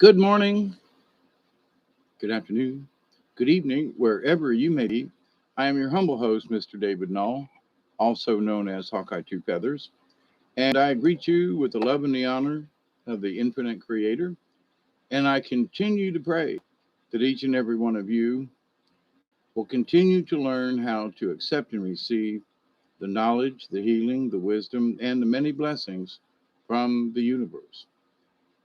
Good morning, good afternoon, good evening, wherever you may be. I am your humble host, Mr. David Null, also known as Hawkeye Two Feathers, and I greet you with the love and the honor of the infinite creator. And I continue to pray that each and every one of you will continue to learn how to accept and receive the knowledge, the healing, the wisdom, and the many blessings from the universe.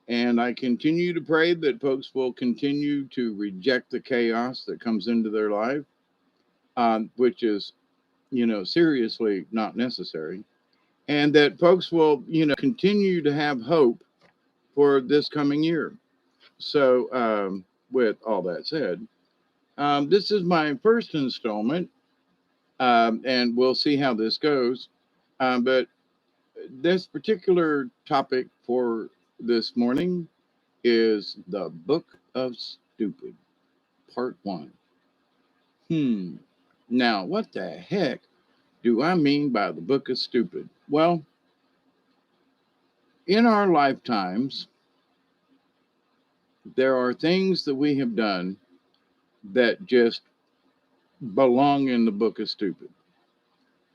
And I continue to pray that folks will continue to reject the chaos that comes into their life, which is, seriously not necessary. And that folks will, continue to have hope for this coming year. So, with all that said, this is my first installment, and we'll see how this goes. But this particular topic for this morning is the Book of Stupid, Part 1. Hmm. Now, what the heck do I mean by the Book of Stupid? Well, in our lifetimes, there are things that we have done that just belong in the Book of Stupid.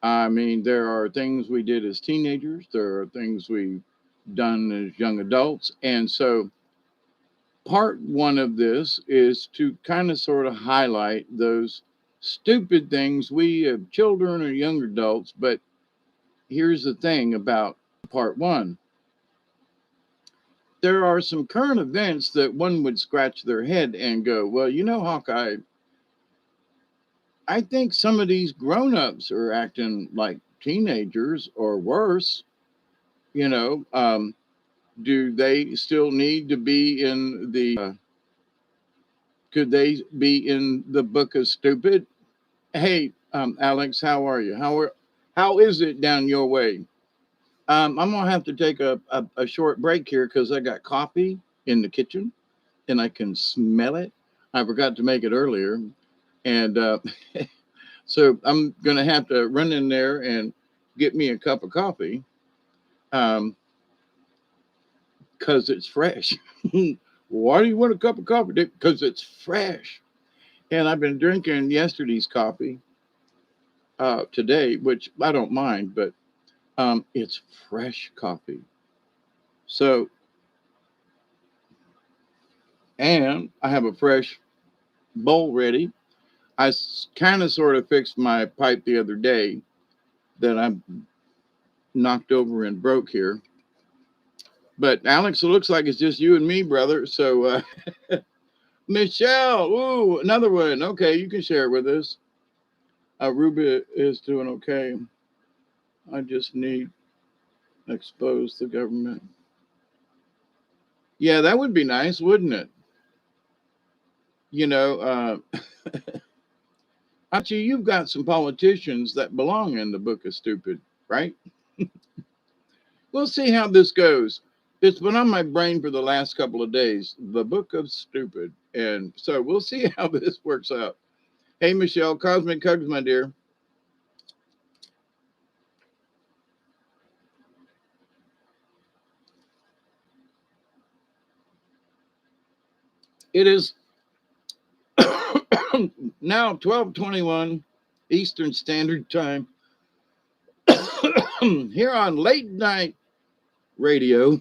I mean, there are things we did as teenagers, there are things we've done as young adults. And so, part one of this is to kind of sort of highlight those stupid things we have children or young adults. But here's the thing about part one: there are some current events that one would scratch their head and go, well, Hawkeye, I think some of these grown-ups are acting like teenagers or worse. you know um, do they still need to be in the could they be in the Book of Stupid? Hey, Alex, how are you? How is it down your way? I'm gonna have to take a short break here because I got coffee in the kitchen and I can smell it. I forgot to make it earlier, and so I'm gonna have to run in there and get me a cup of coffee um, because it's fresh. Why do you want a cup of coffee? Because it's fresh, and I've been drinking yesterday's coffee today, which I don't mind, but it's fresh coffee. So, and I have a fresh bowl ready. I kind of sort of fixed my pipe the other day that I knocked over and broke here. But Alex, it looks like it's just you and me, brother. So, Michelle, ooh, another one. Okay, you can share it with us. Ruby is doing okay. I just need to expose the government. Yeah, that would be nice, wouldn't it? You know, Archie, you've got some politicians that belong in the Book of Stupid, right? We'll see how this goes. It's been on my brain for the last couple of days, the Book of Stupid. And so we'll see how this works out. Hey, Michelle, Cosmic Hugs, my dear. It is now 12:21 Eastern Standard Time here on Late Night Radio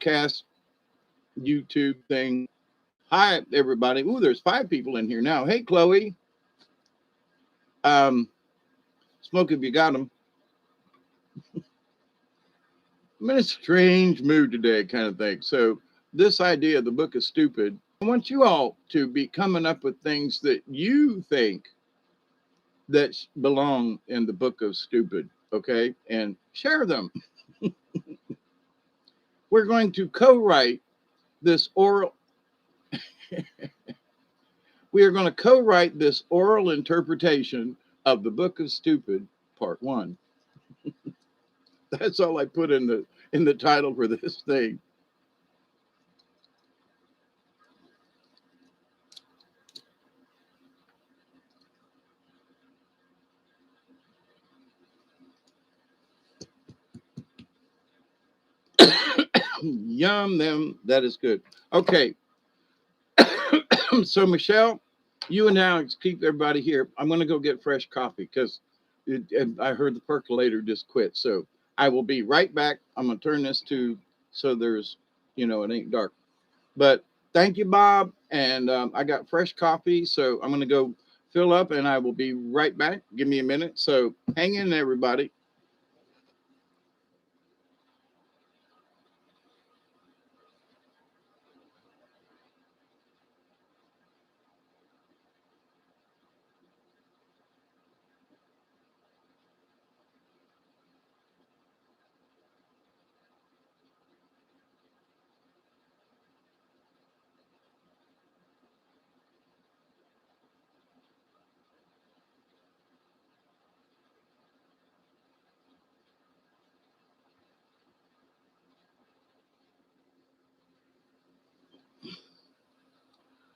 cast YouTube thing. Hi, everybody. Ooh, there's 5 people in here now. Hey, Chloe. Smoke if you got them. I'm in a strange mood today, kind of thing. So, this idea of the Book of Stupid, I want you all to be coming up with things that you think that belong in the Book of Stupid, okay? And share them. We're going to co-write this oral. We are going to co-write this oral interpretation of the Book of Stupid, Part One. That's all I put in the title for this thing. Yum them. That is good. Okay. So Michelle, you and Alex keep everybody here. I'm going to go get fresh coffee because I heard the percolator just quit. So I will be right back. I'm going to turn this to so there's, it ain't dark. But thank you, Bob. And I got fresh coffee. So I'm going to go fill up and I will be right back. Give me a minute. So hang in, everybody.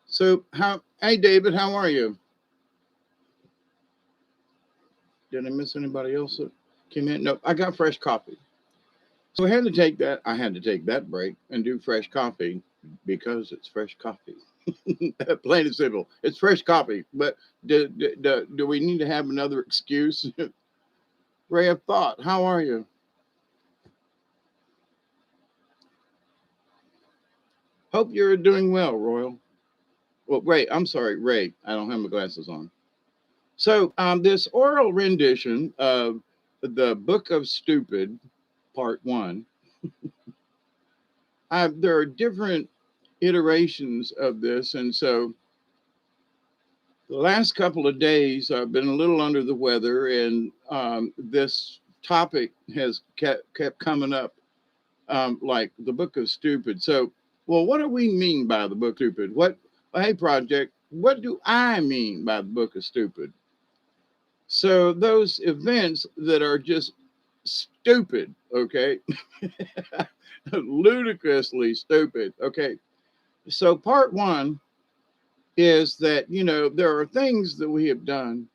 So hey, David, how are you? Did I miss anybody else that came in? No, I got fresh coffee. So I had to take that break and do fresh coffee because it's fresh coffee. Plain and simple. It's fresh coffee. But do we need to have another excuse? Ray of Thought, how are you? Hope you're doing well, Royal. Well, Ray, I'm sorry, Ray. I don't have my glasses on. So, this oral rendition of the Book of Stupid, Part One. There are different iterations of this, and so the last couple of days I've been a little under the weather, and this topic has kept coming up, like the Book of Stupid. So, well, what do we mean by the Book of Stupid? Hey, Project, what do I mean by the Book of Stupid? So those events that are just stupid, okay, ludicrously stupid, okay. So part one is that there are things that we have done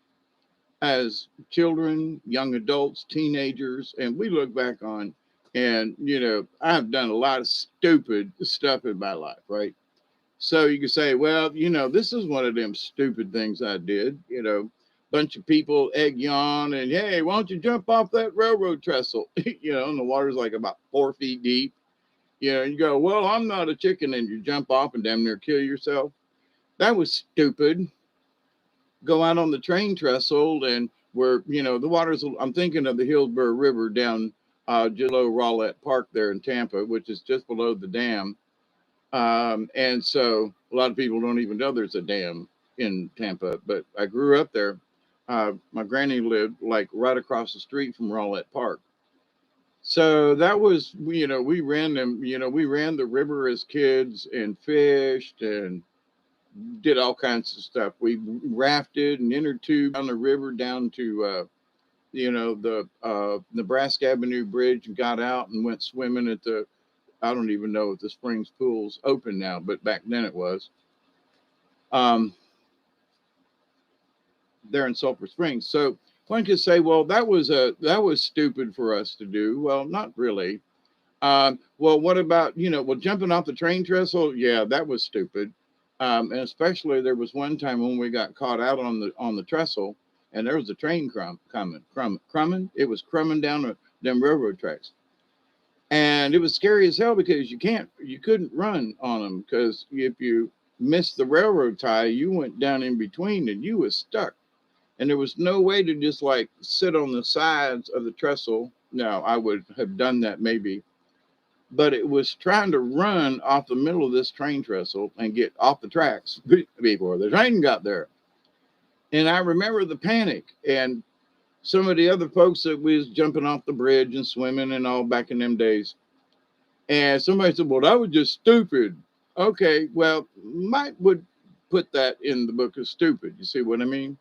as children, young adults, teenagers, and we look back on, and I've done a lot of stupid stuff in my life, right? So you can say, well, this is one of them stupid things I did, bunch of people egg you on and, hey, why don't you jump off that railroad trestle? And the water's like about 4 feet deep. And you go, well, I'm not a chicken, and you jump off and damn near kill yourself. That was stupid. Go out on the train trestle and where, the water's, I'm thinking of the Hillsborough River down just below Rowlett Park there in Tampa, which is just below the dam. And so a lot of people don't even know there's a dam in Tampa, but I grew up there. My granny lived like right across the street from Rowlett Park. So that was, we ran them, we ran the river as kids and fished and did all kinds of stuff. We rafted and inner tube down the river down to, the Nebraska Avenue Bridge and got out and went swimming at I don't even know if the Springs pool's open now, but back then it was. Um, there in Sulphur Springs. So one could say, well, that was stupid for us to do. Well, not really. Well, what about jumping off the train trestle? Yeah, that was stupid. And especially there was one time when we got caught out on the trestle, and there was a train crumbing. It was crumbing down them railroad tracks. And it was scary as hell because you couldn't run on them because if you missed the railroad tie, you went down in between and you was stuck. And there was no way to just like sit on the sides of the trestle. Now I would have done that maybe, but it was trying to run off the middle of this train trestle and get off the tracks before the train got there. And I remember the panic and some of the other folks that was jumping off the bridge and swimming and all back in them days. And somebody said, well, that was just stupid. Okay, well, Mike would put that in the book of stupid. You see what I mean?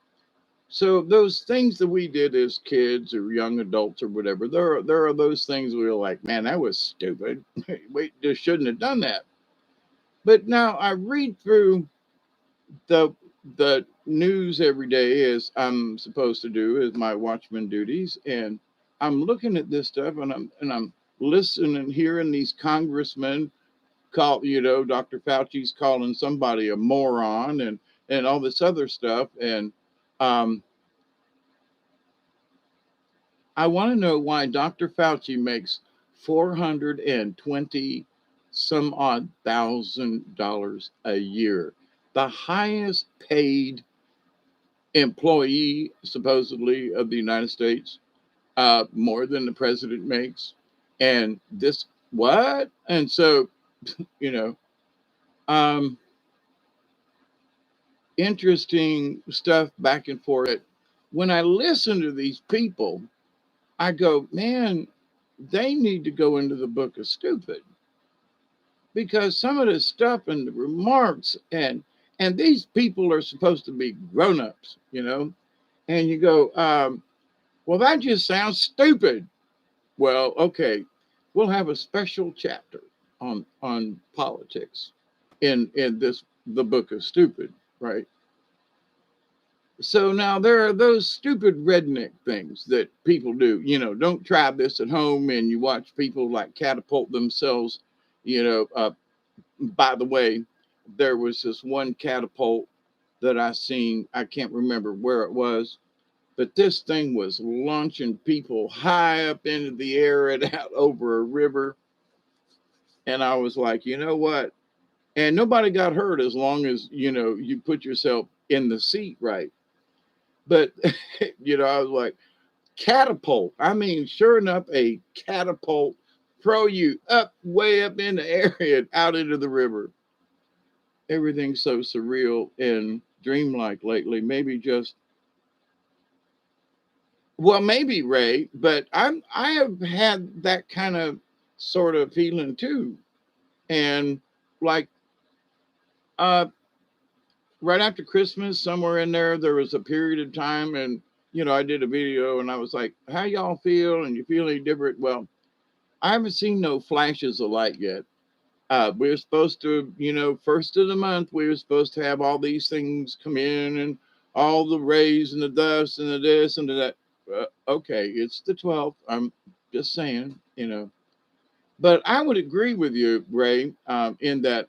So those things that we did as kids or young adults or whatever, there are those things we were like, man, that was stupid. We just shouldn't have done that. But now I read through the the news every day as I'm supposed to do as my watchman duties, and I'm looking at this stuff and I'm listening and hearing these congressmen call, Dr. Fauci's calling somebody a moron and all this other stuff. And um, I want to know why Dr. Fauci makes 420 some odd $1,000 a year, the highest paid employee supposedly of the United States, more than the president makes. And this what? And so, you know, um, interesting stuff back and forth. When I listen to these people, I go, man, they need to go into the book of stupid, because some of the stuff and the remarks and these people are supposed to be grown-ups. And you go, well, that just sounds stupid. Well, okay, we'll have a special chapter on politics in this the book of stupid, right? So now there are those stupid redneck things that people do. Don't try this at home. And you watch people like catapult themselves. By the way, there was this one catapult that I seen. I can't remember where it was, but this thing was launching people high up into the air and out over a river. And I was like, you know what? And nobody got hurt as long as, you put yourself in the seat right. But, I was like, catapult. I mean, sure enough, a catapult throw you up, way up in the air and out into the river. Everything's so surreal and dreamlike lately. Maybe Ray, but I have had that kind of sort of feeling too. And like uh right after Christmas, somewhere in there was a period of time, and I did a video and I was like, how y'all feel? And you feel any different? Well, I haven't seen no flashes of light yet. We're supposed to, first of the month, we were supposed to have all these things come in and all the rays and the dust and the this and the that. Okay, it's the 12th. I'm just saying. But I would agree with you, Ray, in that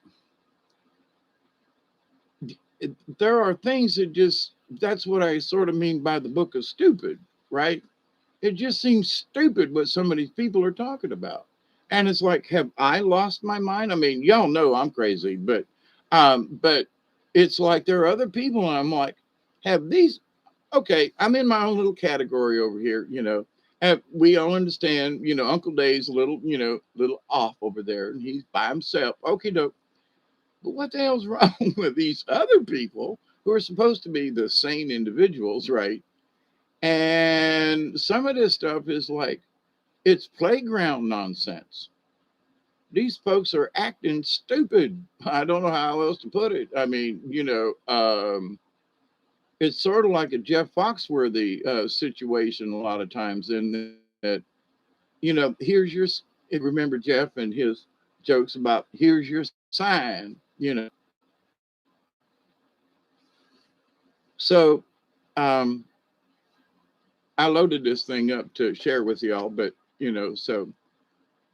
there are things that's what I sort of mean by the book of stupid, right? It just seems stupid what some of these people are talking about. And it's like, have I lost my mind? I mean, y'all know I'm crazy, but it's like there are other people, and I'm like, have these okay, I'm in my own little category over here. And we all understand, Uncle Dave's a little off over there, and he's by himself. Okay, no, but what the hell's wrong with these other people who are supposed to be the sane individuals, right? And some of this stuff is like, it's playground nonsense. These folks are acting stupid. I don't know how else to put it. I mean, it's sort of like a Jeff Foxworthy situation a lot of times, in that, here's your, remember Jeff and his jokes about, here's your sign. So um, I loaded this thing up to share with y'all, but,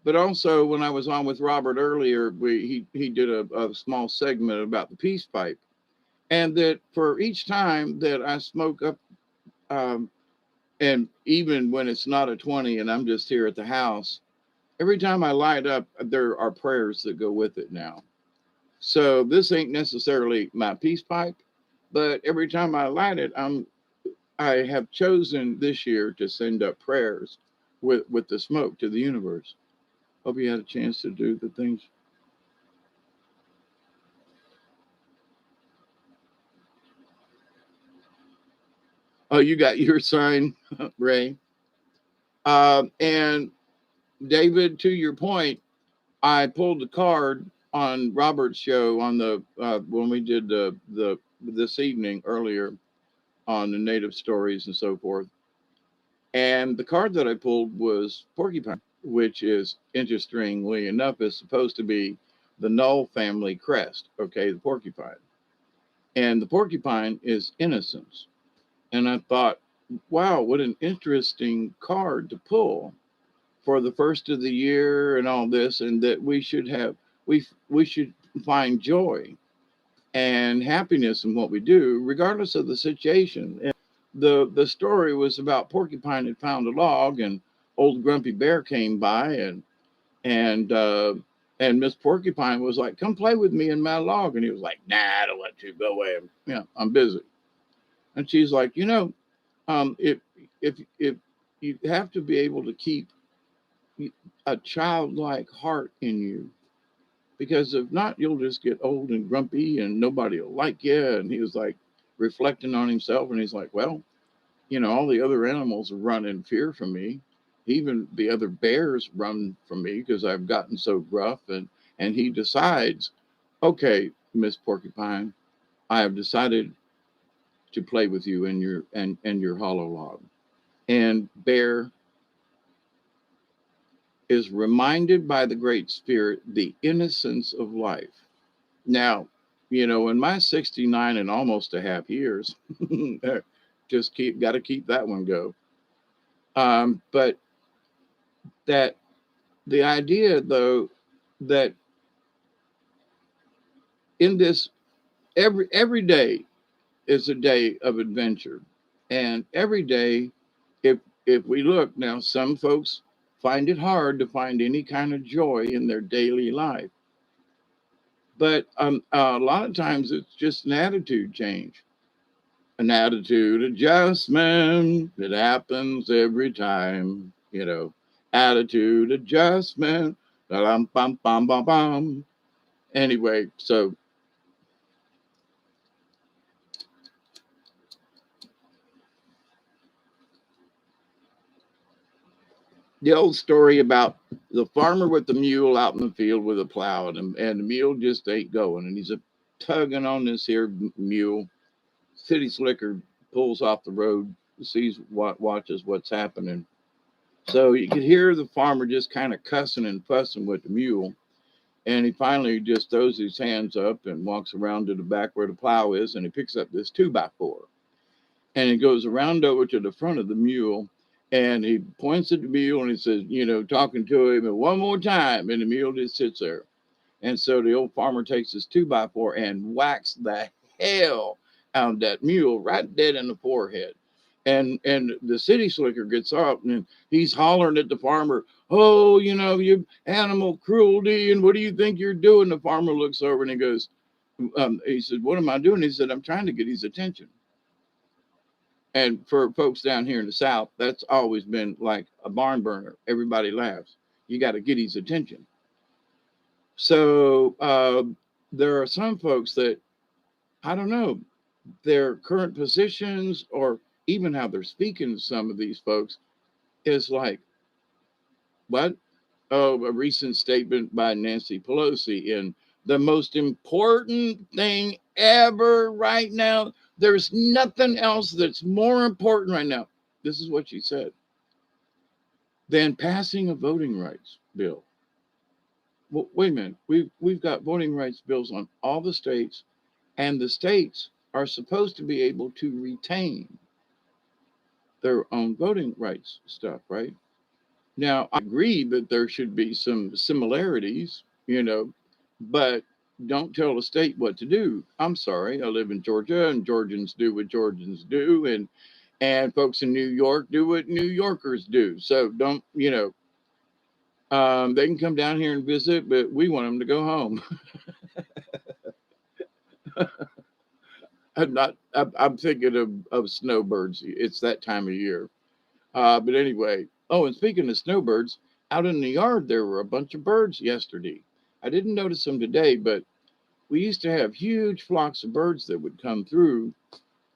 but also when I was on with Robert earlier, he did a small segment about the peace pipe. And that for each time that I smoke up, um, and even when it's not a 20 and I'm just here at the house, every time I light up, there are prayers that go with it now. So this ain't necessarily my peace pipe, but every time I light it, I have chosen this year to send up prayers with the smoke to the universe. Hope you had a chance to do the things. Oh, you got your sign, Ray. And David, to your point, I pulled the card on Robert's show on the when we did the this evening earlier on the native stories and so forth. And the card that I pulled was porcupine, which is interestingly enough is supposed to be the Null family crest. Okay, the porcupine, and the porcupine is innocence. And I thought, wow, what an interesting card to pull for the first of the year and all this, and that we should have we should find joy and happiness in what we do, regardless of the situation. And the story was about Porcupine had found a log, and old Grumpy Bear came by, and and Miss Porcupine was like, "Come play with me in my log," and he was like, "Nah, I don't want to. Go away. I'm busy." And she's like, if you have to be able to keep a childlike heart in you, because if not, you'll just get old and grumpy and nobody will like you. And he was like reflecting on himself, and he's like, well, all the other animals run in fear from me. Even the other bears run from me because I've gotten so gruff. And he decides, okay, Miss Porcupine, I have decided to play with you in your hollow log. And Bear is reminded by the Great Spirit the innocence of life. Now, in my 69 and almost a half years, just got to keep that one go. But that the idea, though, that in this every day is a day of adventure, and every day, if we look now, some folks find it hard to find any kind of joy in their daily life. But a lot of times it's just an attitude change, an attitude adjustment that happens every time, attitude adjustment. Bum, bum, bum, bum, bum. Anyway, so the old story about the farmer with the mule out in the field with a plow, and the mule just ain't going, and he's a tugging on this here mule. City slicker pulls off the road, sees watches what's happening. So you could hear the farmer just kind of cussing and fussing with the mule. And he finally just throws his hands up and walks around to the back where the plow is, and he picks up this 2x4. And he goes around over to the front of the mule, and he points at the mule and he says, talking to him, and one more time. And the mule just sits there. And so the old farmer takes his 2x4 and whacks the hell out of that mule right dead in the forehead. And the city slicker gets up and he's hollering at the farmer, "Oh, you animal cruelty, and what do you think you're doing?" The farmer looks over and he goes, he said, "What am I doing?" He said, "I'm trying to get his attention." And for folks down here in the South, that's always been like a barn burner. Everybody laughs. You got to get his attention. So there are some folks that, I don't know, their current positions or even how they're speaking to some of these folks is like, what? Oh, a recent statement by Nancy Pelosi in the most important thing ever right now. There's nothing else that's more important right now. This is what she said, than passing a voting rights bill. Well, wait a minute. We've got voting rights bills on all the states, and the states are supposed to be able to retain their own voting rights stuff, right? Now, I agree that there should be some similarities, but don't tell the state what to do. I'm sorry, I live in Georgia, and Georgians do what Georgians do, and folks in New York do what New Yorkers do. So don't, they can come down here and visit, but we want them to go home. I'm thinking of snowbirds. It's that time of year. But anyway, oh, and speaking of snowbirds, out in the yard there were a bunch of birds yesterday. I didn't notice them today, but we used to have huge flocks of birds that would come through,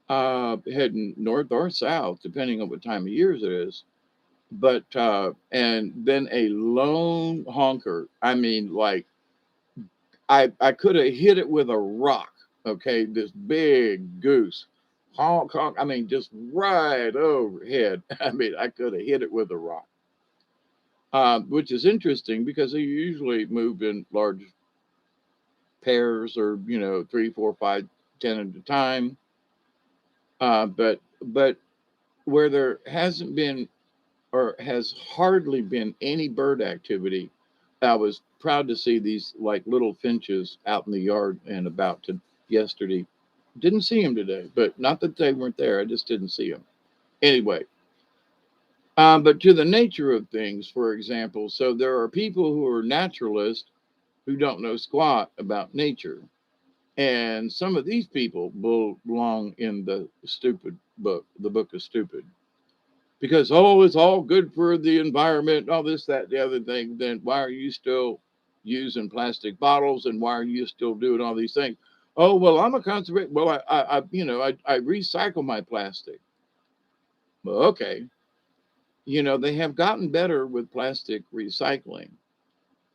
heading north or south, depending on what time of years it is. But and then a lone honker. I mean, like I could have hit it with a rock. Okay, this big goose, honk honk. I mean, just right overhead. I mean, I could have hit it with a rock. Which is interesting because they usually move in large pairs, or three, four, five, 10 at a time. But where there hasn't been or has hardly been any bird activity I was proud to see these like little finches out in the yard and about to yesterday. Didn't see them today, but not that they weren't there. I just didn't see them. Anyway, but to the nature of things, for example, so there are people who are naturalists who don't know squat about nature. And some of these people belong in the stupid book, the book of stupid. Because, oh, it's all good for the environment, all this, that, the other thing. Then why are you still using plastic bottles and why are you still doing all these things? Oh, well, I'm a conservation. Well, I recycle my plastic. Well, okay. They have gotten better with plastic recycling,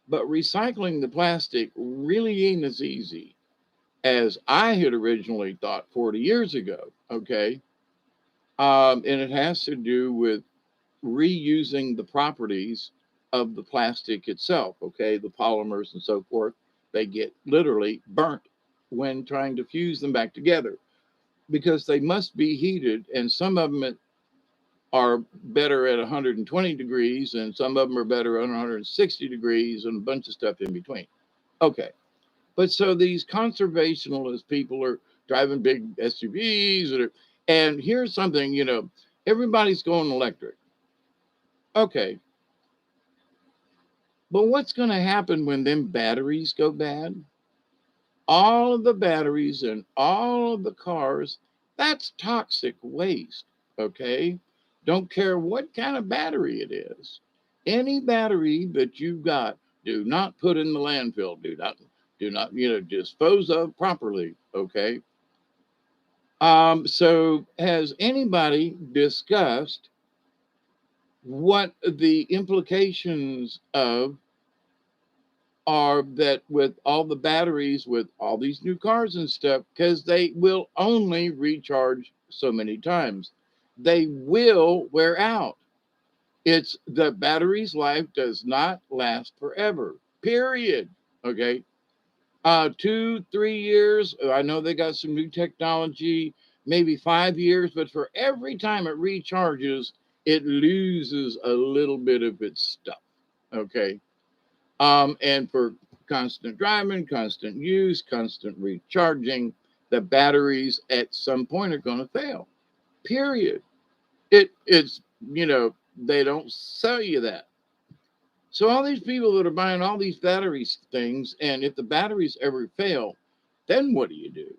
but recycling the plastic really ain't as easy as I had originally thought 40 years ago. Okay. And it has to do with reusing the properties of the plastic itself. Okay. The polymers and so forth, they get literally burnt when trying to fuse them back together because they must be heated, and some of them are better at 120 degrees, and some of them are better at 160 degrees, and a bunch of stuff in between. Okay. But so these conservationalist people are driving big SUVs, and here's something, everybody's going electric. Okay. But what's going to happen when them batteries go bad? All of the batteries in all of the cars, that's toxic waste. Okay. Don't care what kind of battery it is. Any battery that you've got, do not put in the landfill. Do not, dispose of properly. Okay. So has anybody discussed what the implications of are that with all the batteries, with all these new cars and stuff, because they will only recharge so many times. They will wear out. It's the battery's life does not last forever, period. Okay. 2 3 years. I know they got some new technology, maybe 5 years, but for every time it recharges, it loses a little bit of its stuff. Okay. And for constant driving, constant use, constant recharging, the batteries at some point are going to fail. Period. It's they don't sell you that. So all these people that are buying all these batteries things, and if the batteries ever fail, then what do you do?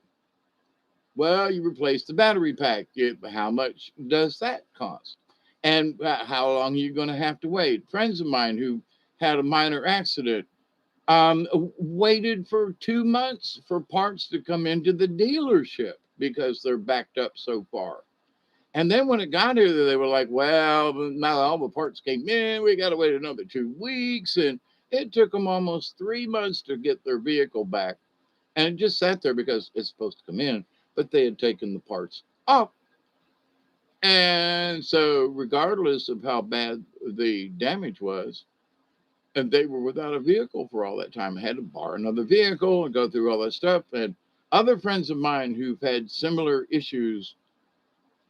Well, you replace the battery pack. How much does that cost? And how long are you going to have to wait? Friends of mine who had a minor accident waited for 2 months for parts to come into the dealership because they're backed up so far. And then when it got here, they were like, well, now all the parts came in. We got to wait another 2 weeks. And it took them almost 3 months to get their vehicle back. And it just sat there because it's supposed to come in, but they had taken the parts off. And so, regardless of how bad the damage was, and they were without a vehicle for all that time. I had to borrow another vehicle and go through all that stuff. And other friends of mine who've had similar issues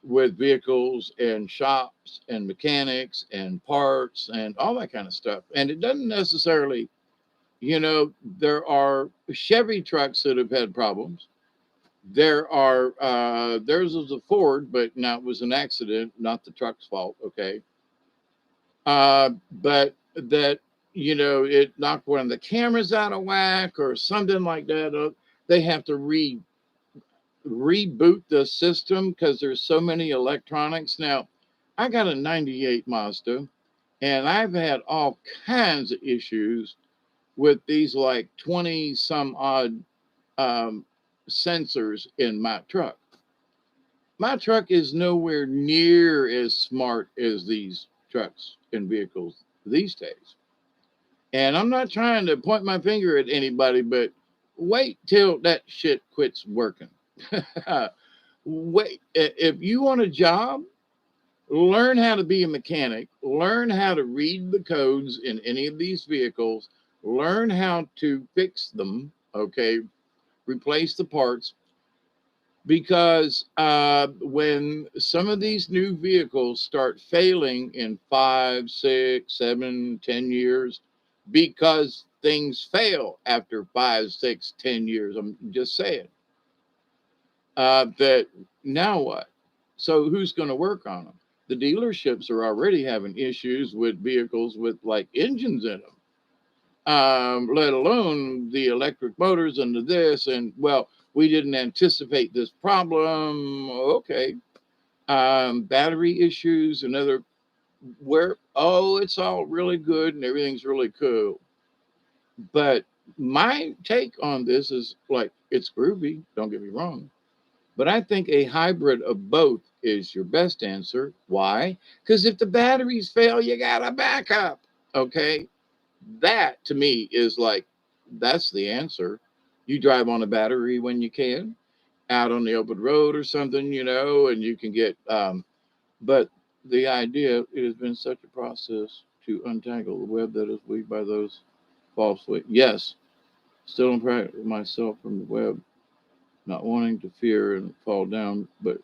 with vehicles and shops and mechanics and parts and all that kind of stuff. And it doesn't necessarily, there are Chevy trucks that have had problems. There are, theirs was a Ford, but now it was an accident, not the truck's fault. Okay. But that, it knocked one of the cameras out of whack or something like that. They have to reboot the system because there's so many electronics. Now, I got a 98 Mazda, and I've had all kinds of issues with these like 20 some odd sensors in my truck. My truck is nowhere near as smart as these trucks and vehicles these days. And I'm not trying to point my finger at anybody, but wait till that shit quits working. Wait, if you want a job, learn how to be a mechanic, learn how to read the codes in any of these vehicles, learn how to fix them, okay, replace the parts. Because when some of these new vehicles start failing in 5, 6, 7, 10 years, because things fail after 5, 6, 10 years. I'm just saying that now what? So who's going to work on them? The dealerships are already having issues with vehicles with like engines in them, let alone the electric motors and the this. And well, we didn't anticipate this problem. Okay. Battery issues, another where, oh, it's all really good and everything's really cool. But my take on this is like, it's groovy, don't get me wrong. But I think a hybrid of both is your best answer. Why? Because if the batteries fail, you got a backup. Okay. That to me is like, that's the answer. You drive on a battery when you can, out on the open road or something, and you can get, but the idea, it has been such a process to untangle the web that is weaved by those falsely. Yes, still don't protect myself from the web, not wanting to fear and fall down, but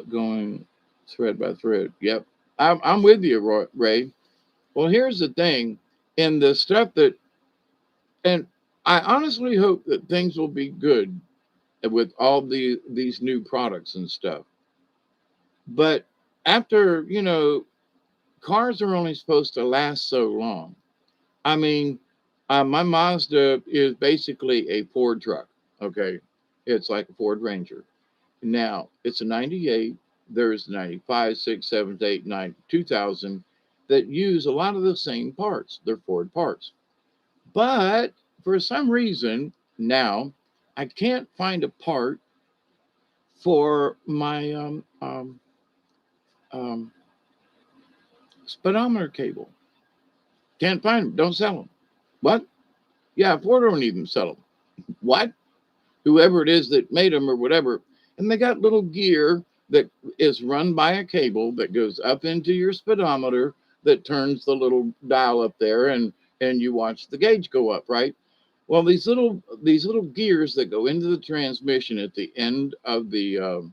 going thread by thread. Yep, I'm with you, Ray. Well, here's the thing, in the stuff that, and I honestly hope that things will be good with all these new products and stuff. But after, cars are only supposed to last so long. I mean, my Mazda is basically a Ford truck. Okay. It's like a Ford Ranger. Now, it's a 98. There's 95, 6, 7, 8, 9, 2000 that use a lot of the same parts. They're Ford parts. But for some reason, now I can't find a part for my um, speedometer cable. Can't find them. Don't sell them. What? Yeah, Ford don't even sell them. What? Whoever it is that made them or whatever. And they got little gear that is run by a cable that goes up into your speedometer that turns the little dial up there, and you watch the gauge go up, right? Well, these little gears that go into the transmission at the end of the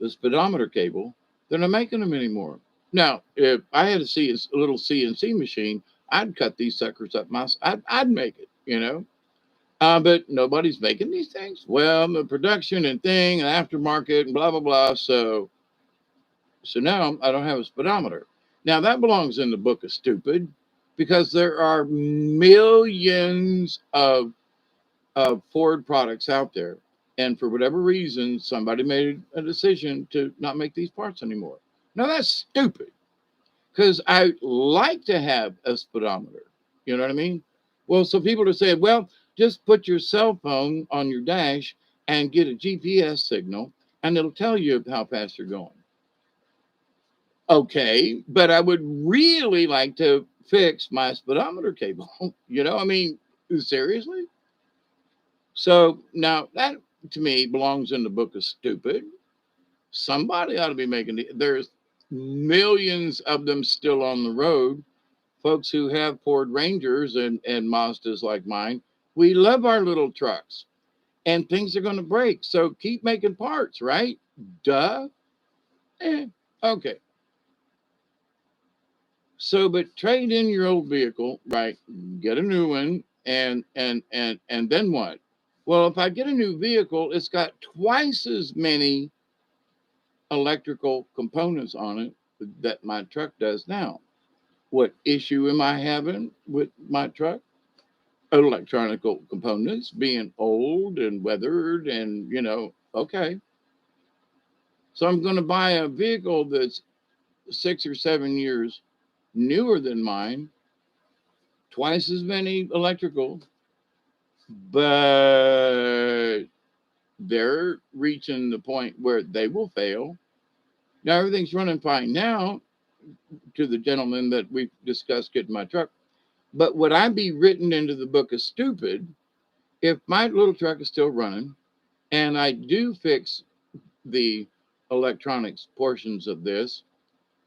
speedometer cable, they're not making them anymore. Now, if I had to see a little CNC machine, I'd cut these suckers up myself. I'd make it. But nobody's making these things. Well, the production and thing and aftermarket and blah blah blah. So now I don't have a speedometer. Now that belongs in the book of stupid, because there are millions of Ford products out there, and for whatever reason, somebody made a decision to not make these parts anymore. Now that's stupid, because I like to have a speedometer. You know what I mean? Well, so people are saying, well, just put your cell phone on your dash and get a GPS signal, and it'll tell you how fast you're going. Okay, but I would really like to fix my speedometer cable. I mean, seriously? So now that to me belongs in the book of stupid. Somebody ought to be making there's millions of them still on the road. Folks who have Ford Rangers and Mazdas like mine, we love our little trucks, and things are going to break. So keep making parts, right? Duh. Okay. So, but trade in your old vehicle, right? Get a new one, and then what? Well, if I get a new vehicle, it's got twice as many electrical components on it that my truck does now. What issue am I having with my truck? Electronic components being old and weathered, and okay. So I'm going to buy a vehicle that's 6 or 7 years newer than mine, twice as many electrical, but they're reaching the point where they will fail. Now everything's running fine now, to the gentleman that we discussed getting my truck. But would I be written into the book of stupid if my little truck is still running and I do fix the electronics portions of this?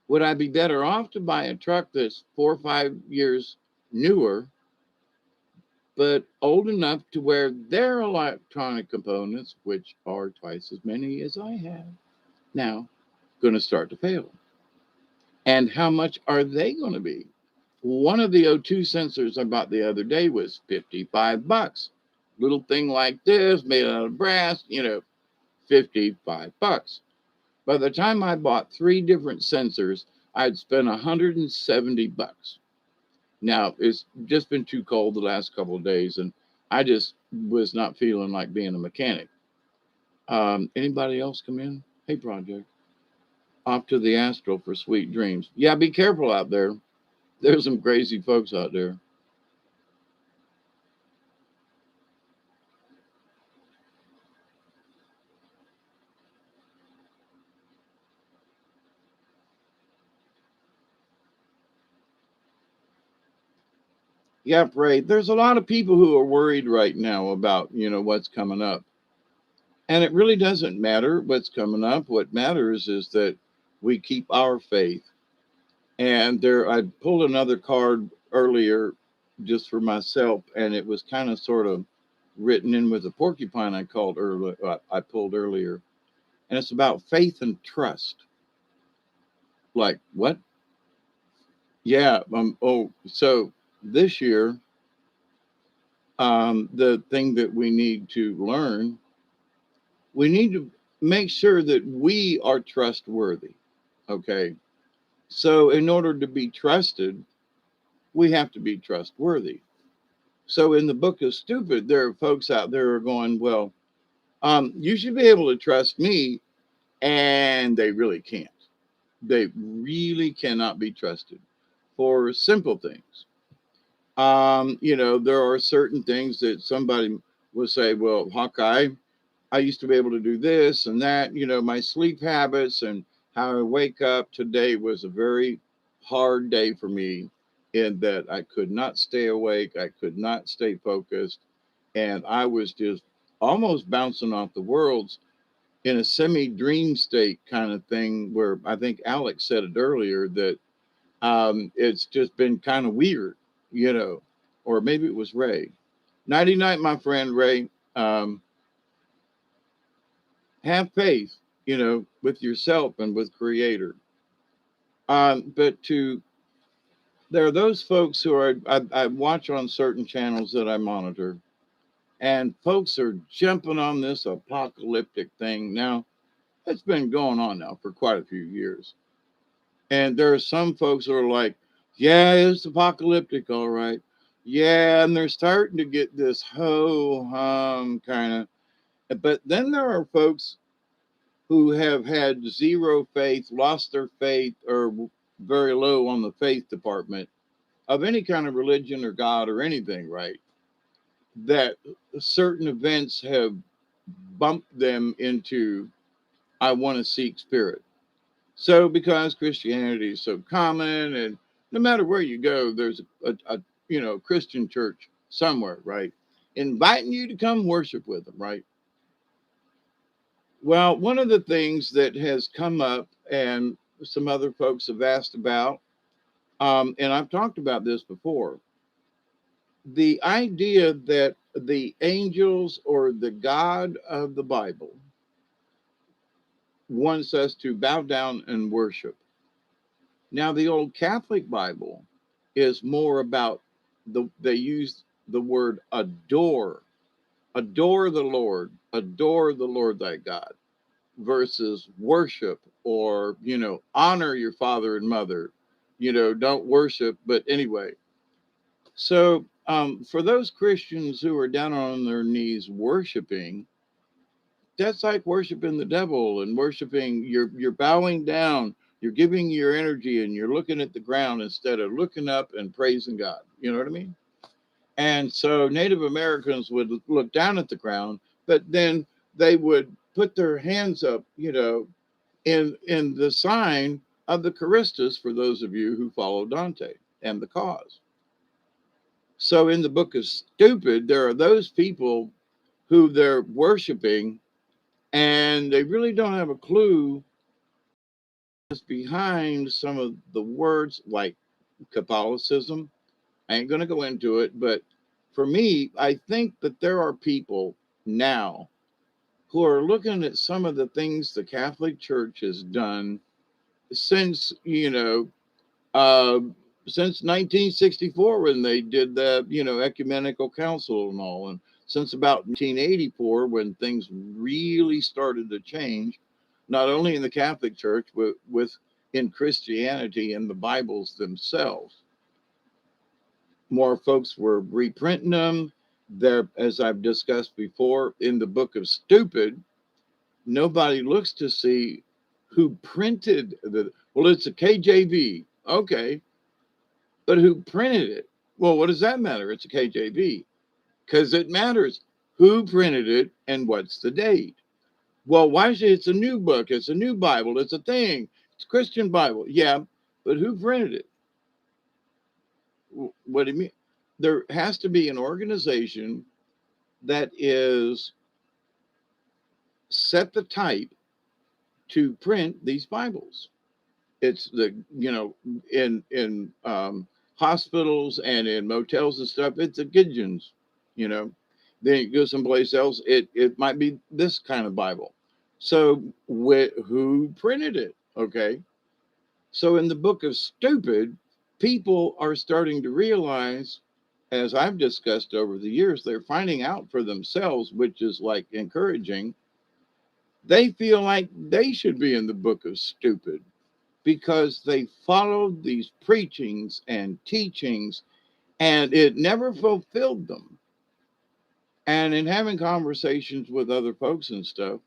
Would I be better off to buy a truck that's 4 or 5 years newer, but old enough to where their electronic components, which are twice as many as I have now, going to start to fail? And how much are they going to be? One of the O2 sensors I bought the other day was $55. Little thing like this, made out of brass, 55 bucks. By the time I bought three different sensors, I'd spent 170 bucks. Now it's just been too cold the last couple of days, and I just was not feeling like being a mechanic. Anybody else come in? Hey, Project. Off to the Astral for sweet dreams. Yeah, be careful out there. There's some crazy folks out there. Yeah, Ray. There's a lot of people who are worried right now about, what's coming up. And it really doesn't matter what's coming up. What matters is that we keep our faith. And there, I pulled another card earlier just for myself, and it was kind of sort of written in with a porcupine I pulled earlier, and it's about faith and trust. Like what? Yeah. So this year, the thing that we need to learn, we need to make sure that we are trustworthy. Okay. So in order to be trusted, we have to be trustworthy. So in the book of stupid, there are folks out there who are going, well, you should be able to trust me, and they really can't. They really cannot be trusted for simple things. There are certain things that somebody will say, well, Hawkeye, I used to be able to do this and that, my sleep habits and how I wake up today was a very hard day for me in that I could not stay awake. I could not stay focused. And I was just almost bouncing off the worlds in a semi dream state kind of thing where I think Alex said it earlier that it's just been kind of weird, you know, or maybe it was Ray. Nighty night, my friend Ray. Have faith, with yourself and with Creator. But there are those folks who I watch on certain channels that I monitor, and folks are jumping on this apocalyptic thing. Now, it's been going on now for quite a few years. And there are some folks who are like, yeah, it's apocalyptic, all right. Yeah, and they're starting to get this ho hum kind of. But then there are folks who have had zero faith, lost their faith, or very low on the faith department of any kind of religion or God or anything, right? That certain events have bumped them into, I want to seek spirit. So, because Christianity is so common, and no matter where you go, there's a Christian church somewhere, right? Inviting you to come worship with them, right? Well, one of the things that has come up, and some other folks have asked about, and I've talked about this before, the idea that the angels or the God of the Bible wants us to bow down and worship. Now, the old Catholic Bible is more about they use the word adore the Lord thy God, versus worship or, honor your father and mother, don't worship. But anyway, so for those Christians who are down on their knees worshiping, that's like worshiping the devil and worshiping, you're bowing down, you're giving your energy and you're looking at the ground instead of looking up and praising God. You know what I mean? And so Native Americans would look down at the ground, but then they would put their hands up, in the sign of the Charistus, for those of you who follow Dante and the cause. So in the book of stupid, there are those people who they're worshiping, and they really don't have a clue what's behind some of the words, like Catholicism. I ain't going to go into it, but for me, I think that there are people now who are looking at some of the things the Catholic Church has done since, uh, since 1964 when they did the, ecumenical council and all, and since about 1984 when things really started to change, not only in the Catholic Church, but with in Christianity and the Bibles themselves. More folks were reprinting them. There, as I've discussed before, in the Book of Stupid, nobody looks to see who printed the. Well, it's a KJV, okay, but who printed it? Well, what does that matter? It's a KJV because it matters who printed it and what's the date. Well, why is it? It's a new book. It's a new Bible. It's a thing. It's a Christian Bible. Yeah, but who printed it? What do you mean? There has to be an organization that is set the type to print these Bibles. It's the, in hospitals and in motels and stuff, it's a Gideon's, you know. Then you go someplace else, it might be this kind of Bible. So who printed it? Okay. So in the Book of Stupid, people are starting to realize, as I've discussed over the years, they're finding out for themselves, which is like encouraging. They feel like they should be in the Book of Stupid because they followed these preachings and teachings and it never fulfilled them. And in having conversations with other folks and stuff,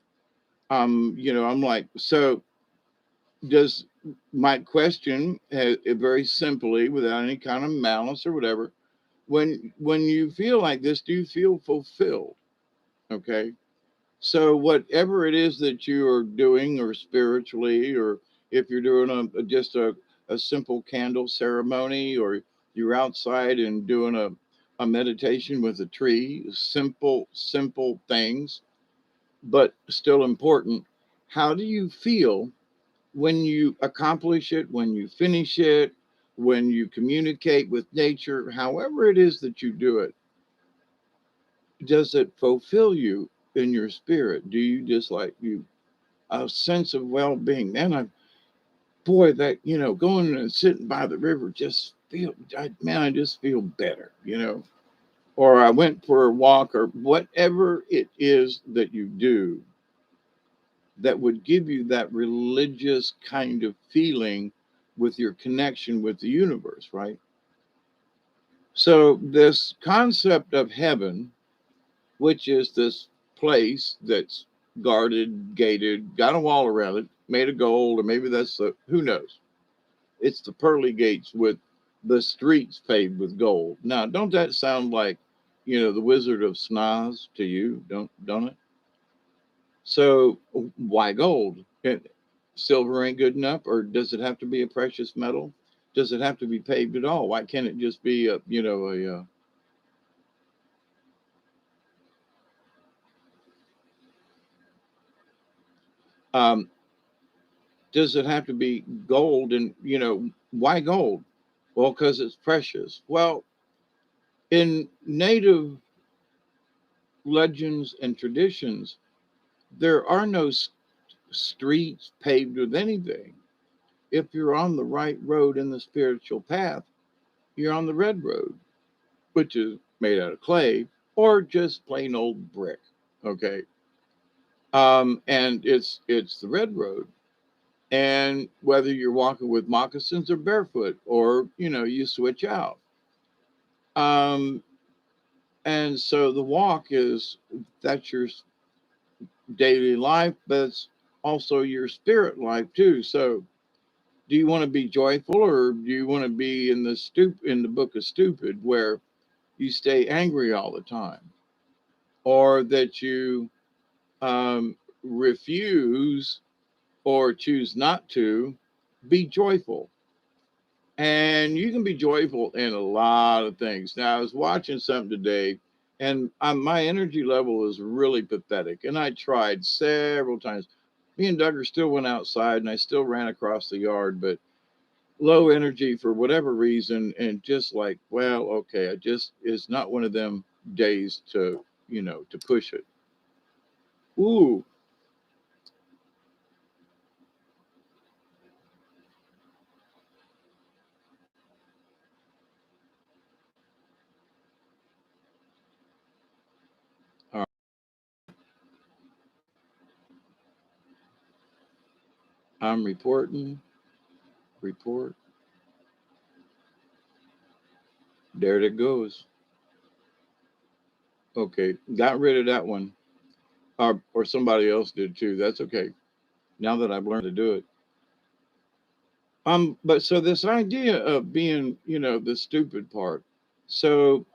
I'm like, so does my question very simply, without any kind of malice or whatever, when you feel like this, do you feel fulfilled? Okay. So whatever it is that you are doing, or spiritually, or if you're doing just a simple candle ceremony, or you're outside and doing a meditation with a tree, simple things, but still important. How do you feel when you accomplish it, when you finish it, when you communicate with nature, however it is that you do it? Does it fulfill you in your spirit? Do you just like you a sense of well-being? Man, boy, that going and sitting by the river just I just feel better. Or I went for a walk, or whatever it is that you do that would give you that religious kind of feeling with your connection with the universe, right? So this concept of heaven, which is this place that's guarded, gated, got a wall around it, made of gold, or maybe that's who knows. It's the pearly gates with the streets paved with gold. Now, don't that sound like, the Wizard of Snoz to you? Don't it? So why gold? Silver ain't good enough, or does it have to be a precious metal? Does it have to be paved at all? Why can't it just be um, does it have to be gold? And why gold? Well, because it's precious. Well, in native legends and traditions, there are no streets paved with anything. If you're on the right road in the spiritual path, you're on the red road, which is made out of clay or just plain old brick. Okay. And it's the red road. And whether you're walking with moccasins or barefoot, or you switch out. Um, and so the walk that's your daily life, but it's also your spirit life too. So do you want to be joyful, or do you want to be in the Book of Stupid, where you stay angry all the time, or that you refuse or choose not to be joyful? And you can be joyful in a lot of things. Now, I was watching something today, and my energy level is really pathetic. And I tried several times. Me and Duggar still went outside, and I still ran across the yard, but low energy for whatever reason. And just like, well, okay, it's not one of them days to push it. Ooh, I'm reporting. Report. There it goes. Okay, got rid of that one. Or somebody else did too. That's okay. Now that I've learned to do it. But so this idea of being, the stupid part. So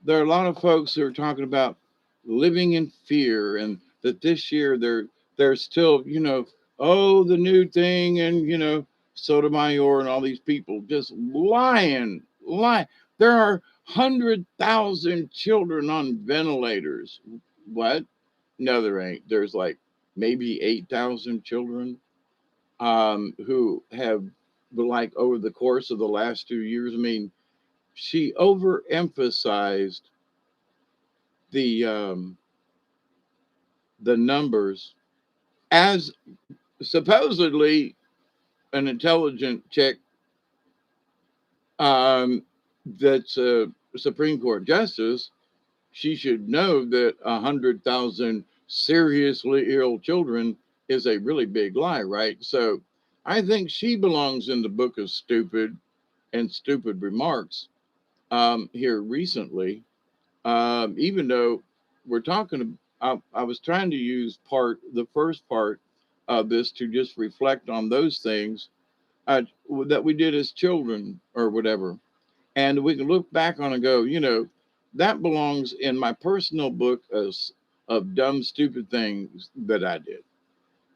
there are a lot of folks who are talking about living in fear, and that this year they're still, oh, the new thing, and Sotomayor and all these people just lying. There are 100,000 children on ventilators. What? No, there ain't. There's like maybe 8,000 children who have, like, over the course of the last 2 years. I mean, she overemphasized the the numbers as supposedly an intelligent chick that's a Supreme Court justice. She should know that 100,000 seriously ill children is a really big lie, right? So I think she belongs in the book of stupid and stupid remarks here recently. Even though we're talking, I was trying to use the first part of this to just reflect on those things uh, that we did as children or whatever. And we can look back on and go, that belongs in my personal book of dumb, stupid things that I did.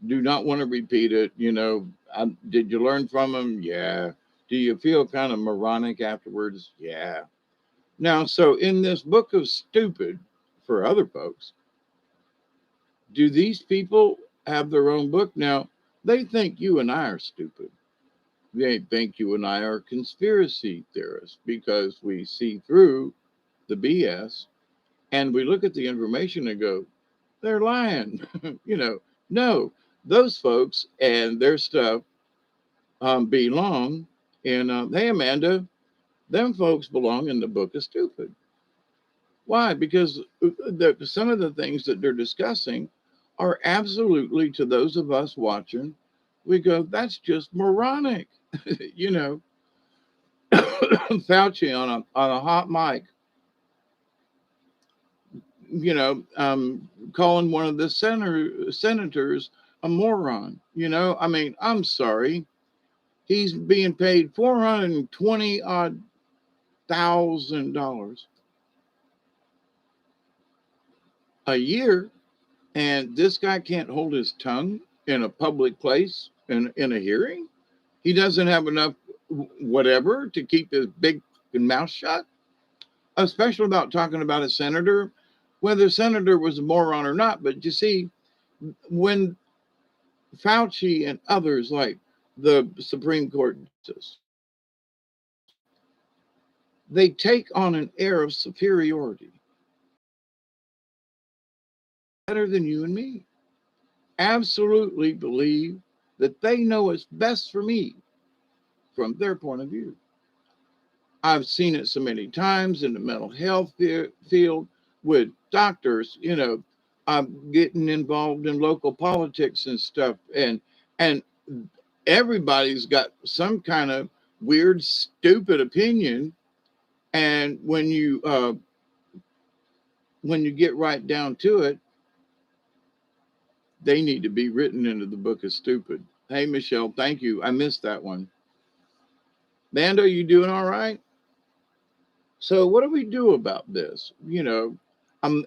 Do not want to repeat it. Did you learn from them? Yeah. Do you feel kind of moronic afterwards? Yeah. Now, so in this book of stupid for other folks, do these people have their own book? Now, they think you and I are stupid. They think you and I are conspiracy theorists because we see through the BS and we look at the information and go, they're lying. No, those folks and their stuff belong in, hey, Amanda, them folks belong in the book of stupid. Why? Because some of the things that they're discussing are absolutely, to those of us watching, we go, that's just moronic. you know, Fauci on a hot mic, calling one of the senators a moron. I mean, I'm sorry. He's being paid 420 odd $1,000 a year, and this guy can't hold his tongue in a public place in a hearing. He doesn't have enough whatever to keep his big mouth shut, especially about talking about a senator, whether the senator was a moron or not. But you see, when Fauci and others like the Supreme Court justice, they take on an air of superiority, better than you and me. Absolutely believe that they know what's best for me from their point of view. I've seen it so many times in the mental health field with doctors. I'm getting involved in local politics and stuff, and everybody's got some kind of weird, stupid opinion. And when you get right down to it, they need to be written into the book of stupid. Hey, Michelle, thank you. I missed that one. Bando, you doing all right? So what do we do about this?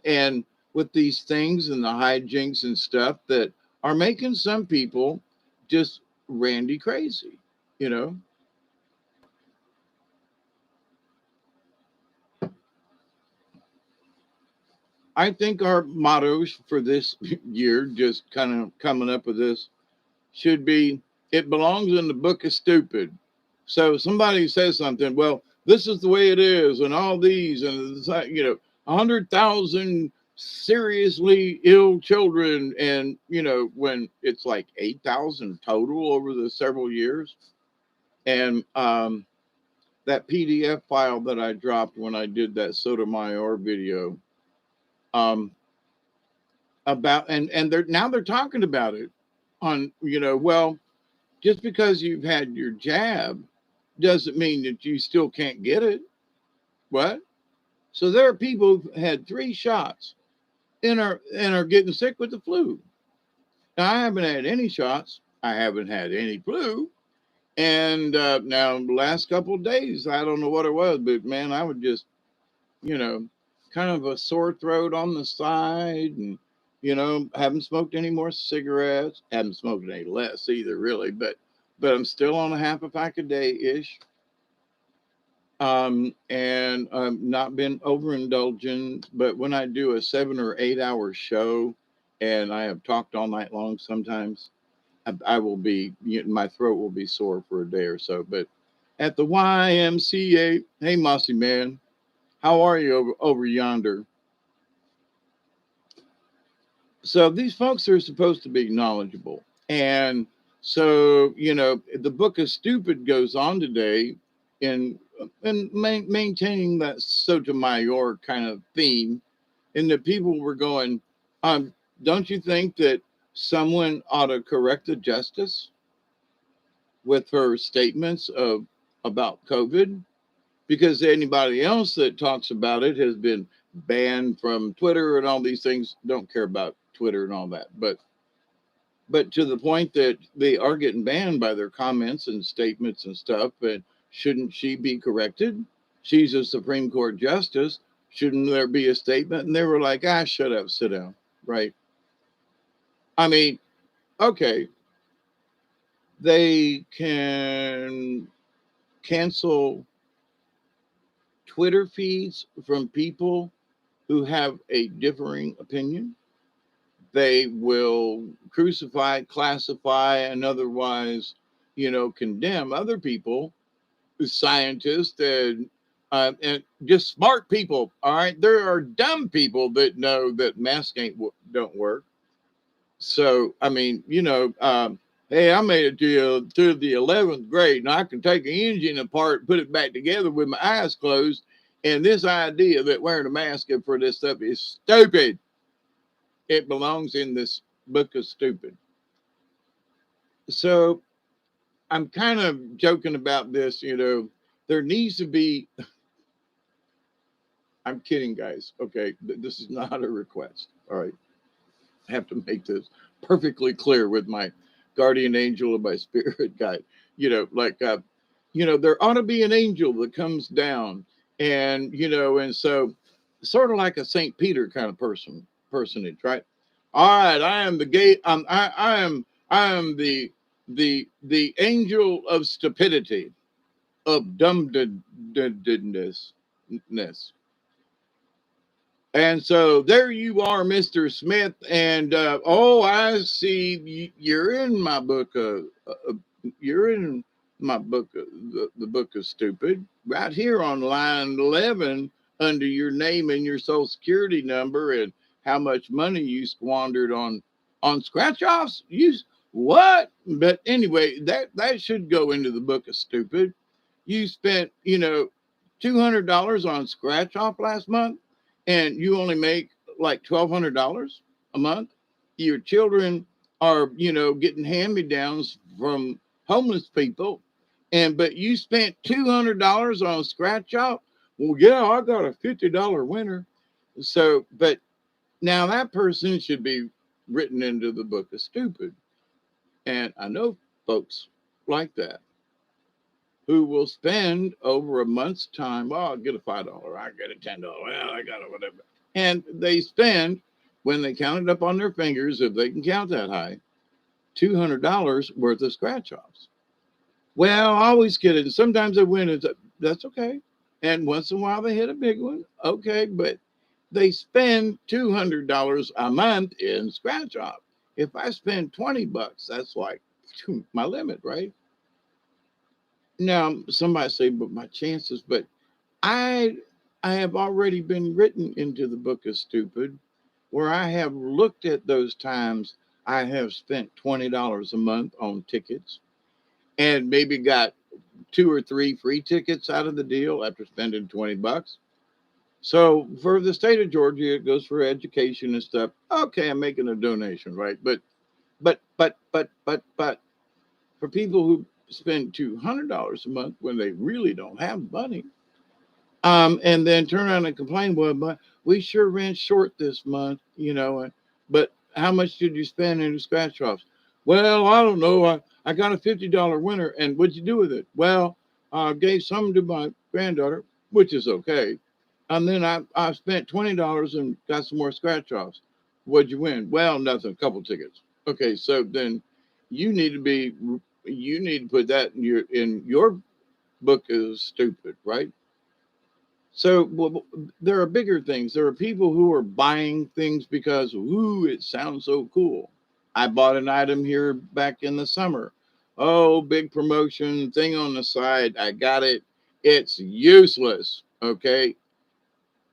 And with these things and the hijinks and stuff that are making some people just randy crazy, you know? I think our mottos for this year, just kind of coming up with this, should be it belongs in the book of stupid. So somebody says something, well, this is the way it is, and all these, and 100,000 seriously ill children, and when it's like 8,000 total over the several years, and that PDF file that I dropped when I did that Sotomayor video, um, about and they're now talking about it. on, well, just because you've had your jab doesn't mean that you still can't get it. What? So there are people who've had 3 shots and are getting sick with the flu. Now, I haven't had any shots. I haven't had any flu. And now, the last couple of days, I don't know what it was, but man, I would just, you know, kind of a sore throat on the side, and haven't smoked any more cigarettes, haven't smoked any less either, really, but I'm still on a half a pack a day ish. And I've not been overindulgent, but when I do a 7 or 8 hour show and I have talked all night long, sometimes I will be, my throat will be sore for a day or so. But at the YMCA, hey, Mossy man, how are you over yonder? So these folks are supposed to be knowledgeable. And so, the book of stupid goes on today in maintaining that Sotomayor kind of theme. And the people were going, don't you think that someone ought to correct the justice with her statements about COVID? Because anybody else that talks about it has been banned from Twitter and all these things. Don't care about Twitter and all that, but to the point that they are getting banned by their comments and statements and stuff. But shouldn't she be corrected? She's a Supreme Court justice. Shouldn't there be a statement? And they were like, shut up, sit down. Right. I mean, okay, they can cancel Twitter feeds from people who have a differing opinion. They will crucify, classify, and otherwise, condemn other people, scientists, and just smart people. All right, there are dumb people that know that masks don't work. So I mean, hey, I made it to the 11th grade, and I can take an engine apart, put it back together with my eyes closed. And this idea that wearing a mask for this stuff is stupid. It belongs in this book of stupid. So I'm kind of joking about this, there needs to be, I'm kidding, guys. Okay. This is not a request. All right. I have to make this perfectly clear with my guardian angel of my spirit guide. There ought to be an angel that comes down and so sort of like a St. Peter kind of personage, right? All right, I am the gate. I am the angel of stupidity, of dumbness. And so there you are, Mr. Smith. And I see you're in my book. You're in my book, the book of stupid, right here on line 11, under your name and your social security number and how much money you squandered on scratch offs. You what? But anyway, that should go into the book of stupid. You spent $200 on scratch off last month, and you only make like $1,200 a month. Your children are getting hand me downs from homeless people, but you spent $200 on scratch off. Well, yeah, I got a $50 winner. So, but now that person should be written into the book of stupid. And I know folks like that who will spend over a month's time. Well, I'll get a $5. I get a $10. Well, I got it, whatever. And they spend, when they count it up on their fingers, if they can count that high, $200 worth of scratch offs. Well, I always get it. And sometimes they win. That's okay. And once in a while they hit a big one. Okay. But they spend $200 a month in scratch off. If I spend $20, that's like my limit, right? Now, somebody say, but my chances, but I have already been written into the book of stupid, where I have looked at those times I have spent $20 a month on tickets and maybe got 2 or 3 free tickets out of the deal after spending $20. So for the state of Georgia, it goes for education and stuff. Okay, I'm making a donation, right? But But for people who spend $200 a month when they really don't have money, and then turn around and complain, well, but we sure ran short this month, but how much did you spend in the scratch offs? Well, I don't know. I got a $50 winner, and what'd you do with it? Well, I gave some to my granddaughter, which is okay. And then I spent $20 and got some more scratch offs. What'd you win? Well, nothing, a couple tickets. Okay, so then you need to be you need to put that in your book as stupid, right? So well, there are bigger things. There are people who are buying things because, ooh, it sounds so cool. I bought an item here back in the summer. Oh, big promotion thing on the side. I got it. It's useless. Okay.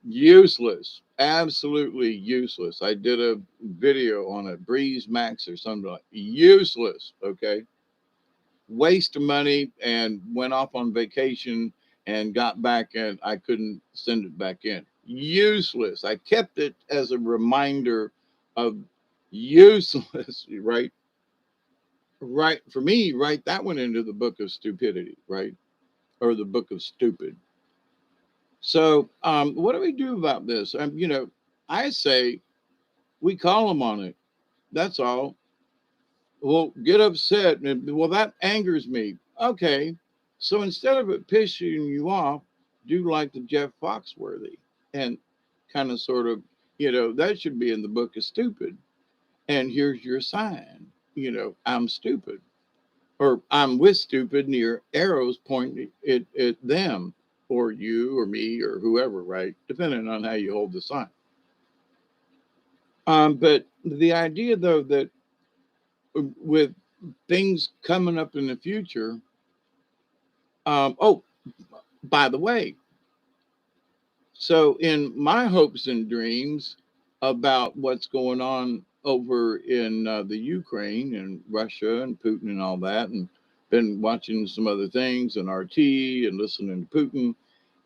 Useless. Absolutely useless. I did a video on a Breeze Max or something like useless. Okay, waste of money and went off on vacation and got back and I couldn't send it back in. Useless. I kept it as a reminder of useless, right? Right. For me, write that one into the book of stupidity, right? Or the book of stupid. So, what do we do about this? I say we call them on it. That's all. Well, get upset. Well, that angers me. Okay. So instead of it pissing you off, do like the Jeff Foxworthy and kind of sort of, that should be in the book of stupid. And here's your sign, I'm stupid or I'm with stupid and your arrows pointing at them or you or me or whoever, right? Depending on how you hold the sign. But the idea though that with things coming up in the future. Oh, by the way, so in my hopes and dreams about what's going on over in the Ukraine and Russia and Putin and all that, and been watching some other things and RT and listening to Putin,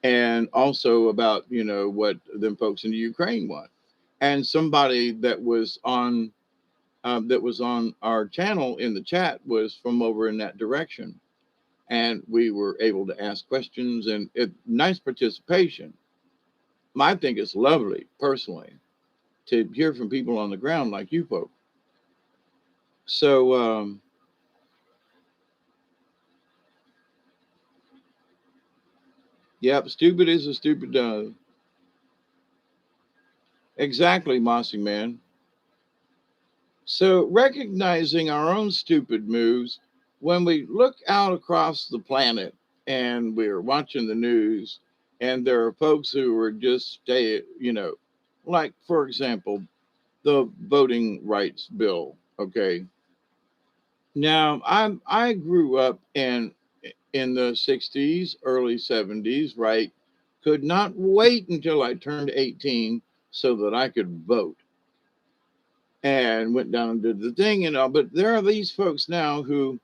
and also about what them folks in the Ukraine want. And somebody that was on our channel in the chat was from over in that direction and we were able to ask questions and nice participation. I think it's lovely, personally, to hear from people on the ground like you folks. So, yep, stupid is a stupid does. Exactly, Mossy Man. So, recognizing our own stupid moves, when we look out across the planet and we're watching the news, and there are folks who are just like, for example, the voting rights bill. Okay. Now I grew up in the 60s, early 70s, right? Could not wait until I turned 18 so that I could vote. And went down and did the thing, but there are these folks now who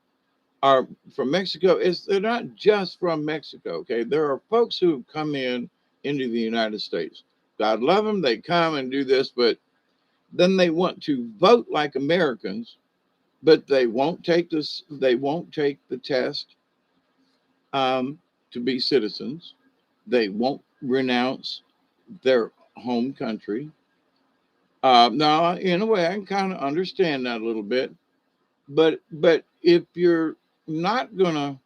are from Mexico. They're not just from Mexico, okay? There are folks who come into the United States. God love them, they come and do this, but then they want to vote like Americans, but they won't take this. They won't take the test to be citizens. They won't renounce their home country. Now, in a way, I can kind of understand that a little bit, but if you're not gonna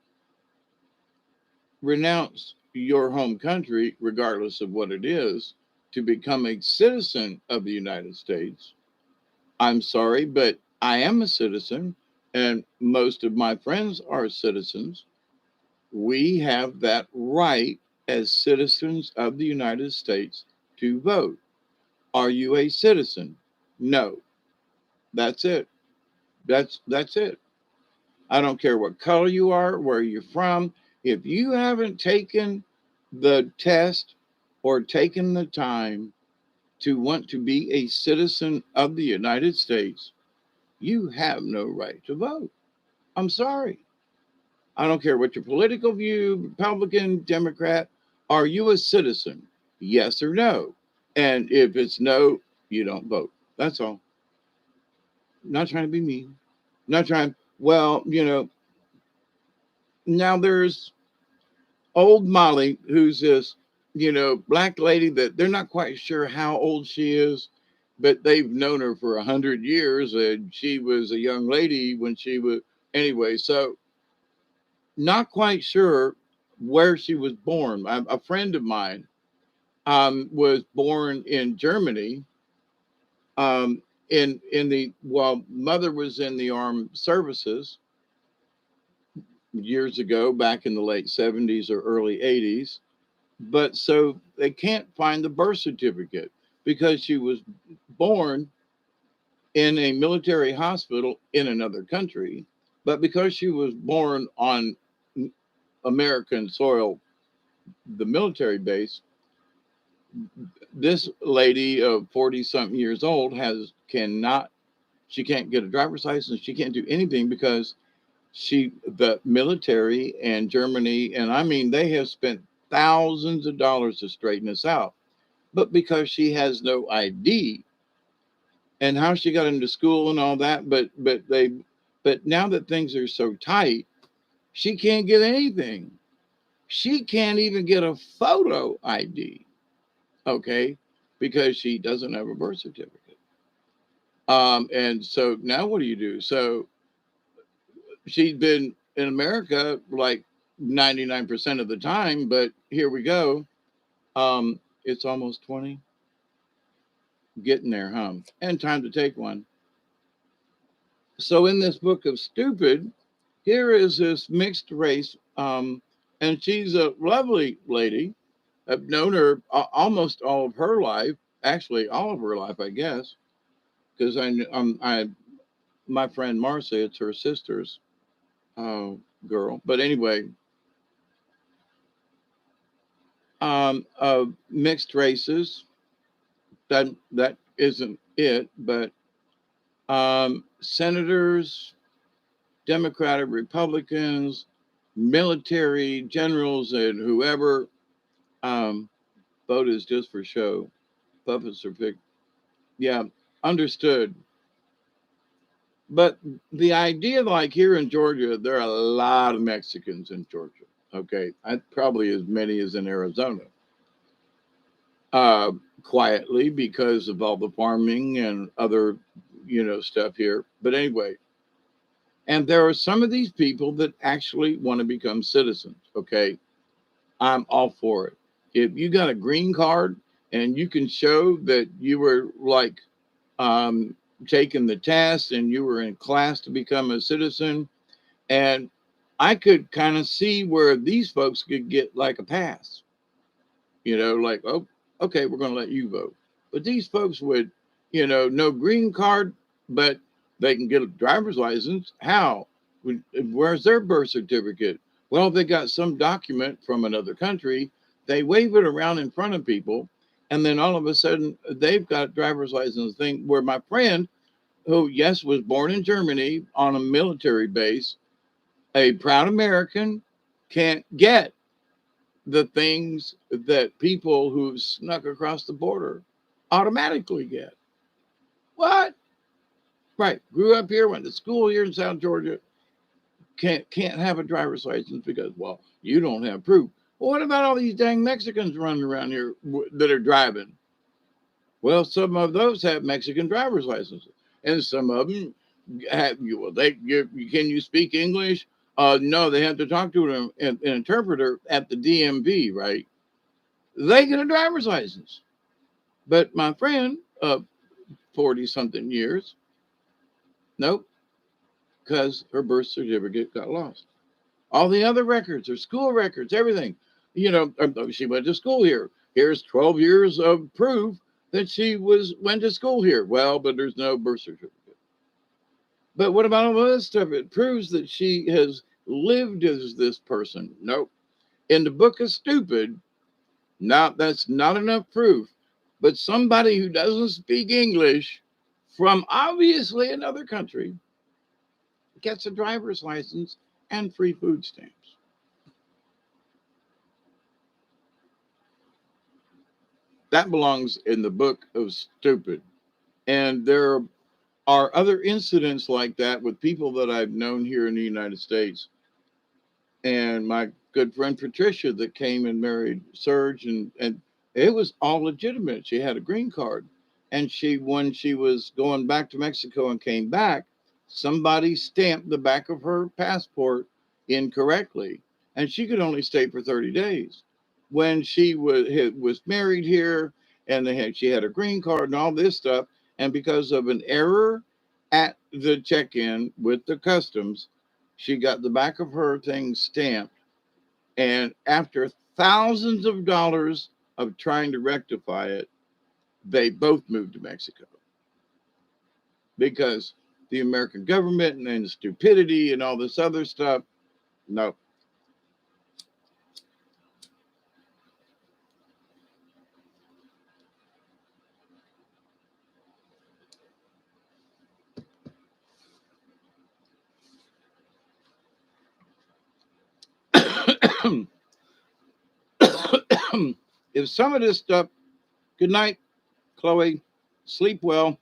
renounce your home country, regardless of what it is, to become a citizen of the United States, I'm sorry, but I am a citizen, and most of my friends are citizens. We have that right as citizens of the United States to vote. Are you a citizen? No. That's it. That's it. I don't care what color you are, where you're from. If you haven't taken the test or taken the time to want to be a citizen of the United States, you have no right to vote. I'm sorry. I don't care what your political view, Republican, Democrat, are you a citizen? Yes or no? And if it's no, you don't vote. That's all. I'm not trying to be mean. Not trying. Well, now there's old Molly, who's this, black lady that they're not quite sure how old she is, but they've known her for 100 years, and she was a young lady when she was anyway. So not quite sure where she was born. A friend of mine was born in Germany. In the Well, mother was in the armed services years ago, back in the late 70s or early 80s. But so they can't find the birth certificate because she was born in a military hospital in another country. But because she was born on American soil, the military base, this lady of 40 something years old she can't get a driver's license. She can't do anything because the military and Germany, and I mean, they have spent thousands of dollars to straighten this out. But because she has no ID, and how she got into school and all that, but now that things are so tight, she can't get anything. She can't even get a photo ID, okay, because she doesn't have a birth certificate. And so now what do you do? So she's been in America like 99% of the time, but here we go. It's almost 20. Getting there, huh? And time to take one. So in this book of stupid, here is this mixed race, and she's a lovely lady. I've known her almost all of her life, actually all of her life, I guess, because I my friend Marcy, it's her sister's uh, girl. But anyway, mixed races. That isn't it, but senators, Democratic, Republicans, military generals, and whoever. Um, Vote is just for show. Puppets are picked. Yeah, understood. But the idea, like here in Georgia, there are a lot of Mexicans in Georgia. Okay, probably as many as in Arizona. Uh, Quietly because of all the farming and other, stuff here. But anyway, and there are some of these people that actually want to become citizens. Okay, I'm all for it. If you got a green card and you can show that you were like um, taking the test and you were in class to become a citizen, and I could kind of see where these folks could get like a pass, like, oh, okay, we're going to let you vote. But these folks would, no green card, but they can get a driver's license. How? Where's their birth certificate? Well, they got some document from another country. They wave it around in front of people, and then all of a sudden they've got a driver's license thing. Where my friend, who yes was born in Germany on a military base, a proud American, can't get the things that people who've snuck across the border automatically get. What? Right. Grew up here, went to school here in South Georgia, can't have a driver's license because, well, you don't have proof. Well, what about all these dang Mexicans running around here that are driving? Well, some of those have Mexican driver's licenses, and some of them have you. Well, can you speak English? No, they have to talk to an interpreter at the DMV, right? They get a driver's license. But my friend of 40 something years, nope, because her birth certificate got lost. All the other records, her school records, everything. She went to school here. Here's 12 years of proof that she went to school here. Well, but there's no birth certificate. But what about all this stuff? It proves that she has lived as this person. Nope. In the book of stupid, that's not enough proof. But somebody who doesn't speak English from obviously another country gets a driver's license and free food stamps. That belongs in the book of stupid. And there are are other incidents like that with people that I've known here in the United States. And my good friend Patricia that came and married Serge, and it was all legitimate. She had a green card. And when she was going back to Mexico and came back, somebody stamped the back of her passport incorrectly. And she could only stay for 30 days. When she was married here and she had a green card and all this stuff, and because of an error at the check-in with the customs, she got the back of her thing stamped. And after thousands of dollars of trying to rectify it, they both moved to Mexico because the American government and stupidity and all this other stuff. No. If some of this stuff, good night, Chloe, sleep well.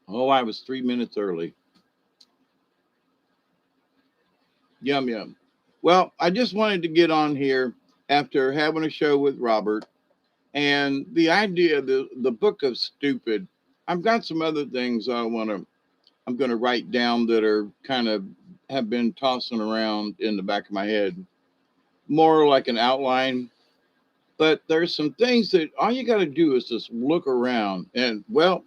Oh, I was 3 minutes early. Yum, yum. Well, I just wanted to get on here after having a show with Robert. And the idea, the book of stupid, I've got some other things I'm going to write down that are kind of have been tossing around in the back of my head, more like an outline. But there's some things that all you got to do is just look around and, well,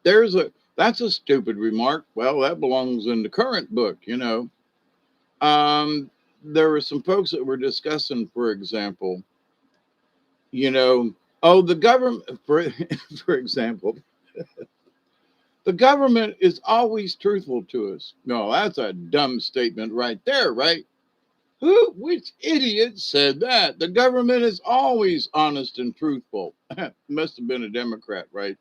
that's a stupid remark. Well, that belongs in the current book, you know. Um, there were some folks that were discussing, for example, you know, oh, the government, for example, the government is always truthful to us. No, that's a dumb statement right there, right? Which idiot said that? The government is always honest and truthful. Must have been a Democrat, right?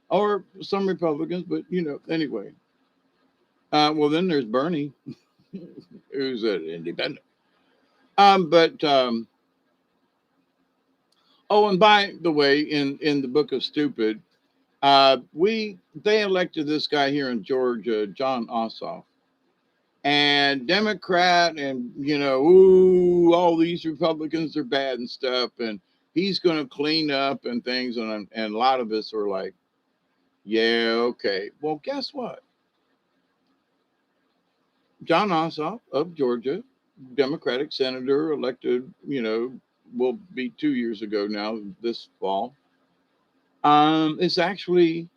Or some Republicans, but anyway. Well, then there's Bernie, who's an independent. But oh, and by the way, in the book of stupid, they elected this guy here in Georgia, Jon Ossoff, and Democrat, and ooh, all these Republicans are bad and stuff, and he's going to clean up and things, and a lot of us are like, yeah, okay. Well, guess what? Jon Ossoff of Georgia, Democratic senator, elected, will be 2 years ago now, this fall, is actually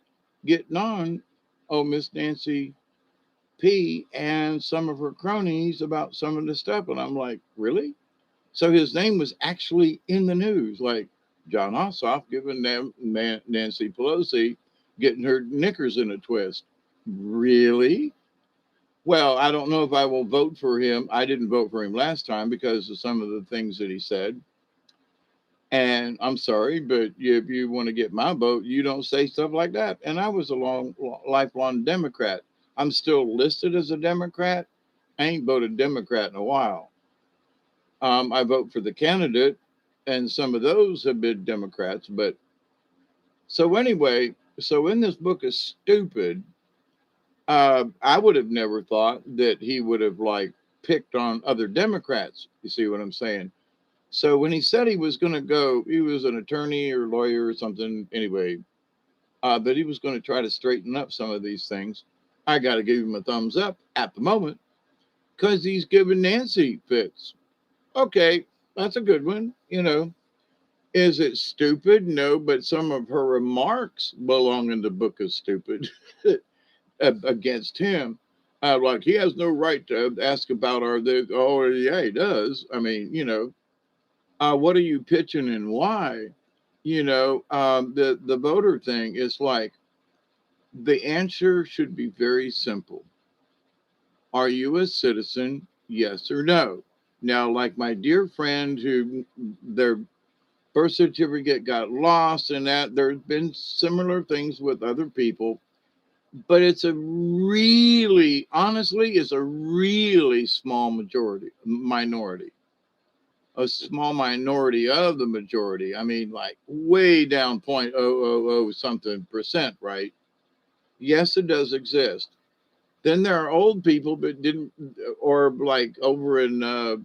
getting on, Miss Nancy P and some of her cronies about some of the stuff. And I'm like, really? So his name was actually in the news, like Jon Ossoff giving them Nancy Pelosi getting her knickers in a twist. Really? Well, I don't know if I will vote for him. I didn't vote for him last time because of some of the things that he said. And I'm sorry, but if you want to get my vote, you don't say stuff like that. And I was a lifelong Democrat. I'm still listed as a Democrat. I ain't voted Democrat in a while. I vote for the candidate, and some of those have been Democrats. But so anyway, so in this book is stupid. I would have never thought that he would have like picked on other Democrats. You see what I'm saying? So when he said he was going to go, he was an attorney or lawyer or something anyway, but he was going to try to straighten up some of these things. I got to give him a thumbs up at the moment because he's giving Nancy fits. Okay, that's a good one. Is it stupid? No, but some of her remarks belong in the book of stupid against him. Like he has no right to ask about oh yeah, he does. I mean, what are you pitching and why? The voter thing is like the answer should be very simple. Are you a citizen? Yes or no? Now, like my dear friend who their birth certificate got lost and that there's been similar things with other people, but it's honestly, a really small minority. A small minority of the majority. I mean, like way down 0.000 something percent, right? Yes, it does exist. Then there are old people, but didn't, or like over in a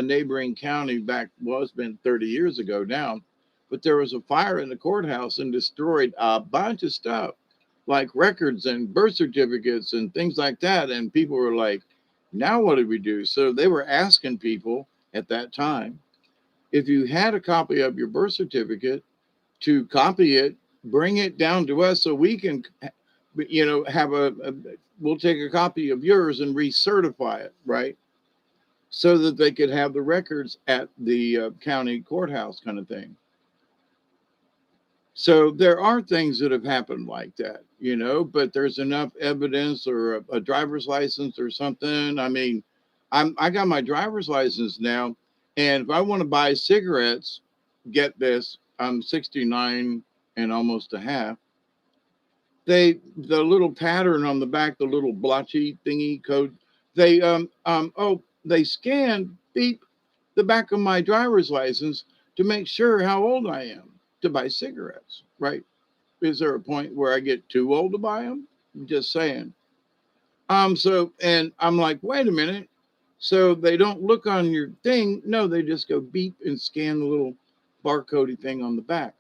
neighboring county back, well, it's been 30 years ago now, but there was a fire in the courthouse and destroyed a bunch of stuff, like records and birth certificates and things like that. And people were like, now what do we do? So they were asking people at that time, if you had a copy of your birth certificate, to copy it, bring it down to us so we can, have we'll take a copy of yours and recertify it, right? So that they could have the records at the county courthouse kind of thing. So there are things that have happened like that, but there's enough evidence or a driver's license or something. I mean, I got my driver's license now, and if I want to buy cigarettes, get this, I'm 69 and almost a half. The little pattern on the back, the little blotchy thingy code, they scan beep the back of my driver's license to make sure how old I am to buy cigarettes, right? Is there a point where I get too old to buy them? I'm just saying. And I'm like, wait a minute. So they don't look on your thing. No, they just go beep and scan the little barcodey thing on the back.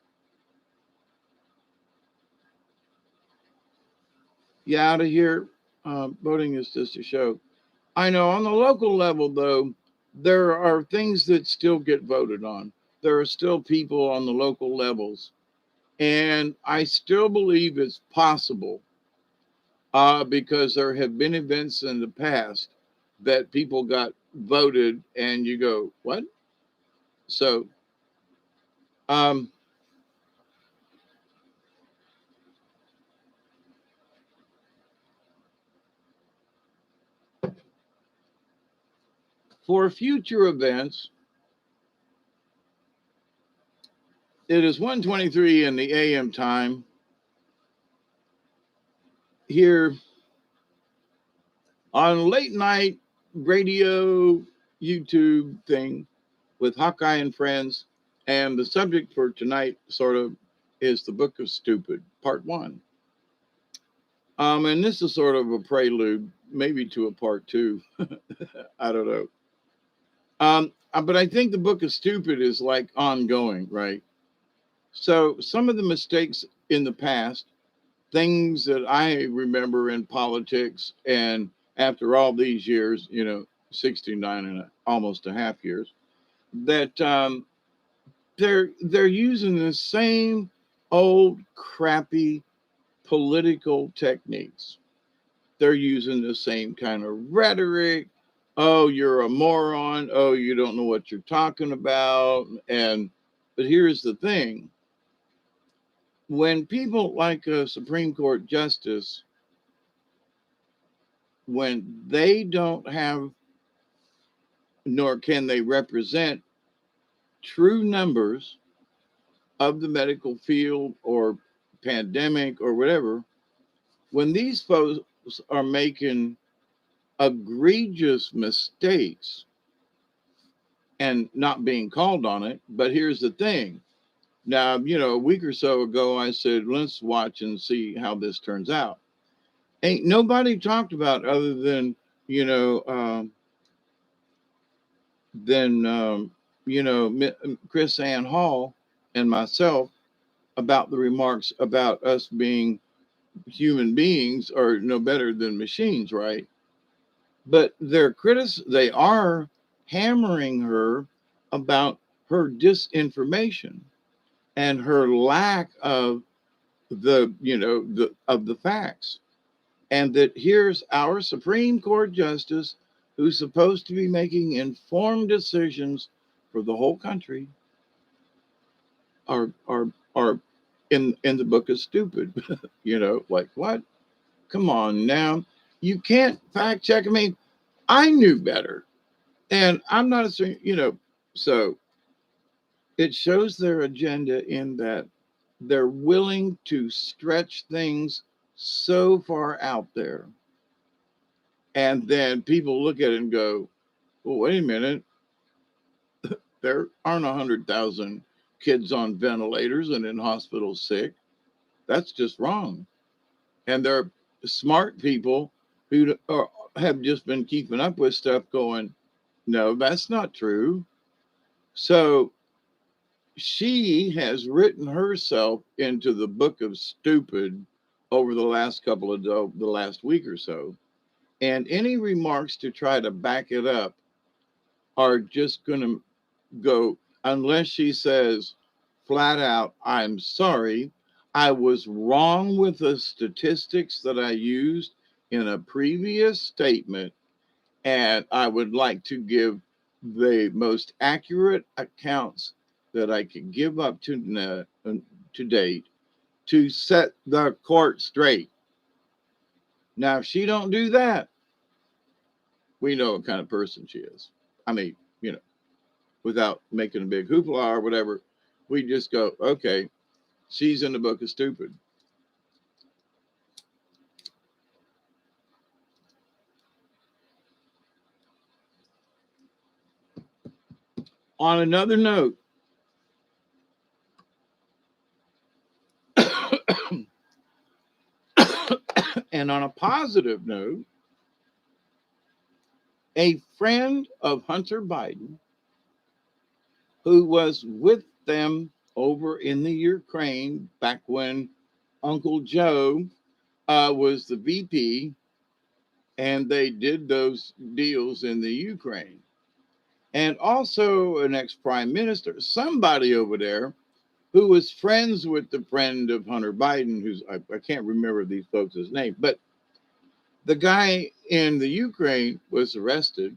Yeah, out of here. Voting is just a show. I know on the local level, though, there are things that still get voted on. There are still people on the local levels. And I still believe it's possible because there have been events in the past that people got voted, and you go, what? So, um, for future events, it is 1:23 in the AM time here on late night radio YouTube thing with Hawkeye and Friends. And the subject for tonight sort of is the Book of Stupid, part one. And this is sort of a prelude, maybe to a part two. I don't know. But I think the Book of Stupid is like ongoing, right? So some of the mistakes in the past, things that I remember in politics, and after all these years, 69 and almost a half years, that they're using the same old crappy political techniques. They're using the same kind of rhetoric. Oh, you're a moron. Oh, you don't know what you're talking about. But here's the thing: when people like a Supreme Court justice, when they don't have, nor can they represent true numbers of the medical field or pandemic or whatever, when these folks are making egregious mistakes and not being called on it. But here's the thing. Now, a week or so ago, I said, let's watch and see how this turns out. Ain't nobody talked about other than, you know, than, Chris Ann Hall and myself about the remarks about us being human beings are no better than machines, right? But they are hammering her about her disinformation and her lack of the facts. And that here's our Supreme Court justice who's supposed to be making informed decisions for the whole country are in the book of stupid. Like what? Come on now. You can't fact check. I mean, I knew better. And I'm not assuming, so it shows their agenda in that they're willing to stretch things so far out there. And then people look at it and go, well, wait a minute, there aren't 100,000 kids on ventilators and in hospitals sick. That's just wrong. And there are smart people who have just been keeping up with stuff going, no, that's not true. So she has written herself into the book of stupid over the last couple of the last week or so. And any remarks to try to back it up are just going to go, unless she says flat out, I'm sorry, I was wrong with the statistics that I used in a previous statement, and I would like to give the most accurate accounts that I could give up to date to set the court straight. Now, if she don't do that, we know what kind of person she is. I mean, without making a big hoopla or whatever, we just go, okay, she's in the book of stupid. On another note, and on a positive note, a friend of Hunter Biden who was with them over in the Ukraine back when Uncle Joe was the VP and they did those deals in the Ukraine. And also an ex prime minister, somebody over there who was friends with the friend of Hunter Biden, I can't remember these folks' name, but the guy in the Ukraine was arrested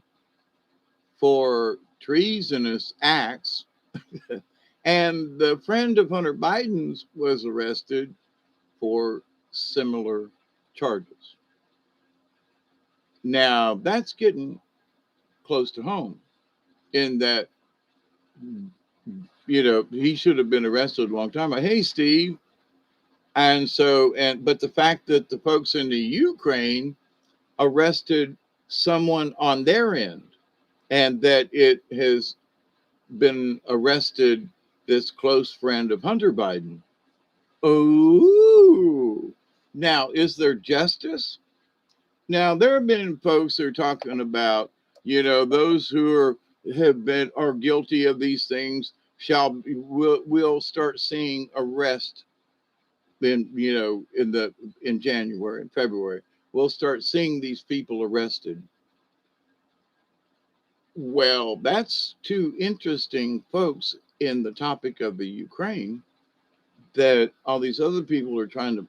for treasonous acts, and the friend of Hunter Biden's was arrested for similar charges. Now, that's getting close to home in that, he should have been arrested a long time ago. Hey, Steve. But the fact that the folks in the Ukraine arrested someone on their end and that it has been arrested this close friend of Hunter Biden. Oh, now is there justice? Now there have been folks who are talking about, those who are guilty of these things will start seeing arrest in January and February. We'll start seeing these people arrested. Well, that's two interesting folks in the topic of the Ukraine that all these other people are trying to,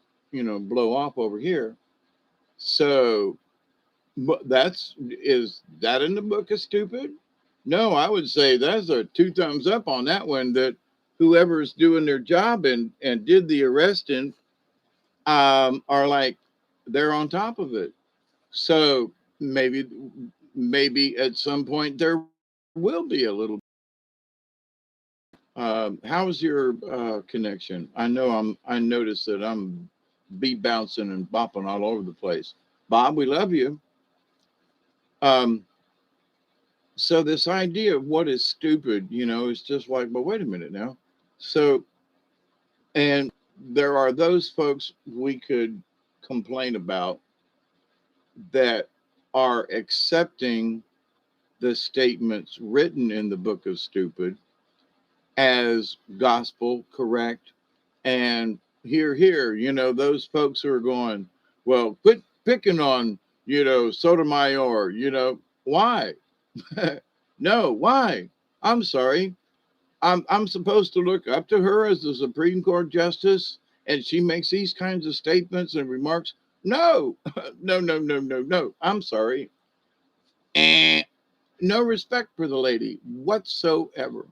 blow off over here. So, but is that in the book of stupid? No, I would say that's a two thumbs up on that one. That whoever's doing their job and did the arresting are like they're on top of it. So maybe at some point there will be a little. How's your connection? I noticed that I'm bouncing and bopping all over the place. Bob, we love you. Um, so this idea of what is stupid, is just like, but wait a minute now. So, and there are those folks we could complain about that are accepting the statements written in the book of stupid as gospel correct. And here, those folks who are going, well, quit picking on, Sotomayor, why? No, why? I'm sorry. I'm supposed to look up to her as the Supreme Court justice and she makes these kinds of statements and remarks. No, no. I'm sorry. And no respect for the lady whatsoever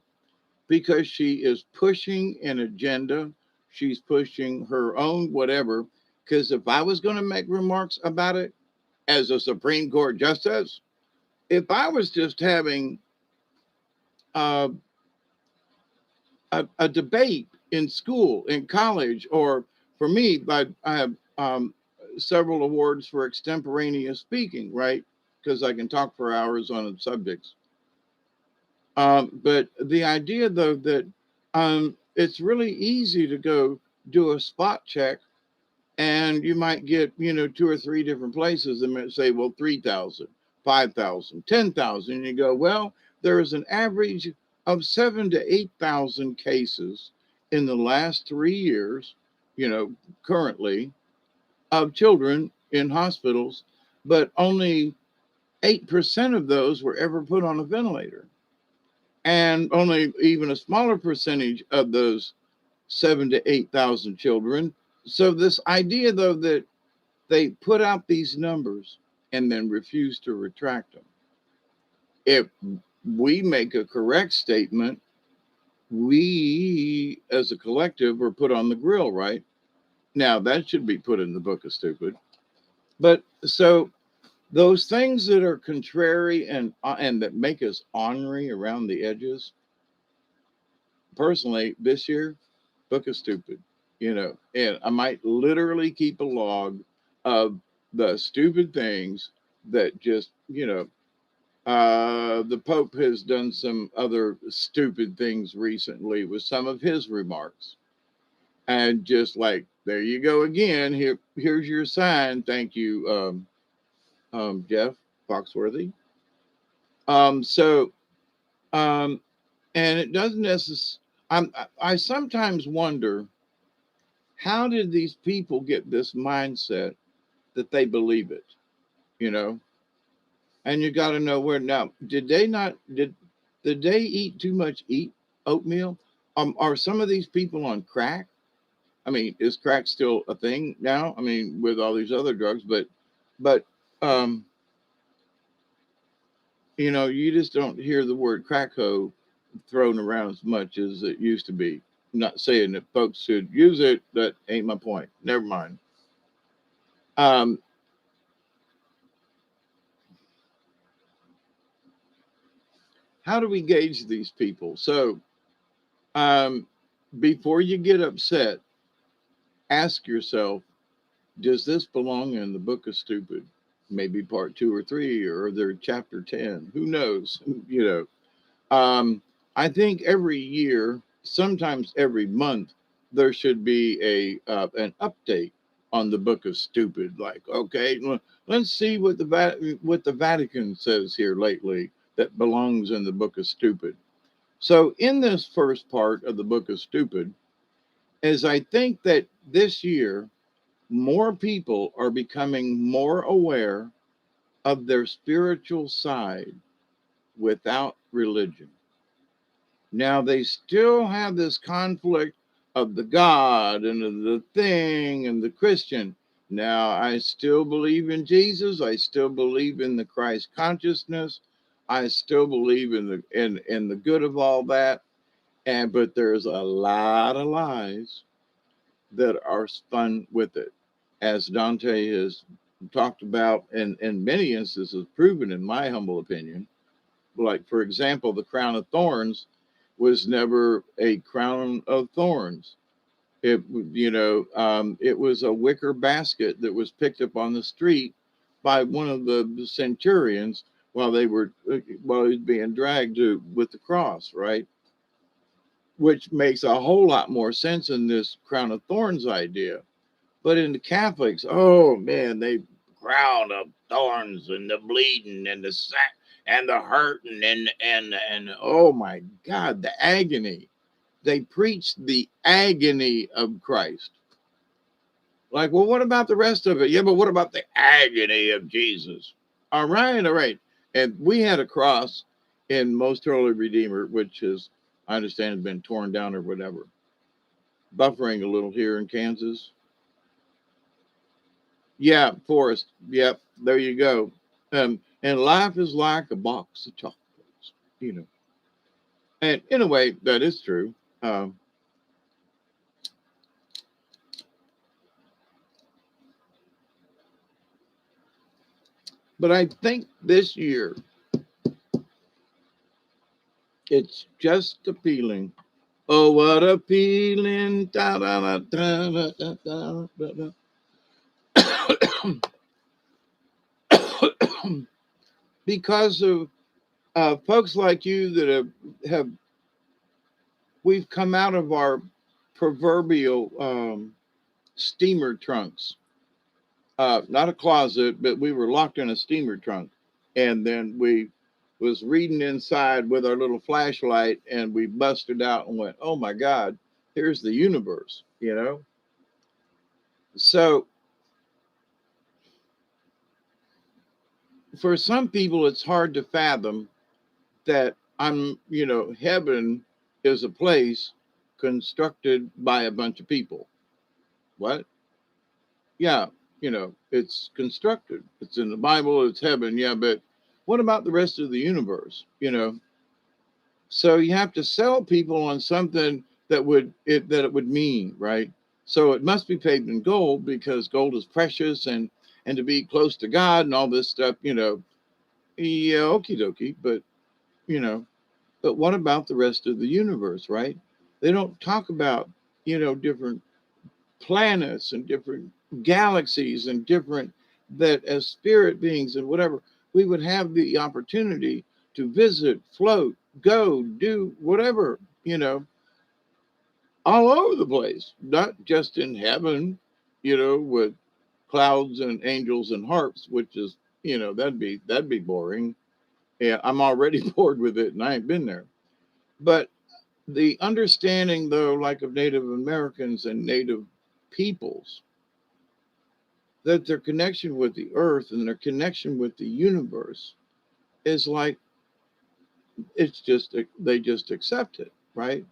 because she is pushing an agenda. She's pushing her own whatever. Because if I was going to make remarks about it as a Supreme Court justice, if I was just having uh, a debate in school, in college, or for me, I have several awards for extemporaneous speaking, right? Because I can talk for hours on subjects. But the idea, though, that it's really easy to go do a spot check And you might get, 2 or 3 different places and might say, well, 3,000, 5,000, 10,000. And you go, well, there is an average of 7 to 8,000 cases in the last 3 years, currently, of children in hospitals, but only 8% of those were ever put on a ventilator. And only even a smaller percentage of those 7 to 8,000 children. So this idea, though, that they put out these numbers and then refuse to retract them. If we make a correct statement, we as a collective are put on the grill, right? Now that should be put in the book of stupid. But so those things that are contrary and that make us ornery around the edges, personally, this year, book of stupid, and I might literally keep a log of the stupid things that just, the Pope has done some other stupid things recently with some of his remarks. And just like, there you go again. Here's your sign. Thank you, Jeff Foxworthy. So, and it doesn't necessarily, I sometimes wonder, how did these people get this mindset that they believe it, you know? And you got to know where now, did they eat too much oatmeal? Are some of these people on crack? I mean, is crack still a thing now? I mean, with all these other drugs, but um, you just don't hear the word crackho thrown around as much as it used to be. I'm not saying that folks should use it. That ain't my point. Never mind. Um, how do we gauge these people? So, um, before you get upset, ask yourself, does this belong in the book of stupid? Maybe part 2 or 3, or their chapter 10. Who knows? I think every year, sometimes every month, there should be an update on the book of stupid. Like, okay, let's see what the Vatican says here lately that belongs in the book of stupid. So, in this first part of the book of stupid, is I think that this year more people are becoming more aware of their spiritual side without religion. Now they still have this conflict of the God and of the thing and the Christian. Now I still believe in Jesus. I still believe in the Christ consciousness. I still believe in the good of all that. But there's a lot of lies that are spun with it, as Dante has talked about and in many instances proven, in my humble opinion. Like, for example, the crown of thorns was never a crown of thorns. It was a wicker basket that was picked up on the street by one of the centurions while while he was being dragged with the cross, right? Which makes a whole lot more sense in this crown of thorns idea. But in the Catholics, oh man, they crown of thorns and the bleeding and the sack and the hurting and oh my God, the agony. They preach the agony of Christ. Like, well, what about the rest of it? Yeah, but what about the agony of Jesus? All right, all right. And we had a cross in Most Holy Redeemer, which is, I understand, has been torn down or whatever. Buffering a little here in Kansas. Yeah, Forrest. Yep, there you go. And life is like a box of chocolates, you know. And in a way, that is true. Um, but I think this year, it's just a feeling. Oh, what a feeling. Da, da, da, da, da, da, da, da. Because of folks like you that have we've come out of our proverbial steamer trunks. Not a closet, but we were locked in a steamer trunk. And then we was reading inside with our little flashlight, and we busted out and went, "Oh my God, here's the universe," you know? So for some people, it's hard to fathom that heaven is a place constructed by a bunch of people. What? Yeah, it's constructed. It's in the Bible, it's heaven. Yeah, but what about the rest of the universe? So you have to sell people on something that it would mean, right? So it must be paved in gold because gold is precious, and to be close to God and all this stuff, yeah, okie dokie, you know, but what about the rest of the universe, right? They don't talk about, different planets and different galaxies and different, that as spirit beings and whatever, we would have the opportunity to visit, float, go, do whatever, all over the place, not just in heaven, with clouds and angels and harps, which is, that'd be boring. Yeah, I'm already bored with it and I ain't been there. But the understanding, though, like of Native Americans and Native peoples, that their connection with the earth and their connection with the universe is like, it's just, they just accept it, right?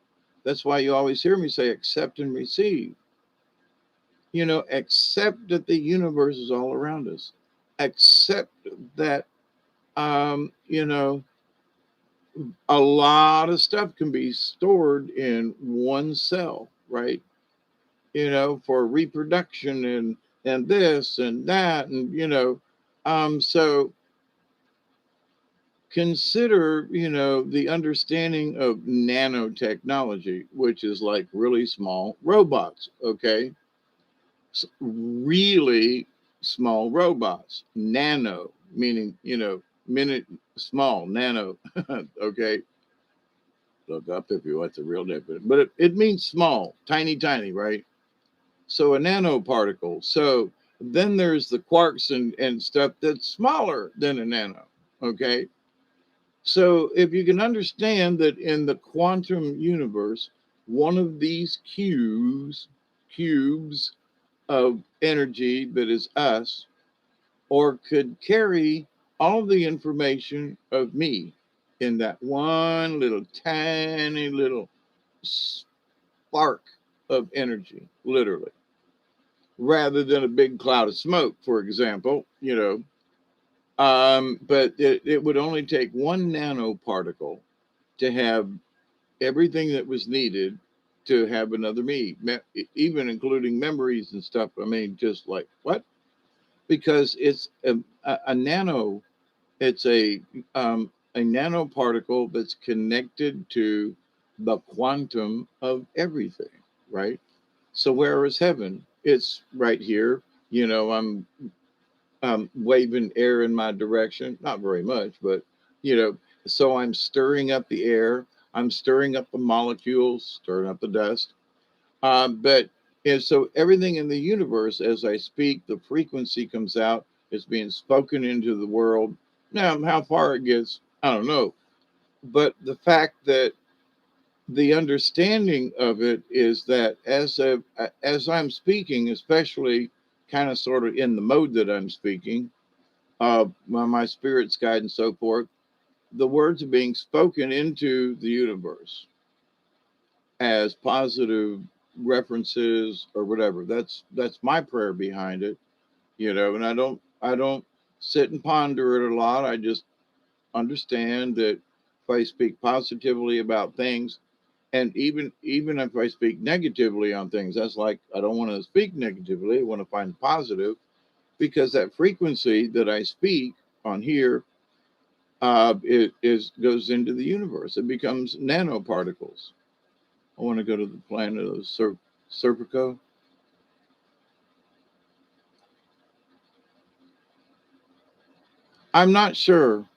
That's why you always hear me say accept and receive. Accept that the universe is all around us. Accept that, a lot of stuff can be stored in one cell, right? For reproduction and this and that, and so consider, the understanding of nanotechnology, which is like really small robots, okay? Really small robots. Nano, meaning, minute small, nano, okay? Look up if you want the real definition, but it means small, tiny, tiny, right? So a nanoparticle. So then there's the quarks and stuff that's smaller than a nano, okay? So if you can understand that in the quantum universe, one of these cubes of energy that is us, or could carry all the information of me in that one little tiny little spark of energy, literally, rather than a big cloud of smoke, for example, but it would only take one nanoparticle to have everything that was needed to have another me, even including memories and stuff. I mean, just like what? Because it's a nano, it's a nanoparticle that's connected to the quantum of everything, right? So where is heaven? It's right here. I'm waving air in my direction, not very much, but you know, so I'm stirring up the air. I'm stirring up the molecules, stirring up the dust. But and so everything in the universe, as I speak, the frequency comes out. It's being spoken into the world. Now, how far it gets, I don't know. But the fact that the understanding of it is that as I'm speaking, especially kind of sort of in the mode that I'm speaking, my spirit's guide and so forth, the words are being spoken into the universe as positive references or whatever. That's my prayer behind it, and I don't sit and ponder it a lot. I just understand that if I speak positively about things, and even if I speak negatively on things, that's like I don't want to speak negatively. I want to find positive, because that frequency that I speak on here, it goes into the universe. It becomes nanoparticles. I want to go to the planet of Serpico. I'm not sure.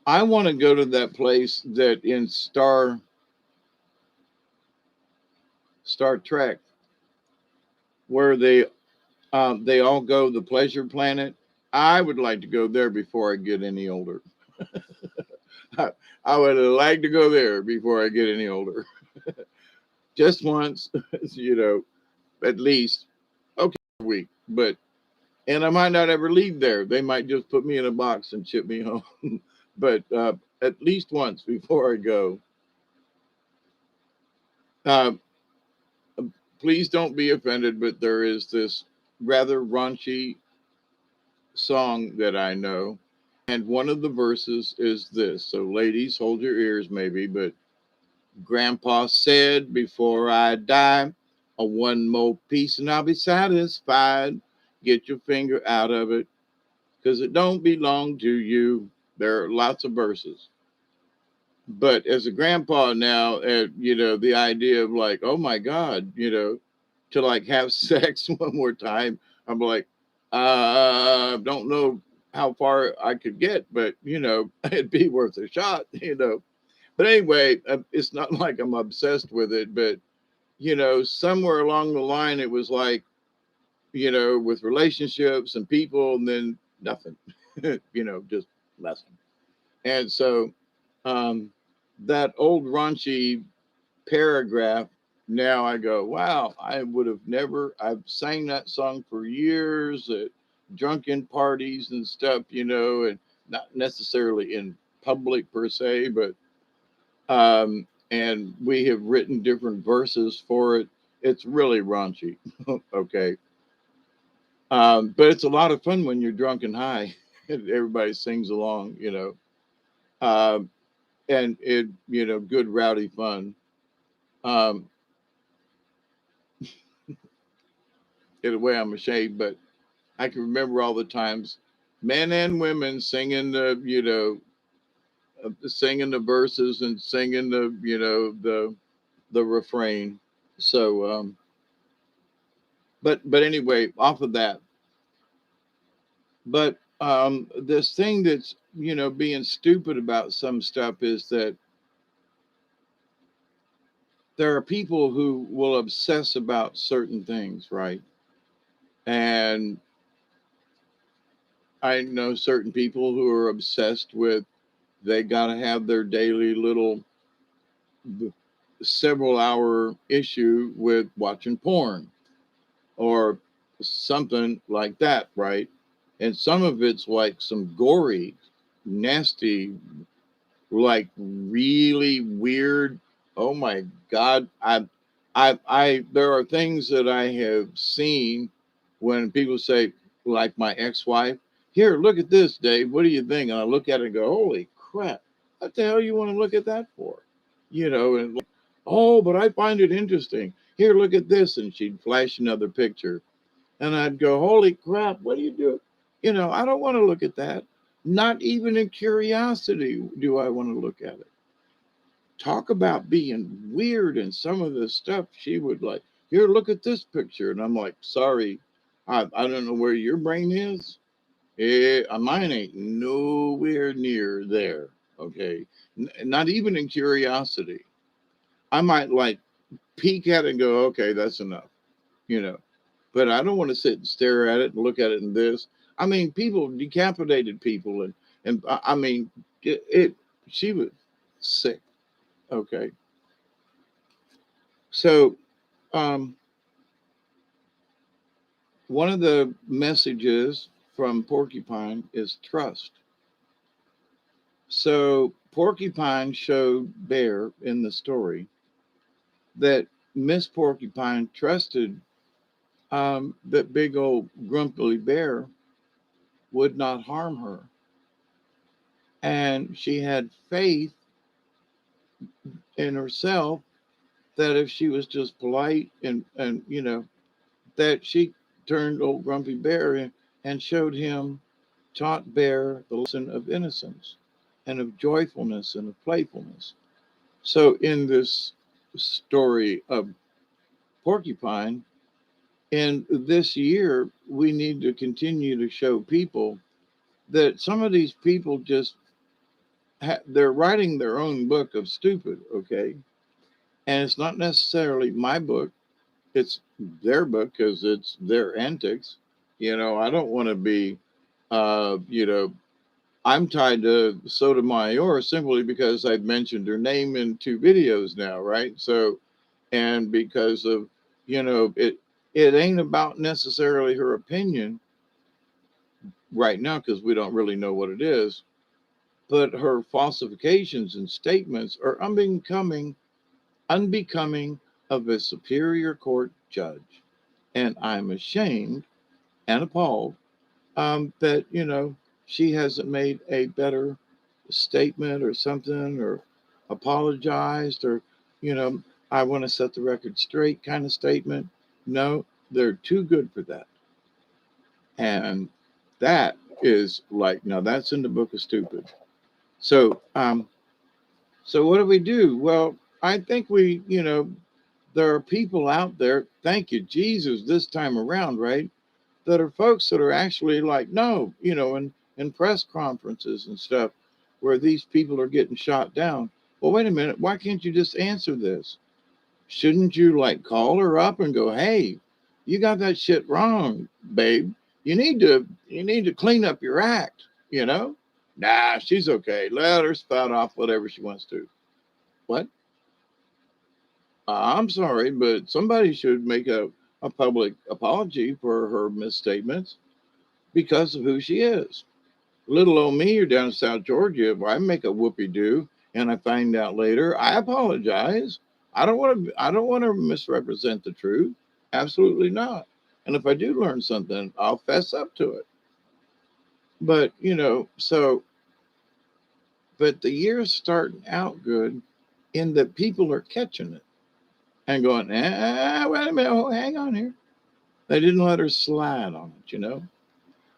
I want to go to that place that in Star Star Trek, where they all go the pleasure planet. I would like to go there before I get any older. I, I would like to go there before I get any older. Just once, you know, at least. Okay, a week, but and I might not ever leave there. They might just put me in a box and ship me home. But at least once before I go. Uh, please don't be offended, but there is this rather raunchy song that I know. And one of the verses is this. So, ladies, hold your ears maybe, but Grandpa said, before I die, a one more piece and I'll be satisfied. Get your finger out of it because it don't belong to you. There are lots of verses. But as a grandpa now, you know, the idea of like, oh my God, you know, to like have sex one more time, I'm like, don't know how far I could get, but you know, it'd be worth a shot, you know. But anyway, it's not like I'm obsessed with it, but you know, somewhere along the line, it was like, you know, with relationships and people, and then nothing, you know, just nothing. And so, um, that old raunchy paragraph, now I go, wow, I would have never, I've sang that song for years at drunken parties and stuff, you know, and not necessarily in public per se, but, and we have written different verses for it. It's really raunchy. Okay. But it's a lot of fun when you're drunk and high and everybody sings along, you know, um, and it, you know, good rowdy fun. Um, in a way, I'm ashamed, but I can remember all the times, men and women singing the, you know, singing the verses and singing the, you know, the refrain. So, but anyway, off of that, but this thing that's, you know, being stupid about some stuff is that there are people who will obsess about certain things, right? And I know certain people who are obsessed with they got to have their daily little several hour issue with watching porn or something like that, right? And some of it's like some gory, nasty, like really weird. Oh my God. There are things that I have seen when people say, like my ex wife, here, look at this, Dave. What do you think? And I look at it and go, holy crap. What the hell you want to look at that for? You know, and like, oh, but I find it interesting. Here, look at this. And she'd flash another picture. And I'd go, holy crap, what do you do? You know, I don't want to look at that. Not even in curiosity do I want to look at it. Talk about being weird and some of the stuff she would like, here, look at this picture. And I'm like, sorry, I don't know where your brain is. Mine ain't nowhere near there. Okay. Not even in curiosity. I might like peek at it and go, okay, that's enough, you know. But I don't want to sit and stare at it and look at it and this. I mean, people decapitated people and I mean it she was sick. Okay. So um one of the messages from Porcupine is trust. So Porcupine showed Bear in the story that Miss Porcupine trusted that big old grumpy bear would not harm her. And she had faith in herself that if she was just polite and you know, that she turned old grumpy bear in and showed him, taught Bear the lesson of innocence and of joyfulness and of playfulness. So in this story of Porcupine, and this year we need to continue to show people that some of these people just they're writing their own book of stupid, okay? And it's not necessarily my book. it's their book because it's their antics. I don't want to be, uh, you know, I'm tied to Sotomayor simply because I've mentioned her name in two videos now, right? So, and because of, it ain't about necessarily her opinion right now because we don't really know what it is, but her falsifications and statements are unbecoming of a superior court judge. And I'm ashamed and appalled that, she hasn't made a better statement or something or apologized or, you know, I want to set the record straight kind of statement. No, they're too good for that. And that is like, now that's in the book of stupid. So, so what do we do? Well, I think there are people out there, thank you, Jesus, this time around, right? That are folks that are actually like, no, in press conferences and stuff where these people are getting shot down. Well, wait a minute. Why can't you just answer this? Shouldn't you like call her up and go, hey, you got that shit wrong, babe. You need to clean up your act, you know? Nah, she's okay. Let her spout off whatever she wants to. What? I'm sorry, but somebody should make a public apology for her misstatements because of who she is. Little old me, you're down in South Georgia. If I make a whoopee do and I find out later, I apologize. I don't want to misrepresent the truth. Absolutely not. And if I do learn something, I'll fess up to it. But but the year's starting out good in that people are catching it and going, wait a minute, oh, hang on here. They didn't let her slide on it.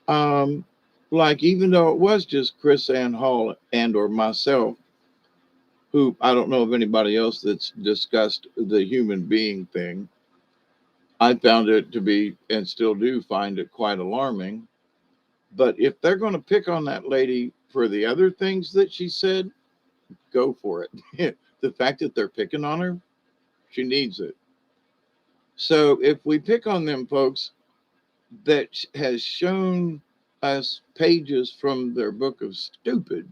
Um, like even though it was just Chris Ann Hall and or myself, who I don't know of anybody else that's discussed the human being thing, I found it to be and still do find it quite alarming. But if they're going to pick on that lady for the other things that she said, go for it. The fact that they're picking on her, she needs it. So if we pick on them folks that has shown us pages from their book of stupid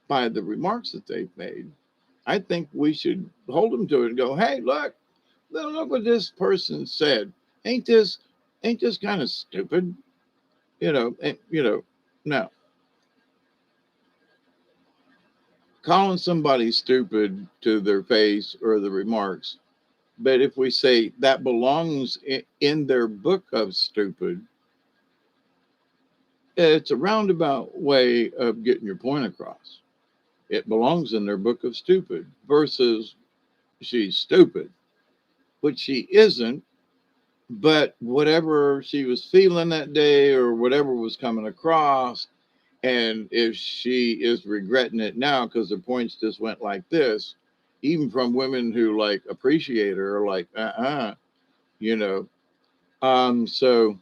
by the remarks that they've made, I think we should hold them to it and go, hey, look what this person said. Ain't this ain't this kind of stupid? Now calling somebody stupid to their face or the remarks, but if we say that belongs in their book of stupid, it's a roundabout way of getting your point across. It belongs in their book of stupid versus she's stupid, which she isn't. But whatever she was feeling that day or whatever was coming across, and if she is regretting it now because the points just went like this, even from women who like appreciate her are like, you know. So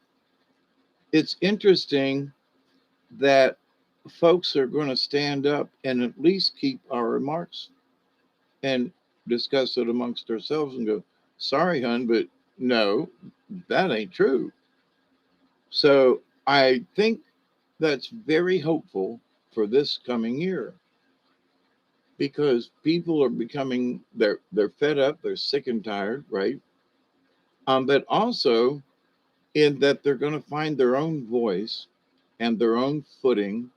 it's interesting that folks are going to stand up and at least keep our remarks and discuss it amongst ourselves and go, sorry, hun, but no, that ain't true. So I think that's very hopeful for this coming year because people are becoming they're fed up, they're sick and tired, right? But also in that they're going to find their own voice and their own footing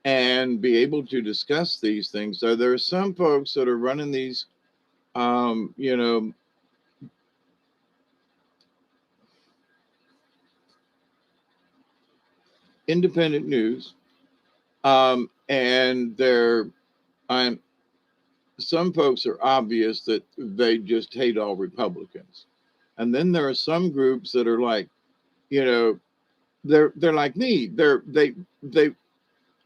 and be able to discuss these things. So there are some folks that are running these, um, you know, independent news, and they're I'm some folks are obvious that they just hate all Republicans. And then there are some groups that are like, you know, they're like me. They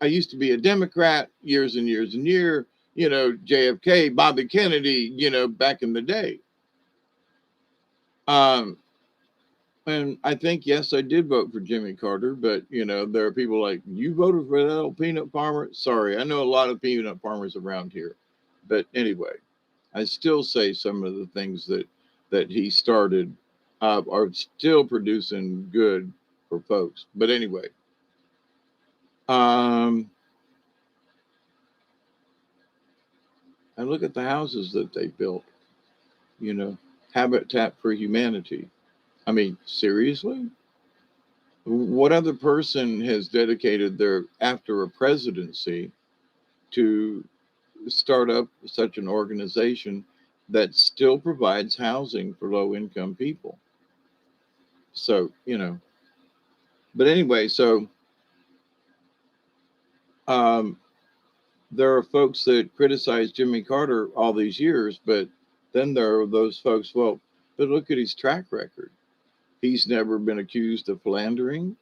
I used to be a Democrat years and years and years, JFK, Bobby Kennedy, back in the day. Um, and I think yes, I did vote for Jimmy Carter, but there are people like you voted for that old peanut farmer. Sorry, I know a lot of peanut farmers around here, but anyway, I still say some of the things that he started are still producing good for folks. But anyway, I look at the houses that they built, you know, Habitat for Humanity. I mean, seriously? What other person has dedicated their, after a presidency, to start up such an organization that still provides housing for low income people? So, but anyway, so um, there are folks that criticize Jimmy Carter all these years, but then there are those folks, well, but look at his track record. He's never been accused of philandering.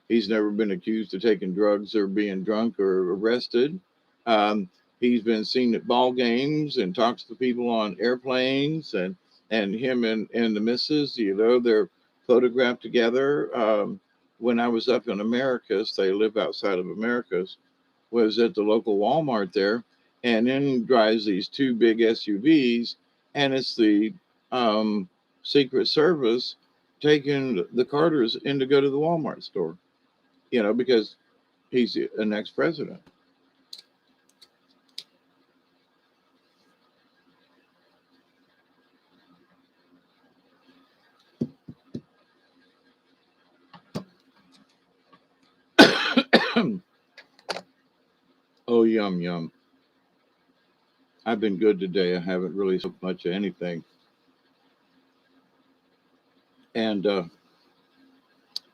He's never been accused of taking drugs or being drunk or arrested. Um, he's been seen at ball games and talks to people on airplanes, and him and the missus, they're photographed together. When I was up in Americus, they live outside of Americus, was at the local Walmart there, and then drives these two big SUVs, and it's the Secret Service taking the Carters in to go to the Walmart store, because he's an ex-president. Oh, yum, yum. I've been good today. I haven't really smoked much of anything. And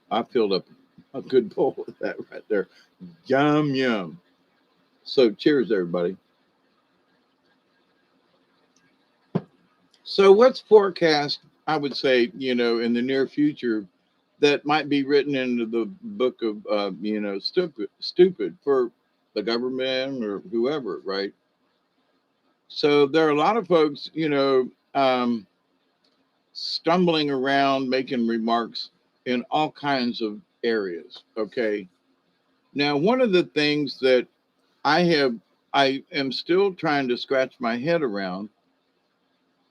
I filled up a good bowl of that right there. Yum, yum. So cheers, everybody. So what's forecast, I would say, in the near future that might be written into the book of, stupid for the government or whoever, right? So there are a lot of folks, stumbling around, making remarks in all kinds of areas. Okay. Now, one of the things that I am still trying to scratch my head around,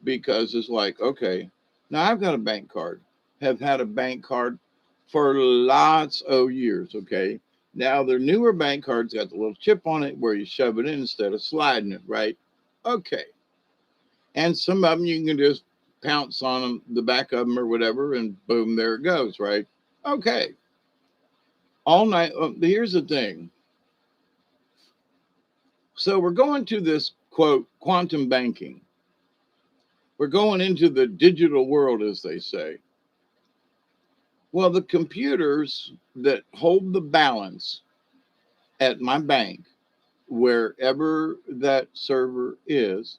because it's like, okay, now I've got a bank card, have had a bank card for lots of years. Okay. Now their newer bank cards got the little chip on it where you shove it in instead of sliding it, right? Okay. And some of them you can just pounce on them, the back of them or whatever, and boom, there it goes, right? Okay. All night. Here's the thing. So we're going to this quote, quantum banking. We're going into the digital world, as they say. Well, the computers that hold the balance at my bank, wherever that server is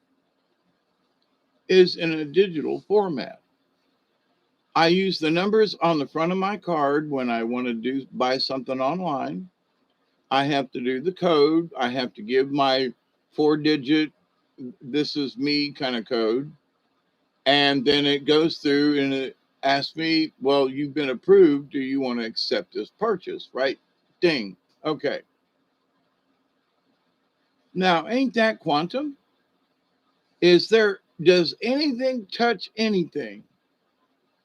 in a digital format. I use the numbers on the front of my card when I want to buy something online. I have to do the code. I have to give my 4-digit, this is me kind of code. And then it goes through and it asks me, well, you've been approved. Do you want to accept this purchase? Right? Ding. Okay. Now, ain't that quantum? Does anything touch anything?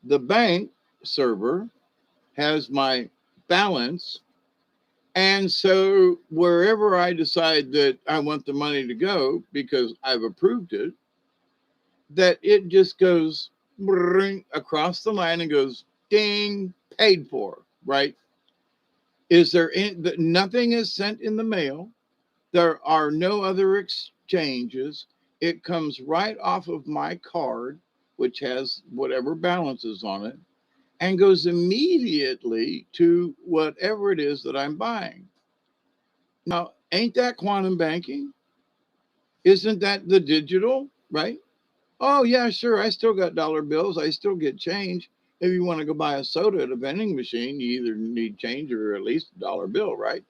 The bank server has my balance. And so wherever I decide that I want the money to go because I've approved it, that it just goes across the line and goes ding, paid for, right? Nothing is sent in the mail? There are no other exchanges. It comes right off of my card, which has whatever balance is on it, and goes immediately to whatever it is that I'm buying. Now, ain't that quantum banking? Isn't that the digital, right? Oh, yeah, sure. I still got dollar bills. I still get change. If you want to go buy a soda at a vending machine, you either need change or at least a dollar bill, right?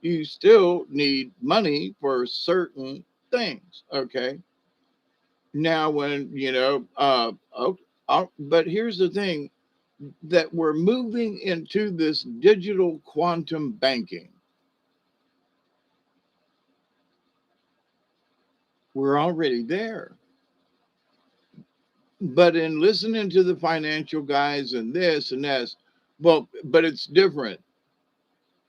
You still need money for certain things. Okay. Now, but here's the thing, that we're moving into this digital quantum banking. We're already there. But in listening to the financial guys and this and this, well, but it's different.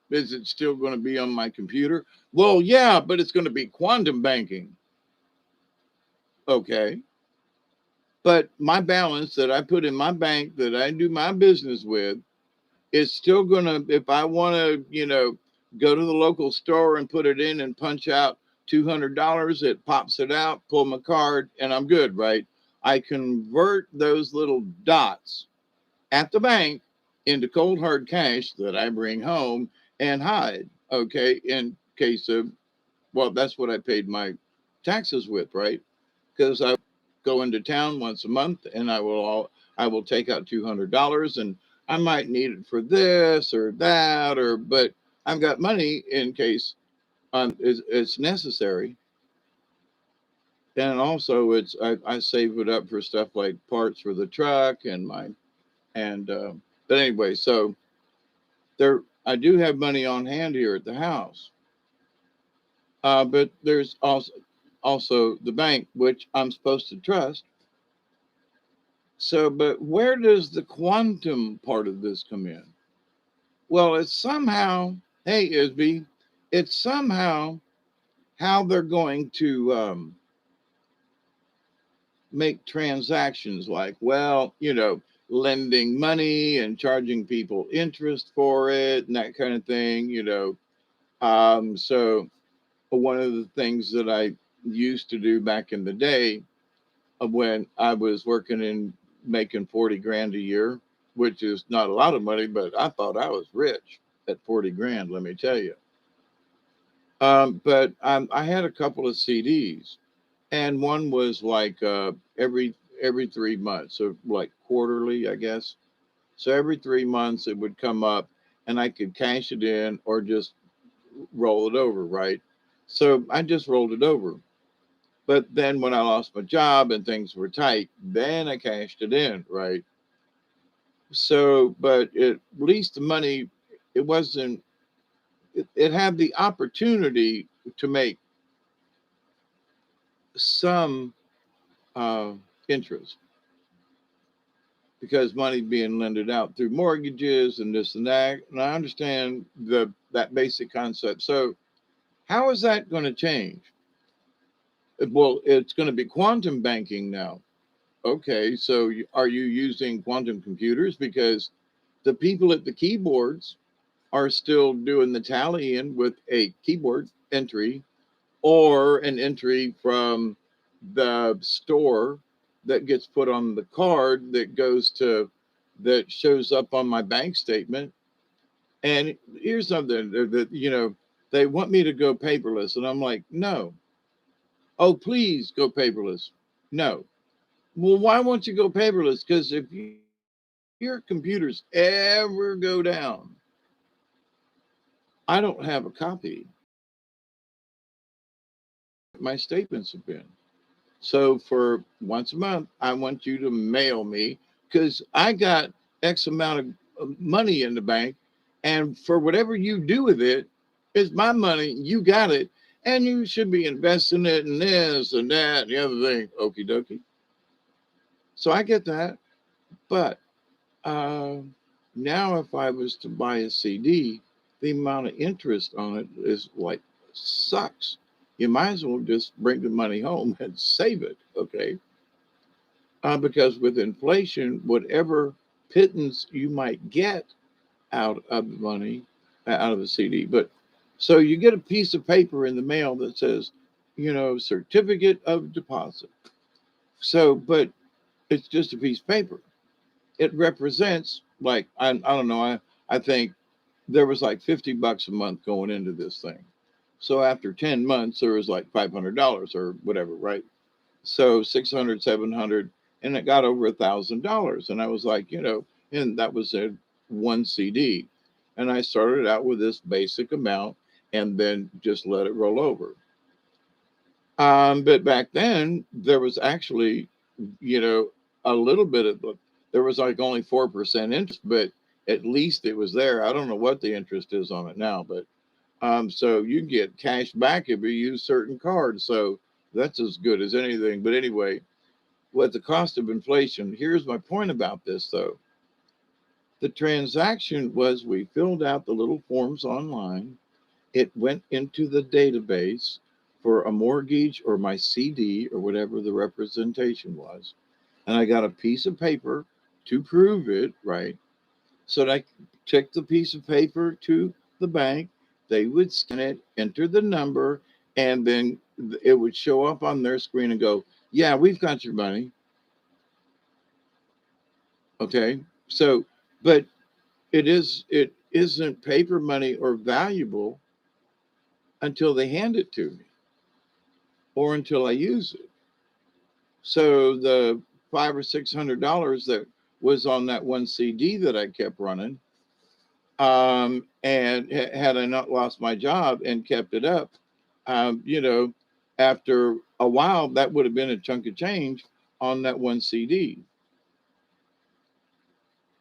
Is it still going to be on my computer? Well, yeah, but it's going to be quantum banking. Okay. But my balance that I put in my bank that I do my business with is still going to, if I want to, go to the local store and put it in and punch out $200, it pops it out, pull my card, and I'm good, right? I convert those little dots at the bank into cold hard cash that I bring home and hide, okay, in case of, well, that's what I paid my taxes with, right? Because I go into town once a month and I will take out $200 and I might need it for this or that or but I've got money in case it's necessary. And also I save it up for stuff like parts for the truck and my and but anyway, so there I do have money on hand here at the house. But there's also the bank, which I'm supposed to trust. So, but where does the quantum part of this come in? Well, it's somehow, hey, Isby, it's somehow how they're going to make transactions like, well, lending money and charging people interest for it and that kind of thing. So, one of the things that I used to do back in the day of when I was working in making 40 grand a year, which is not a lot of money, but I thought I was rich at 40 grand, let me tell you. But I had a couple of CDs, and one was like every 3 months, so like quarterly, I guess. So every 3 months it would come up, and I could cash it in or just roll it over, right? So I just rolled it over. But then when I lost my job and things were tight, then I cashed it in, right? So, but at least the money, it wasn't, it had the opportunity to make some uh, interest because money being lended out through mortgages and this and that. And I understand that basic concept. So, how is that going to change? Well, it's going to be quantum banking now. Okay, so are you using quantum computers? Because the people at the keyboards are still doing the tallying with a keyboard entry or an entry from the store that gets put on the card that shows up on my bank statement. And here's something that, they want me to go paperless. And I'm like, no. Oh, please go paperless. No. Well, why won't you go paperless? Because if your computers ever go down, I don't have a copy. My statements have been. So for once a month, I want you to mail me because I got X amount of money in the bank. And for whatever you do with it, it's my money. You got it. And you should be investing it in this and that and the other thing. Okie dokie. So I get that. But uh, now, if I was to buy a CD, the amount of interest on it is like sucks. You might as well just bring the money home and save it, okay? Because with inflation, whatever pittance you might get out of the money, out of a CD, but so you get a piece of paper in the mail that says, certificate of deposit. So, but it's just a piece of paper. It represents like I don't know. I think there was like $50 a month going into this thing. So after 10 months, there was like $500 or whatever, right? So 600, 700, and it got over $1,000. And I was like, and that was a one CD. And I started out with this basic amount and then just let it roll over. But back then there was actually, you know, a little bit of, there was like only 4% interest, but at least it was there. I don't know what the interest is on it now, but so you get cash back if you use certain cards. So that's as good as anything. But anyway, what the cost of inflation. Here's my point about this, though. The transaction was we filled out the little forms online. It went into the database for a mortgage or my CD or whatever the representation was. And I got a piece of paper to prove it, right? So I took the piece of paper to the bank. They would scan it, enter the number, and then it would show up on their screen and go, yeah, we've got your money. Okay. So, but it isn't paper money or valuable until they hand it to me or until I use it. So the $500 or $600 that was on that one CD that I kept running, and had I not lost my job and kept it up, you know, after a while, that would have been a chunk of change on that one CD.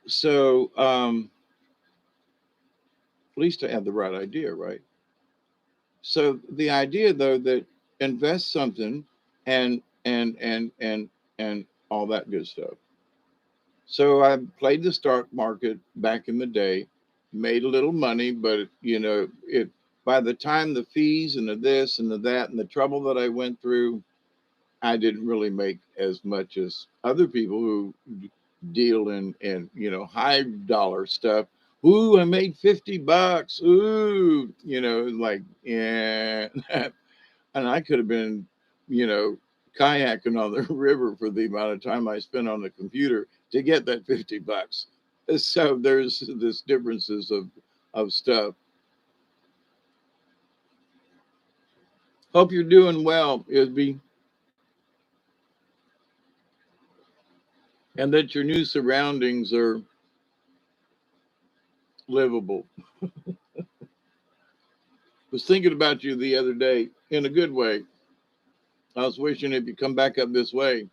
So at least I had the right idea, right? So the idea, though, that invest something and all that good stuff. So I played the stock market back in the day, made a little money, but it by the time the fees and the this and the that and the trouble that I went through, I didn't really make as much as other people who deal in high dollar stuff. Ooh, I made $50. Ooh, like yeah. And I could have been, kayaking on the river for the amount of time I spent on the computer to get that $50. So there's this differences of stuff. Hope you're doing well, Isby, and that your new surroundings are livable. Was thinking about you the other day in a good way. I was wishing if you come back up this way,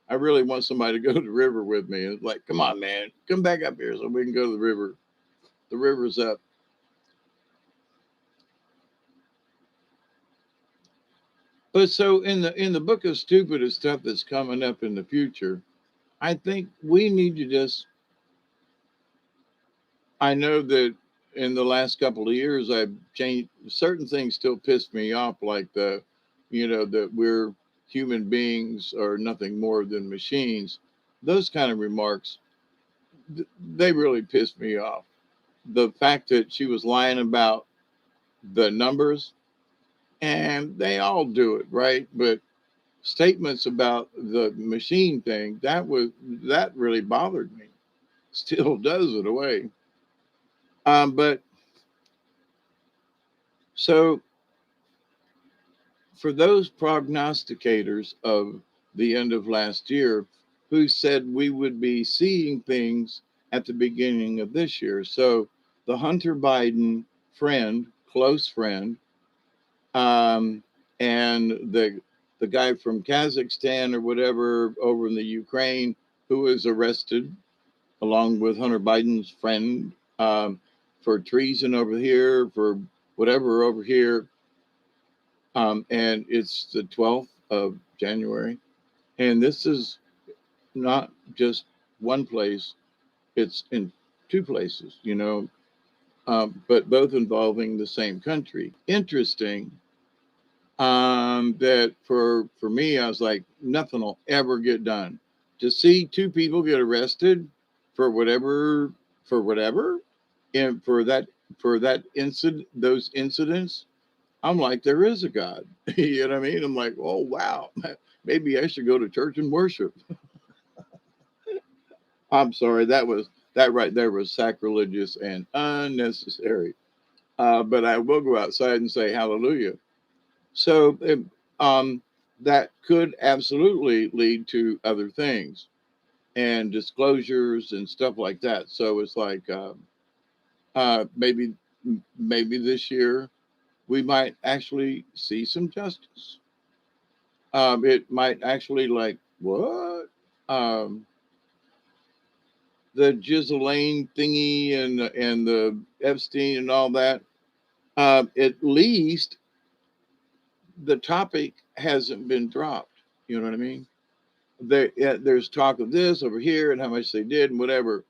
I really want somebody to go to the river with me. It's like, come on, man, come back up here so we can go to the river. The river's up. But so in the book of stupidest stuff that's coming up in the future, I think we need to just. I know that in the last couple of years, I've changed certain things. Still piss me off, like that we're human beings are nothing more than machines. Those kind of remarks, they really pissed me off. The fact that she was lying about the numbers, and they all do it, right? But statements about the machine thing, that really bothered me. Still does in a way. But so for those prognosticators of the end of last year who said we would be seeing things at the beginning of this year. So the Hunter Biden friend, close friend, um, and the guy from Kazakhstan or whatever over in the Ukraine who was arrested along with Hunter Biden's friend for treason over here, for whatever over here. And it's the 12th of January. And this is not just one place, it's in two places, but both involving the same country. Interesting that for me, I was like, nothing will ever get done. To see two people get arrested for whatever, and for that incident, those incidents, I'm like, there is a God. You know what I mean? I'm like, oh wow, maybe I should go to church and worship. I'm sorry, that right there was sacrilegious and unnecessary. But I will go outside and say hallelujah. So that could absolutely lead to other things and disclosures and stuff like that. So it's like maybe this year we might actually see some justice. It might actually like what the Ghislaine thingy and the Epstein and all that. At least the topic hasn't been dropped. You know what I mean? There's talk of this over here and how much they did and whatever.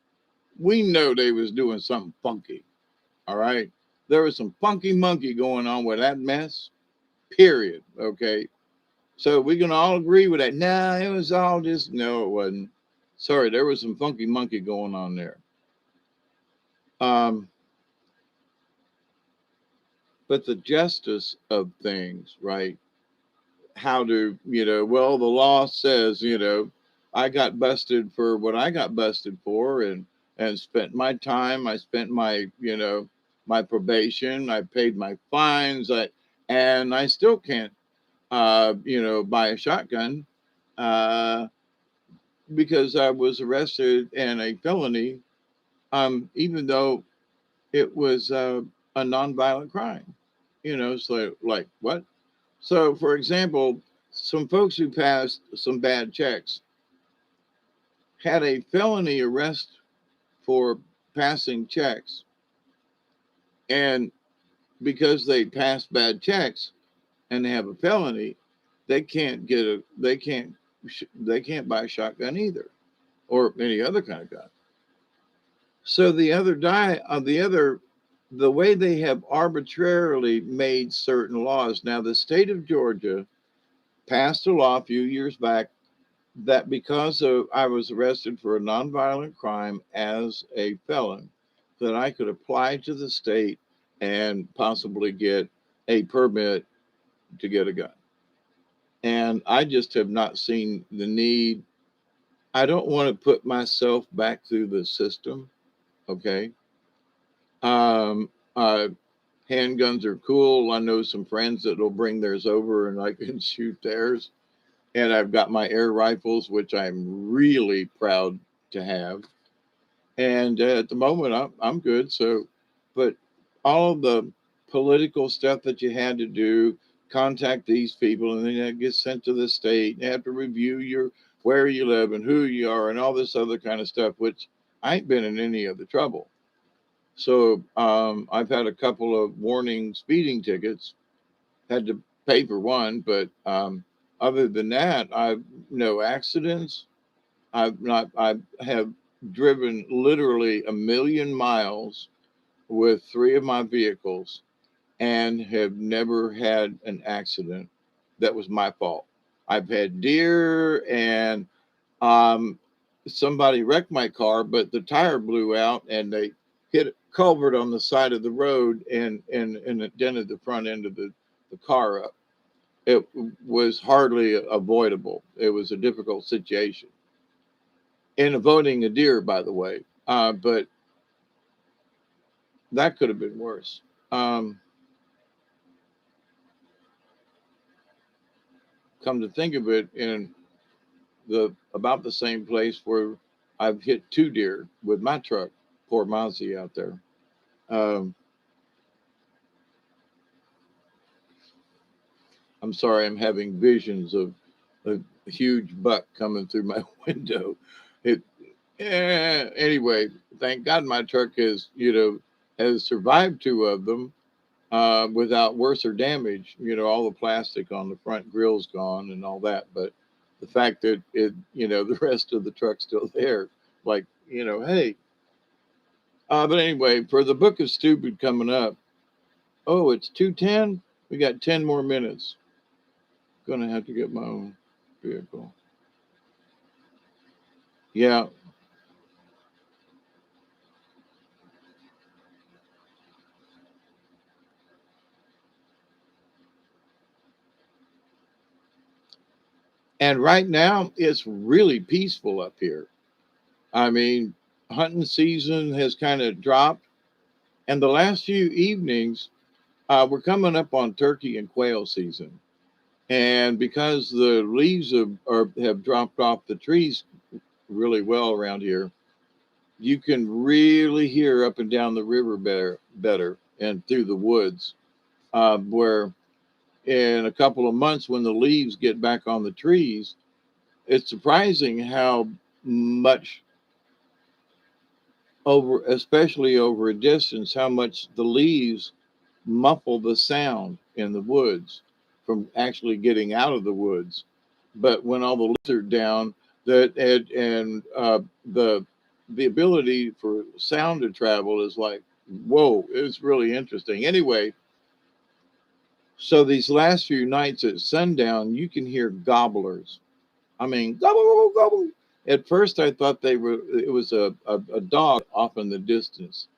We know they was doing something funky. All right. There was some funky monkey going on with that mess, period. Okay. So we can all agree with that. Nah, it was all just, no, it wasn't. Sorry, there was some funky monkey going on there. Um, but the justice of things, right? How to, well, the law says, I got busted for what I got busted for and spent my time. I spent my, my probation. I paid my fines. And I still can't, buy a shotgun uh, because I was arrested in a felony, even though it was a nonviolent crime. So like what? So, for example, some folks who passed some bad checks had a felony arrest for passing checks, and because they passed bad checks and they have a felony, they can't buy a shotgun either, or any other kind of gun. So the way they have arbitrarily made certain laws. Now, the state of Georgia passed a law a few years back that because I was arrested for a nonviolent crime as a felon, that I could apply to the state and possibly get a permit to get a gun. And I just have not seen the need. I don't want to put myself back through the system. Okay. Um, uh, Handguns are cool. I know some friends that will bring theirs over and I can shoot theirs. And I've got my air rifles, which I'm really proud to have. And at the moment, I'm good. So, but all of the political stuff that you had to do, contact these people, and then it gets sent to the state. You have to review your where you live and who you are, and all this other kind of stuff. Which I ain't been in any of the trouble. So I've had a couple of warning speeding tickets. Had to pay for one, but other than that, I've no accidents. I have driven literally 1,000,000 miles with three of my vehicles and have never had an accident that was my fault. I've had deer and um, somebody wrecked my car, but the tire blew out and they hit a culvert on the side of the road and it dented the front end of the car up. It was hardly avoidable. It was a difficult situation. In avoiding a deer, by the way. But that could have been worse. Um, Come to think of it, in the about the same place where I've hit two deer with my truck, poor Mozzie out there. Um, I'm sorry, I'm having visions of a huge buck coming through my window. It, anyway, thank God my truck has survived two of them without worse or damage. All the plastic on the front grill's gone and all that, but the fact that the rest of the truck's still there, like, hey. But anyway, for the Book of Stupid coming up, oh, it's 2:10. We got 10 more minutes. Gonna have to get my own vehicle. Yeah. And right now, it's really peaceful up here. I mean, hunting season has kind of dropped. And the last few evenings, we're coming up on turkey and quail season. And because the leaves have dropped off the trees really well around here, you can really hear up and down the river better and through the woods. Where in a couple of months, when the leaves get back on the trees, it's surprising how much especially over a distance, how much the leaves muffle the sound in the woods from actually getting out of the woods. but when all the lights are down, that and the ability for sound to travel is like, whoa, it's really interesting. Anyway, so these last few nights at sundown, you can hear gobblers. I mean, gobble, gobble, gobble. At first, I thought it was a dog off in the distance.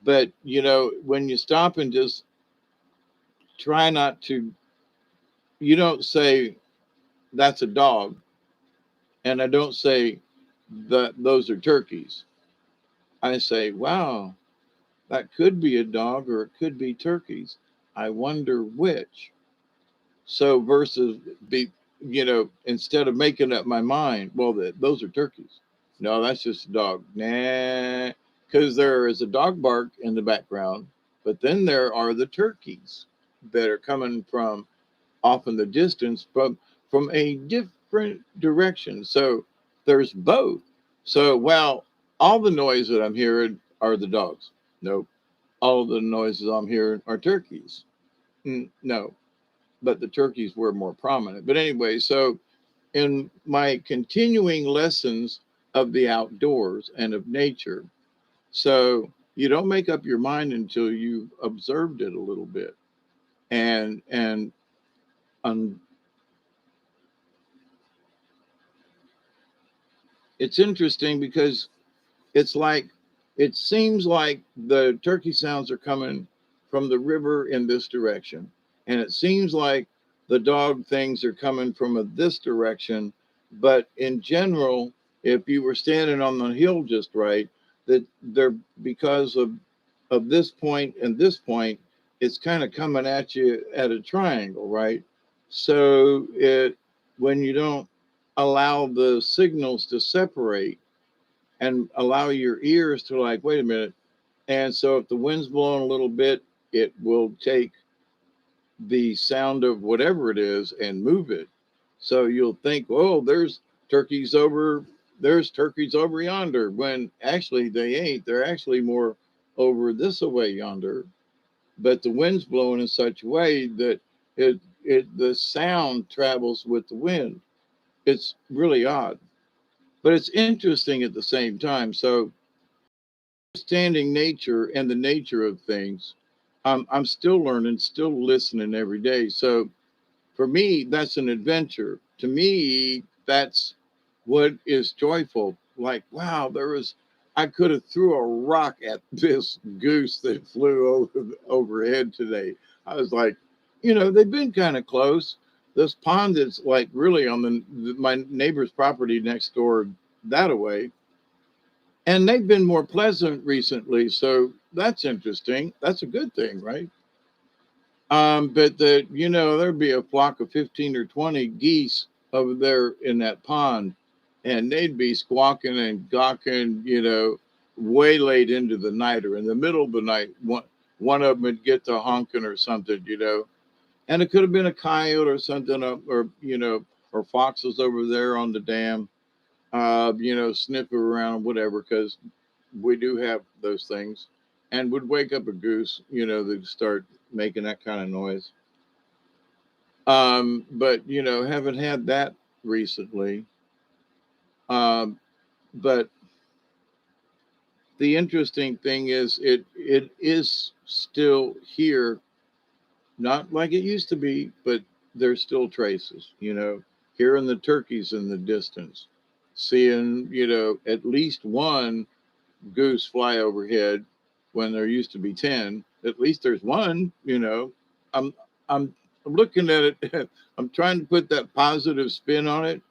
But, when you stop and just try not to, you don't say that's a dog. And I don't say that those are turkeys. I say, wow, that could be a dog or it could be turkeys. I wonder which. So versus instead of making up my mind, well, those are turkeys. No, that's just a dog. Nah, because there is a dog bark in the background, but then there are the turkeys that are coming from off in the distance from a different direction. So there's both. So well, all the noise that I'm hearing are the dogs. Nope. All the noises I'm hearing are turkeys. No, but the turkeys were more prominent. But anyway, so in my continuing lessons of the outdoors and of nature, so you don't make up your mind until you've observed it a little bit. And um, it's interesting because it's like it seems like the turkey sounds are coming from the river in this direction, and it seems like the dog things are coming from this direction. But in general, if you were standing on the hill just right, that they're because of this point and this point, it's kind of coming at you at a triangle, right? So it when you don't allow the signals to separate and allow your ears to like, wait a minute. And so if the wind's blowing a little bit, it will take the sound of whatever it is and move it. So you'll think, oh, turkeys over, there's turkeys over yonder, when actually they ain't. They're actually more over this away yonder. But the wind's blowing in such a way that the sound travels with the wind. It's really odd, but it's interesting at the same time. So understanding nature and the nature of things, I'm still learning, still listening every day. So for me, that's an adventure. To me, that's what is joyful. Like, wow, I could have threw a rock at this goose that flew overhead today. I was like, they've been kind of close. This pond is like really on my neighbor's property next door that away, and they've been more pleasant recently, so that's interesting. That's a good thing, right? But there'd be a flock of 15 or 20 geese over there in that pond, and they'd be squawking and gawking, way late into the night or in the middle of the night. One of them would get to honking or something. And it could have been a coyote or something, or foxes over there on the dam, sniffing around, whatever, because we do have those things, and would wake up a goose, that start making that kind of noise. But haven't had that recently. Um, but the interesting thing is it is still here, not like it used to be, but there's still traces, hearing the turkeys in the distance, seeing, at least one goose fly overhead when there used to be 10. At least there's one. I'm I'm looking at it. I'm trying to put that positive spin on it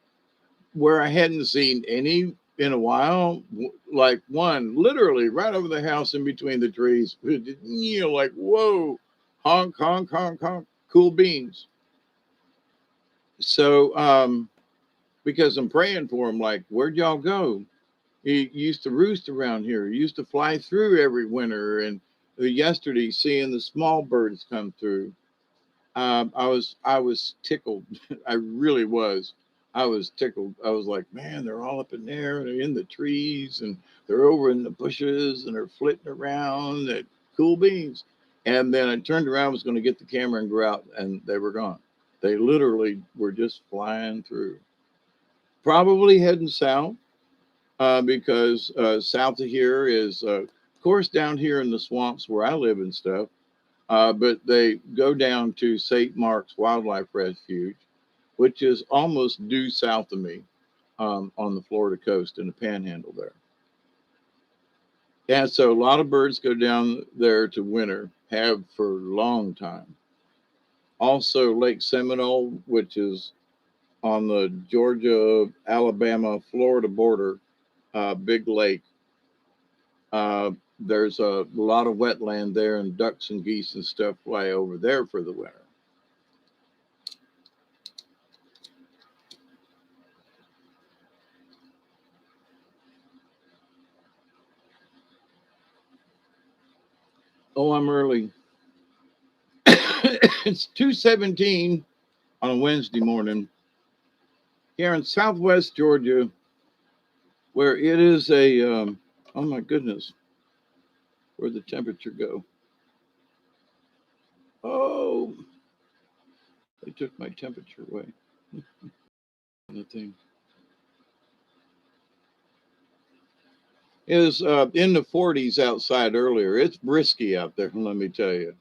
where I hadn't seen any in a while. Like one literally right over the house in between the trees. Like, whoa, honk, honk, honk, honk, cool beans. So because I'm praying for him, like, where'd y'all go? He used to roost around here. He used to fly through every winter. And yesterday, seeing the small birds come through, I was tickled. I really was. I was tickled. I was like, man, they're all up in there. And they're in the trees and they're over in the bushes and they're flitting around. Cool beans. And then I turned around, was going to get the camera and go out, and they were gone. They literally were just flying through, probably heading south because south of here is, of course, down here in the swamps where I live and stuff. But they go down to St. Mark's Wildlife Refuge, which is almost due south of me on the Florida coast in the panhandle there. And so a lot of birds go down there to winter, have for a long time. Also, Lake Seminole, which is on the Georgia, Alabama, Florida border, big lake. There's a lot of wetland there, and ducks and geese and stuff fly over there for the winter. Oh, I'm early. It's 2:17 on a Wednesday morning here in Southwest Georgia, where it is oh my goodness, where'd the temperature go? Oh, they took my temperature away. The thing is in the 40s outside earlier. It's brisky out there, let me tell you.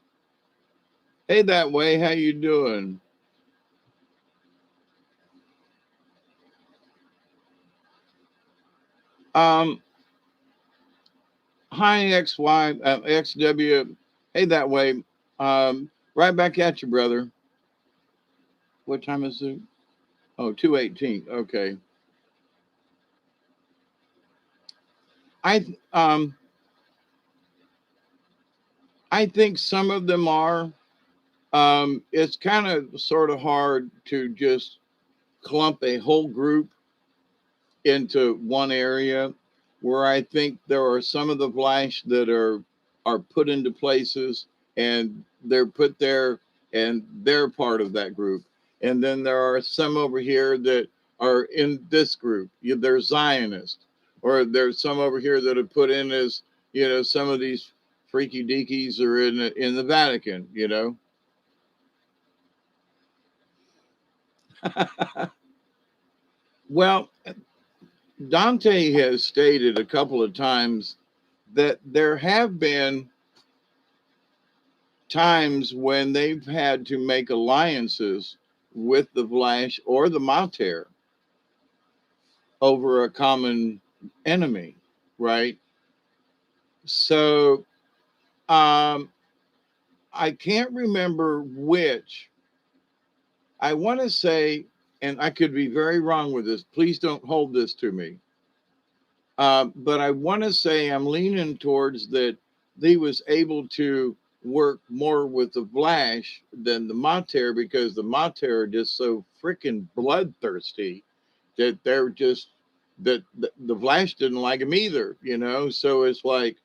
Hey, that way, how you doing? Um, Hi XY XW. Hey, that way. Right back at you, brother. What time is it? Oh, 2:18. Okay. I um I think some of them are. It's kind of sort of hard to just clump a whole group into one area, where I think there are some of the flash that are put into places and they're put there and they're part of that group. And then there are some over here that are in this group. They're Zionist, or there's some over here that are put in as, some of these freaky deakies are in the Vatican, Well, Dante has stated a couple of times that there have been times when they've had to make alliances with the Vlash or the Mater over a common enemy, right? So um, I can't remember which. I want to say, and I could be very wrong with this. Please don't hold this to me. But I want to say I'm leaning towards that he was able to work more with the Vlash than the Mater, because the Mater are just so freaking bloodthirsty that they're just that the Vlash didn't like him either. So it's like,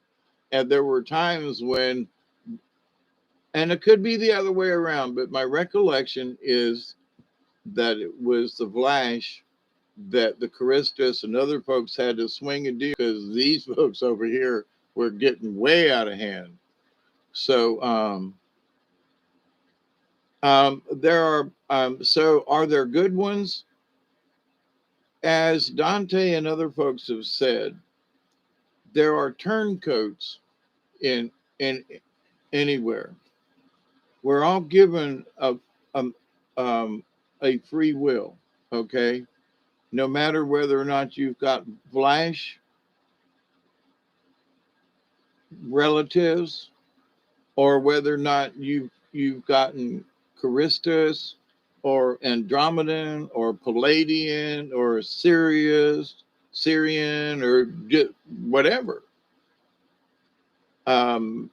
and there were times when, and it could be the other way around, but my recollection is that it was the Vlash that the Charistus and other folks had to swing a deal, because these folks over here were getting way out of hand. So there are so are there good ones? As Dante and other folks have said, there are turncoats in in anywhere. We're all given a, a free will, okay? No matter whether or not you've got Vlash relatives, or whether or not you've gotten Charistus or Andromedan or Palladian or Syrian or whatever. M34.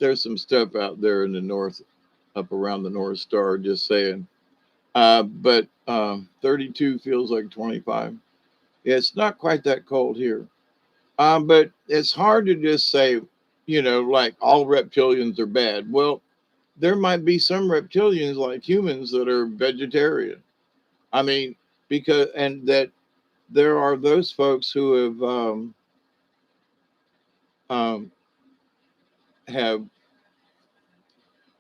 There's some stuff out there in the north, up around the North Star. Just saying. But 32 feels like 25. Yeah, it's not quite that cold here. But it's hard to just say, like all reptilians are bad. Well, there might be some reptilians like humans that are vegetarian. I mean, because, and that there are those folks who um, have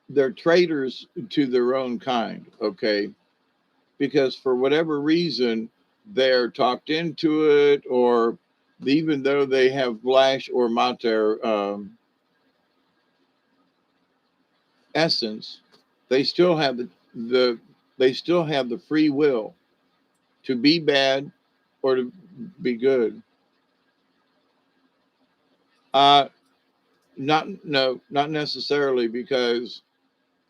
they're traitors to their own kind, okay? Because for whatever reason, they're talked into it, or even though they have Vlash or Mater essence, they still have the they still have the free will to be bad or to be good. Uh, not necessarily, because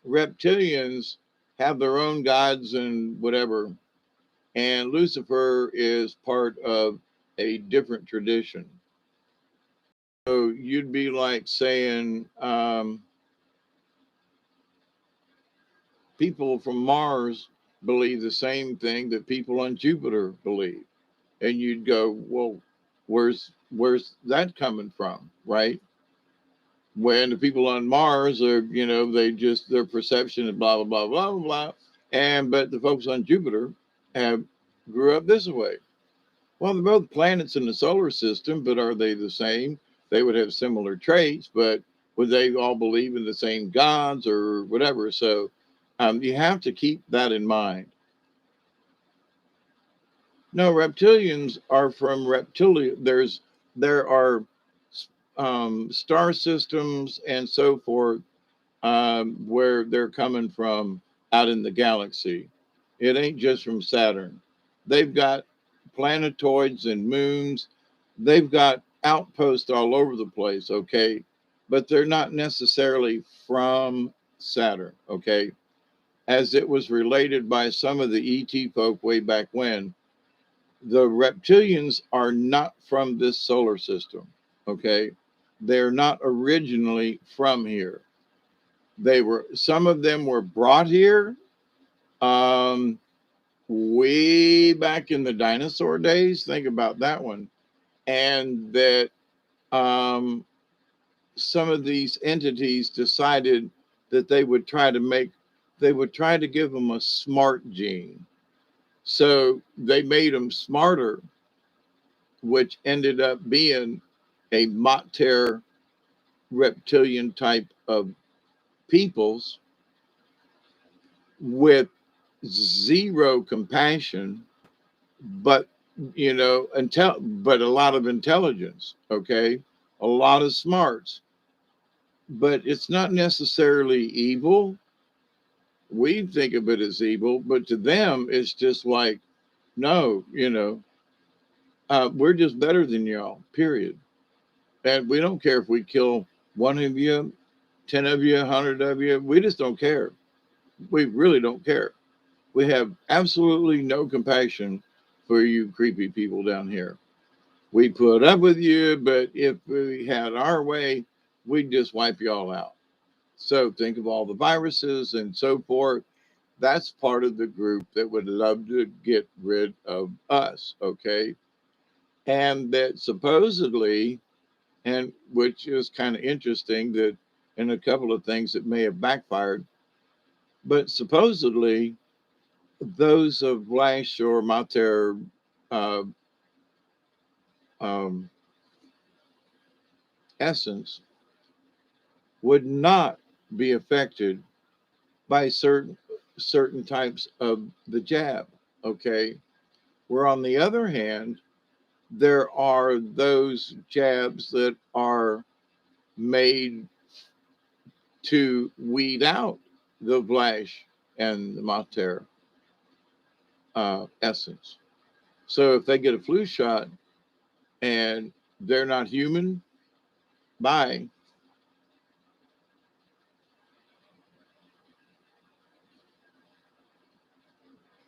reptilians have their own gods and whatever, and Lucifer is part of a different tradition. So you'd be like saying people from Mars believe the same thing that people on Jupiter believe, and you'd go, well, where's that coming from, right? When the people on Mars are, they just their perception is blah blah blah blah blah blah, and but the folks on Jupiter have grew up this way. Well, they're both planets in the solar system, but are they the same? They would have similar traits, but would they all believe in the same gods or whatever? So you have to keep that in mind. No, reptilians are from reptilian. There are star systems and so forth where they're coming from out in the galaxy. It ain't just from Saturn. They've got planetoids and moons. They've got outposts all over the place, okay? But they're not necessarily from Saturn, okay? As it was related by some of the ET folk way back when, the reptilians are not from this solar system, okay? They're not originally from here. Some of them were brought here um, way back in the dinosaur days. Think about that one. And that um, some of these entities decided that they would try to give them a smart gene. So they made them smarter, which ended up being a Mater reptilian type of peoples with zero compassion, but but a lot of intelligence, okay, a lot of smarts, but it's not necessarily evil. We think of it as evil, but to them it's just like, no, we're just better than y'all, period. And we don't care if we kill one of you, 10 of you, 100 of you. We just don't care. We really don't care. We have absolutely no compassion for you creepy people down here. We put up with you, but if we had our way, we'd just wipe you all out. So think of all the viruses and so forth. That's part of the group that would love to get rid of us, okay? And that supposedly, and which is kind of interesting, that in a couple of things that may have backfired, but supposedly those of Lash or Mater uh, um, essence would not be affected by certain types of the jab. Okay. Where on the other hand, there are those jabs that are made to weed out the Vlash and the Mater essence. So if they get a flu shot and they're not human, bye.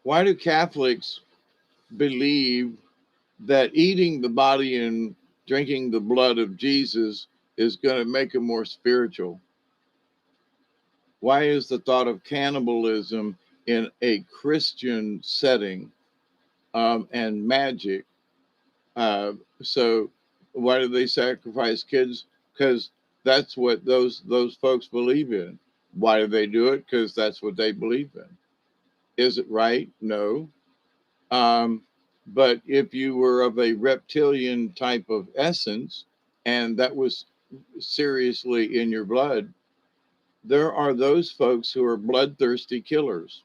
Why do Catholics believe that eating the body and drinking the blood of Jesus is going to make them more spiritual? Why is the thought of cannibalism in a Christian setting and magic? Uh, so why do they sacrifice kids? Because that's what those folks believe in. Why do they do it? Because that's what they believe in. Is it right? No. Um, but if you were of a reptilian type of essence and that was seriously in your blood, there are those folks who are bloodthirsty killers.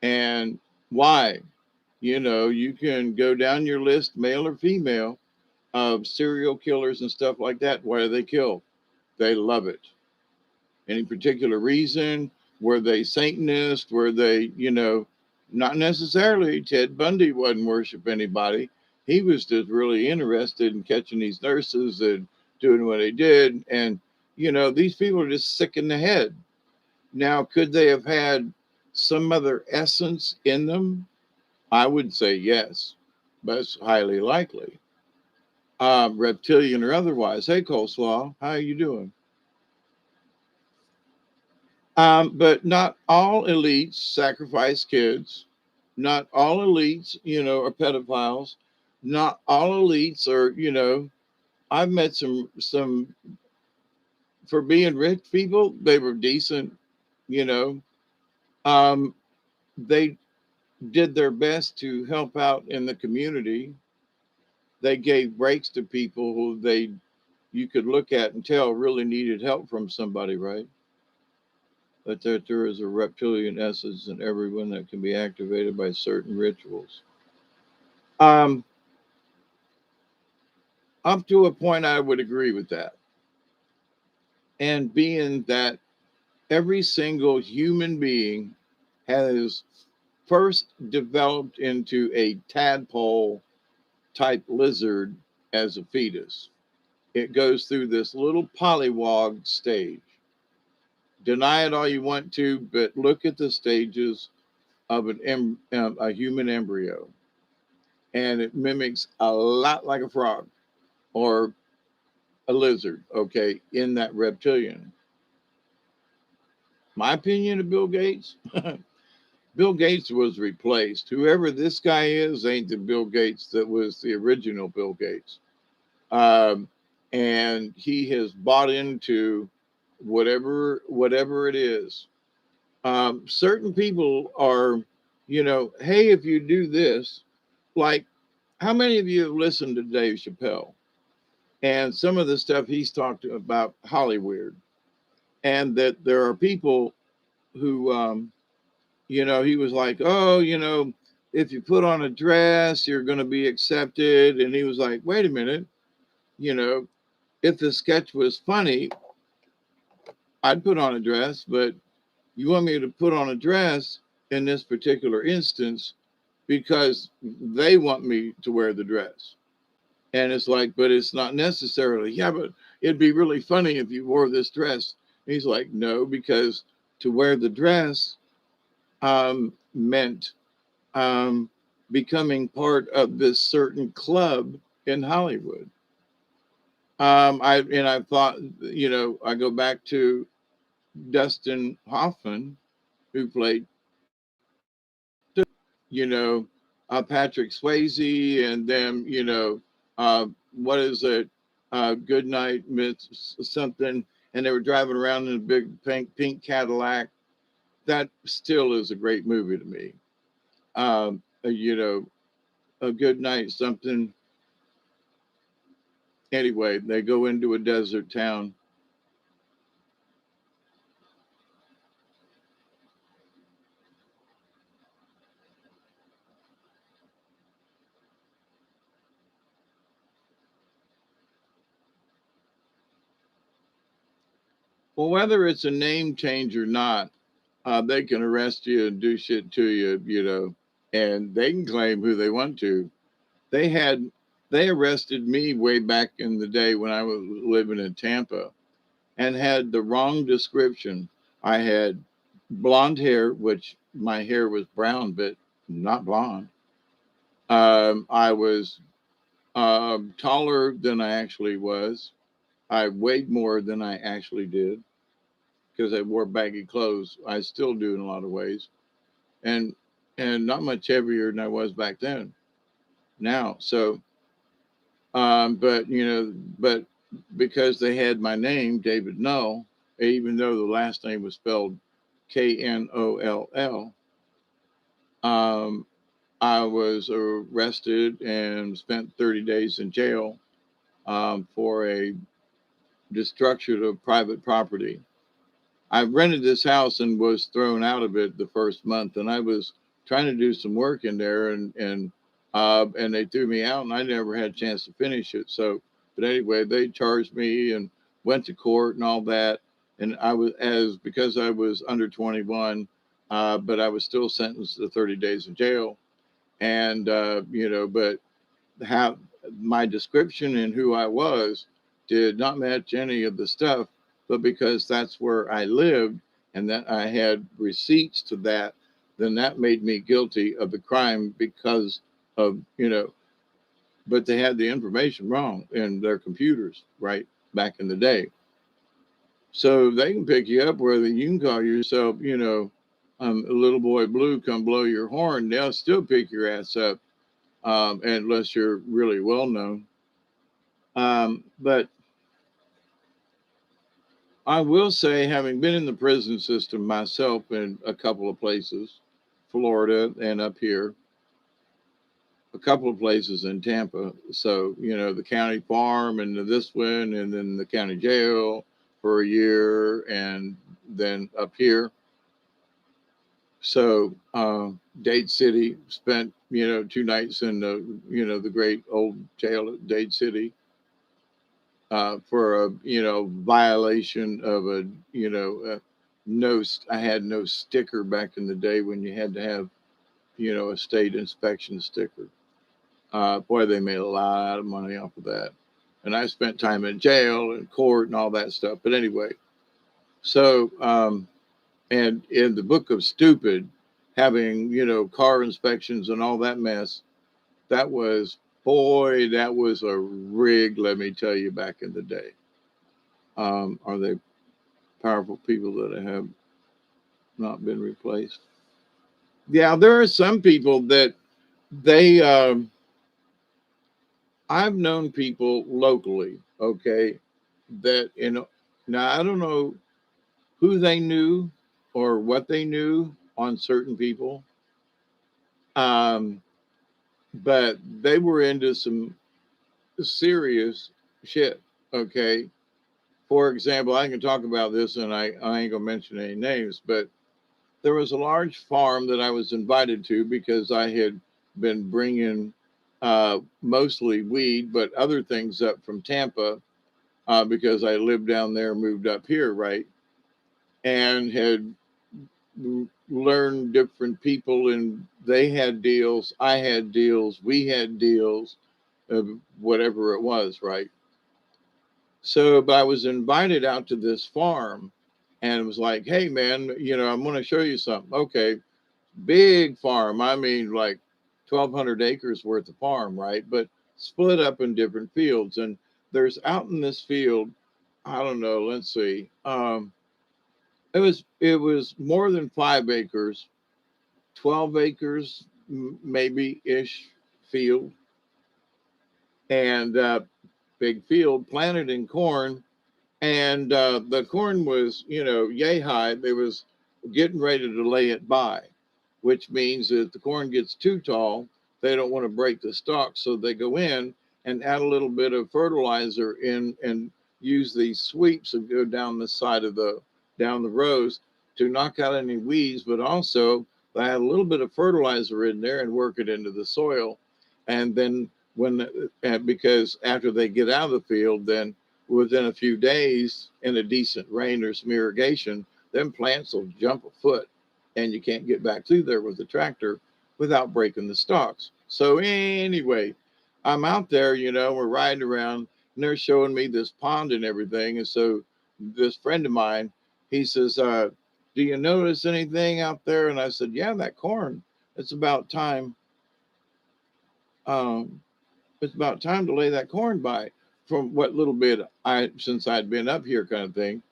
And why? You know, you can go down your list, male or female, of serial killers and stuff like that. Why do they kill? They love it. Any particular reason? Were they Satanist? Were they, you know, not necessarily. Ted Bundy wasn't worship anybody. He was just really interested in catching these nurses and doing what they did. And, you know, these people are just sick in the head. Now, could they have had some other essence in them? I would say yes, but it's highly likely. Reptilian or otherwise. Hey, Coleslaw, how are you doing? But not all elites sacrifice kids. Not all elites, you know, are pedophiles. Not all elites are, you know. I've met some for being rich people. They were decent, you know. Um, they did their best to help out in the community. They gave breaks to people who they you could look at and tell really needed help from somebody, right? But that there is a reptilian essence in everyone that can be activated by certain rituals. Um, Up to a point, I would agree with that. And being that every single human being has first developed into a tadpole type lizard as a fetus, it goes through this little polywog stage. Deny it all you want to, but look at the stages of a human embryo, and it mimics a lot like a frog or a lizard. Okay, in that reptilian. My opinion of Bill Gates. Bill Gates was replaced. Whoever this guy is ain't the Bill Gates that was the original Bill Gates. Um, and he has bought into whatever it is. Certain people are, you know, hey, if you do this, like, how many of you have listened to Dave Chappelle and some of the stuff he's talked about Hollywood, and that there are people who, you know, he was like, oh, you know, if you put on a dress, you're going to be accepted. And he was like, wait a minute, you know, if the sketch was funny, I'd put on a dress, but you want me to put on a dress in this particular instance because they want me to wear the dress. And it's like, but it's not necessarily. Yeah, but it'd be really funny if you wore this dress. And he's like, no, because to wear the dress meant um, becoming part of this certain club in Hollywood. I thought, you know, I go back to Dustin Hoffman, who played, you know, Patrick Swayze, and then, you know, what is it? Good Night, Miss something. And they were driving around in a big pink Cadillac. That still is a great movie to me. You know, a good night, something. Anyway, they go into a desert town. Well, whether it's a name change or not, they can arrest you and do shit to you, you know, and they can claim who they want to. They had they arrested me way back in the day when I was living in Tampa and had the wrong description. I had blonde hair, which my hair was brown, but not blonde. I was taller than I actually was. I weighed more than I actually did because I wore baggy clothes. I still do in a lot of ways, and not much heavier than I was back then. Now, so but you know, but because they had my name, David Null, even though the last name was spelled Knoll, um, I was arrested and spent 30 days in jail for a destruction of private property. I rented this house and was thrown out of it the first month, and I was trying to do some work in there, and they threw me out, and I never had a chance to finish it. So, but anyway, they charged me and went to court and all that, and I was as because I was under 21, but I was still sentenced to 30 days in jail, and but how my description and who I was did not match any of the stuff, but because that's where I lived and that I had receipts to that, then that made me guilty of the crime because of, but they had the information wrong in their computers, right? Back in the day. So they can pick you up whether you can call yourself, a little boy blue, come blow your horn. They'll still pick your ass up, unless you're really well known. But I will say, having been in the prison system myself in a couple of places, Florida and up here, a couple of places in Tampa. So, the county farm and this one, and then the county jail for a year, and then up here. So, Dade City, spent, 2 nights in the great old jail at Dade City. For a violation of I had no sticker back in the day when you had to have a state inspection sticker. Boy, they made a lot of money off of that, and I spent time in jail and court and all that stuff. But anyway, so and in the book of stupid, having car inspections and all that mess, that was that was a rig. Let me tell you, back in the day. Are they powerful people that have not been replaced? Yeah, there are some people that they, I've known people locally, okay, that, now I don't know who they knew or what they knew on certain people, um, but they were into some serious shit, okay. For example, I can talk about this, and I ain't gonna mention any names, but there was a large farm that I was invited to because I had been bringing mostly weed, but other things up from Tampa, because I lived down there, moved up here, right? And had learned different people, and they had deals, I had deals, we had deals, whatever it was, right? So, but I was invited out to this farm, and it was like, hey, man, I'm going to show you something. Okay, big farm. I mean, like 1,200 acres worth of farm, right? But split up in different fields. And there's out in this field, I don't know, let's see. It was more than 5 acres, 12 acres, maybe ish field, and big field planted in corn. And the corn was, yay high. They was getting ready to lay it by, which means that if the corn gets too tall, they don't want to break the stalk. So they go in and add a little bit of fertilizer in and use these sweeps and go down the side of down the rows to knock out any weeds, but also they add a little bit of fertilizer in there and work it into the soil. And then because after they get out of the field, then within a few days in a decent rain or some irrigation, then plants will jump a foot, and you can't get back through there with the tractor without breaking the stalks. So anyway, I'm out there, we're riding around, and they're showing me this pond and everything. And so this friend of mine, he says, do you notice anything out there? And I said, yeah, that corn. It's about time. Um, it's about time to lay that corn by, from what little bit since I'd been up here, kind of thing,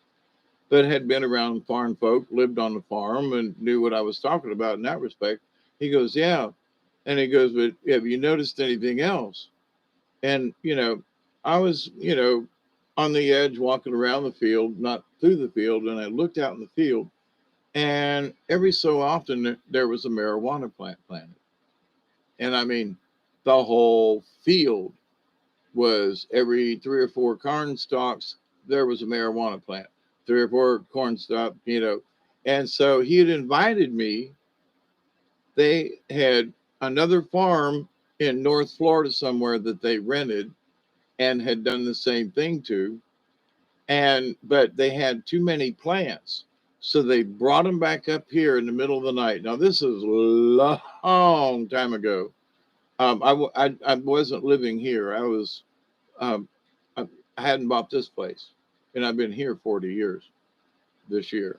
but had been around farm folk, lived on the farm, and knew what I was talking about in that respect. He goes, yeah. And he goes, but have you noticed anything else? And, I was, on the edge walking around the field, not through the field. And I looked out in the field, and every so often there was a marijuana plant planted. And I mean, the whole field was every 3 or 4 corn stalks, there was a marijuana plant. 3 or 4 corn stalk, you know. And so he had invited me. They had another farm in North Florida somewhere that they rented and had done the same thing to. But they had too many plants. So they brought them back up here in the middle of the night. Now, this is a long time ago. I wasn't living here. Um, I, I hadn't bought this place, and I've been here 40 years this year.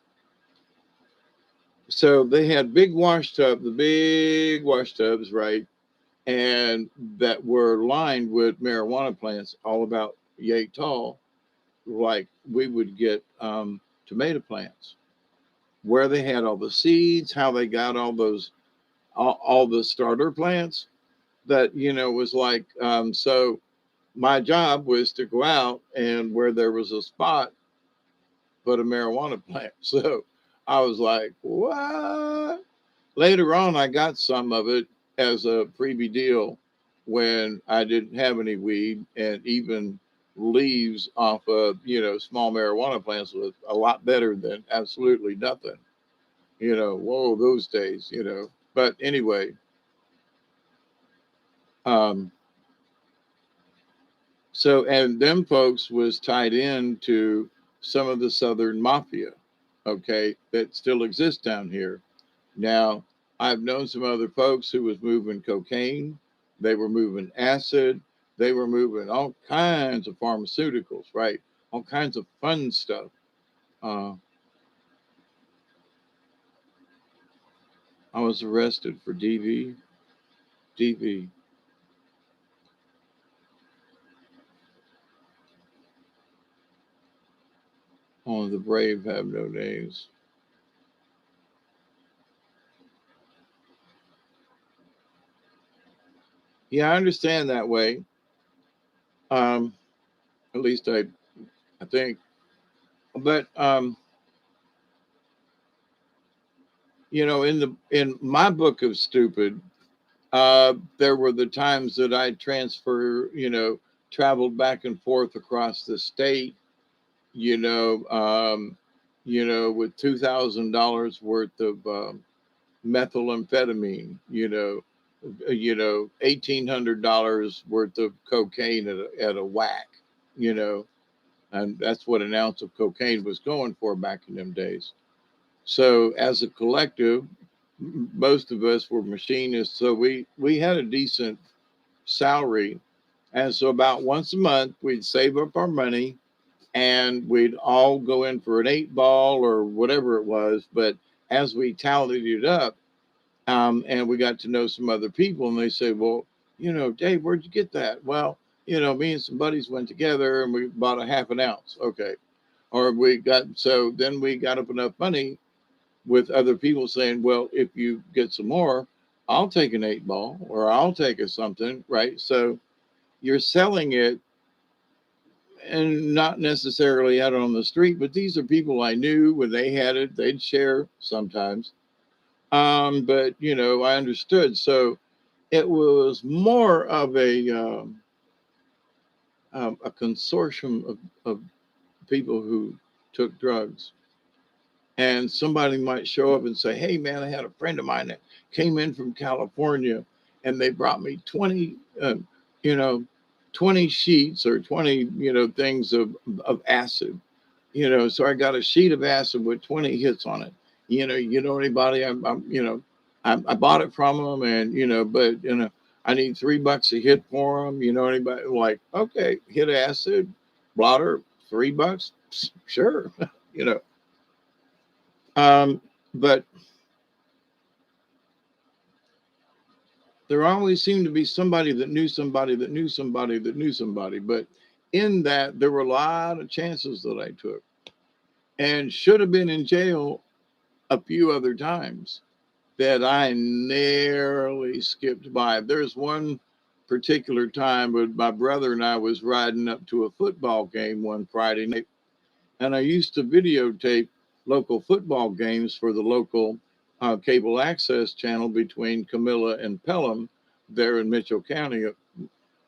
So they had the big wash tubs, right? And that were lined with marijuana plants, all about yay tall, like we would get tomato plants, where they had all the seeds, how they got all the starter plants. That was like so. My job was to go out and where there was a spot, put a marijuana plant. So I was like, what? Later on, I got some of it as a freebie deal when I didn't have any weed, and even leaves off of, small marijuana plants was a lot better than absolutely nothing. Whoa, those days, But anyway, um, so, and them folks was tied in to some of the Southern Mafia, okay, that still exists down here. Now, I've known some other folks who was moving cocaine. They were moving acid. They were moving all kinds of pharmaceuticals, right? All kinds of fun stuff. Uh, I was arrested for DV. Only the brave have no names. Yeah, I understand that way. Um, at least I think. But in my book of stupid, there were the times that I traveled back and forth across the state, you know, um, with $2,000 worth of methamphetamine, $1,800 worth of cocaine at a whack, you know, and that's what an ounce of cocaine was going for back in them days. So as a collective, most of us were machinists, so we had a decent salary, and so about once a month we'd save up our money and we'd all go in for an 8 ball or whatever it was. But as we tallied it up, and we got to know some other people, and they said, "Well, Dave, where'd you get that?" Well, me and some buddies went together and we bought a half an ounce. Okay, or then we got up enough money with other people saying, well, if you get some more, I'll take an 8 ball or I'll take a something, right? So you're selling it and not necessarily out on the street, but these are people I knew when they had it, they'd share sometimes. But I understood. So it was more of a consortium of people who took drugs. And somebody might show up and say, hey, man, I had a friend of mine that came in from California and they brought me 20, you know, 20 sheets or 20, things of acid, so I got a sheet of acid with 20 hits on it. Anybody, I bought it from them and, but, I need $3 a hit for them. Anybody like, okay, hit acid, blotter, $3. Sure. you know, but there always seemed to be somebody that knew somebody that knew somebody that knew somebody. But in that, there were a lot of chances that I took and should have been in jail a few other times that I narrowly skipped by. There's one particular time when my brother and I was riding up to a football game one Friday night, and I used to videotape local football games for the local cable access channel between Camilla and Pelham there in Mitchell County,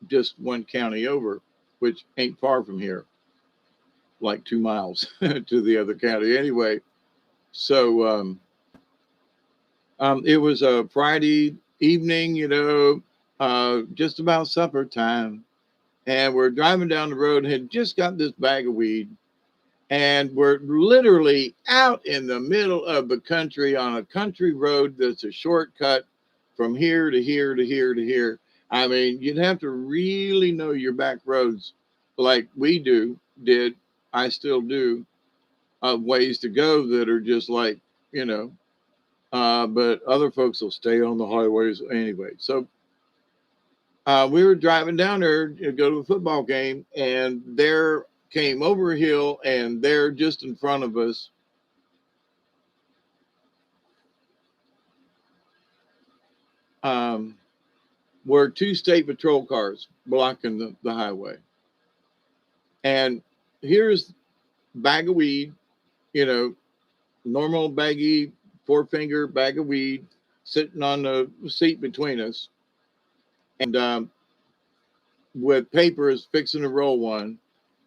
just one county over, which ain't far from here. like 2 miles to the other county. Anyway, so it was a Friday evening, just about supper time. And we're driving down the road and had just got this bag of weed. And we're literally out in the middle of the country on a country road that's a shortcut from here to here to here to here. I mean, you'd have to really know your back roads like we did. I still do, of ways to go that are just like, you know, but other folks will stay on the highways anyway. So we were driving down there to go to a football game, and there came over a hill, and there just in front of us were two state patrol cars blocking the highway. And here's bag of weed, you know, normal baggy 4-finger bag of weed sitting on the seat between us, and with papers fixing to roll one.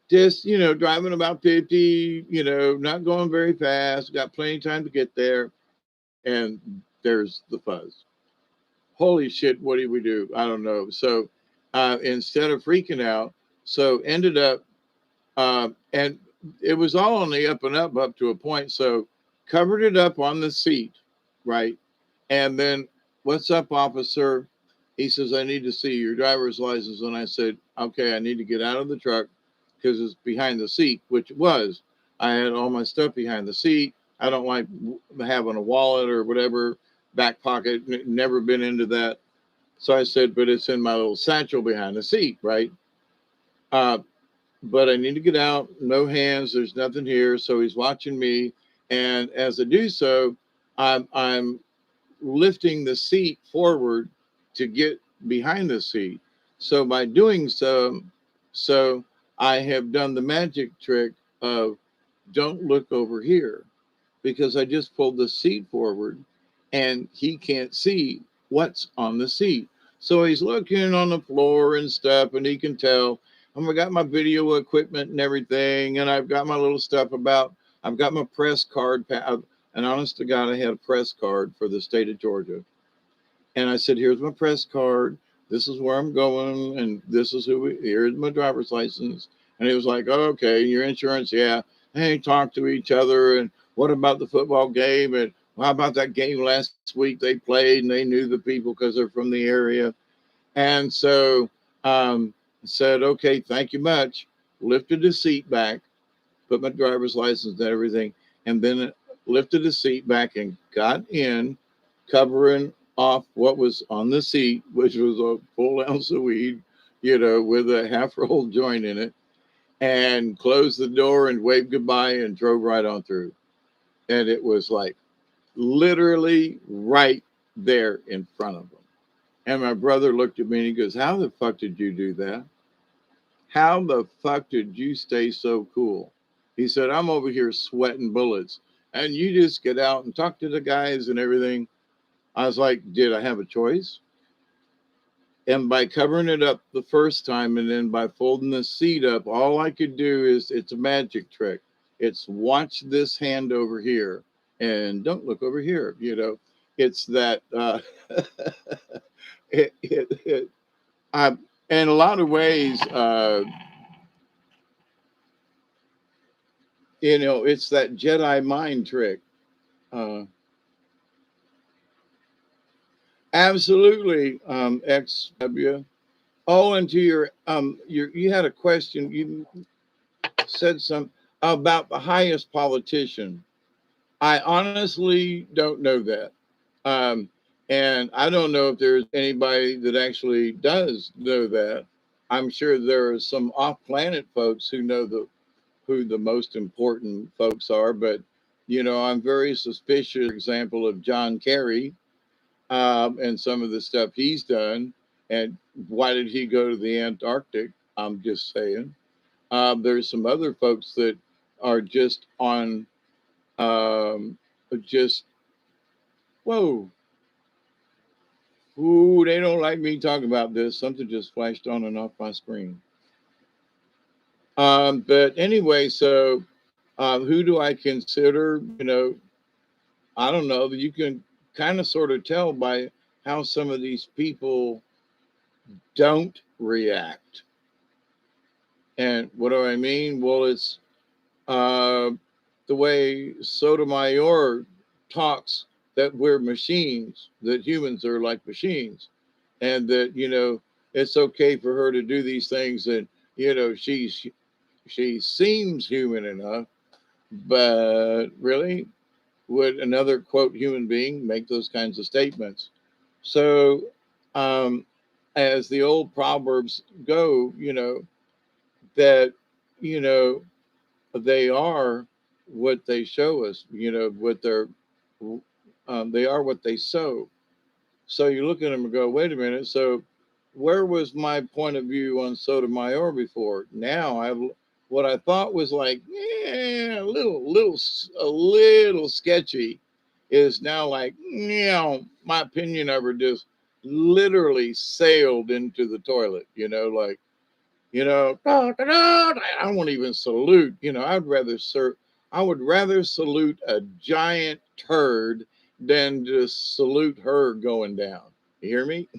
Just, driving about 50, not going very fast, got plenty of time to get there. And there's the fuzz. Holy shit, what did we do? I don't know. So instead of freaking out, so ended up, and it was all on the up and up to a point. So covered it up on the seat, right? And then, what's up, officer? He says, I need to see your driver's license. And I said, okay, I need to get out of the truck because it's behind the seat, which it was. I had all my stuff behind the seat. I don't like having a wallet or whatever, back pocket, never been into that. So I said, but it's in my little satchel behind the seat, right? But I need to get out, no hands, there's nothing here. So he's watching me. And as I do so, I'm lifting the seat forward to get behind the seat. So by doing so I have done the magic trick of don't look over here, because I just pulled the seat forward and he can't see what's on the seat. So he's looking on the floor and stuff, and he can tell. I got my video equipment and everything, and I've got my little stuff I've got my press card. And honest to God, I had a press card for the state of Georgia. And I said, here's my press card. This is where I'm going. And this is here's my driver's license. And he was like, oh, okay, your insurance. Yeah. Hey, talk to each other. And what about the football game? And how about that game last week they played and they knew the people because they're from the area. And so said, okay, thank you much. Lifted the seat back, put my driver's license and everything, and then lifted the seat back and got in, covering off what was on the seat, which was a full ounce of weed, with a half-rolled joint in it, and closed the door and waved goodbye and drove right on through. And it was like literally right there in front of them. And my brother looked at me and he goes, how the fuck did you do that? How the fuck did you stay so cool? He said, I'm over here sweating bullets. And you just get out and talk to the guys and everything. I was like, did I have a choice? And by covering it up the first time and then by folding the seat up, all I could do is, it's a magic trick. It's watch this hand over here and don't look over here. It's that, in a lot of ways, it's that Jedi mind trick. Absolutely, XW. Oh, and to you had a question. You said something about the highest politician. I honestly don't know that. And I don't know if there's anybody that actually does know that. I'm sure there are some off-planet folks who know who the most important folks are, but I'm very suspicious, for example, of John Kerry, and some of the stuff he's done. And why did he go to the Antarctic? I'm just saying. There's some other folks that are just on, just, whoa. Ooh, they don't like me talking about this. Something just flashed on and off my screen. But anyway, so who do I consider? I don't know. You can kind of sort of tell by how some of these people don't react. And what do I mean? Well, it's uh, the way Sotomayor talks that we're machines, that humans are like machines, and that it's okay for her to do these things, and she seems human enough, but really, would another quote human being make those kinds of statements? So, um, as the old proverbs go, that you know they are what they show us. What they are what they sow. So you look at them and go, wait a minute. So where was my point of view on Sotomayor before? Now what I thought was like, yeah, a little sketchy is now like, my opinion of her just literally sailed into the toilet, like, I won't even salute. I would rather salute a giant turd than just salute her going down. You hear me?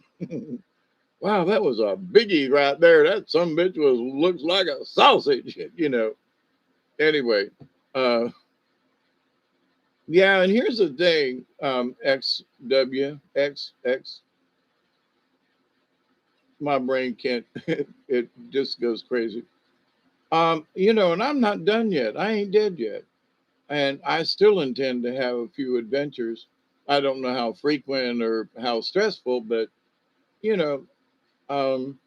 Wow, that was a biggie right there. That some bitch looks like a sausage. Anyway, uh, yeah, and here's the thing, XWXX. My brain can't. It just goes crazy. And I'm not done yet. I ain't dead yet. And I still intend to have a few adventures. I don't know how frequent or how stressful, but you know, um,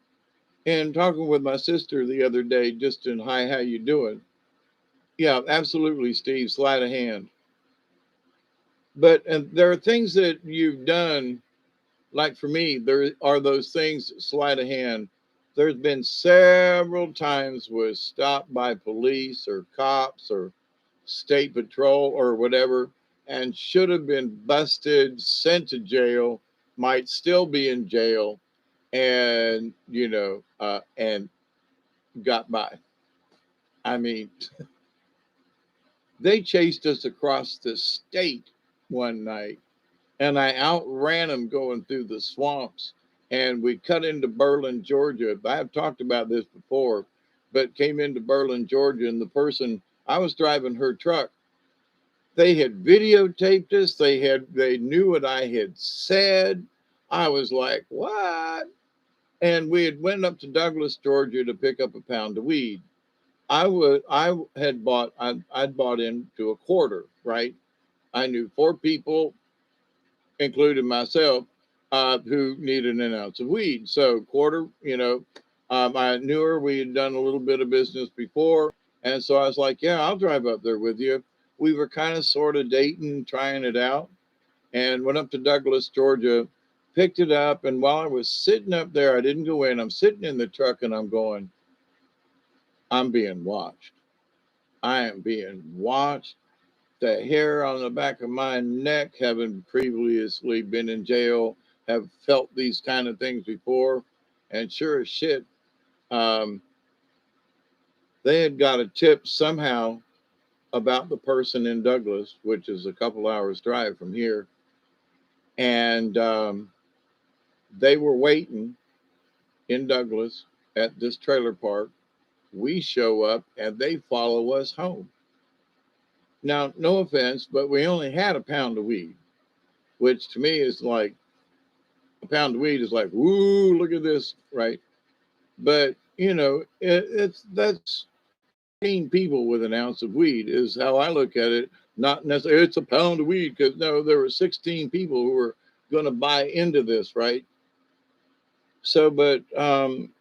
and talking with my sister the other day, just in hi, how you doing? Yeah, absolutely, Steve. Sleight of hand. But and there are things that you've done, like for me, there are those things sleight of hand. There's been several times was stopped by police or cops or state patrol or whatever, and should have been busted, sent to jail, might still be in jail, and and got by. I mean, they chased us across the state one night, and I outran them going through the swamps. And we cut into Berlin, Georgia. I've talked about this before, but came into Berlin, Georgia, and the person I was driving her truck. They had videotaped us. They knew what I had said. I was like, what? And we had went up to Douglas, Georgia to pick up a pound of weed. I'd bought into a quarter, right? I knew four people, including myself, who needed an ounce of weed. So quarter, I knew her. We had done a little bit of business before, and so I was like, "Yeah, I'll drive up there with you." We were kind of sort of dating, trying it out, and went up to Douglas, Georgia, picked it up, and while I was sitting up there, I didn't go in. I'm sitting in the truck, and I'm going, "I'm being watched. I am being watched." The hair on the back of my neck, having previously been in jail, have felt these kind of things before. And sure as shit, um, they had got a tip somehow about the person in Douglas, which is a couple hours drive from here. And they were waiting in Douglas at this trailer park. We show up and they follow us home. Now, no offense, but we only had a pound of weed, which to me is like, a pound of weed is like, woo, look at this, right? But it's that's 15 people with an ounce of weed is how I look at it. Not necessarily it's a pound of weed, because no, there were 16 people who were going to buy into this, right? So, but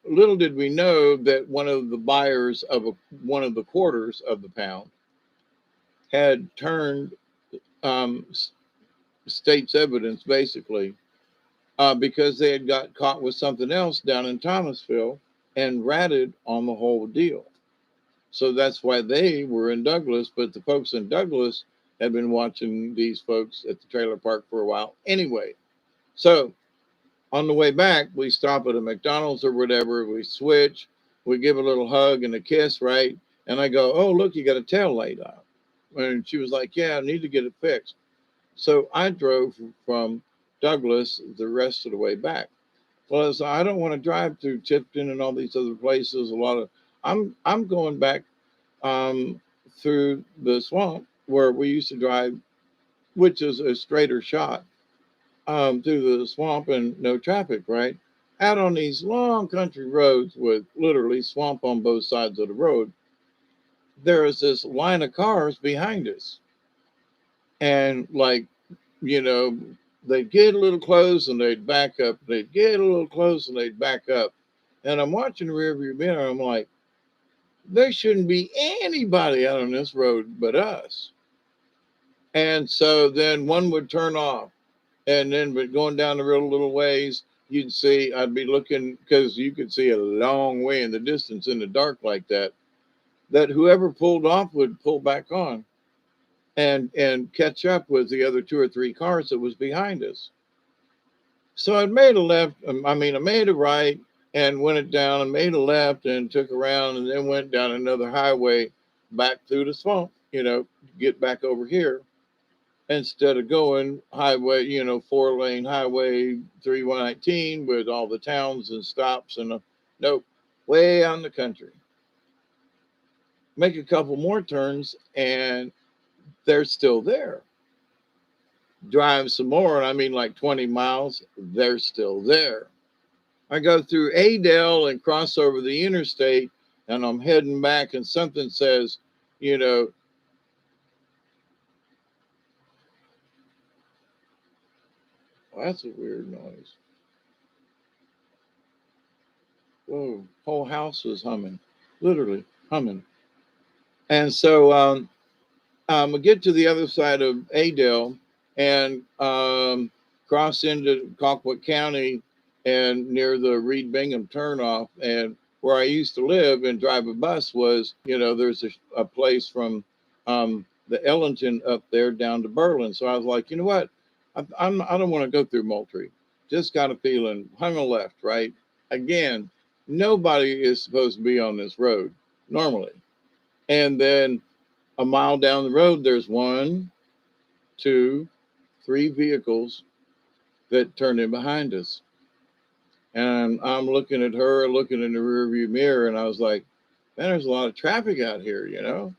little did we know that one of the buyers of one of the quarters of the pound had turned um, state's evidence, basically, because they had got caught with something else down in Thomasville and ratted on the whole deal. So that's why they were in Douglas, but the folks in Douglas had been watching these folks at the trailer park for a while anyway. So on the way back, we stop at a McDonald's or whatever, we switch, we give a little hug and a kiss, right? And I go, oh, look, you got a tail light out. And she was like, yeah, I need to get it fixed. So I drove from Douglas the rest of the way back. Well, so I don't want to drive through Tipton and all these other places. A lot of I'm going back um, through the swamp where we used to drive, which is a straighter shot through the swamp and no traffic, right? Out on these long country roads with literally swamp on both sides of the road, there is this line of cars behind us. And like, you know, they'd get a little close and they'd back up. They'd get a little close and they'd back up. And I'm watching the rearview mirror. I'm like, there shouldn't be anybody out on this road but us. And so then one would turn off. And then, but going down the road a little ways, you'd see, I'd be looking because you could see a long way in the distance in the dark like that, that whoever pulled off would pull back on and catch up with the other two or three cars that was behind us. So I made a left, I mean, I made a right and went it down and made a left and took around and then went down another highway back through the swamp, get back over here instead of going highway, 4-lane highway 319 with all the towns and stops and nope, way out in the country. Make a couple more turns and they're still there. Drive some more, and I mean like 20 miles, they're still there. I go through Adel and cross over the interstate, and I'm heading back, and something says, well, that's a weird noise. Whoa, whole house was humming, literally humming. And so I get to the other side of Adel and cross into Colquitt County and near the Reed Bingham turnoff. And where I used to live and drive a bus was, there's a place from the Ellington up there down to Berlin. So I was like, you know what? I don't want to go through Moultrie. Just got a feeling, hung a left, right? Again, nobody is supposed to be on this road normally. And then a mile down the road, there's 1, 2, 3 vehicles that turned in behind us. And I'm looking at her, looking in the rearview mirror, and I was like, man, there's a lot of traffic out here, And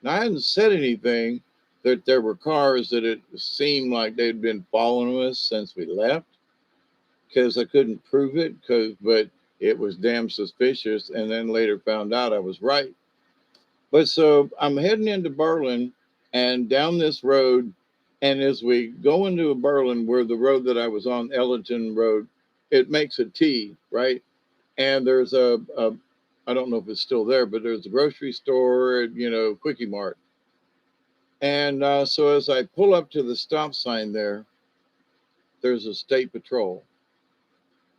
I hadn't said anything that there were cars that it seemed like they'd been following us since we left because I couldn't prove it, but it was damn suspicious. And then later found out I was right. But so I'm heading into Berlin and down this road. And as we go into Berlin, where the road that I was on, Ellington Road, it makes a T, right? And there's I don't know if it's still there, but there's a grocery store, Quickie Mart. And so as I pull up to the stop sign there's a state patrol.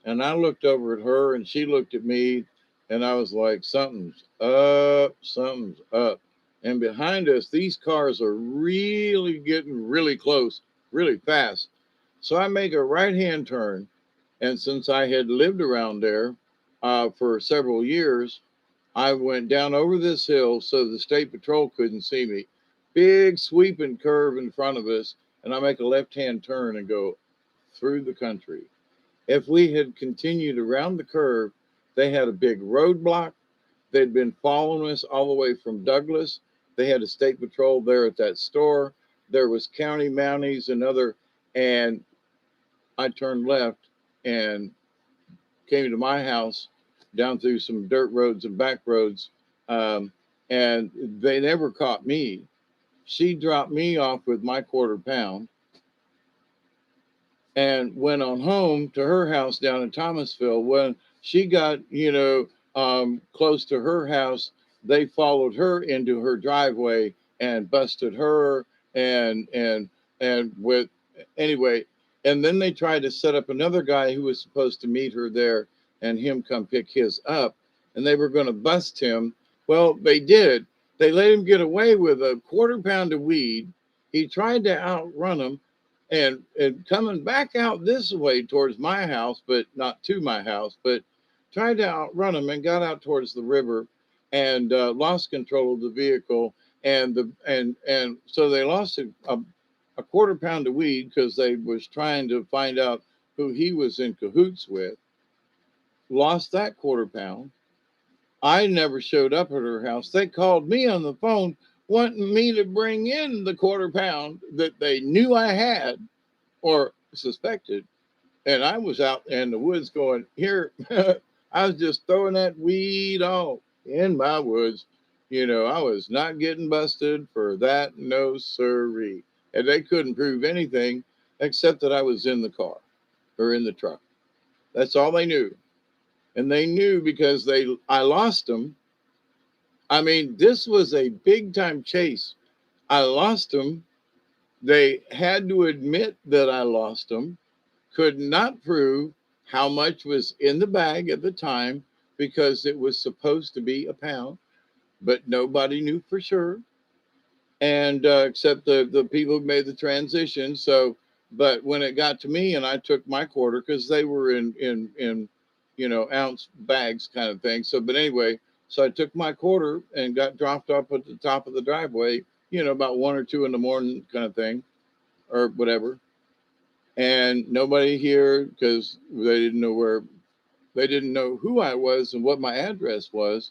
And I looked over at her and she looked at me and I was like, something's up, something's up. And behind us, these cars are really getting really close, really fast. So I make a right-hand turn. And since I had lived around there for several years, I went down over this hill so the state patrol couldn't see me. Big sweeping curve in front of us. And I make a left-hand turn and go through the country. If we had continued around the curve, they had a big roadblock. They'd been following us all the way from Douglas. They had a state patrol there at that store. There was county mounties and I turned left and came to my house down through some dirt roads and back roads. And they never caught me. She dropped me off with my £25 and went on home to her house down in Thomasville. When she got, close to her house, they followed her into her driveway and busted her and with anyway. And then they tried to set up another guy who was supposed to meet her there and him come pick his up. And they were going to bust him. Well, they did. They let him get away with a £25 of weed. He tried to outrun them. And coming back out this way towards my house, but not to my house, but tried to outrun them and got out towards the river and lost control of the vehicle. And so they lost a quarter pound of weed because they was trying to find out who he was in cahoots with. Lost that quarter pound. I never showed up at her house. They called me on the phone wanting me to bring in the quarter pound that they knew I had or suspected. And I was out in the woods going, here, I was just throwing that weed off in my woods. You know, I was not getting busted for that. No, sirree. And they couldn't prove anything except that I was in the car or in the truck. That's all they knew. And they knew because I lost them. I mean, this was a big time chase. I lost them. They had to admit that I lost them, could not prove how much was in the bag at the time because it was supposed to be a pound, but nobody knew for sure. And except the people who made the transition. So, but when it got to me and I took my quarter, because they were in ounce bags kind of thing. So, but anyway, so I took my quarter and got dropped off at the top of the driveway, about 1 or 2 in the morning kind of thing, or whatever. And nobody here, because they didn't know who I was and what my address was,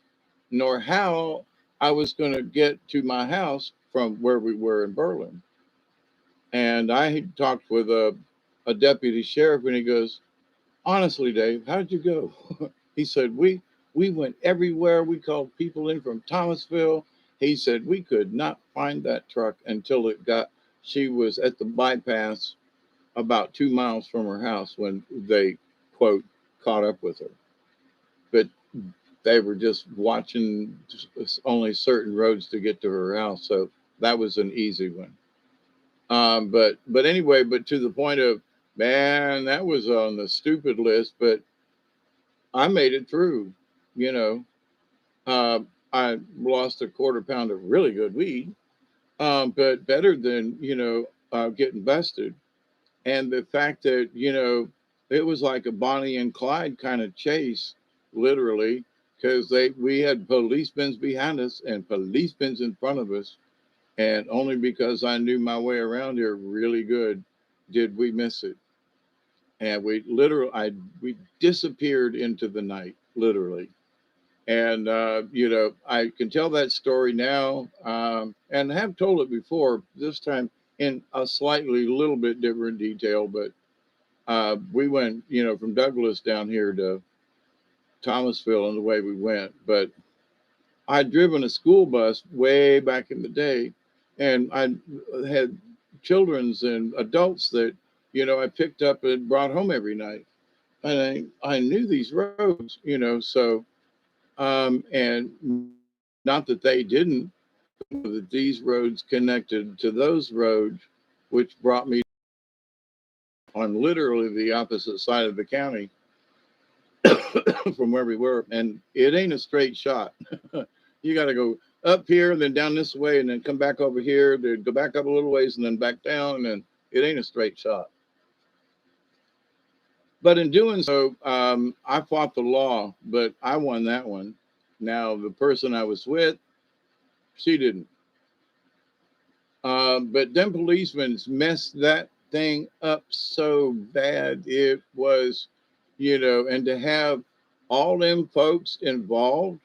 nor how I was going to get to my house from where we were in Berlin. And I talked with a deputy sheriff, and he goes, honestly, Dave, how did you go? He said, we went everywhere. We called people in from Thomasville. He said, we could not find that truck until she was at the bypass about 2 miles from her house when they, quote, caught up with her. But they were just watching only certain roads to get to her house. So that was an easy one. But anyway, but to the point of, man, that was on the stupid list, but I made it through, you know. I lost a quarter pound of really good weed, but better than, getting busted. And the fact that, it was like a Bonnie and Clyde kind of chase, literally, because we had policemen behind us and policemen in front of us. And only because I knew my way around here really good did we miss it. And we disappeared into the night, literally. And, I can tell that story now and have told it before, this time in a slightly little bit different detail. But we went, from Douglas down here to Thomasville and the way we went. But I'd driven a school bus way back in the day, and I had children's and adults that, I picked up and brought home every night. And I knew these roads, so, and not that they didn't, but that these roads connected to those roads, which brought me on literally the opposite side of the county from where we were. And it ain't a straight shot. You got to go up here and then down this way and then come back over here, then go back up a little ways and then back down. And it ain't a straight shot. But in doing so, I fought the law, but I won that one. Now, the person I was with, she didn't. But them policemen messed that thing up so bad. It was, and to have all them folks involved,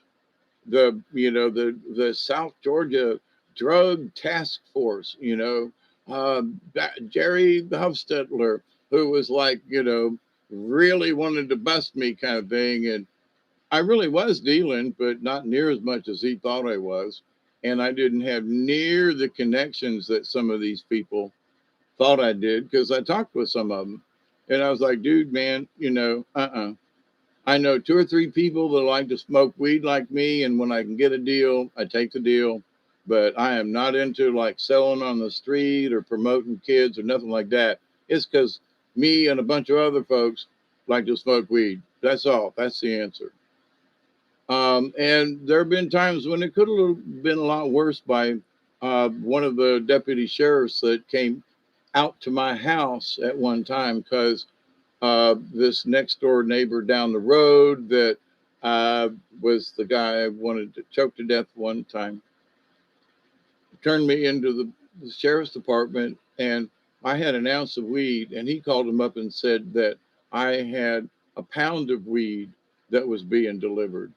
the South Georgia Drug Task Force, Jerry Hofstetler, who was like, really wanted to bust me kind of thing. And I really was dealing, but not near as much as he thought I was. And I didn't have near the connections that some of these people thought I did, because I talked with some of them. And I was like, dude, man, I know 2 or 3 people that like to smoke weed like me. And when I can get a deal, I take the deal. But I am not into like selling on the street or promoting kids or nothing like that. It's because me and a bunch of other folks like to smoke weed. That's all. That's the answer. And there have been times when it could have been a lot worse by one of the deputy sheriffs that came out to my house at one time because this next door neighbor down the road that was the guy I wanted to choke to death one time. Turned me into the sheriff's department, and I had an ounce of weed, and he called him up and said that I had a pound of weed that was being delivered.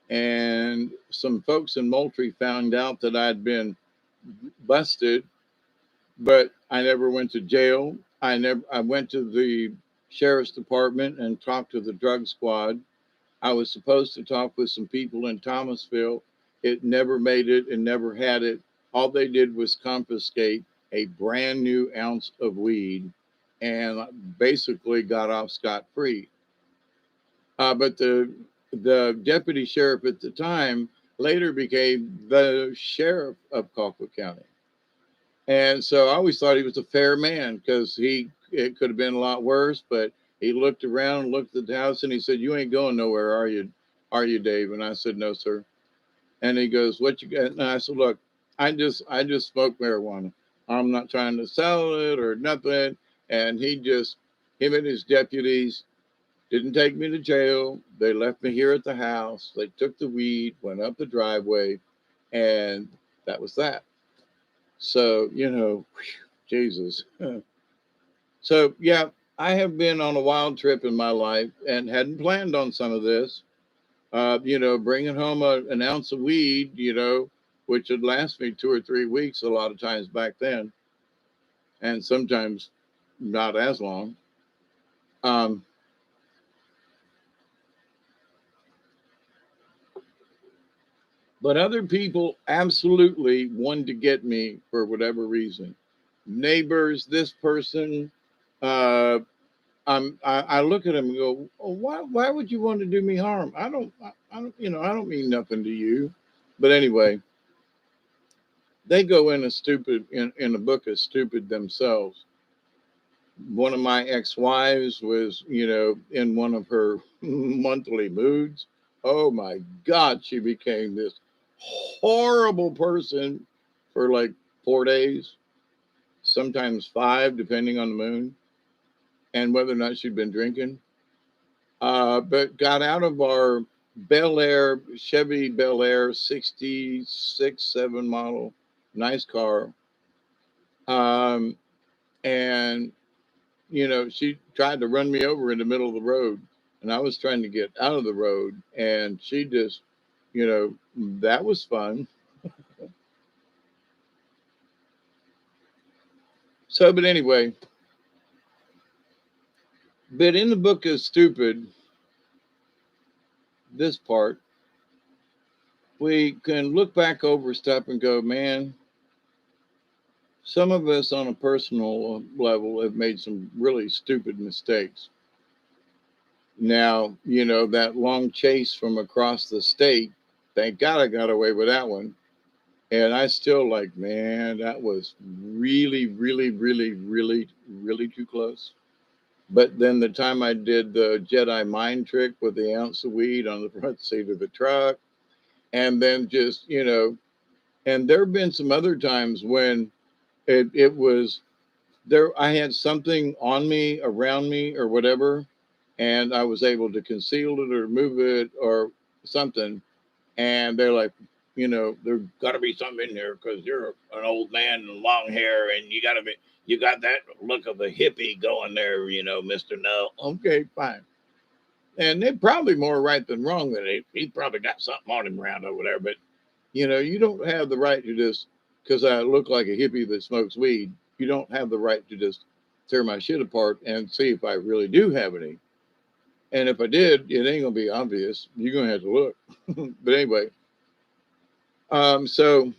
And some folks in Moultrie found out that I'd been busted, but I never went to jail. I went to the sheriff's department and talked to the drug squad. I was supposed to talk with some people in Thomasville. It never made it and never had it. All they did was confiscate a brand new ounce of weed and basically got off scot-free. But the deputy sheriff at the time later became the sheriff of Colquitt County. And so I always thought he was a fair man because it could have been a lot worse, but he looked around, looked at the house, and he said, "You ain't going nowhere, are you? Are you, Dave?" And I said, "No, sir." And he goes, "What you got?" And I said, "Look, I just smoke marijuana. I'm not trying to sell it or nothing." And him and his deputies didn't take me to jail. They left me here at the house. They took the weed, went up the driveway, and that was that. So, Jesus. So, yeah, I have been on a wild trip in my life and hadn't planned on some of this. Bringing home an ounce of weed, which would last me 2 or 3 weeks a lot of times back then, and sometimes not as long. But other people absolutely wanted to get me for whatever reason. Neighbors, this person, uh, I look at them and go, "Oh, why would you want to do me harm? I don't, I don't mean nothing to you." But anyway, they go in in a book as stupid themselves. One of my ex-wives was, in one of her monthly moods. Oh my God, she became this horrible person for like 4 days, sometimes 5, depending on the moon and whether or not she'd been drinking. But got out of our Chevy Bel Air 66, 7 model, nice car. And she tried to run me over in the middle of the road, and I was trying to get out of the road, and she just, that was fun. So, but anyway, but in the book is stupid, this part, we can look back over stuff and go, man, some of us on a personal level have made some really stupid mistakes. Now, that long chase from across the state, thank God I got away with that one. And I still like, man, that was really, really, really, really, really too close. But then the time I did the Jedi mind trick with the ounce of weed on the front seat of the truck, and then just, and there have been some other times when it was there, I had something on me, around me, or whatever, and I was able to conceal it or move it or something. And they're like, there got to be something in there because you're an old man and long hair, and you got that look of a hippie going there, Mister No. Okay, fine. And they're probably more right than wrong that he probably got something on him around over there. But you don't have the right to just because I look like a hippie that smokes weed. You don't have the right to just tear my shit apart and see if I really do have any. And if I did, it ain't gonna be obvious. You're gonna have to look. But anyway, so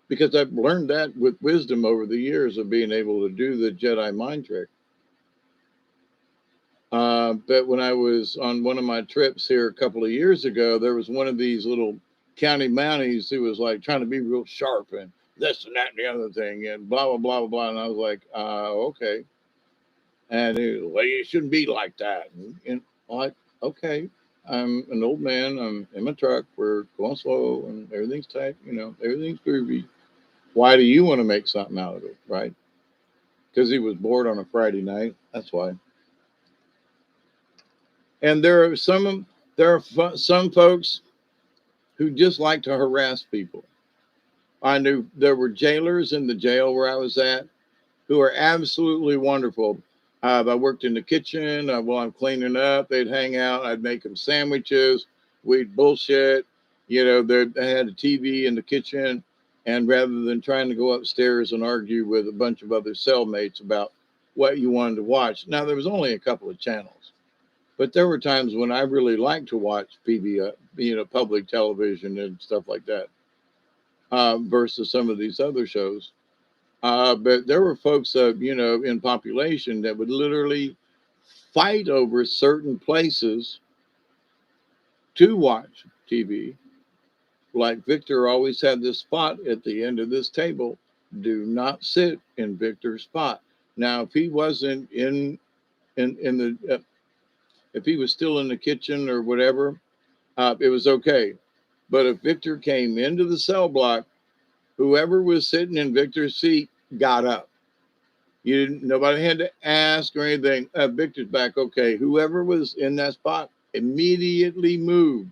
because I've learned that with wisdom over the years of being able to do the Jedi mind trick. But when I was on one of my trips here a couple of years ago, there was one of these little county mounties who was like trying to be real sharp and this and that and the other thing and blah, blah, blah, blah, blah. And I was like, okay. And he was, well, you shouldn't be like that. And I'm like, okay, I'm an old man. I'm in my truck. We're going slow and everything's tight. Everything's groovy. Why do you want to make something out of it? Right. Because he was bored on a Friday night. That's why. And there are some There are some folks who just like to harass people. I knew there were jailers in the jail where I was at who are absolutely wonderful. I worked in the kitchen while I'm cleaning up. They'd hang out. I'd make them sandwiches. We'd bullshit. You know, they had a TV in the kitchen. And rather than trying to go upstairs and argue with a bunch of other cellmates about what you wanted to watch, now there was only a couple of channels, but there were times when I really liked to watch PBS, public television and stuff like that, versus some of these other shows. But there were folks, in population that would literally fight over certain places to watch TV. Like Victor always had this spot at the end of this table. Do not sit in Victor's spot. Now, if he wasn't in the if he was still in the kitchen or whatever, it was okay. But if Victor came into the cell block, whoever was sitting in Victor's seat got up. You didn't. Nobody had to ask or anything. Victor's back. Okay. Whoever was in that spot immediately moved.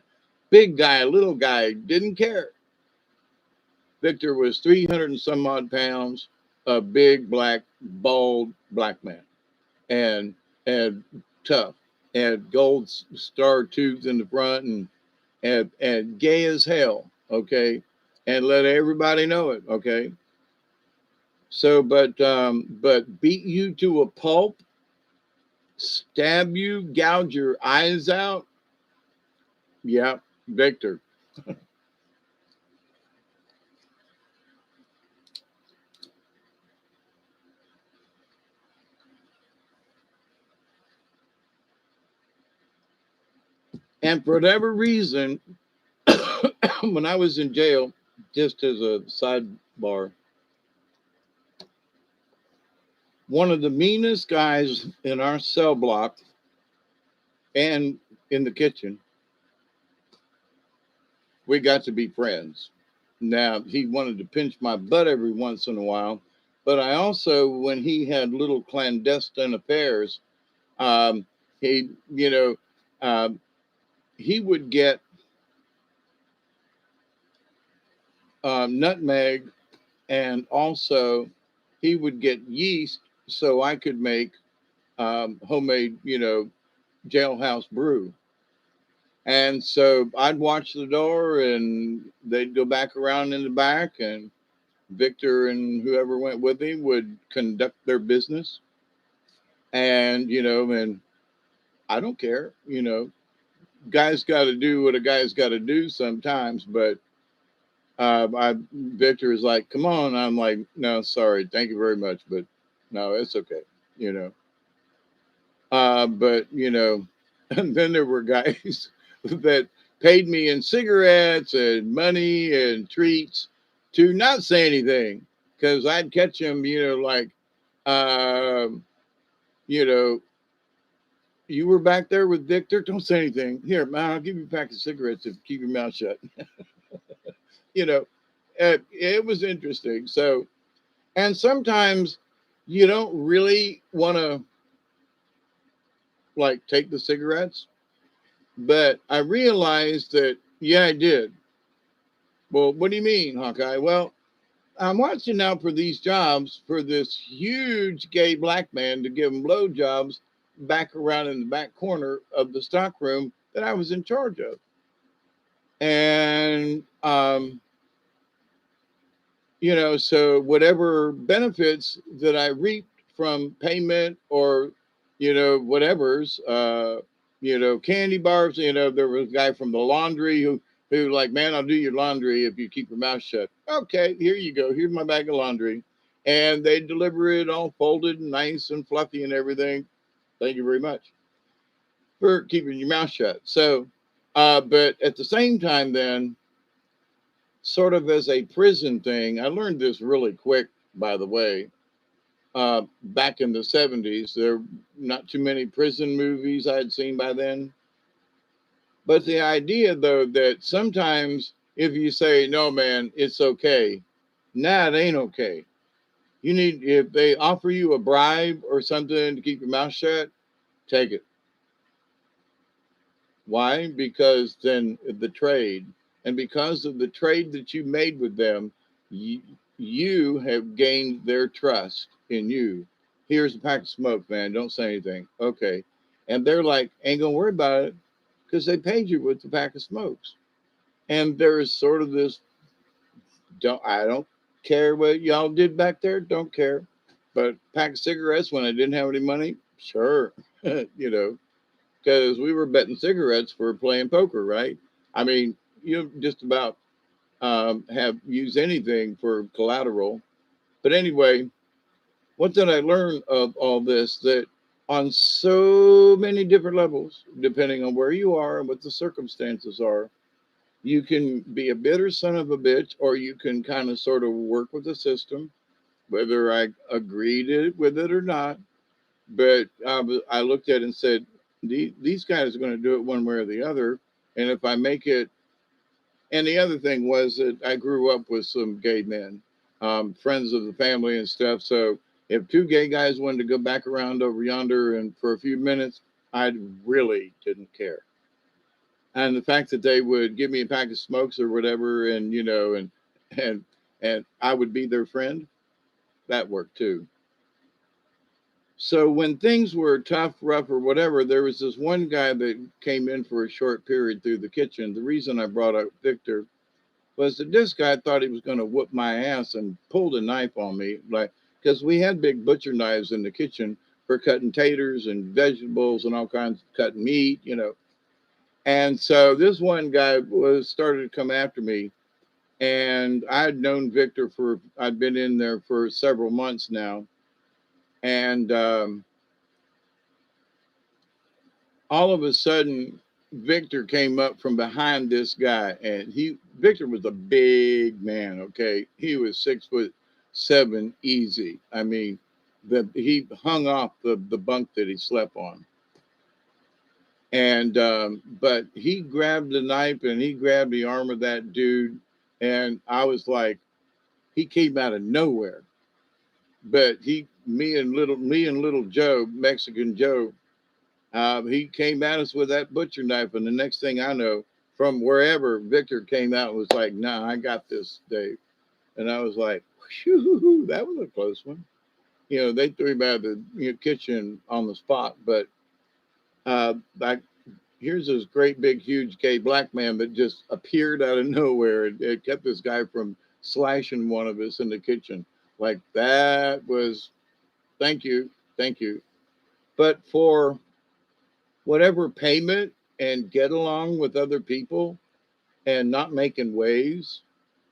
Big guy, little guy, didn't care. Victor was 300 and some odd pounds, a big black, bald black man, and tough, had gold star tooth in the front, and gay as hell. Okay, and let everybody know it. Okay. So, but beat you to a pulp, stab you, gouge your eyes out. Yeah, Victor. And for whatever reason, when I was in jail, just as a sidebar, one of the meanest guys in our cell block and in the kitchen, we got to be friends. Now, he wanted to pinch my butt every once in a while, but I also, when he had little clandestine affairs, um, he, um, he would get nutmeg, and also he would get yeast so I could make homemade, jailhouse brew. And so I'd watch the door and they'd go back around in the back, and Victor and whoever went with him would conduct their business. And I don't care, guys got to do what a guy's got to do sometimes. But Victor is like, come on. I'm like, no, sorry. Thank you very much. But no, it's okay, you know. But, and then there were guys that paid me in cigarettes and money and treats to not say anything, because I'd catch them, like, um, you know, you were back there with Victor. Don't say anything. Here, man, I'll give you a pack of cigarettes if you keep your mouth shut. you know, it was interesting. So, and sometimes you don't really want to like take the cigarettes, but I realized that, yeah, I did. Well, what do you mean, Hawkeye? Well, I'm watching now for these jobs for this huge gay black man to give him blowjobs back around in the back corner of the stock room that I was in charge of. And, so whatever benefits that I reaped from payment or, whatever's, candy bars, there was a guy from the laundry who like, man, I'll do your laundry if you keep your mouth shut. Okay, here you go. Here's my bag of laundry. And they deliver it all folded and nice and fluffy and everything. Thank you very much for keeping your mouth shut. So, but at the same time, then, sort of as a prison thing, I learned this really quick, by the way. Back in the 70s, there were not too many prison movies I had seen by then. But the idea, though, that sometimes if you say, no, man, it's okay, nah, it ain't okay. If they offer you a bribe or something to keep your mouth shut, take it. Why? Because then the trade, and because of the trade that you made with them, you, you have gained their trust in you. Here's a pack of smoke, man. Don't say anything. Okay. And they're like, ain't gonna worry about it because they paid you with the pack of smokes. And there's sort of this, I don't care what y'all did back there, don't care. But pack of cigarettes when I didn't have any money, sure. you know, because we were betting cigarettes for playing poker, right? I mean, you just about have used anything for collateral. But anyway, what did I learn of all this? That on so many different levels, depending on where you are and what the circumstances are, you can be a bitter son of a bitch, or you can kind of sort of work with the system, whether I agreed with it or not. But I looked at it and said, these guys are going to do it one way or the other. And if I make it, and the other thing was that I grew up with some gay men, friends of the family and stuff. So if two gay guys wanted to go back around over yonder and for a few minutes, I really didn't care. And the fact that they would give me a pack of smokes or whatever, and and and I would be their friend, that worked too. So when things were tough, rough, or whatever, there was this one guy that came in for a short period through the kitchen. The reason I brought up Victor was that this guy thought he was going to whoop my ass and pulled a knife on me, like because we had big butcher knives in the kitchen for cutting taters and vegetables and all kinds of cutting meat. And so this one guy was started to come after me, and I had known Victor I'd been in there for several months now, and all of a sudden Victor came up from behind this guy, and Victor was a big man. Okay, he was 6'7" easy. I mean, he hung off the bunk that he slept on, and but he grabbed the knife and he grabbed the arm of that dude, and I was like, he came out of nowhere, but me and little Joe, Mexican Joe, he came at us with that butcher knife, and the next thing I know, from wherever Victor came out, was like, "Nah, I got this, Dave." And I was like, "Whew, that was a close one." They threw him out of the kitchen on the spot. But like, here's this great big huge gay black man that just appeared out of nowhere, and it kept this guy from slashing one of us in the kitchen. Like that was, thank you, thank you. But for whatever payment and get along with other people and not making waves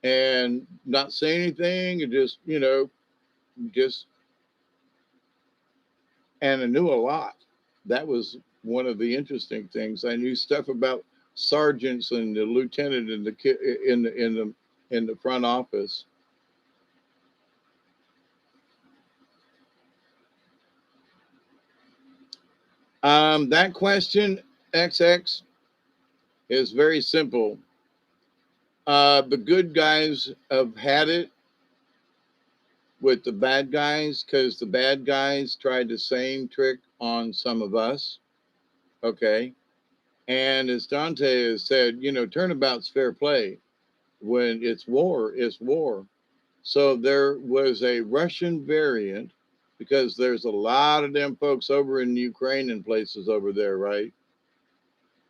and not saying anything and just, and I knew a lot. That was one of the interesting things. I knew stuff about sergeants and the lieutenant in the front office. That question, XX, is very simple. The good guys have had it with the bad guys because the bad guys tried the same trick on some of us. Okay. And as Dante has said, turnabout's fair play. When it's war, it's war. So there was a Russian variant because there's a lot of them folks over in Ukraine and places over there, right?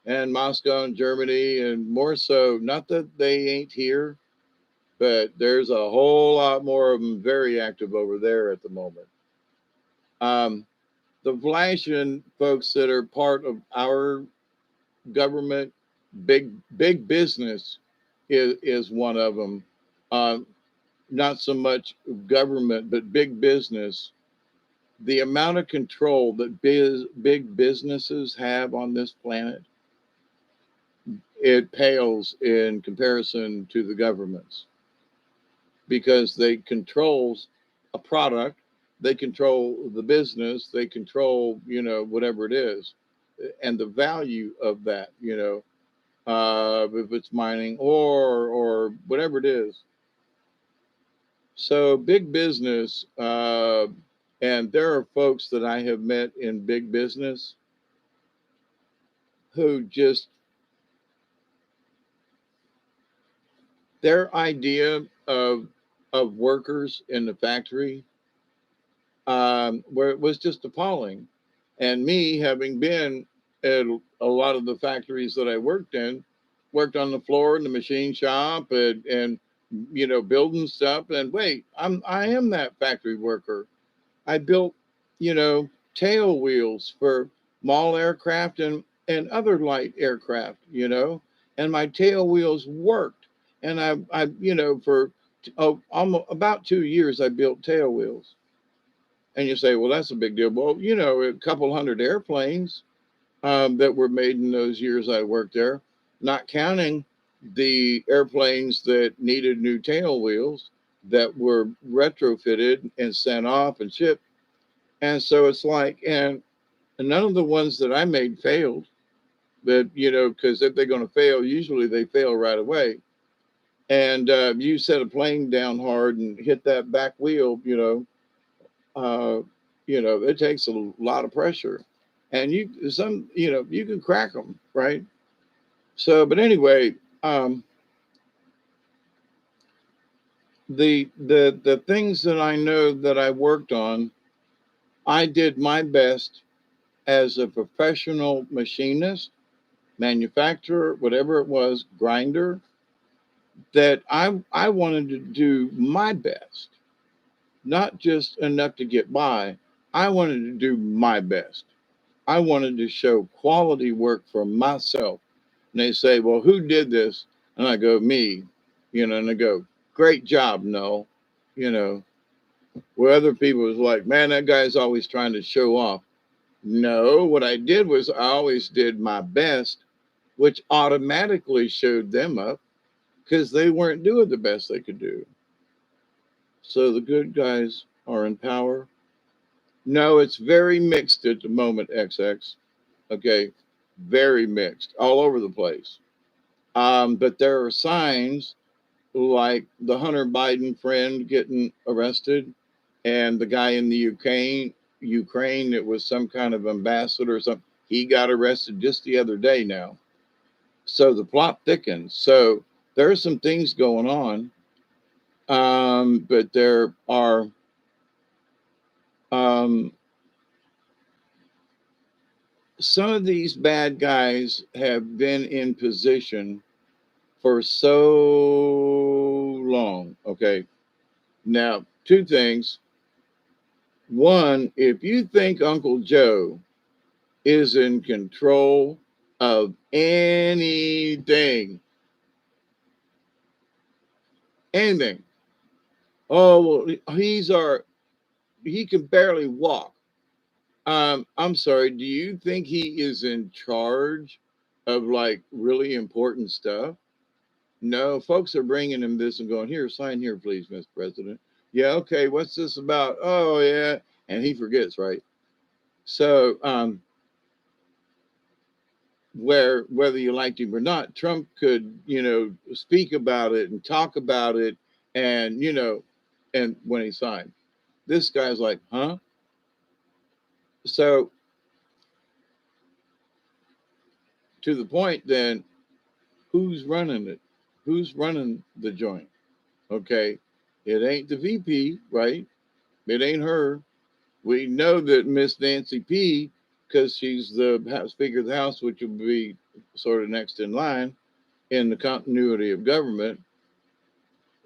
And Moscow and Germany, and more so, not that they ain't here, but there's a whole lot more of them very active over there at the moment. Um, the Vlasian folks that are part of our government, big business is one of them. Uh, Not so much government, but big business. The amount of control that big businesses have on this planet, it pales in comparison to the governments because they control a product, they control the business, they control, whatever it is, and the value of that, if it's mining or whatever it is. So big business, and there are folks that I have met in big business who just, their idea of workers in the factory, where it was just appalling. And me, having been at a lot of the factories that I worked in, worked on the floor in the machine shop and building stuff. And wait, I am that factory worker. I built, tail wheels for small aircraft and other light aircraft, and my tail wheels worked. And for almost about 2 years, I built tail wheels. And you say, well, that's a big deal. Well, a couple hundred airplanes that were made in those years I worked there, not counting the airplanes that needed new tail wheels that were retrofitted and sent off and shipped. And so it's like, and none of the ones that I made failed. That, because if they're going to fail, usually they fail right away. And you set a plane down hard and hit that back wheel, uh, it takes a lot of pressure, and you can crack them, right? So, but anyway, the things that I know that I worked on, I did my best as a professional machinist, manufacturer, whatever it was, grinder, that I wanted to do my best, not just enough to get by. I wanted to do my best. I wanted to show quality work for myself. And they say, well, who did this? And I go, me, and they go, great job, Noel. Where other people was like, man, that guy's always trying to show off. No, what I did was I always did my best, which automatically showed them up because they weren't doing the best they could do. So the good guys are in power. No, it's very mixed at the moment, XX. Okay, very mixed all over the place. But there are signs like the Hunter Biden friend getting arrested, and the guy in the Ukraine, it was some kind of ambassador or something. He got arrested just the other day now. So the plot thickens. So there are some things going on, but there are um, some of these bad guys have been in position for so long. Okay. Now, two things. One, if you think Uncle Joe is in control of anything, oh, well, he can barely walk. I'm sorry, do you think he is in charge of like really important stuff? No, folks are bringing him this and going, here, sign here, please, Mr. President. Yeah, okay, what's this about? Oh, yeah. And he forgets, right? So, whether you liked him or not, Trump could, speak about it and talk about it. And, and when he signed, this guy's like, huh? So, to the point, then, who's running it? Who's running the joint? Okay. It ain't the VP, right? It ain't her. We know that Miss Nancy P, because she's the Speaker of the House, which will be sort of next in line in the continuity of government,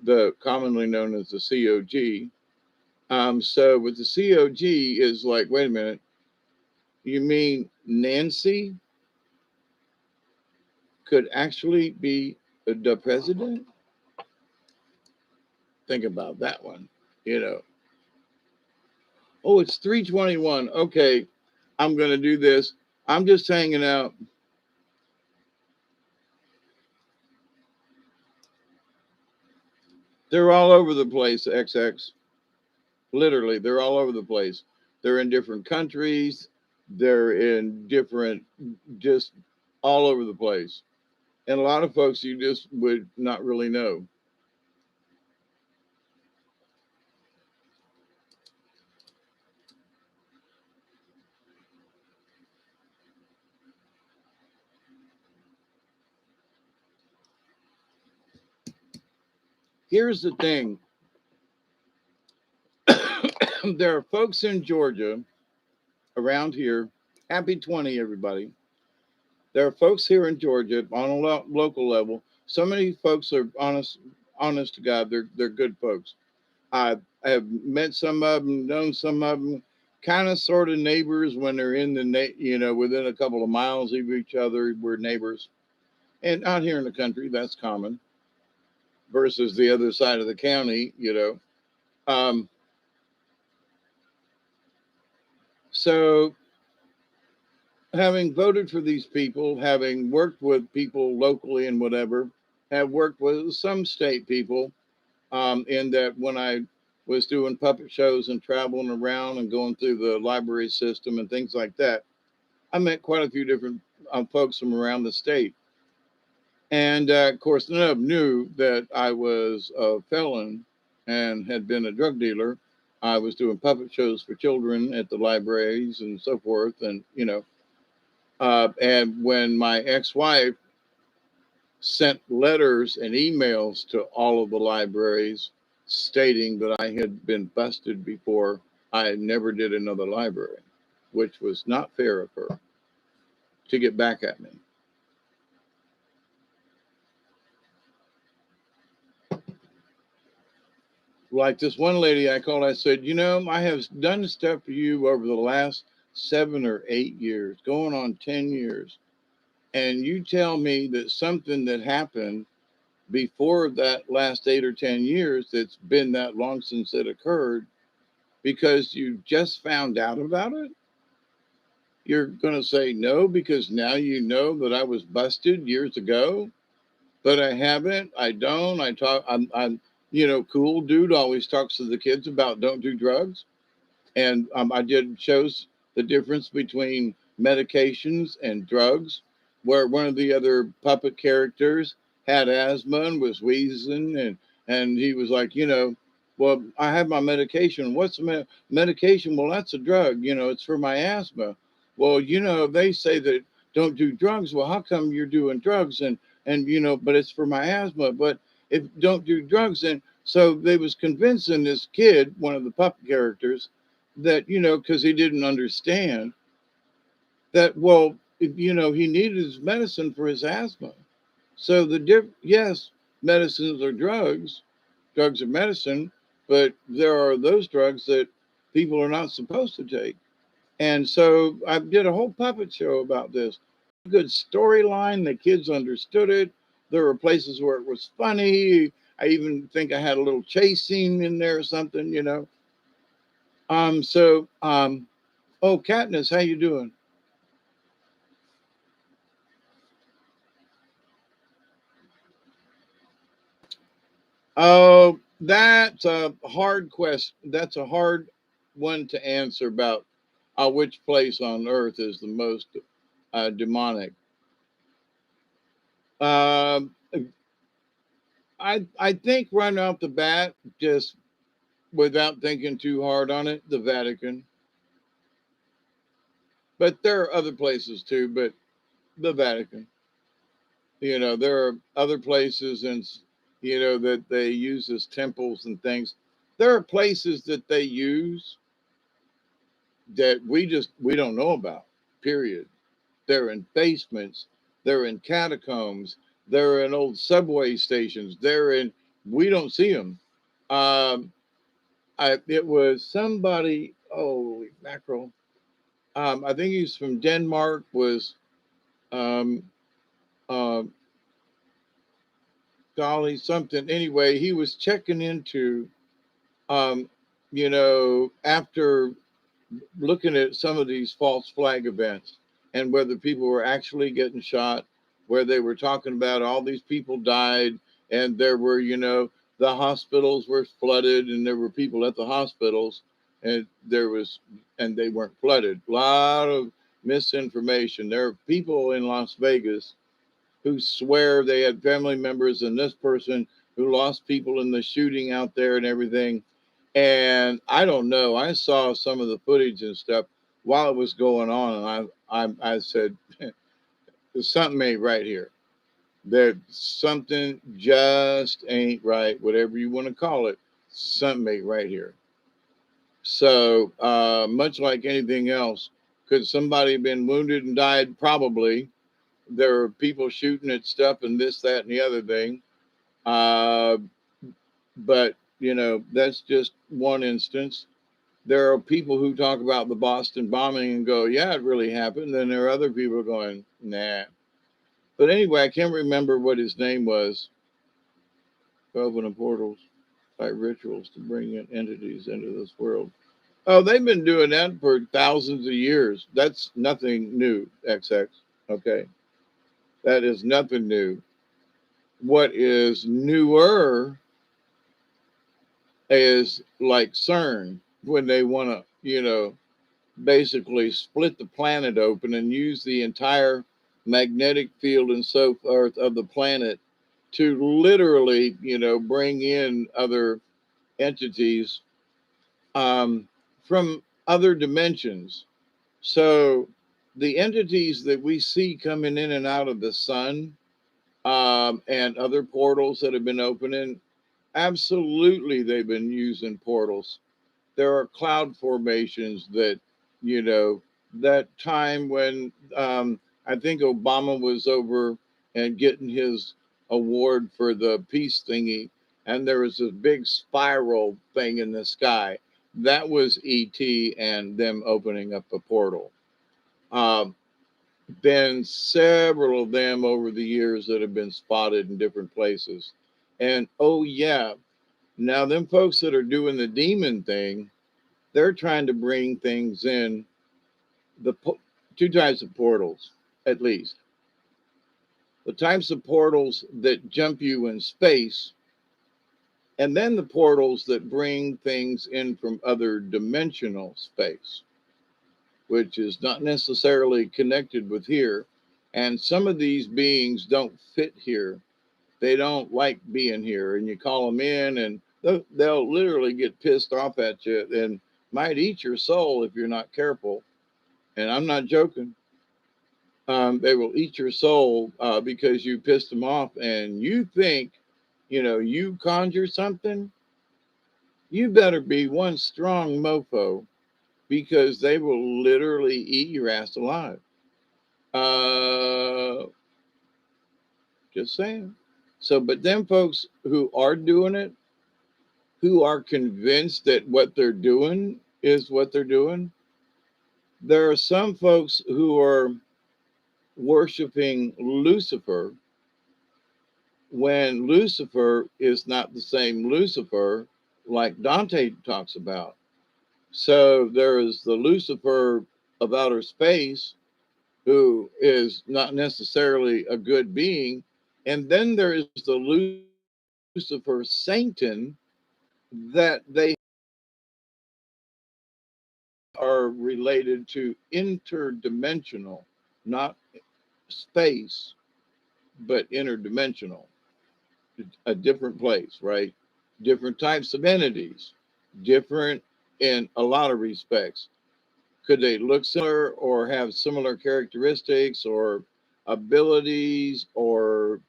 the commonly known as the COG. So with the COG is like, wait a minute, you mean Nancy could actually be the president? Think about that one, you know. Oh, it's 3:21. Okay, I'm gonna do this. I'm just hanging out. They're all over the place, XX. Literally, they're all over the place. They're in different countries. They're in different, just all over the place. And a lot of folks you just would not really know. Here's the thing. There are folks in Georgia around here. Happy 20, everybody. There are folks here in Georgia on a local level. So many folks are honest to God. They're good folks. I have met some of them, known some of them, kind of sort of neighbors when they're in within a couple of miles of each other. We're neighbors. And out here in the country, that's common versus the other side of the county. Um, so having voted for these people, having worked with people locally and whatever, have worked with some state people, in that when I was doing puppet shows and traveling around and going through the library system and things like that, I met quite a few different folks from around the state. And of course, none of them knew that I was a felon and had been a drug dealer. I was doing puppet shows for children at the libraries and so forth. And when my ex wife sent letters and emails to all of the libraries stating that I had been busted before, I never did another library, which was not fair of her to get back at me. Like this one lady I called, I said, I have done stuff for you over the last 7 or 8 years, going on 10 years. And you tell me that something that happened before that last 8 or 10 years, that's been that long since it occurred, because you just found out about it? You're going to say no because now you know that I was busted years ago, but I haven't. I don't. I'm cool dude, always talks to the kids about don't do drugs. And I did shows the difference between medications and drugs, where one of the other puppet characters had asthma and was wheezing, and he was like, well, I have my medication. What's the medication? Well, that's a drug. It's for my asthma. Well, they say that don't do drugs. Well, how come you're doing drugs? And but it's for my asthma. But if don't do drugs, and so they was convincing this kid, one of the puppet characters, that because he didn't understand that, well, he needed his medicine for his asthma. So yes, medicines are drugs are medicine, but there are those drugs that people are not supposed to take. And so I did a whole puppet show about this. Good storyline, the kids understood it. There were places where it was funny. I even think I had a little chase scene in there or something. Oh, Katniss, how you doing? Oh, that's a hard question. That's a hard one to answer about which place on earth is the most demonic. Um, I think right off the bat, just without thinking too hard on it, the Vatican. But there are other places too, but the Vatican. There are other places and that they use as temples and things. There are places that they use that we don't know about. Period. They're in basements. They're in catacombs. They're in old subway stations. We don't see them. Um, it was somebody. Holy mackerel! I think he's from Denmark. Was um, uh, golly something. Anyway, he was checking into um, after looking at some of these false flag events and whether people were actually getting shot, where they were talking about all these people died, and there were, the hospitals were flooded, and there were people at the hospitals, and they weren't flooded. A lot of misinformation. There are people in Las Vegas who swear they had family members and this person who lost people in the shooting out there and everything. And I don't know. I saw some of the footage and stuff while it was going on, and I said, "There's something ain't right here." that something just ain't right, whatever you want to call it, something ain't right here. So, much like anything else, could somebody have been wounded and died? Probably. There are people shooting at stuff and this, that, and the other thing. Uh, but, that's just one instance. There are people who talk about the Boston bombing and go, yeah, it really happened. Then there are other people going, nah. But anyway, I can't remember what his name was. Open portals by rituals to bring in entities into this world. Oh, they've been doing that for thousands of years. That's nothing new, XX. Okay. That is nothing new. What is newer is like CERN when they want to, basically split the planet open and use the entire magnetic field and so forth of the planet to literally, bring in other entities from other dimensions. So the entities that we see coming in and out of the sun and other portals that have been opening, absolutely they've been using portals. There are cloud formations that, that time when I think Obama was over and getting his award for the peace thingy, and there was this big spiral thing in the sky. That was ET and them opening up a portal. Um, been several of them over the years that have been spotted in different places. And oh, yeah, now them folks that are doing the demon thing, they're trying to bring things in the two types of portals, at least. The types of portals that jump you in space, and then the portals that bring things in from other dimensional space, which is not necessarily connected with here. And some of these beings don't fit here. They don't like being here. And you call them in, and they'll literally get pissed off at you and might eat your soul if you're not careful. And I'm not joking. They will eat your soul because you pissed them off and you think, you conjure something. You better be one strong mofo because they will literally eat your ass alive. Uh, just saying. So, but them folks who are doing it, who are convinced that what they're doing is what they're doing, there are some folks who are worshiping Lucifer when Lucifer is not the same Lucifer like Dante talks about. So there is the Lucifer of outer space who is not necessarily a good being. And then there is the Lucifer Satan that they are related to interdimensional, not space, but interdimensional, a different place, right? Different types of entities, different in a lot of respects. Could they look similar or have similar characteristics or abilities or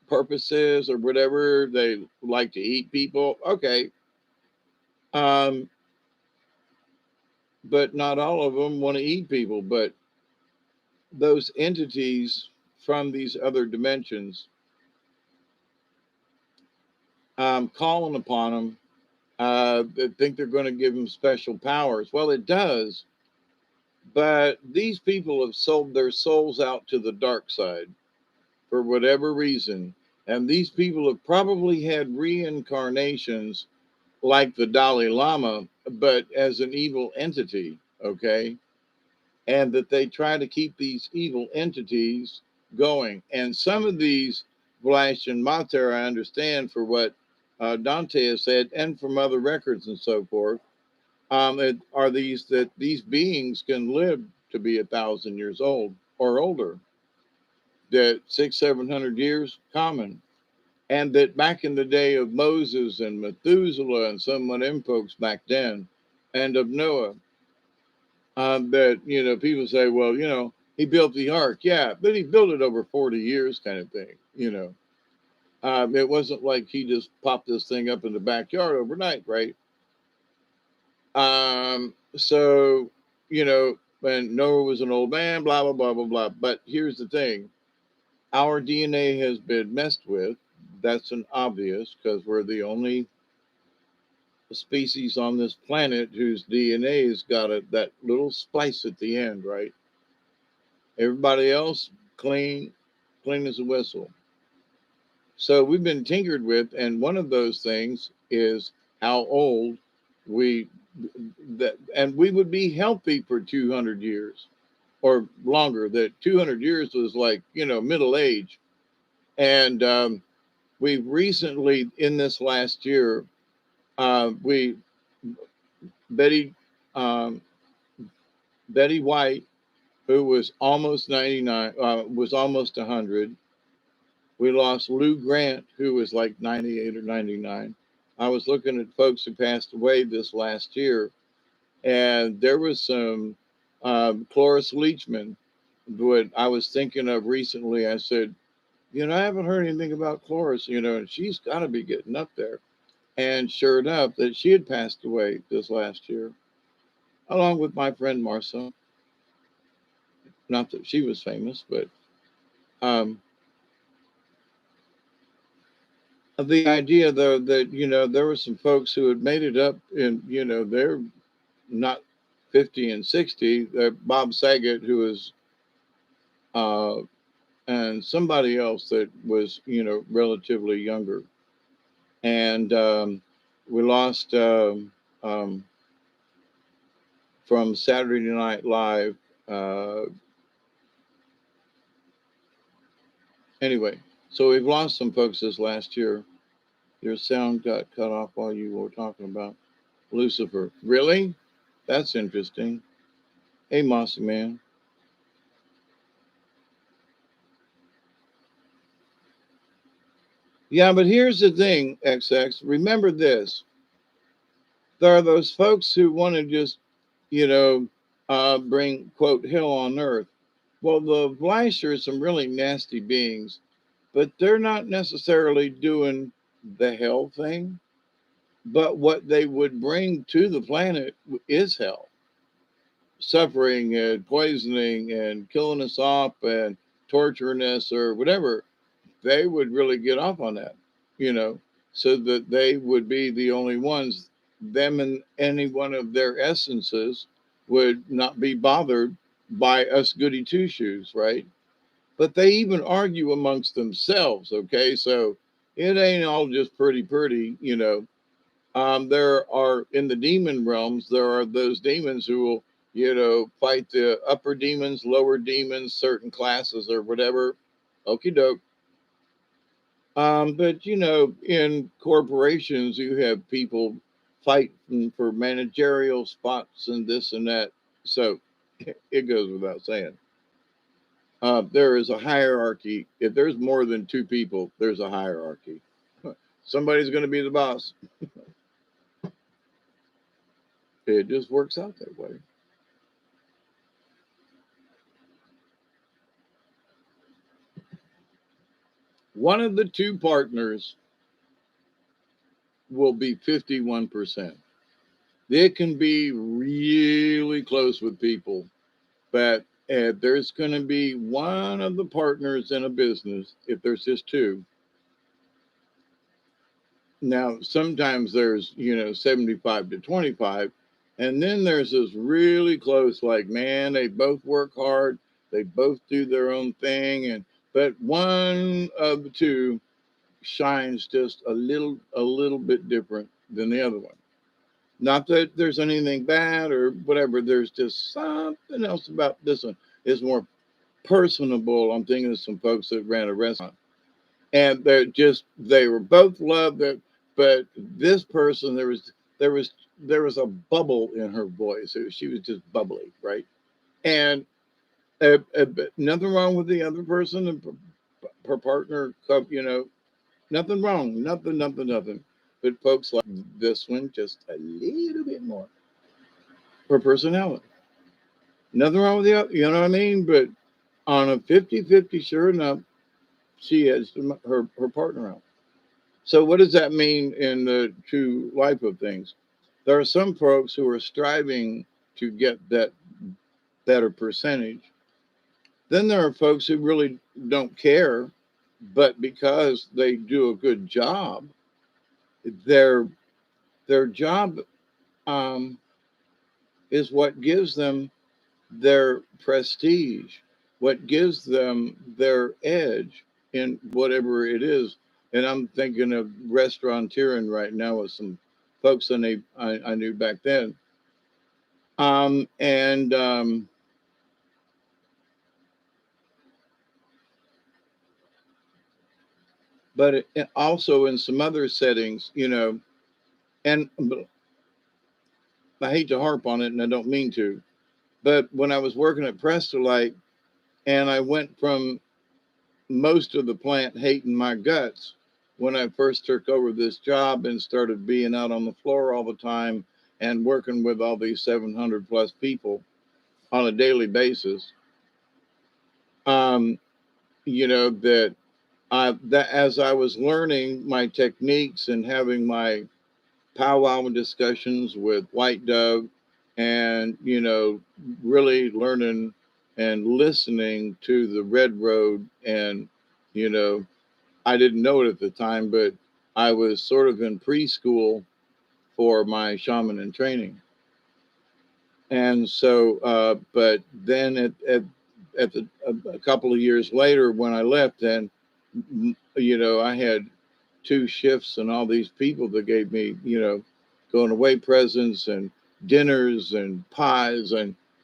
purposes or whatever? They like to eat people. Okay. Um, but not all of them want to eat people. But those entities from these other dimensions, calling upon them, they think they're going to give them special powers. Well, it does, but these people have sold their souls out to the dark side for whatever reason. And these people have probably had reincarnations like the Dalai Lama, but as an evil entity, okay? And that they try to keep these evil entities going. And some of these Vlash and Mater, I understand for what Dante has said, and from other records and so forth, are these that these beings can live to be 1,000 years old or older. That 600-700 years common, and that back in the day of Moses and Methuselah and some of them folks back then, and of Noah, that people say, well, He built the ark, yeah, but he built it over 40 years, kind of thing, you know. It wasn't like he just popped this thing up in the backyard overnight, right? So, you know, when Noah was an old man, blah, blah, blah, blah, blah. But here's the thing, our DNA has been messed with. That's an obvious, because we're the only species on this planet whose DNA's got that little splice at the end, right? Everybody else, clean, clean as a whistle. So we've been tinkered with, and one of those things is how old we that, and we would be healthy for 200 years or longer. That 200 years was like, you know, middle age. And we recently, in this last year, we Betty um, Betty White, who was almost 99, was almost 100. We lost Lou Grant, who was like 98 or 99. I was looking at folks who passed away this last year, and there was some Cloris Leachman. What I was thinking of recently, I said, you know, I haven't heard anything about Cloris, you know, and she's got to be getting up there. And sure enough, that she had passed away this last year, along with my friend Marcel. Not that she was famous, but um, the idea, though, that, you know, there were some folks who had made it up in, you know, they're not 50 and 60. Bob Saget, who was, uh, and somebody else that was, you know, relatively younger. And we lost from Saturday Night Live. Uh, anyway, so we've lost some folks this last year. Your sound got cut off while you were talking about Lucifer. Really? That's interesting. Hey, Mossy Man. Yeah, but here's the thing, XX. Remember this. There are those folks who want to just, you know, bring, quote, hell on earth. Well, the Vlash are some really nasty beings, but they're not necessarily doing the hell thing. But what they would bring to the planet is hell, suffering and poisoning and killing us off and torturing us or whatever. They would really get off on that, you know, so that they would be the only ones. Them and any one of their essences would not be bothered by us goody two shoes, right? But they even argue amongst themselves. Okay, so it ain't all just pretty, you know. There are, in the demon realms, there are those demons who will, you know, fight the upper demons, lower demons, certain classes or whatever. Okie doke. But you know, in corporations, you have people fighting for managerial spots and this and that. So it goes without saying. There is a hierarchy. If there's more than two people, there's a hierarchy. Somebody's going to be the boss. It just works out that way. One of the two partners will be 51%. It can be really close with people, but there's going to be one of the partners in a business, if there's just two. Now, sometimes there's, you know, 75 to 25. And then there's this really close, like, man, they both work hard. They both do their own thing. But one of the two shines just a little bit different than the other one. Not that there's anything bad or whatever. There's just something else about this one. It's more personable. I'm thinking of some folks that ran a restaurant, and they were both loved it, but this person there was a bubble in her voice. She was just bubbly, right? And nothing wrong with the other person and her partner, you know, nothing wrong, nothing. But folks like this one just a little bit more. Her personality. Nothing wrong with the other, you know what I mean? But On a 50-50, sure enough, she has her partner out. So what does that mean in the true life of things? There are some folks who are striving to get that better percentage. Then there are folks who really don't care, but because they do a good job, their their job um, is what gives them their prestige, what gives them their edge in whatever it is. And I'm thinking of restaurateuring right now with some folks I knew back then. And but also in some other settings, and I hate to harp on it, and I don't mean to, but when I was working at Prestolite, and I went from most of the plant hating my guts when I first took over this job and started being out on the floor all the time and working with all these 700 plus people on a daily basis. Um, that that as I was learning my techniques and having my powwow discussions with White Dove, and really learning and listening to the Red Road, and you know I didn't know it at the time, but I was sort of in preschool for my shaman and training. And so, but then at a couple of years later, when I left, then, I had two shifts and all these people that gave me, going away presents and dinners and pies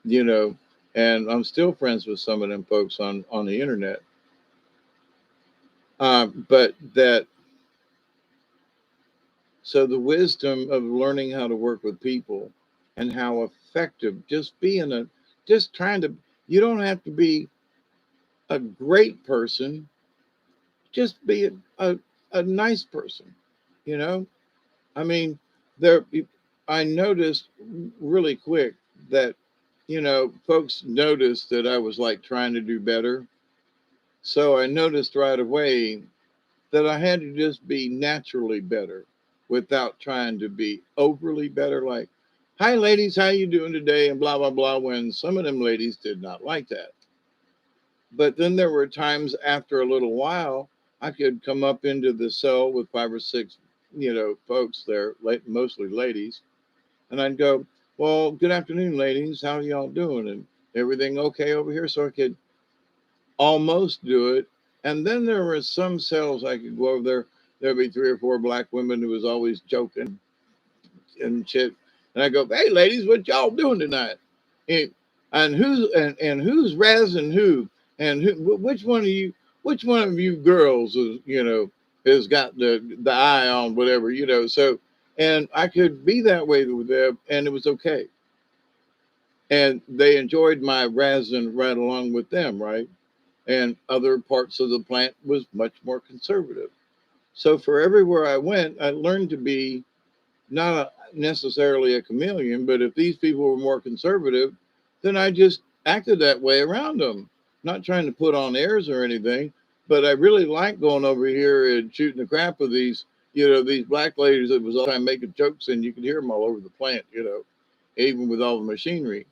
you know, and I'm still friends with some of them folks on the internet. But that So the wisdom of learning how to work with people and how effective just trying to, you don't have to be a great person, just be a nice person, you know? I mean, there, I noticed really quick that, folks noticed that I was like trying to do better. So I noticed right away that I had to just be naturally better without trying to be overly better. Like, hi ladies, how you doing today? And blah blah blah. When some of them ladies did not like that. But then there were times after a little while, I could come up into the cell with 5 or 6, folks there, mostly ladies, and I'd go, "Well, good afternoon, ladies. How y'all doing? And everything okay over here?" So I could almost do it. And then there were some cells I could go over there. There'd be 3 or 4 black women who was always joking and shit. And I go, "Hey, ladies, what y'all doing tonight? And, who's razzing who? And which one of you girls has got the eye on whatever, So, and I could be that way with them, and it was okay. And they enjoyed my razzing right along with them, right? And other parts of the plant was much more conservative. So for everywhere I went, I learned to be not necessarily a chameleon, but if these people were more conservative, then I just acted that way around them. Not trying to put on airs or anything, but I really like going over here and shooting the crap with these black ladies that was all the time making jokes, and you could hear them all over the plant, even with all the machinery.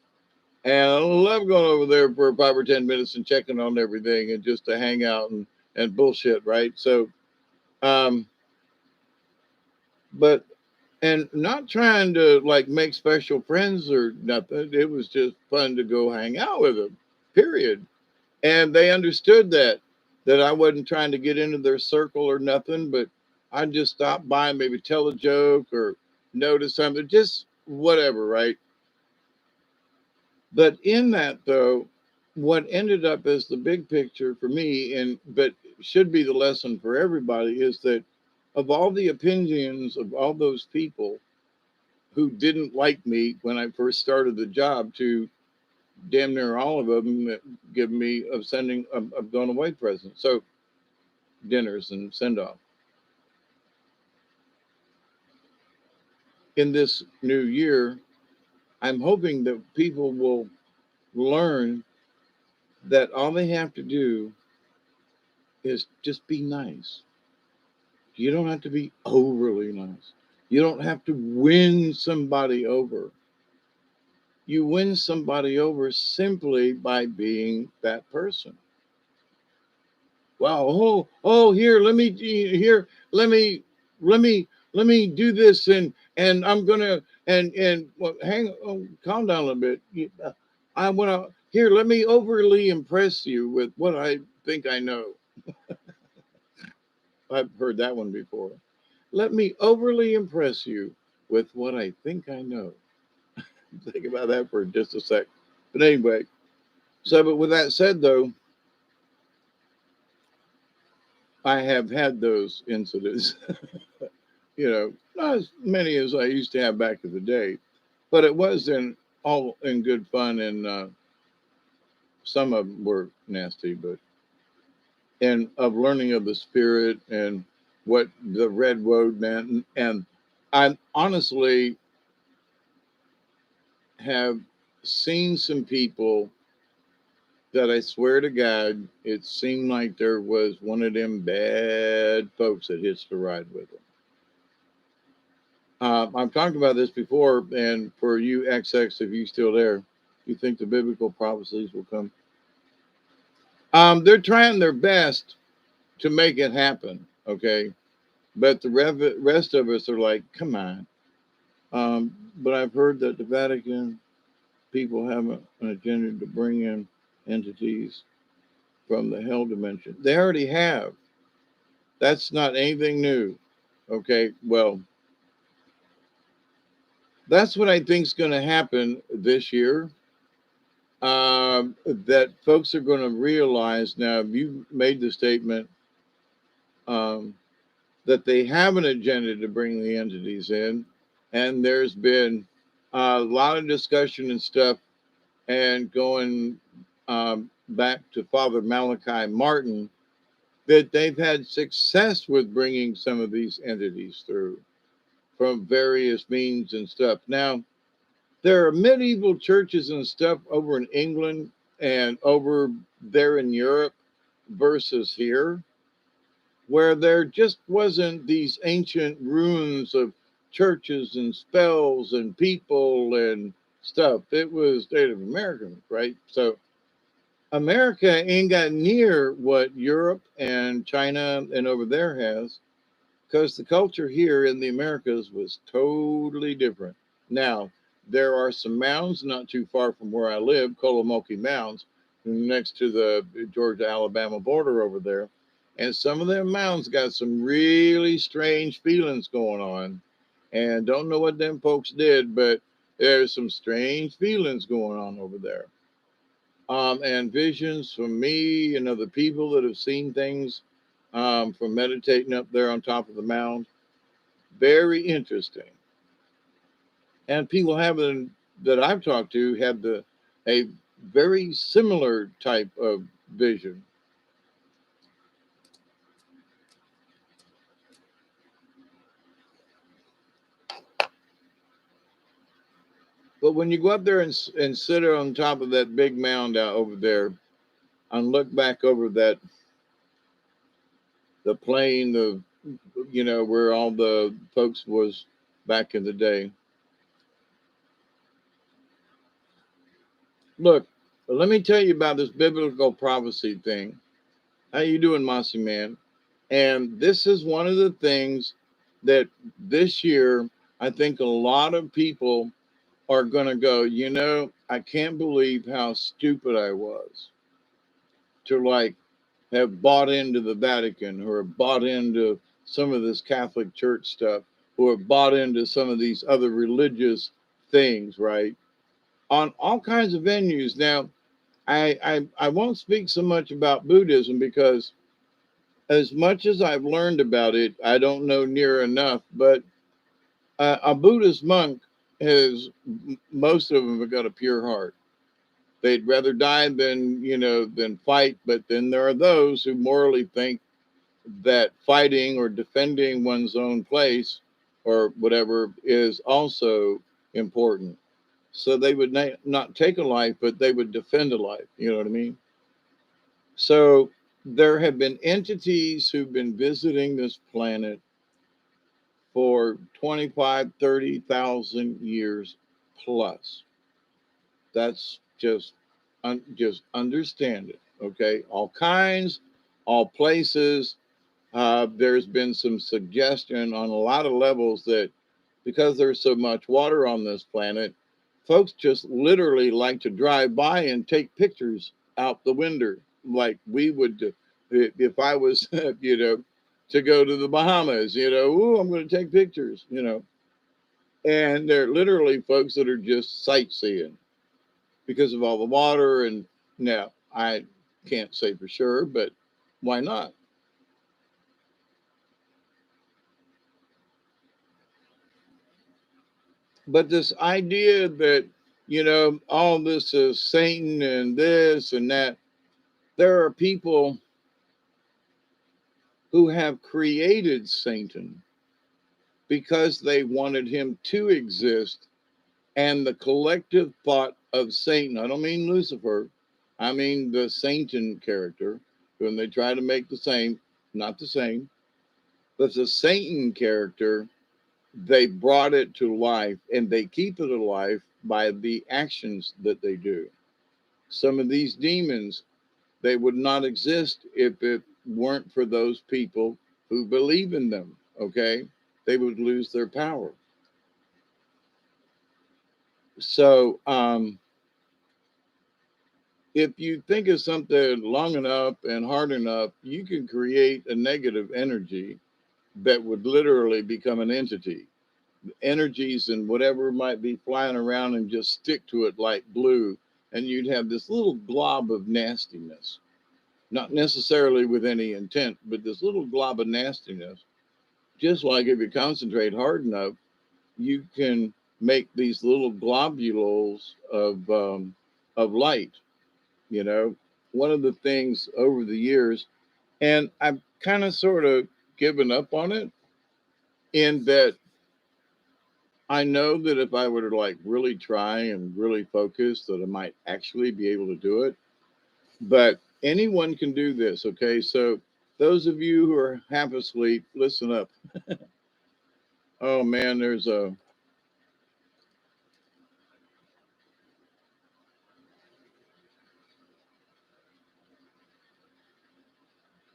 And I love going over there for 5 or 10 minutes and checking on everything and just to hang out and bullshit, right? So, um, but and not trying to like make special friends or nothing. It was just fun to go hang out with them, period. And they understood that I wasn't trying to get into their circle or nothing, but I'd just stop by and maybe tell a joke or notice something, just whatever, right? But in that, though, what ended up as the big picture for me, and but should be the lesson for everybody, is that of all the opinions of all those people who didn't like me when I first started the job, to damn near all of them that give me of sending of going away presents, so dinners and send off. In this new year, I'm hoping that people will learn that all they have to do is just be nice. You don't have to be overly nice. You don't have to win somebody over. You win somebody over simply by being that person. Wow, here, let me let me do this, and I'm gonna and well, calm down a little bit. I want to here, let me overly impress you with what I think I know. I've heard that one before. Let me overly impress you with what I think I know. Think about that for just a sec. But anyway, so but with that said though, I have had those incidents. Not as many as I used to have back in the day, but it was in all in good fun, and some of them were nasty, but and of learning of the spirit and what the red road meant, and I honestly have seen some people that I swear to God, it seemed like there was one of them bad folks that hitched a ride with them. I've talked about this before, and for you XX, if you still there, you think the biblical prophecies will come? They're trying their best to make it happen, okay? But the rest of us are like, come on. But I've heard that the Vatican people have an agenda to bring in entities from the hell dimension. They already have. That's not anything new, okay? Well, that's what I think is going to happen this year. That folks are going to realize now. You made the statement um, that they have an agenda to bring the entities in, and there's been a lot of discussion and stuff, and going back to Father Malachi Martin, that they've had success with bringing some of these entities through from various means and stuff. Now, there are medieval churches and stuff over in England and over there in Europe versus here, where there just wasn't these ancient ruins of churches and spells and people and stuff. It was Native American, right? So America ain't got near what Europe and China and over there has, because the culture here in the Americas was totally different. Now, there are some mounds not too far from where I live, Colomoki Mounds, next to the Georgia Alabama border over there. And some of them mounds got some really strange feelings going on. And don't know what them folks did, but there's some strange feelings going on over there. And visions from me and other people that have seen things from meditating up there on top of the mound. Very interesting. And people having that I've talked to had a very similar type of vision. But when you go up there and sit on top of that big mound out over there and look back over the plain of where all the folks was back in the day. Look, let me tell you about this biblical prophecy thing. How you doing, Mossy Man? And this is one of the things that this year I think a lot of people are going to go, I can't believe how stupid I was to like have bought into the Vatican or bought into some of this Catholic Church stuff or bought into some of these other religious things, right? On all kinds of venues. Now, I won't speak so much about Buddhism because as much as I've learned about it, I don't know near enough. But a Buddhist monk has most of them have got a pure heart. They'd rather die than fight. But then there are those who morally think that fighting or defending one's own place or whatever is also important. So they would not take a life, but they would defend a life. You know what I mean? So there have been entities who've been visiting this planet for 25, 30,000 years plus. That's just understand it. Okay. All kinds, all places. There's been some suggestion on a lot of levels that because there's so much water on this planet, folks just literally like to drive by and take pictures out the window, like we would do. If I was, to go to the Bahamas, ooh, I'm going to take pictures, and they're literally folks that are just sightseeing because of all the water. And now I can't say for sure, but why not? But this idea that, all this is Satan and this and that, there are people who have created Satan because they wanted him to exist. And the collective thought of Satan, I don't mean Lucifer, I mean the Satan character, when they try to make the same, not the same, but the Satan character, they brought it to life and they keep it alive by the actions that they do. Some of these demons, they would not exist if it weren't for those people who believe in them. Okay. They would lose their power. So, if you think of something long enough and hard enough, you can create a negative energy that would literally become an entity. Energies and whatever might be flying around and just stick to it like glue. And you'd have this little glob of nastiness, not necessarily with any intent, but this little glob of nastiness. Just like if you concentrate hard enough, you can make these little globules of light. You know, one of the things over the years, and I've kind of sort of given up on it in that I know that if I were to like really try and really focus, that I might actually be able to do it. But anyone can do this. Okay. So those of you who are half asleep, listen up. Oh man, there's a,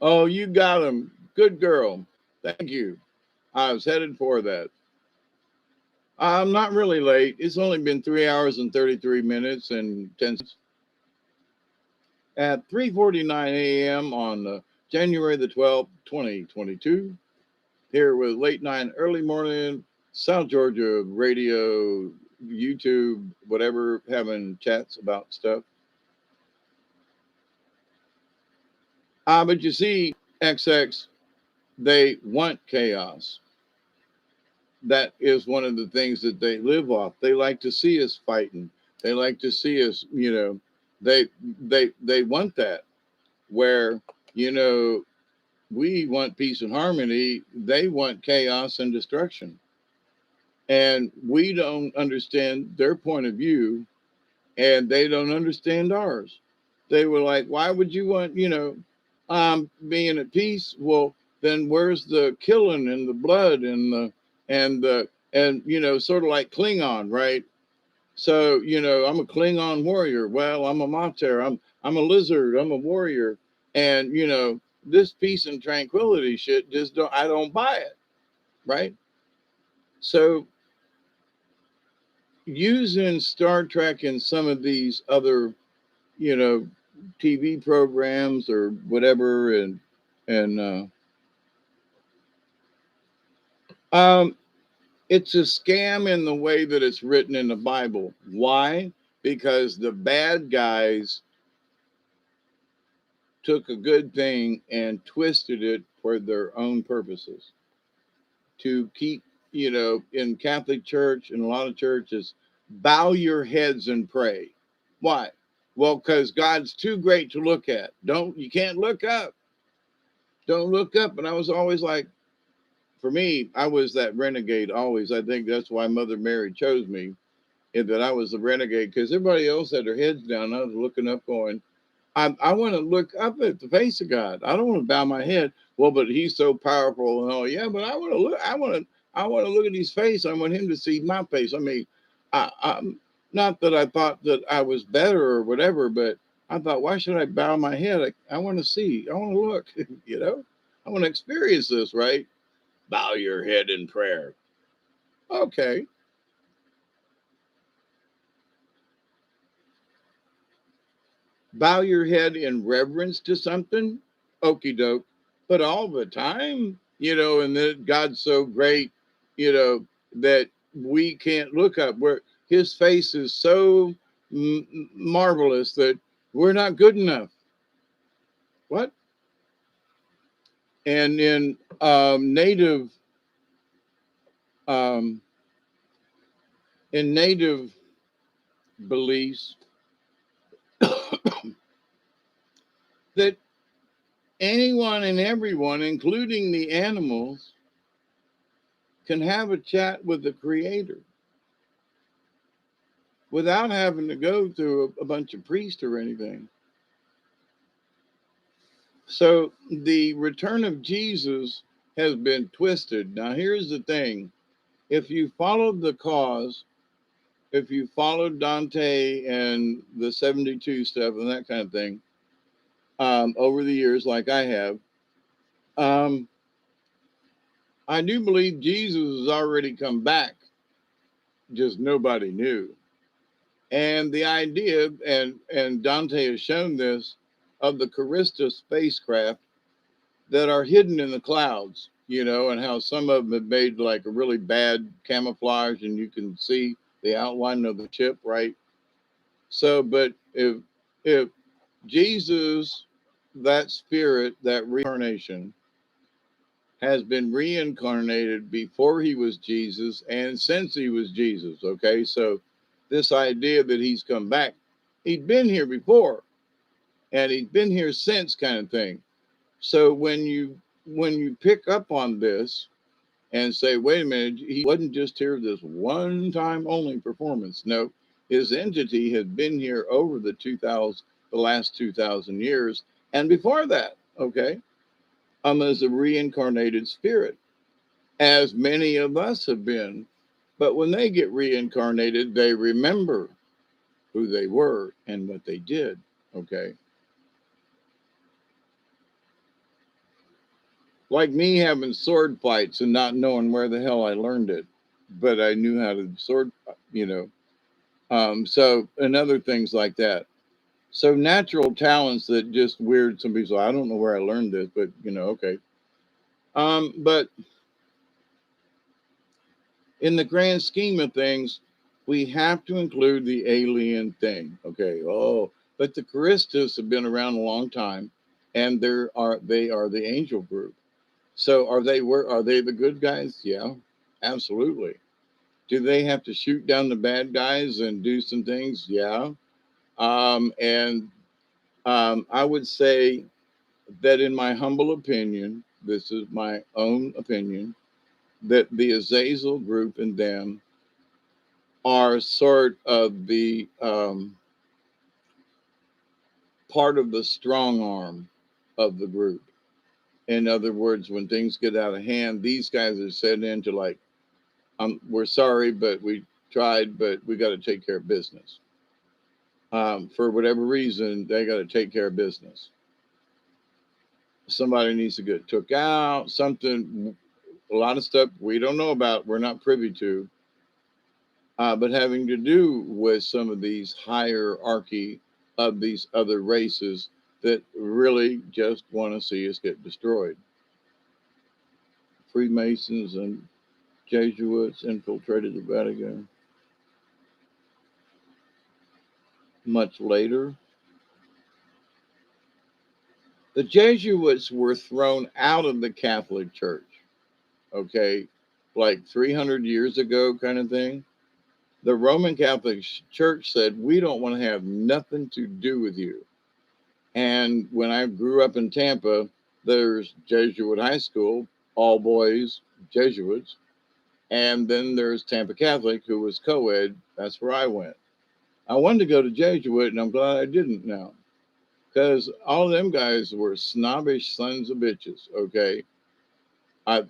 oh, you got him. Good girl. Thank you. I was headed for that. I'm not really late. It's only been 3 hours and 33 minutes and 10 seconds. At 3:49 a.m. on January the 12th, 2022. Here with late night, early morning, South Georgia radio, YouTube, whatever, having chats about stuff. But you see, XX, they want chaos. That is one of the things that they live off. They like to see us fighting. They like to see us, they want that. Where, you know, we want peace and harmony, they want chaos and destruction. And we don't understand their point of view, and they don't understand ours. They were like, why would you want, being at peace? Well, then where's the killing and the blood and sort of like Klingon, right? So, I'm a Klingon warrior. Well, I'm a Mater. I'm a lizard. I'm a warrior. And, this peace and tranquility shit just I don't buy it, right? So using Star Trek and some of these other, you know, TV programs or whatever, and it's a scam in the way that it's written in the Bible. Why? Because the bad guys took a good thing and twisted it for their own purposes to keep, in Catholic Church and a lot of churches, bow your heads and pray. Why? Well, because God's too great to look at. You can't look up. Don't look up. And I was always like, for me, I was that renegade always. I think that's why Mother Mary chose me, and that I was the renegade because everybody else had their heads down. I was looking up going, I want to look up at the face of God. I don't want to bow my head. Well, but he's so powerful and all. Yeah, but I want to look. I want to look at his face. I want him to see my face. I mean, I'm not that I thought that I was better or whatever, but I thought, why should I bow my head? I want to see. I want to look. You know, I want to experience this. Right? Bow your head in prayer. Okay. Bow your head in reverence to something. Okey doke. But all the time, and that God's so great, that we can't look up where his face is so marvelous that we're not good enough. What? And in um, native beliefs, that anyone and everyone, including the animals, can have a chat with the creator without having to go through a bunch of priests or anything. So the return of Jesus has been twisted. Now, here's the thing: if you followed the cause, if you followed Dante and the 72 stuff and that kind of thing over the years, like I have, um, I do believe Jesus has already come back, just nobody knew. And the idea, and Dante has shown this, of the Callisto spacecraft that are hidden in the clouds, and how some of them have made like a really bad camouflage and you can see the outline of the ship, right? So, but if Jesus, that spirit, that reincarnation, has been reincarnated before he was Jesus and since he was Jesus, okay? So this idea that he's come back, he'd been here before and he's been here since, kind of thing. So when you pick up on this and say, wait a minute, he wasn't just here this one time only performance. No, his entity had been here over the last 2,000 years, and before that, okay, as a reincarnated spirit, as many of us have been. But when they get reincarnated, they remember who they were and what they did. Okay. Like me having sword fights and not knowing where the hell I learned it, but I knew how to sword, you know. So, and other things like that. So, natural talents that just weird. Somebody's like, I don't know where I learned this, but okay. But in the grand scheme of things, we have to include the alien thing. Okay. Oh, but the Charistas have been around a long time, and they are the angel group. So are they the good guys? Yeah, absolutely. Do they have to shoot down the bad guys and do some things? Yeah. And I would say that, in my humble opinion, this is my own opinion, that the Azazel group and them are sort of the part of the strong arm of the group. In other words, when things get out of hand, these guys are sent in to like, we're sorry, but we tried, but we got to take care of business. For whatever reason, they got to take care of business. Somebody needs to get took out, something, a lot of stuff we don't know about, we're not privy to, but having to do with some of these hierarchy of these other races that really just want to see us get destroyed. Freemasons and Jesuits infiltrated the Vatican. Much later, the Jesuits were thrown out of the Catholic Church, okay, like 300 years ago, kind of thing. The Roman Catholic Church said, we don't want to have nothing to do with you. And when I grew up in Tampa, there's Jesuit High School, all boys, Jesuits. And then there's Tampa Catholic, who was co ed. That's where I went. I wanted to go to Jesuit, and I'm glad I didn't now. because all of them guys were snobbish sons of bitches. Okay,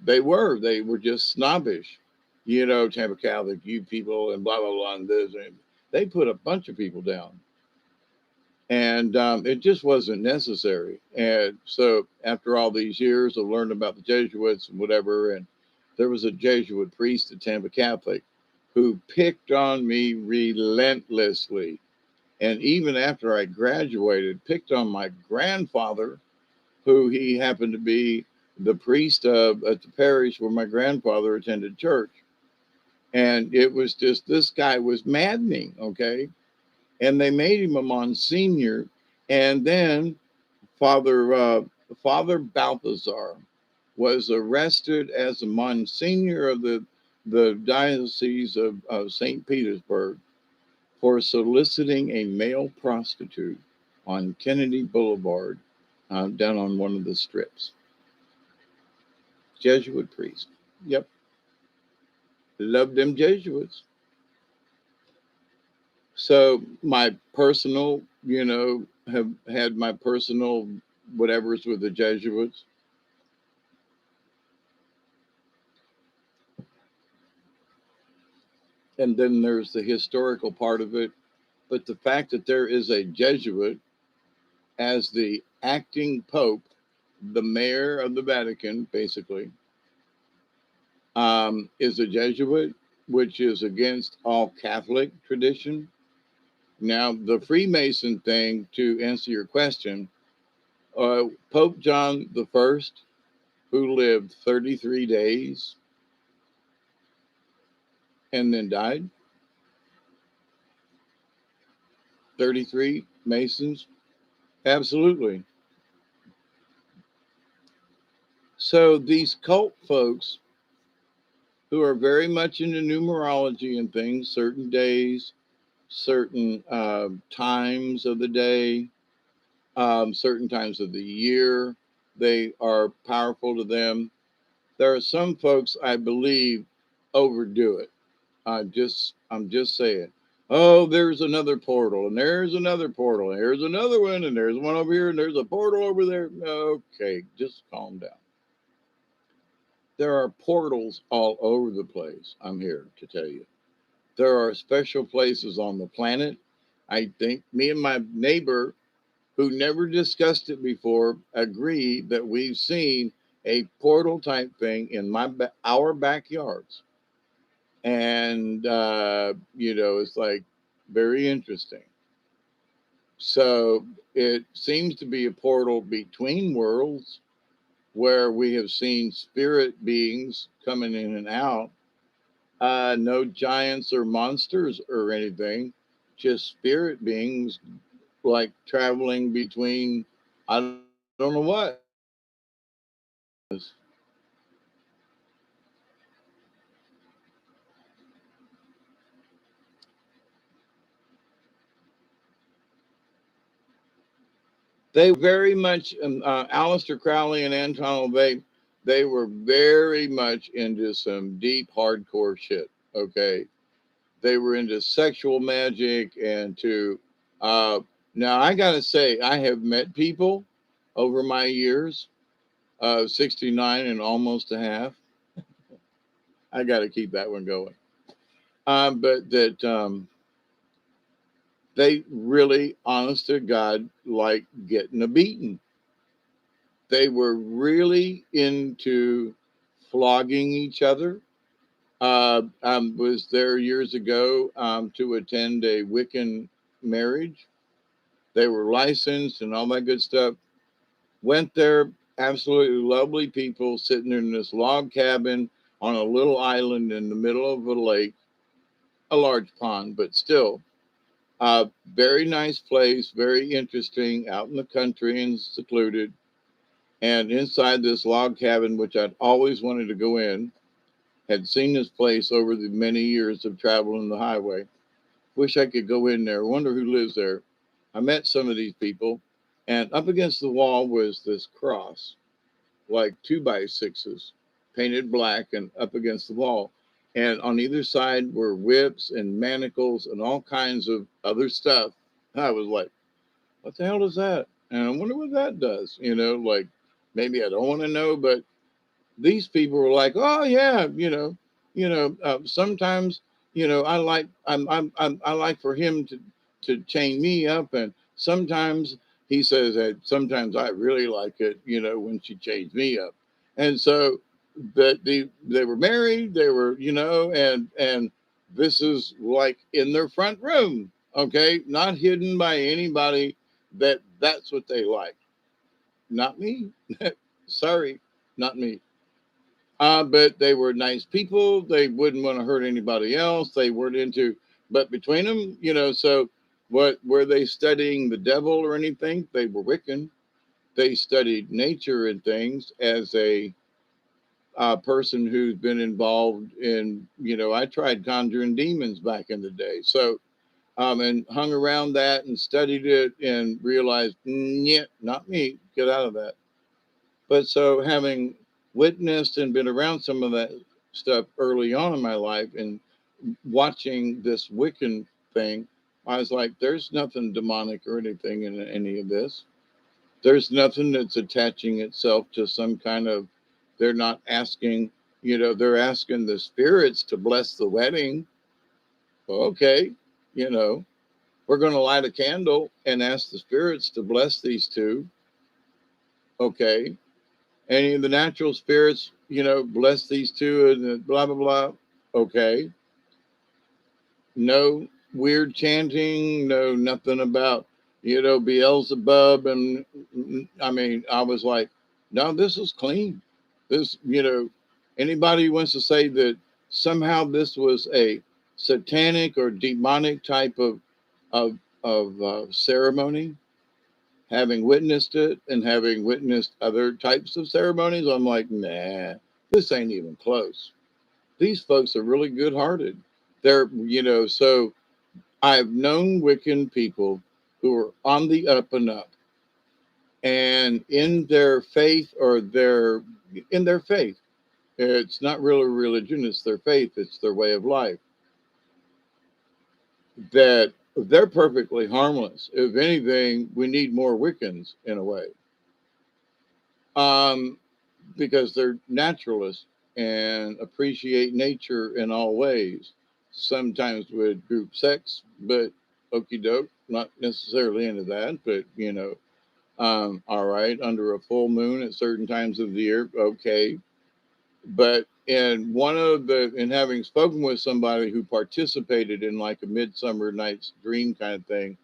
they were just snobbish. You know, Tampa Catholic, you people, and blah blah blah, and this, and they put a bunch of people down, and it just wasn't necessary. And so, after all these years of learning about the Jesuits and whatever, and there was a Jesuit priest at Tampa Catholic who picked on me relentlessly. And even after I graduated, picked on my grandfather, who he happened to be the priest of at the parish where my grandfather attended church. And it was just, this guy was maddening, okay? And they made him a Monsignor. And then Father Father Balthazar was arrested as a Monsignor of the Diocese of St. Petersburg for soliciting a male prostitute on Kennedy Boulevard, down on one of the strips. Jesuit priest. Yep. Love them Jesuits. So my personal, have had my personal whatever's with the Jesuits. And then there's the historical part of it. But the fact that there is a Jesuit as the acting pope, the mayor of the Vatican, basically, is a Jesuit, which is against all Catholic tradition. Now, the Freemason thing, to answer your question, Pope John the First, who lived 33 days and then died, 33 Masons, absolutely. So these cult folks who are very much into numerology and things, certain days, certain times of the day, certain times of the year, they are powerful to them. There are some folks, I believe, overdo it. I'm just saying. Oh, there's another portal, and there's another portal, and there's another one, and there's one over here, and there's a portal over there. Okay, just calm down. There are portals all over the place. I'm here to tell you. There are special places on the planet. I think me and my neighbor, who never discussed it before, agree that we've seen a portal type thing in our backyards. And it's like very interesting. So it seems to be a portal between worlds where we have seen spirit beings coming in and out. No giants or monsters or anything, just spirit beings like traveling between, I don't know what. They very much, Aleister Crowley and Anton LaVey, they were very much into some deep, hardcore shit. Okay. They were into sexual magic and uh, now I got to say, I have met people over my years, 69 and almost a half. I got to keep that one going. But that they really, honest to God, like getting a beating. They were really into flogging each other. Was there years ago to attend a Wiccan marriage. They were licensed and all that good stuff. Went there, absolutely lovely people sitting in this log cabin on a little island in the middle of a lake, a large pond, but still. Very nice place, very interesting, out in the country and secluded. And inside this log cabin, which I'd always wanted to go in, had seen this place over the many years of traveling the highway. Wish I could go in there. Wonder who lives there. I met some of these people, and up against the wall was this cross, like 2x6s, painted black and up against the wall. And on either side were whips and manacles and all kinds of other stuff. I was like, what the hell is that? And I wonder what that does. Like maybe I don't want to know, but these people were like, oh yeah, sometimes I like for him to chain me up, and sometimes he says that sometimes I really like it, when she chains me up, and so that they were married, they were and this is like in their front room, okay, not hidden by anybody, that's what they like, not me, sorry, not me. But they were nice people. They wouldn't want to hurt anybody else. They weren't into, but between them, so what were they studying the devil or anything? They were Wiccan. They studied nature and things as a person who's been involved in, I tried conjuring demons back in the day. So, and hung around that and studied it and realized, yeah, not me, get out of that. But so having witnessed and been around some of that stuff early on in my life and watching this Wiccan thing, I was like, there's nothing demonic or anything in any of this. There's nothing that's attaching itself to some kind of, they're not asking, they're asking the spirits to bless the wedding. Well, okay, you know, we're going to light a candle and ask the spirits to bless these two. Okay, any of the natural spirits, bless these two and blah, blah, blah. Okay. No weird chanting, no nothing about, Beelzebub. And I mean, I was like, no, this is clean. This, anybody who wants to say that somehow this was a satanic or demonic type of, of ceremony, having witnessed it and having witnessed other types of ceremonies, I'm like, nah, this ain't even close. These folks are really good hearted. They're, so I've known Wiccan people who are on the up and up, and in their faith in their faith, it's not really religion, it's their faith, it's their way of life, that they're perfectly harmless. If anything, we need more Wiccans in a way. Um, because they're naturalists and appreciate nature in all ways. Sometimes with group sex, but okie doke, not necessarily into that, but all right, under a full moon at certain times of the year, okay. But in having spoken with somebody who participated in like a Midsummer Night's Dream kind of thing,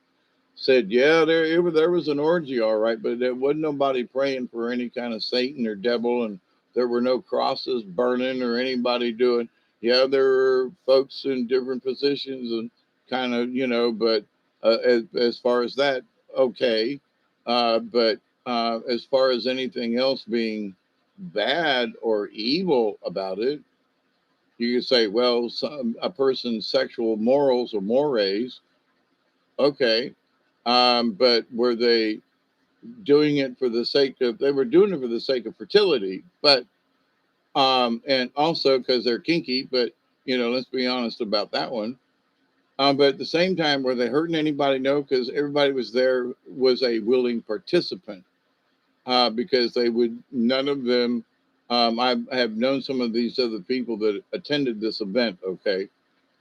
said, yeah, there was an orgy, all right, but there wasn't nobody praying for any kind of Satan or devil, and there were no crosses burning or anybody doing. Yeah, there were folks in different positions and kind of, but as far as that, okay. But as far as anything else being bad or evil about it, you could say, well, a person's sexual morals or mores, okay. But were they doing it for the sake of, they were doing it for the sake of fertility, but and also because they're kinky, but let's be honest about that one. But at the same time, were they hurting anybody? No, because everybody was there, was a willing participant, because they would, none of them, I have known some of these other people that attended this event. Okay,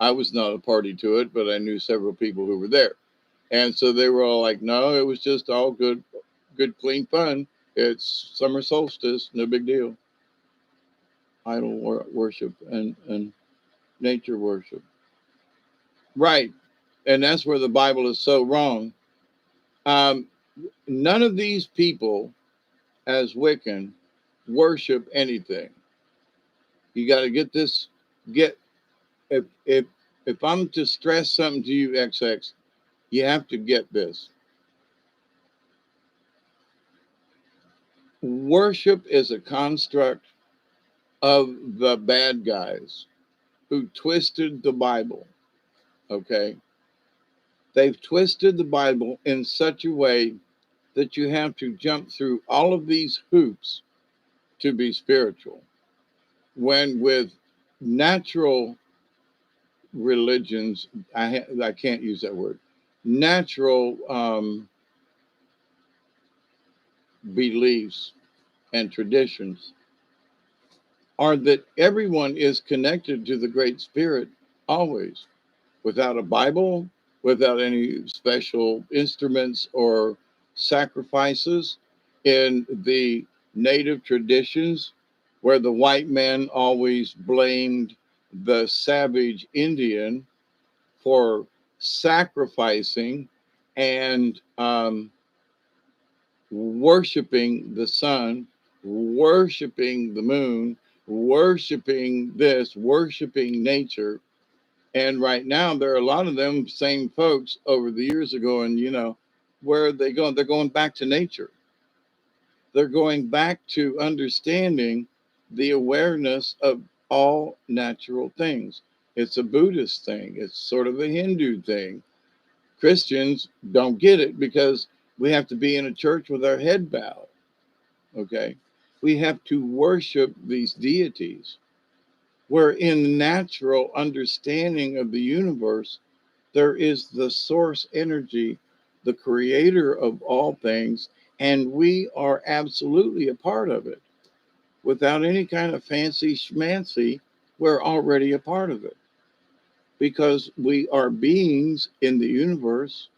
I was not a party to it, but I knew several people who were there. And so they were all like, no, it was just all good, clean fun. It's summer solstice, no big deal. Idol worship and nature worship. Right. And that's where the Bible is so wrong. Um, None of these people, as Wiccan, worship anything. You got to get this, get, if I'm to stress something to you, XX, you have to get this. Worship is a construct of the bad guys who twisted the Bible. Okay. They've twisted the Bible in such a way that you have to jump through all of these hoops to be spiritual. When with natural religions, I can't use that word, natural beliefs and traditions are that everyone is connected to the Great Spirit always, without a Bible, without any special instruments or sacrifices in the native traditions, where the white man always blamed the savage Indian for sacrificing and worshiping the sun, worshiping the moon, worshiping this, worshiping nature. And right now, there are a lot of them same folks over the years ago, and where are they going? They're going back to nature. They're going back to understanding the awareness of all natural things. It's a Buddhist thing, it's sort of a Hindu thing. Christians don't get it because we have to be in a church with our head bowed. Okay. We have to worship these deities. Where in natural understanding of the universe, there is the source energy, the creator of all things, and we are absolutely a part of it. Without any kind of fancy schmancy, we're already a part of it because we are beings in the universe.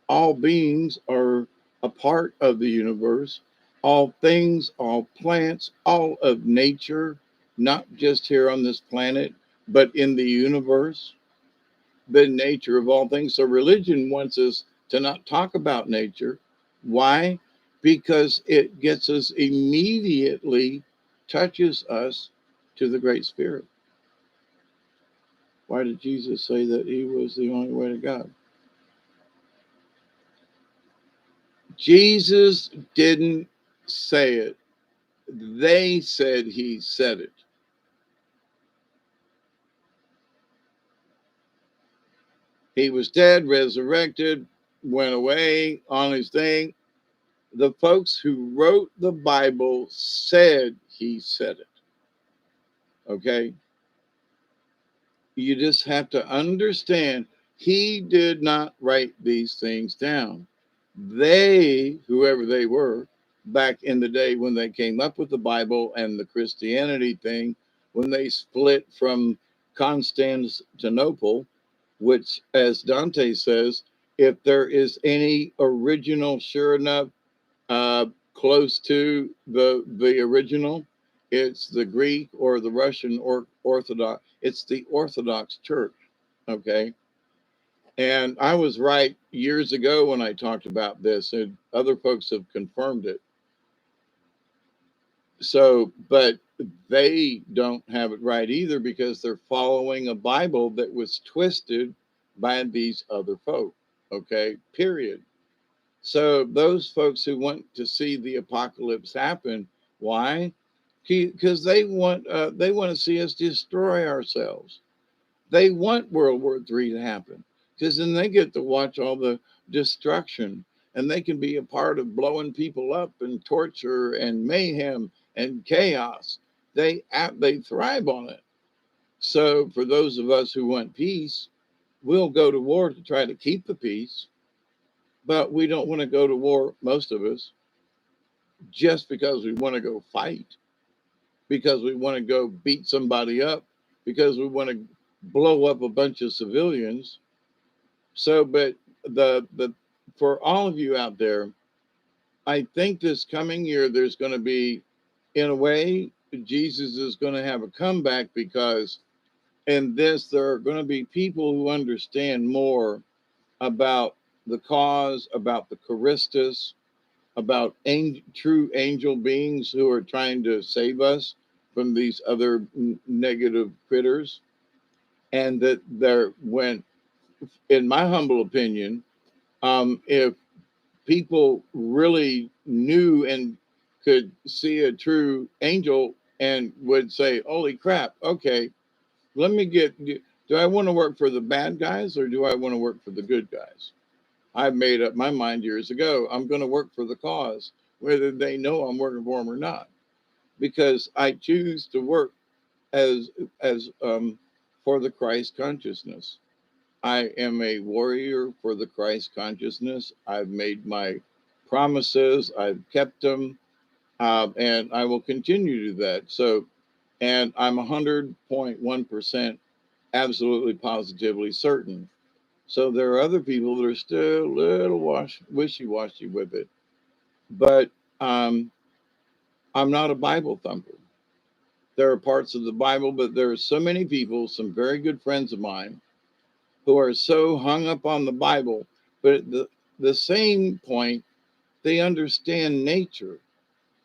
All beings are a part of the universe. All things, all plants, all of nature, not just here on this planet, but in the universe, the nature of all things. So religion wants us to not talk about nature. Why? Because it gets us immediately, touches us to the Great Spirit. Why did Jesus say that he was the only way to God? Jesus didn't say it. They said he said it. He was dead, resurrected, went away on his thing. The folks who wrote the Bible said he said it. Okay? You just have to understand he did not write these things down. They, whoever they were, back in the day when they came up with the Bible and the Christianity thing, when they split from Constantinople, which, as Dante says, if there is any original, sure enough, close to the original, it's the Greek or the Russian or Orthodox. It's the Orthodox Church. Okay. And I was right years ago when I talked about this, and other folks have confirmed it. So, but they don't have it right either because they're following a Bible that was twisted by these other folk. Okay, period. So, those folks who want to see the apocalypse happen, why? Because they want to see us destroy ourselves. They want World War III to happen because then they get to watch all the destruction and they can be a part of blowing people up and torture and mayhem and chaos. They thrive on it. So for those of us who want peace, we'll go to war to try to keep the peace, but we don't want to go to war, most of us, just because we want to go fight, because we want to go beat somebody up, because we want to blow up a bunch of civilians. So, but the for all of you out there, I think this coming year there's going to be, in a way, Jesus is going to have a comeback because in this there are going to be people who understand more about the cause, about the Christus, about true angel beings who are trying to save us from these other negative critters, and that there when, in my humble opinion, if people really knew and could see a true angel and would say, "Holy crap! Okay, let me get. Do I want to work for the bad guys or do I want to work for the good guys?" I made up my mind years ago. I'm going to work for the cause, whether they know I'm working for them or not, because I choose to work as for the Christ consciousness. I am a warrior for the Christ consciousness. I've made my promises. I've kept them, and I will continue to do that. So, and I'm 100.1% absolutely positively certain. So there are other people that are still a little wishy-washy with it. But um, I'm not a Bible thumper. There are parts of the Bible, but there are so many people, some very good friends of mine, who are so hung up on the Bible. But at the same point, they understand nature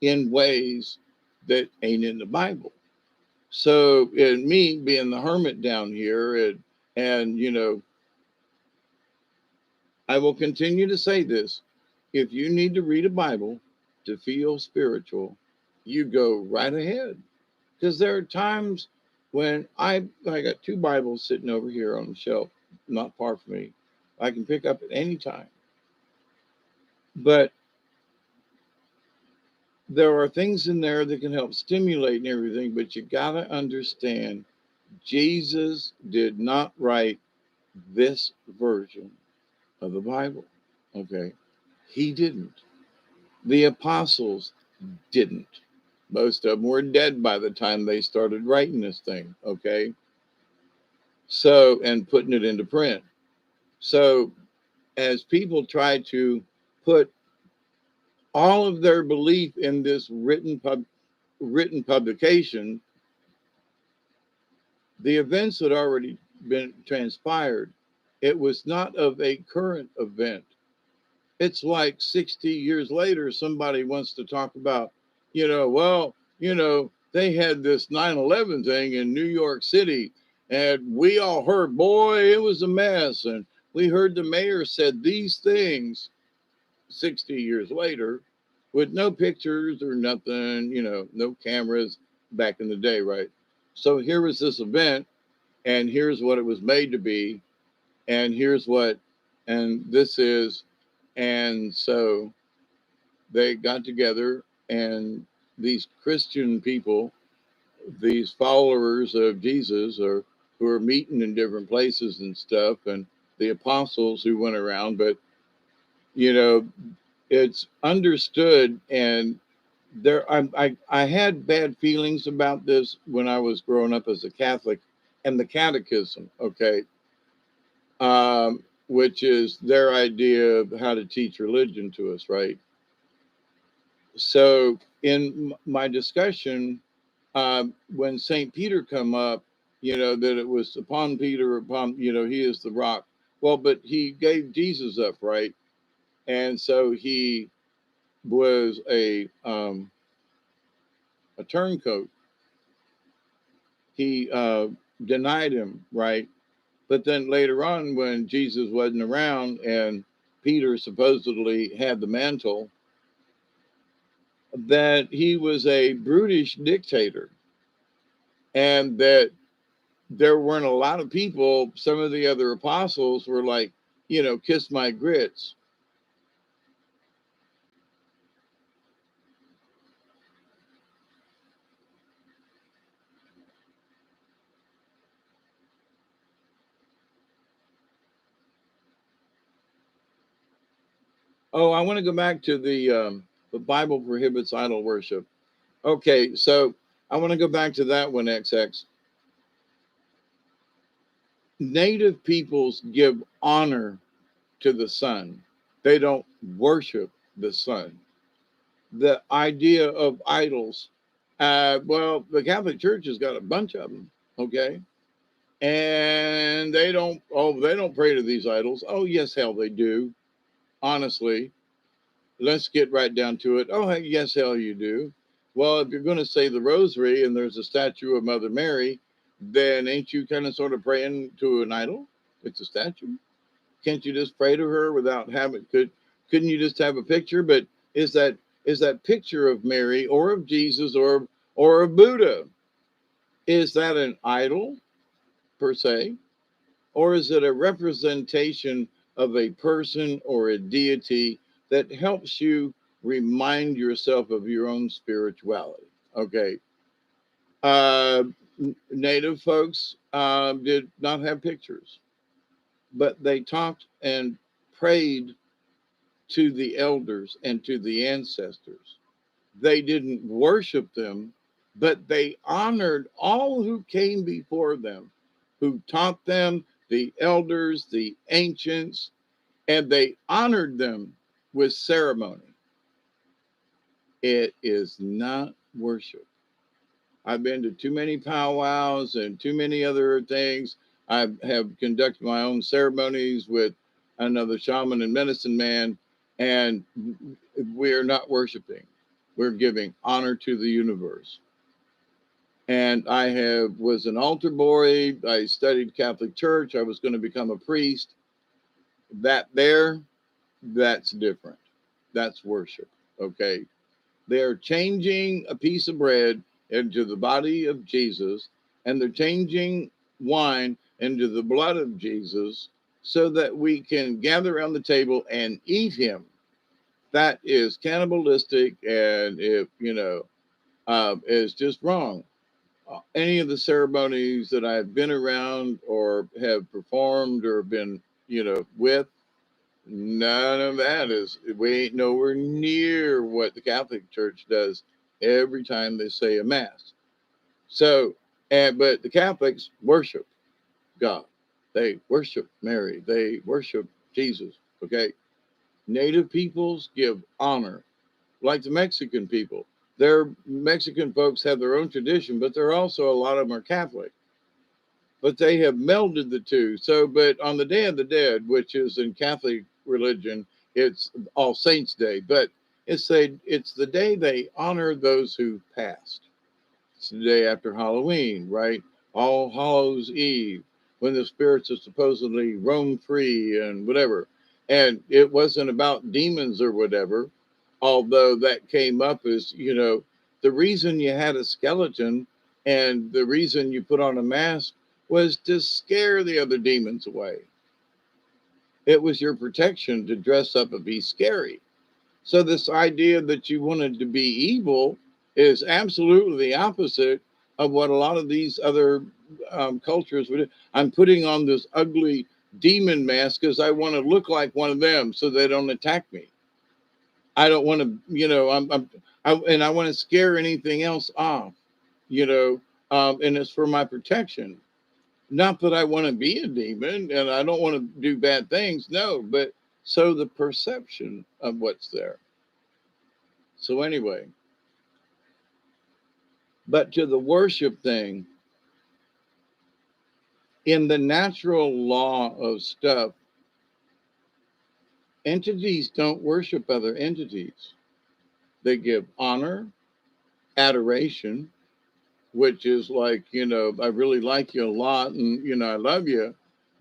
in ways that ain't in the Bible. So, in me being the hermit down here, and I will continue to say this: if you need to read a Bible to feel spiritual, you go right ahead. Because there are times when I got two Bibles sitting over here on the shelf, not far from me. I can pick up at any time. But there are things in there that can help stimulate and everything, but you got to understand Jesus did not write this version of the Bible. Okay. He didn't. The apostles didn't. Most of them were dead by the time they started writing this thing. Okay. So, and putting it into print. So, as people try to put all of their belief in this written publication, the events had already been transpired. It was not of a current event. It's like 60 years later, somebody wants to talk about, they had this 9/11 thing in New York City, and we all heard, boy, it was a mess. And we heard the mayor said these things 60 years later with no pictures or nothing, no cameras back in the day, right? So here was this event, and here's what it was made to be, and here's what, and this is, and so they got together, and these Christian people, these followers of Jesus, or who are meeting in different places and stuff, and the apostles who went around, but you know, it's understood, and I had bad feelings about this when I was growing up as a Catholic, and the catechism, okay, which is their idea of how to teach religion to us, right? So in my discussion, when Saint Peter come up, that it was upon Peter, upon he is the rock. Well, but he gave Jesus up, right? And so he was a turncoat. He denied him, right? But then later on, when Jesus wasn't around and Peter supposedly had the mantle, that he was a brutish dictator, and that there weren't a lot of people. Some of the other apostles were like, kiss my grits. Oh, I want to go back to the Bible prohibits idol worship. Okay, so I want to go back to that one, XX. Native peoples give honor to the sun. They don't worship the sun. The idea of idols, well, the Catholic Church has got a bunch of them, okay? And they don't pray to these idols. Oh, yes, hell, they do. Honestly, let's get right down to it. Oh, yes, hell, you do. Well, if you're going to say the rosary and there's a statue of Mother Mary, then ain't you kind of sort of praying to an idol? It's a statue. Can't you just pray to her without having? Couldn't you just have a picture? But is that picture of Mary or of Jesus or of Buddha? Is that an idol per se, or is it a representation of a person or a deity that helps you remind yourself of your own spirituality? Okay. Uh, Native folks did not have pictures, but they talked and prayed to the elders and to the ancestors. They didn't worship them, but they honored all who came before them, who taught them, the elders, the ancients, and they honored them with ceremony. It is not worship. I've been to too many powwows and too many other things. I have conducted my own ceremonies with another shaman and medicine man, and we're not worshiping. We're giving honor to the universe. And I was an altar boy. I studied Catholic Church. I was going to become a priest. That's different. That's worship. Okay. They're changing a piece of bread into the body of Jesus, and they're changing wine into the blood of Jesus so that we can gather around the table and eat him. That is cannibalistic, and is just wrong. Any of the ceremonies that I've been around or have performed or been, with, none of that we ain't nowhere near what the Catholic Church does every time they say a mass. So, but the Catholics worship God. They worship Mary. They worship Jesus. Okay. Native peoples give honor, like the Mexican people. Their Mexican folks have their own tradition, but they're also, a lot of them are Catholic. But they have melded the two. So, but on the Day of the Dead, which is in Catholic religion, it's All Saints Day, but it's the day they honor those who passed. It's the day after Halloween, right? All Hallows Eve, when the spirits are supposedly roam free and whatever. And it wasn't about demons or whatever, although that came up as, the reason you had a skeleton and the reason you put on a mask was to scare the other demons away. It was your protection to dress up and be scary. So this idea that you wanted to be evil is absolutely the opposite of what a lot of these other cultures would do. I'm putting on this ugly demon mask because I want to look like one of them so they don't attack me. I don't want to, and I want to scare anything else off, and it's for my protection. Not that I want to be a demon and I don't want to do bad things. No, but so the perception of what's there. So anyway, but to the worship thing, in the natural law of stuff, entities don't worship other entities. They give honor, adoration, which is like, I really like you a lot and, I love you,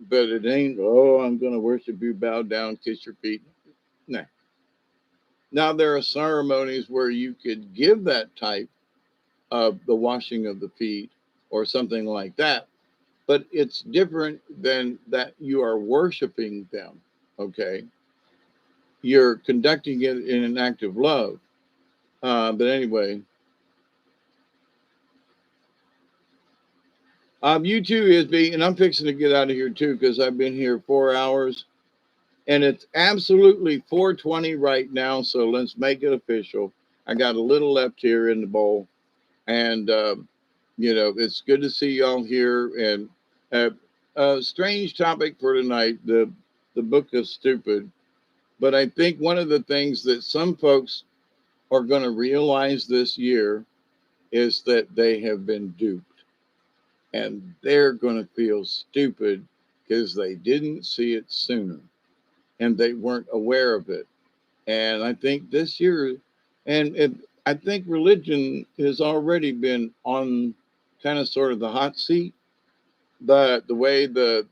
but it ain't, oh, I'm going to worship you, bow down, kiss your feet. No. Now, there are ceremonies where you could give that type of the washing of the feet or something like that, but it's different than that you are worshiping them. Okay. You're conducting it in an act of love. But anyway, you too is being, and I'm fixing to get out of here too because I've been here 4 hours and it's absolutely 4:20 right now. So let's make it official. I got a little left here in the bowl, and it's good to see y'all here. And a strange topic for tonight: the book of stupid. But I think one of the things that some folks are going to realize this year is that they have been duped, and they're going to feel stupid because they didn't see it sooner and they weren't aware of it. And I think this year, I think religion has already been on kind of sort of the hot seat. But the way the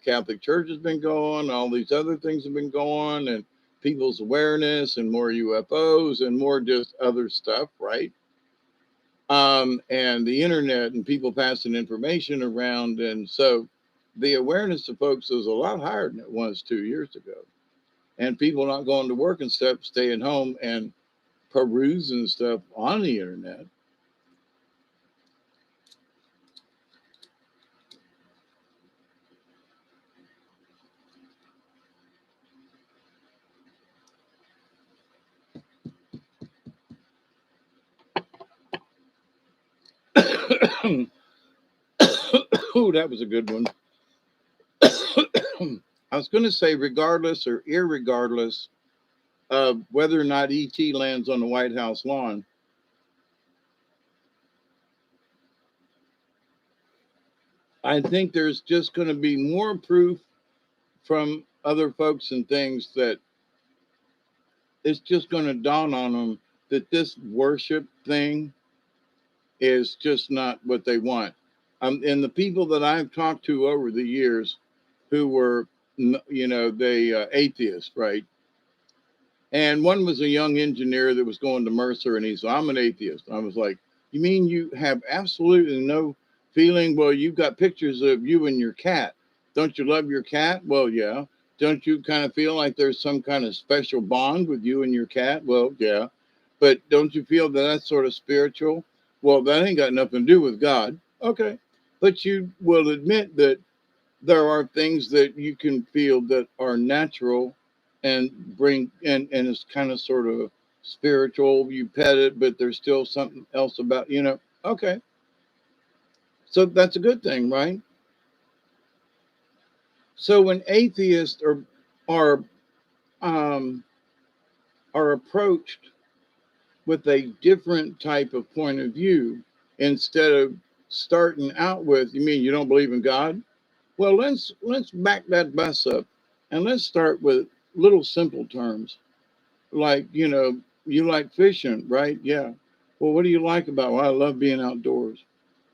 Catholic Church has been going, all these other things have been going, and people's awareness and more UFOs and more just other stuff, right? And the internet and people passing information around. And so the awareness of folks is a lot higher than it was 2 years ago. And people not going to work and stuff, staying home and perusing stuff on the internet. Oh, that was a good one. I was going to say, regardless or irregardless of whether or not ET lands on the White House lawn, I think there's just going to be more proof from other folks and things that it's just going to dawn on them that this worship thing is just not what they want. And the people that I've talked to over the years who were, they atheists, right? And one was a young engineer that was going to Mercer, and he said, I'm an atheist. I was like, you mean you have absolutely no feeling? Well, you've got pictures of you and your cat. Don't you love your cat? Well, yeah. Don't you kind of feel like there's some kind of special bond with you and your cat? Well, yeah. But don't you feel that that's sort of spiritual? Well, that ain't got nothing to do with God. Okay. But you will admit that there are things that you can feel that are natural and bring and it's kind of sort of spiritual. You pet it, but there's still something else about, okay. So that's a good thing, right? So when atheists are um are approached with a different type of point of view, instead of starting out with, you mean you don't believe in God? Well, let's back that bus up and let's start with little simple terms. Like, you like fishing, right? Yeah. Well, what do you like about it? Well, I love being outdoors.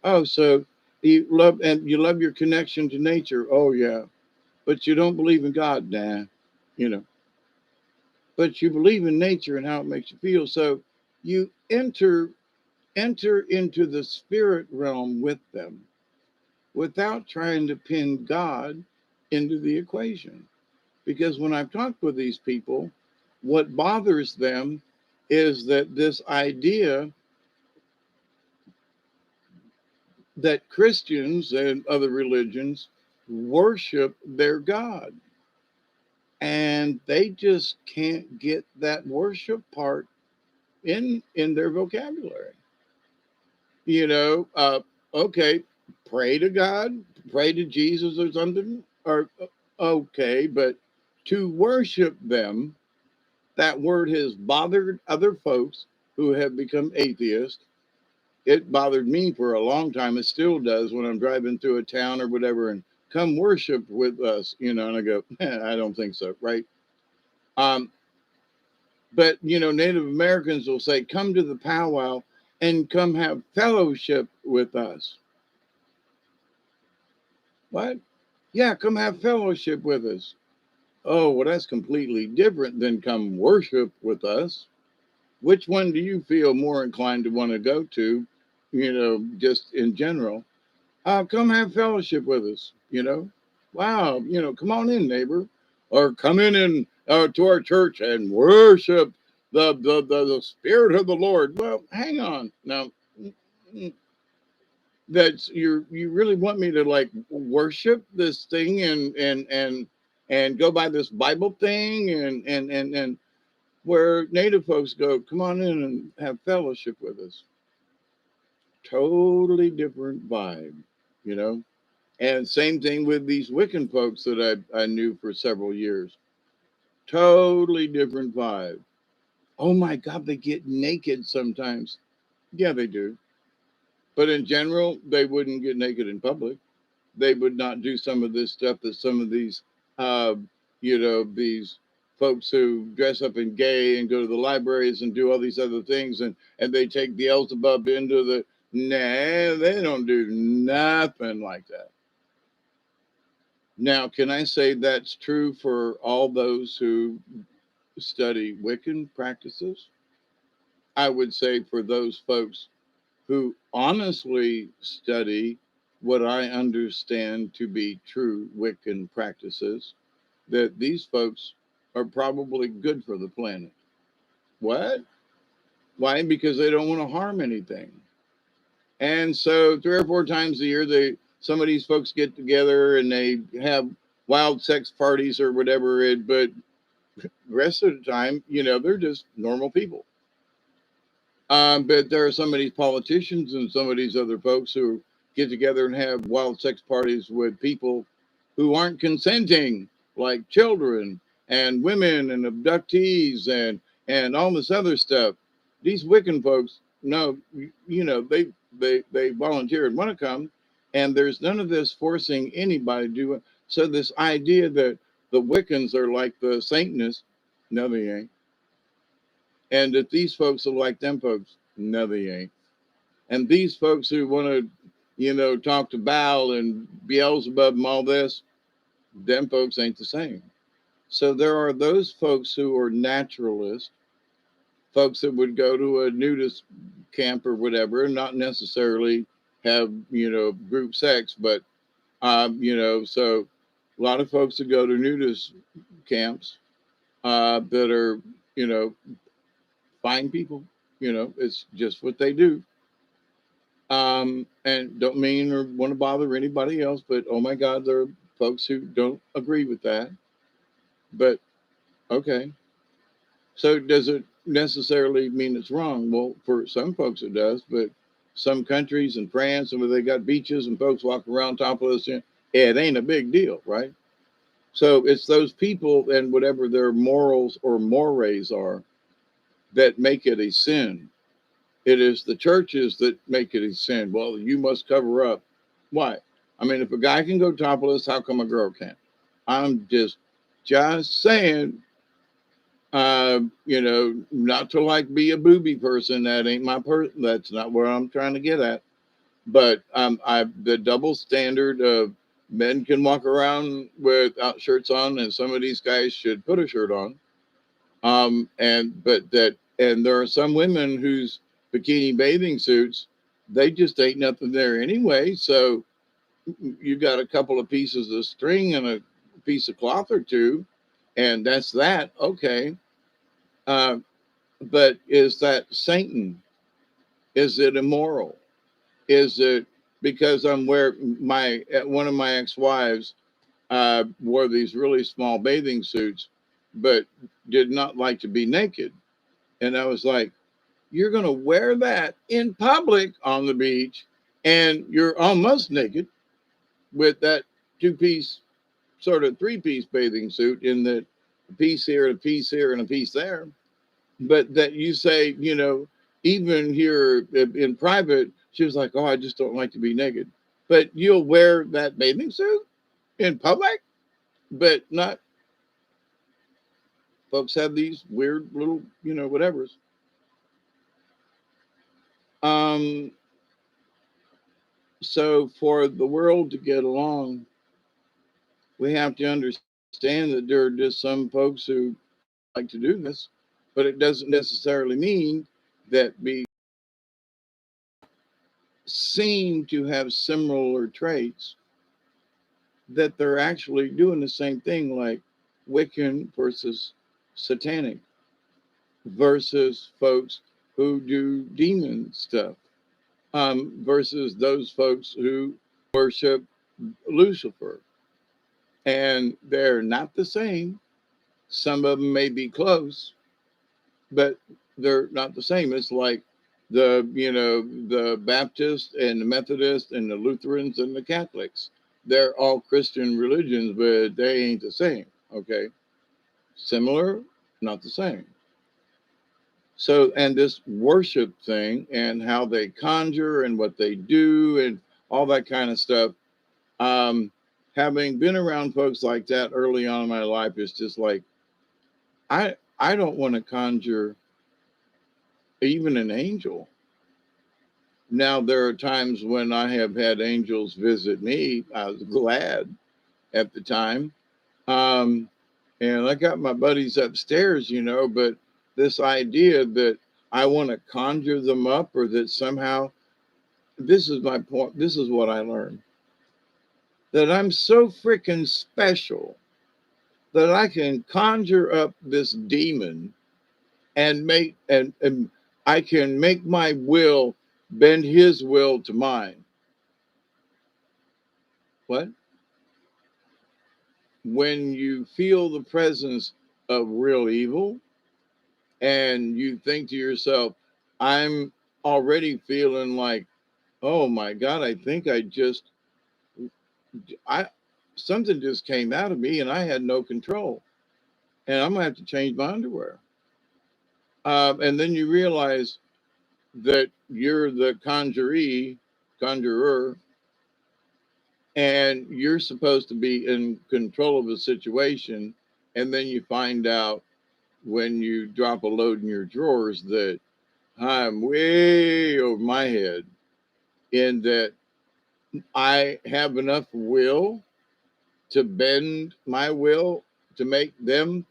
Oh, so you love your connection to nature. Oh, yeah. But you don't believe in God, nah. You know, but you believe in nature and how it makes you feel. So you enter into the spirit realm with them without trying to pin God into the equation. Because when I've talked with these people, what bothers them is that this idea that Christians and other religions worship their God. And they just can't get that worship part in their vocabulary. You know, okay, pray to God, pray to Jesus or something, or okay, but to worship them, that word has bothered other folks who have become atheists. It bothered me for a long time. It still does when I'm driving through a town or whatever and come worship with us, and I go, I don't think so, right? Um, but, Native Americans will say, come to the powwow and come have fellowship with us. What? Yeah, come have fellowship with us. Oh, well, that's completely different than come worship with us. Which one do you feel more inclined to want to go to, just in general? Come have fellowship with us. Wow, come on in, neighbor. Or come in and to our church and worship the Spirit of the Lord. Well, hang on. Now, that's you really want me to like worship this thing and go by this Bible thing and where native folks go, come on in and have fellowship with us. Totally different vibe, you know. And same thing with these Wiccan folks that I knew for several years. Totally different vibe. Oh my God, they get naked sometimes. Yeah, they do. But in general, they wouldn't get naked in public. They would not do some of this stuff that some of these, uh, these folks who dress up in gay and go to the libraries and do all these other things and they take Beelzebub into the, nah, they don't do nothing like that. Now, can I say that's true for all those who study Wiccan practices? I would say for those folks who honestly study what I understand to be true Wiccan practices, that these folks are probably good for the planet. What? Why? Because they don't want to harm anything. And so 3 or 4 times a year, some of these folks get together and they have wild sex parties or whatever. But the rest of the time, they're just normal people. But there are some of these politicians and some of these other folks who get together and have wild sex parties with people who aren't consenting, like children and women and abductees and all this other stuff. These Wiccan folks, no, they volunteer and want to come, and there's none of this forcing anybody to do it. So this idea that the Wiccans are like the Satanists, no, they ain't. And that these folks are like them folks, no, they ain't. And these folks who want to, talk to Baal and Beelzebub and all this, them folks ain't the same. So there are those folks who are naturalists, folks that would go to a nudist camp or whatever, and not necessarily have, group sex, but, so a lot of folks that go to nudist camps that are, you know, fine people, it's just what they do. And don't mean or want to bother anybody else, but oh my God, there are folks who don't agree with that. But okay. So does it necessarily mean it's wrong? Well, for some folks it does, but some countries in France and where they got beaches and folks walk around topless, it ain't a big deal, right? So it's those people and whatever their morals or mores are that make it a sin. It is the churches that make it a sin. Well, you must cover up. Why? I mean, if a guy can go topless, how come a girl can't? I'm just saying, not to like be a booby person. That ain't my person. That's not where I'm trying to get at. But the double standard of men can walk around without shirts on, and some of these guys should put a shirt on. And there are some women whose bikini bathing suits, they just ain't nothing there anyway. So you got a couple of pieces of string and a piece of cloth or two, and that's that. Okay. Uh, but is that Satan? Is it immoral? Is it because I'm where one of my ex-wives wore these really small bathing suits, but did not like to be naked? And I was like, you're going to wear that in public on the beach, and you're almost naked with that two-piece, sort of three-piece bathing suit in the piece here, a piece here, and a piece there. But that you say, even here in private, she was like, oh, I just don't like to be naked. But you'll wear that bathing suit in public, but not. Folks have these weird little, whatevers. Um, so for the world to get along, we have to understand that there are just some folks who like to do this, but it doesn't necessarily mean that we seem to have similar traits that they're actually doing the same thing, like Wiccan versus satanic versus folks who do demon stuff, versus those folks who worship Lucifer. And they're not the same. Some of them may be close, but they're not the same. It's like the Baptist and the Methodist and the Lutherans and the Catholics. They're all Christian religions, but they ain't the same. Okay. Similar, not the same. So, and this worship thing and how they conjure and what they do and all that kind of stuff. Um, Having been around folks like that early on in my life, is just like, I don't want to conjure even an angel. Now, there are times when I have had angels visit me. I was glad at the time. Um, and I got my buddies upstairs, but this idea that I want to conjure them up or that somehow, this is my point. This is what I learned, that I'm so freaking special that I can conjure up this demon and and I can make my will bend his will to mine. What? When you feel the presence of real evil and you think to yourself, I'm already feeling like, oh my God, I something just came out of me and I had no control, and I'm gonna have to change my underwear. And then you realize that you're the conjurer, and you're supposed to be in control of a situation, and then you find out when you drop a load in your drawers that I'm way over my head, in that I have enough will to bend my will to make them.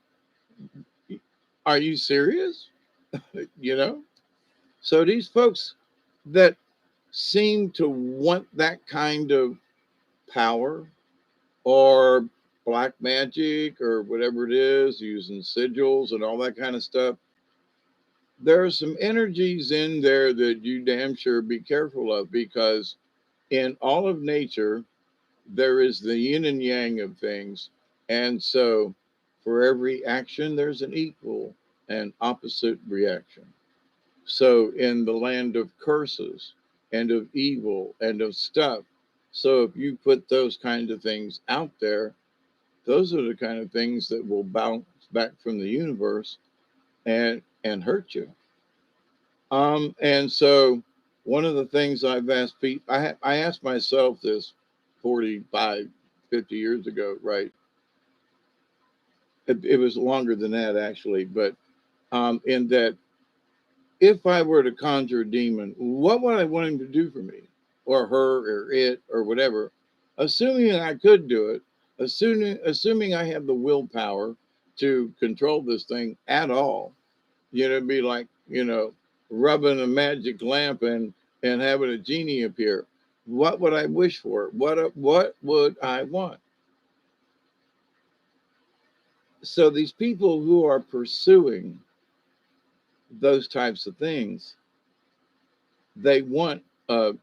Are you serious? You know? So these folks that seem to want that kind of power, or black magic, or whatever it is, using sigils and all that kind of stuff, there are some energies in there that you damn sure be careful of, because in all of nature, there is the yin and yang of things. And so for every action, there's an equal and opposite reaction. So in the land of curses and of evil and of stuff, so if you put those kind of things out there, those are the kind of things that will bounce back from the universe and hurt you. And so one of the things I've asked people, I asked myself this 45, 50 years ago, right? It was longer than that, actually, but in that, if I were to conjure a demon, what would I want him to do for me, or her, or it, or whatever? Assuming I could do it, assuming I have the willpower to control this thing at all, it'd be like, rubbing a magic lamp and having a genie appear. What would I wish for? What would I want? So these people who are pursuing those types of things, they want a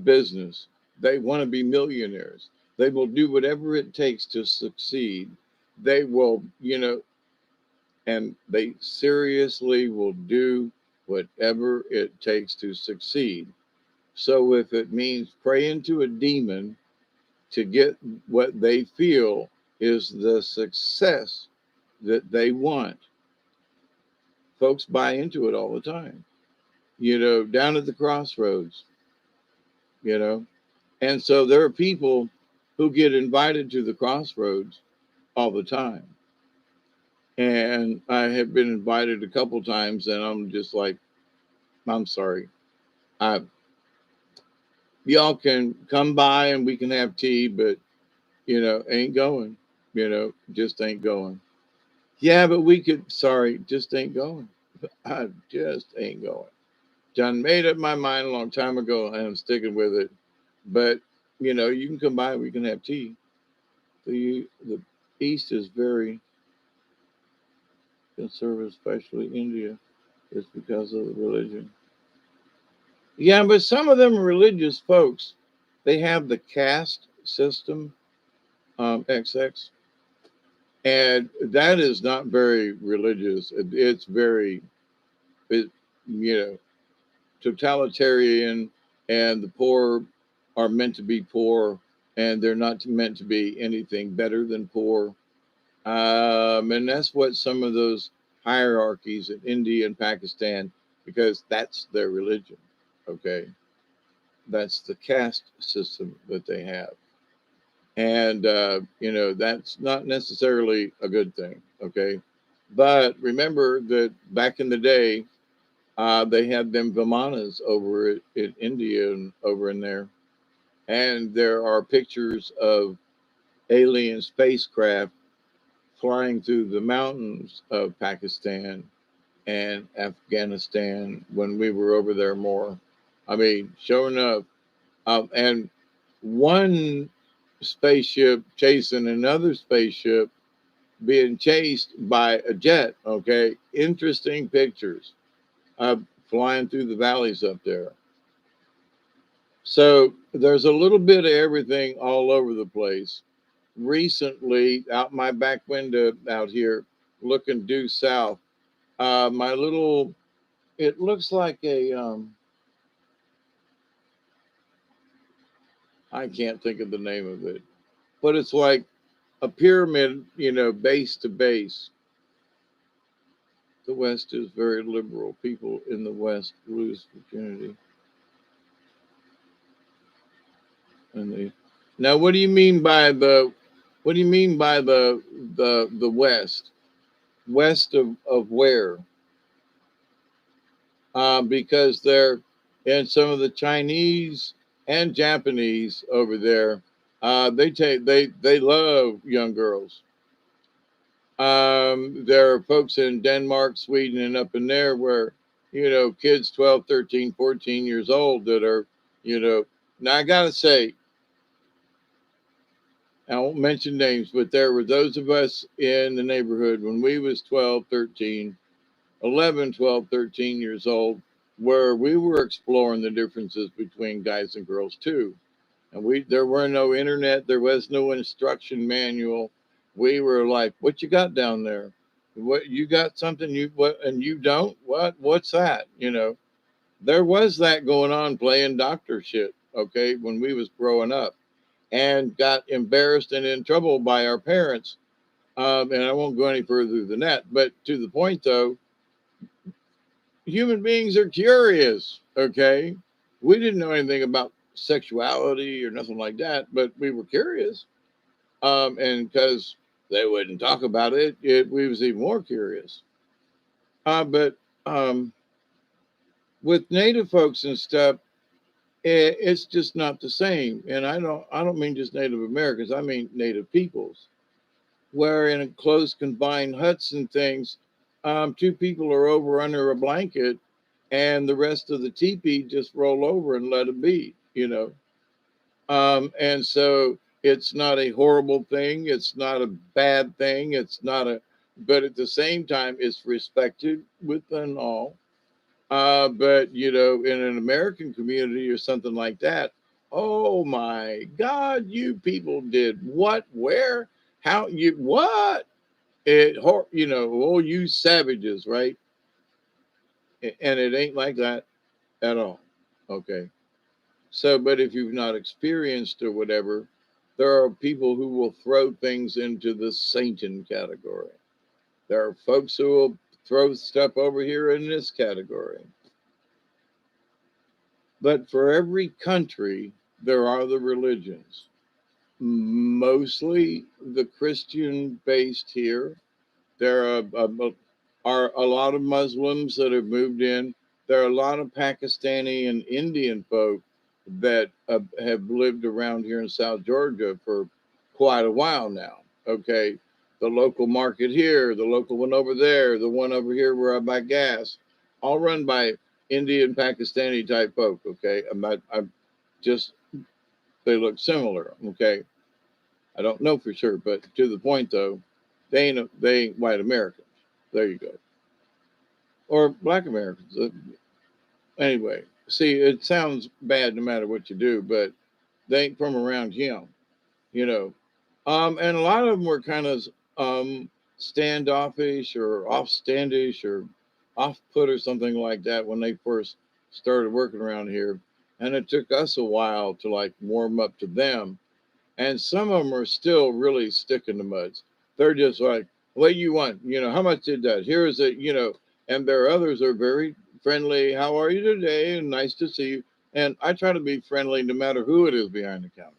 business. They want to be millionaires. They will do whatever it takes to succeed. They will, and they seriously will do whatever it takes to succeed. So if it means praying to a demon to get what they feel is the success that they want, folks buy into it all the time. Down at the crossroads, you know. And so there are people who get invited to the crossroads all the time. And I have been invited a couple times, and I'm just like, I'm sorry. I, y'all can come by and we can have tea, but ain't going. Just ain't going. Yeah, but we could. Sorry, just ain't going. I just ain't going. John made up my mind a long time ago, and I'm sticking with it. But you can come by. We can have tea. The East is very conservative, especially India. It's because of the religion. Yeah, but some of them religious folks, they have the caste system, XX, and that is not very religious. It's very, it, you know, totalitarian, and the poor are meant to be poor, and they're not meant to be anything better than poor. And that's what some of those hierarchies in India and Pakistan, because that's their religion. Okay. That's the caste system that they have. And, that's not necessarily a good thing. Okay. But remember that back in the day, they had them Vimanas over in India and over in there. And there are pictures of alien spacecraft flying through the mountains of Pakistan and Afghanistan when we were over there more. I mean, sure enough. And one spaceship chasing another spaceship being chased by a jet. Okay. Interesting pictures of flying through the valleys up there. So there's a little bit of everything all over the place. Recently, out my back window out here, looking due south, my little It looks like I can't think of the name of it, but it's like a pyramid, base to base. The West is very liberal. People in the West lose virginity. And they now, what do you mean by the West? West of where? Because they're and some of the Chinese and Japanese over there. They love young girls. There are folks in Denmark, Sweden, and up in there where, kids 12, 13, 14 years old that are, now I got to say, I won't mention names, but there were those of us in the neighborhood when we was 12, 13, 11, 12, 13 years old, where we were exploring the differences between guys and girls too. And there were no internet, there was no instruction manual. We were like, "What you got down there? What you got something you what and you don't? What's that?" There was that going on playing doctor shit, okay, when we was growing up and got embarrassed and in trouble by our parents. And I won't go any further than that. But to the point though, human beings are curious, okay? We didn't know anything about sexuality or nothing like that, but we were curious. And because they wouldn't talk about we was even more curious. But with Native folks and stuff, it's just not the same. And I don't mean just Native Americans. I mean Native peoples, where in closed confined huts and things, two people are over under a blanket, and the rest of the teepee just roll over and let it be. And so it's not a horrible thing. It's not a bad thing. But at the same time, it's respected within all. But in an American community or something like that, oh my God, you people did what, where, how, what? Oh, you savages, right? And it ain't like that at all. Okay. So, but if you've not experienced or whatever, there are people who will throw things into the Satan category. There are folks who will throw stuff over here in this category. But for every country, there are the religions. Mostly the Christian based here. There are a lot of Muslims that have moved in. There are a lot of Pakistani and Indian folk that have lived around here in South Georgia for quite a while now. Okay. The local market here, the local one over there, the one over here where I buy gas, all run by Indian, Pakistani type folk. Okay. I'm just, they look similar. Okay. I don't know for sure, but to the point though, they ain't white Americans. There you go. Or black Americans. Anyway, see, it sounds bad no matter what you do, but they ain't from around him, you know. And a lot of them were kind of standoffish or offstandish or off put or something like that when they first started working around here. And it took us a while to like warm up to them. And some of them are still really sticking to muds. They're just like, what you want? How much did that? Here is it. And there are others that are very friendly. How are you today? And nice to see you. And I try to be friendly no matter who it is behind the counter.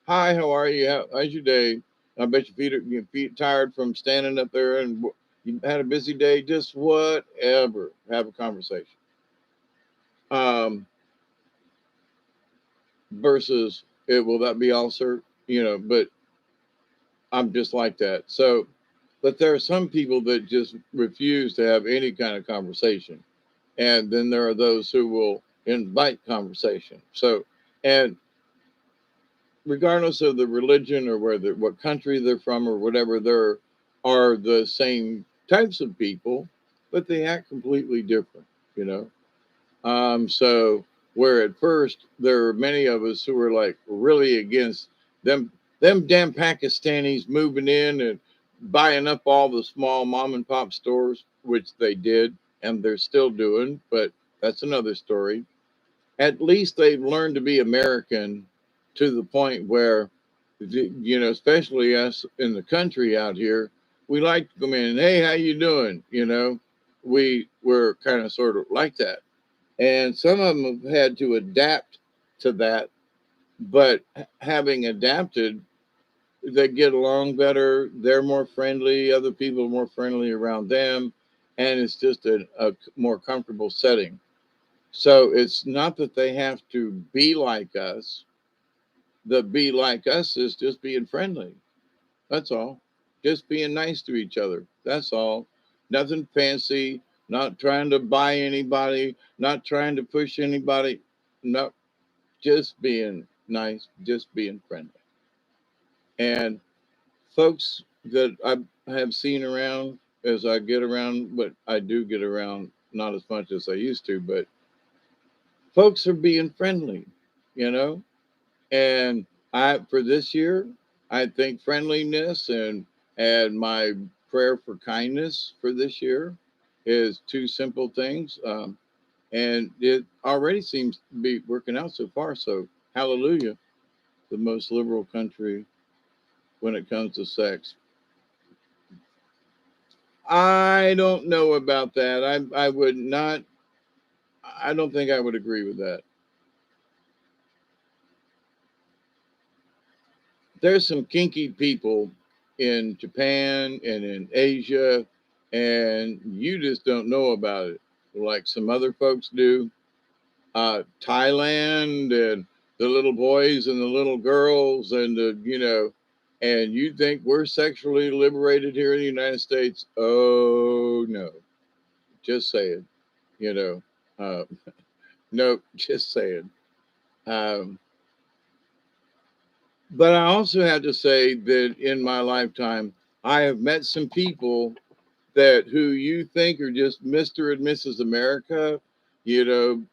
Hi, how are you? How's your day? I bet your feet tired from standing up there and you had a busy day. Just whatever. Have a conversation. Um, versus, will that be all, sir? But I'm just like that. So, but there are some people that just refuse to have any kind of conversation. And then there are those who will invite conversation. So, and regardless of the religion or what country they're from or whatever, there are the same types of people, but they act completely different, you know. So where at first there are many of us who are like really against them damn Pakistanis moving in and buying up all the small mom and pop stores, which they did, and they're still doing, but that's another story. At least they've learned to be American to the point where, especially us in the country out here, we like to come in and, hey, how you doing? We're kind of sort of like that. And some of them have had to adapt to that, but having adapted, they get along better. They're more friendly. Other people are more friendly around them. And it's just a more comfortable setting. So it's not that they have to be like us. The be like us is just being friendly. That's all. Just being nice to each other. That's all. Nothing fancy. Not trying to buy anybody. Not trying to push anybody. No, just being nice. Just being friendly. And folks that I have seen around as I get around, but I do get around not as much as I used to, but folks are being friendly, you know? And for this year, I think friendliness and my prayer for kindness for this year is two simple things. And it already seems to be working out so far. So hallelujah, the most liberal country when it comes to sex. I don't know about that. I would not. I don't think I would agree with that. There's some kinky people in Japan and in Asia, and you just don't know about it, like some other folks do. Thailand and the little boys and the little girls, and and you think we're sexually liberated here in the United States? Oh no, just saying. You know, uh, no, just saying. Um, But I also have to say that in my lifetime, I have met some people that who you think are just Mr. and Mrs. America,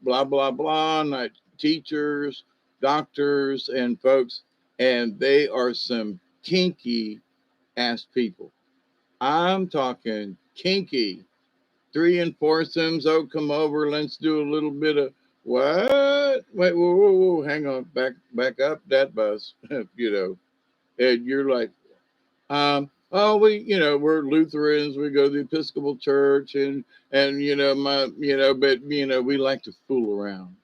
blah, blah, blah, like teachers, doctors, and folks, and they are some kinky ass people. I'm talking kinky. Three and foursomes. Oh, come over. Let's do a little bit of what? Wait, whoa, whoa, whoa. Hang on. Back up that bus. And you're like, oh, we're Lutherans. We go to the Episcopal Church, and but we like to fool around.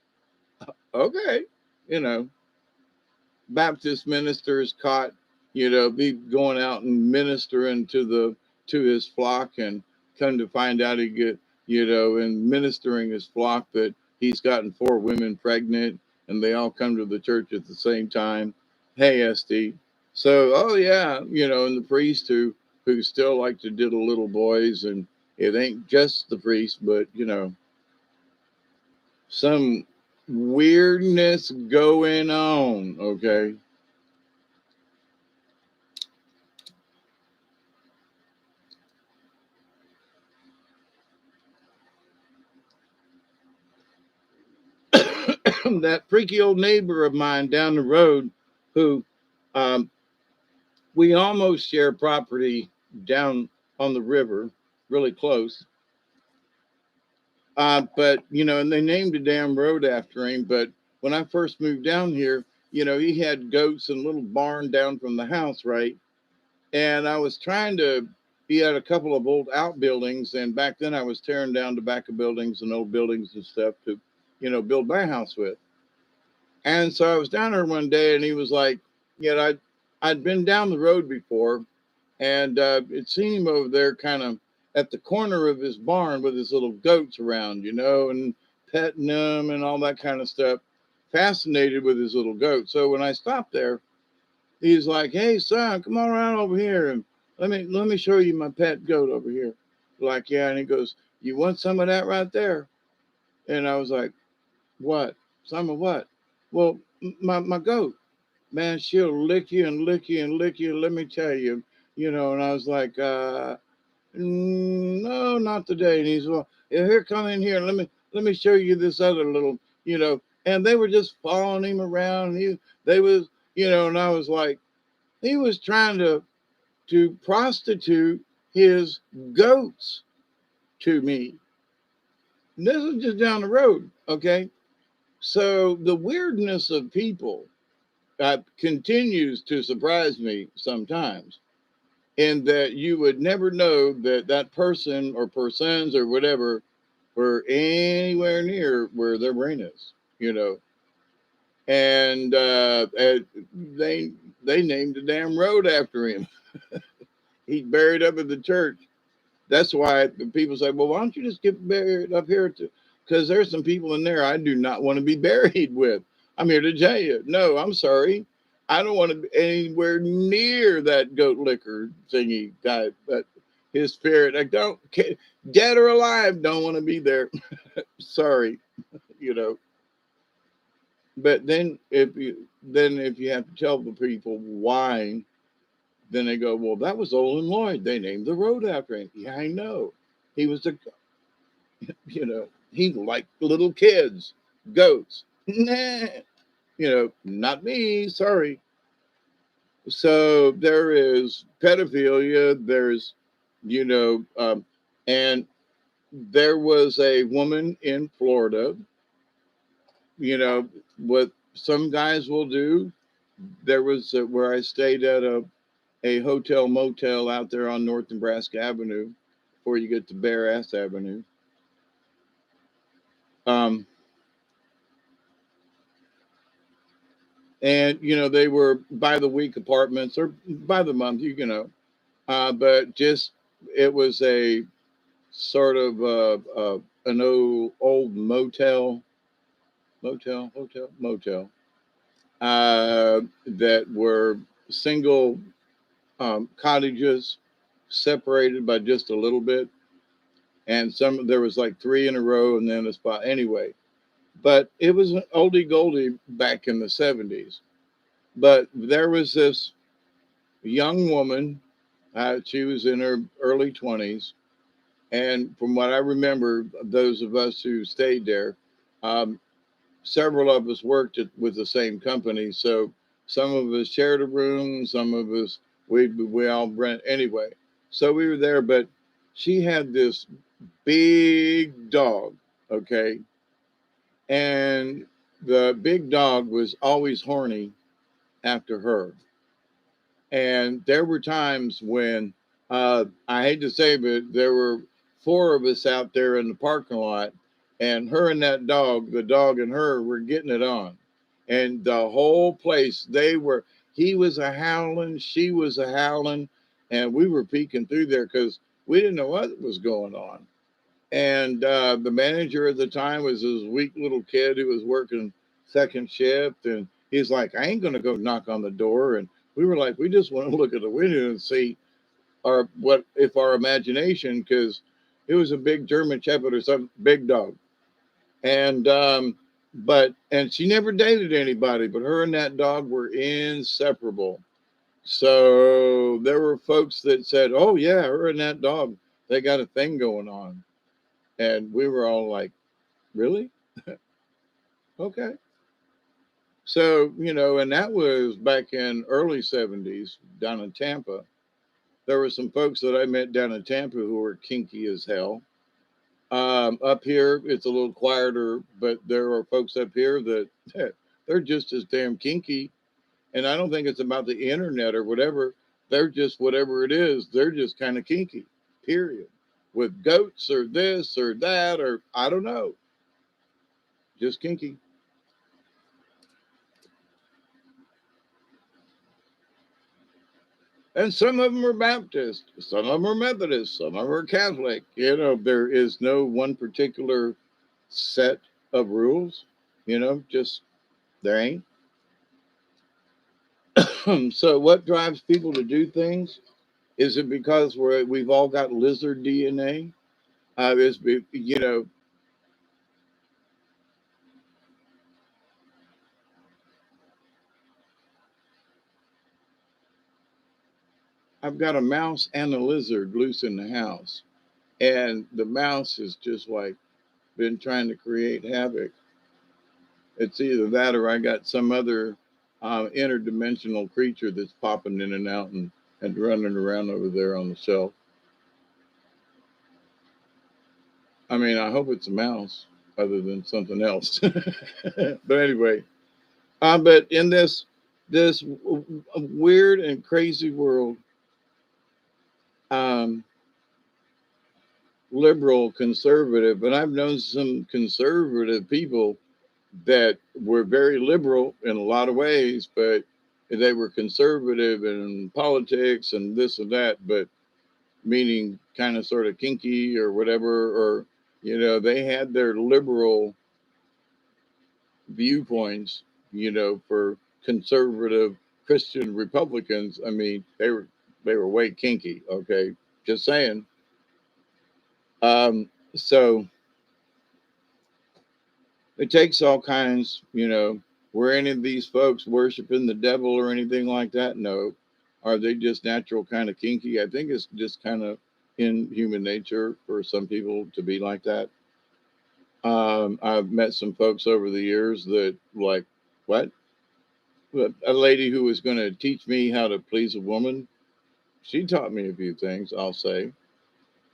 Okay, you know, Baptist ministers caught, be going out and ministering to his flock, and come to find out he get, in ministering his flock that he's gotten 4 women pregnant, and they all come to the church at the same time. Hey, SD. So, oh yeah, and the priest who still like to diddle little boys, and it ain't just the priest, but some weirdness going on. Okay. That freaky old neighbor of mine down the road who um, we almost share property down on the river, really close. But and they named a damn road after him. But when I first moved down here, he had goats and a little barn down from the house, right? And I was trying to. He had a couple of old outbuildings, and back then I was tearing down tobacco buildings and old buildings and stuff to, build my house with. And so I was down there one day, and he was like, I'd been down the road before, and it seen him over there, kind of at the corner of his barn with his little goats around, and petting them and all that kind of stuff. Fascinated with his little goat. So when I stopped there, he's like, "Hey, son, come on around over here, and let me show you my pet goat over here." Like, yeah, and he goes, "You want some of that right there?" And I was like, "What? Some of what?" Well, my goat, man, she'll lick you and lick you and lick you. Let me tell you, And I was like, no, not today. And he's, well, yeah, here, come in here. Let me show you this other little, And they were just following him around. And they was, and I was like, he was trying to prostitute his goats to me. This is just down the road. Okay. So the weirdness of people continues to surprise me sometimes, in that you would never know that that person or persons or whatever were anywhere near where their brain is, you know. And they they named the damn road after him. He's buried up at the church. That's why people say, "Well, why don't you just get buried up here?" Because there's some people in there I do not want to be buried with. I'm here to tell you, no, I'm sorry. I don't want to be anywhere near that goat liquor thingy guy. But his spirit, I don't, dead or alive, don't want to be there. Sorry, you know. But then if you have to tell the people why, then they go, well, that was Olin Lloyd. They named the road after him. Yeah, I know. He was a, he liked little kids, goats. Nah, not me. Sorry. So there is pedophilia. There's, you know, and there was a woman in Florida. What some guys will do. There was where I stayed at a hotel motel out there on North Nebraska Avenue before you get to Bear Ass Avenue. Um, and they were by the week apartments or by the month, but just it was a sort of an old motel that were single cottages separated by just a little bit, and there was like three in a row and then a spot anyway. But it was an oldie goldie back in the 70s. But there was this young woman. She was in her early 20s. And from what I remember, those of us who stayed there, um, several of us worked with the same company. So some of us shared a room, some of us, we all rent anyway. So we were there, but she had this big dog, okay? And the big dog was always horny after her. And there were times when, I hate to say, but there were four of us out there in the parking lot, and her and that dog, the dog and her, were getting it on. And the whole place, he was a howling, she was a howling, and we were peeking through there because we didn't know what was going on. And the manager at the time was this weak little kid who was working second shift. And he's like, I ain't going to go knock on the door. And we were like, we just want to look at the window and see our imagination, because it was a big German Shepherd or some big dog. And, and she never dated anybody, but her and that dog were inseparable. So there were folks that said, oh, yeah, her and that dog, they got a thing going on. And we were all like, really? Okay. So, and that was back in early 70s down in Tampa. There were some folks that I met down in Tampa who were kinky as hell. Up here, it's a little quieter, but there are folks up here that they're just as damn kinky. And I don't think it's about the internet or whatever. They're just whatever it is. They're just kind of kinky, period. With goats or this or that, or I don't know. Just kinky. And some of them are Baptist, some of them are Methodist, some of them are Catholic. There is no one particular set of rules. Just there ain't. So, what drives people to do things? Is it because we've all got lizard DNA? Is I've got a mouse and a lizard loose in the house, and the mouse is just like been trying to create havoc. It's either that or I got some other interdimensional creature that's popping in and out and, running around over there on the shelf. I mean, I hope it's a mouse other than something else. But anyway, but in this weird and crazy world, um, liberal, conservative, and I've known some conservative people that were very liberal in a lot of ways, but they were conservative in politics and this and that, but meaning kind of sort of kinky or whatever, or, they had their liberal viewpoints, for conservative Christian Republicans. I mean, they were way kinky. Okay. Just saying. So it takes all kinds, were any of these folks worshiping the devil or anything like that? No. Are they just natural kind of kinky? I think it's just kind of in human nature for some people to be like that. I've met some folks over the years that like, what? A lady who was going to teach me how to please a woman. She taught me a few things, I'll say,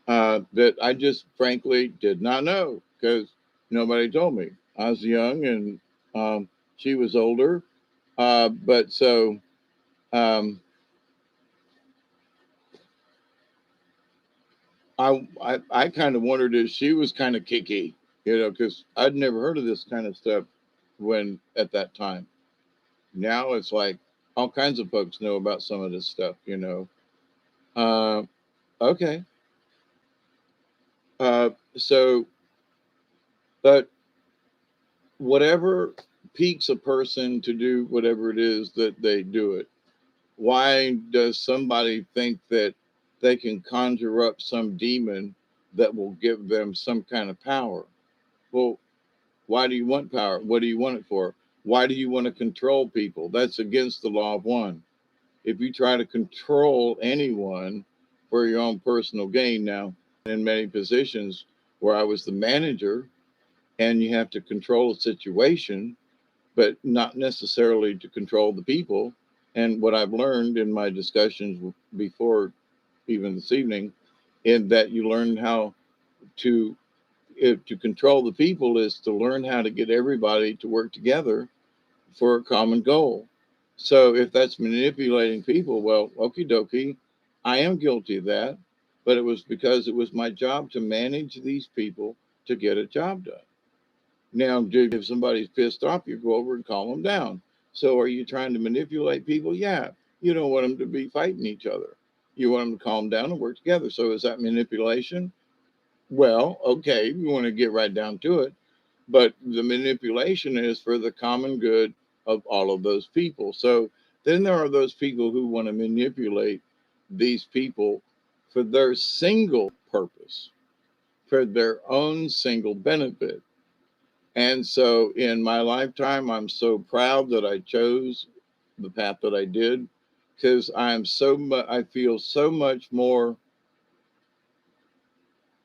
that I just frankly did not know because nobody told me. I was young and she was older. But so um, I kind of wondered if she was kind of kicky, because I'd never heard of this kind of stuff when at that time. Now it's like all kinds of folks know about some of this stuff. Uh, okay. So, but whatever piques a person to do whatever it is that they do it, why does somebody think that they can conjure up some demon that will give them some kind of power? Well, why do you want power? What do you want it for? Why do you want to control people? That's against the law of one. If you try to control anyone for your own personal gain, now, in many positions where I was the manager and you have to control a situation, but not necessarily to control the people. And what I've learned in my discussions before, even this evening, in that you learn how to to control the people is to learn how to get everybody to work together for a common goal. So if that's manipulating people, well, okie dokie, I am guilty of that, but it was because it was my job to manage these people to get a job done. Now, if somebody's pissed off, you go over and calm them down. So, are you trying to manipulate people? Yeah. You don't want them to be fighting each other. You want them to calm down and work together. So, is that manipulation? Well, okay, you want to get right down to it. But the manipulation is for the common good of all of those people. So, then there are those people who want to manipulate these people for their single purpose, for their own single benefit. And so in my lifetime, I'm so proud that I chose the path that I did because I feel so much more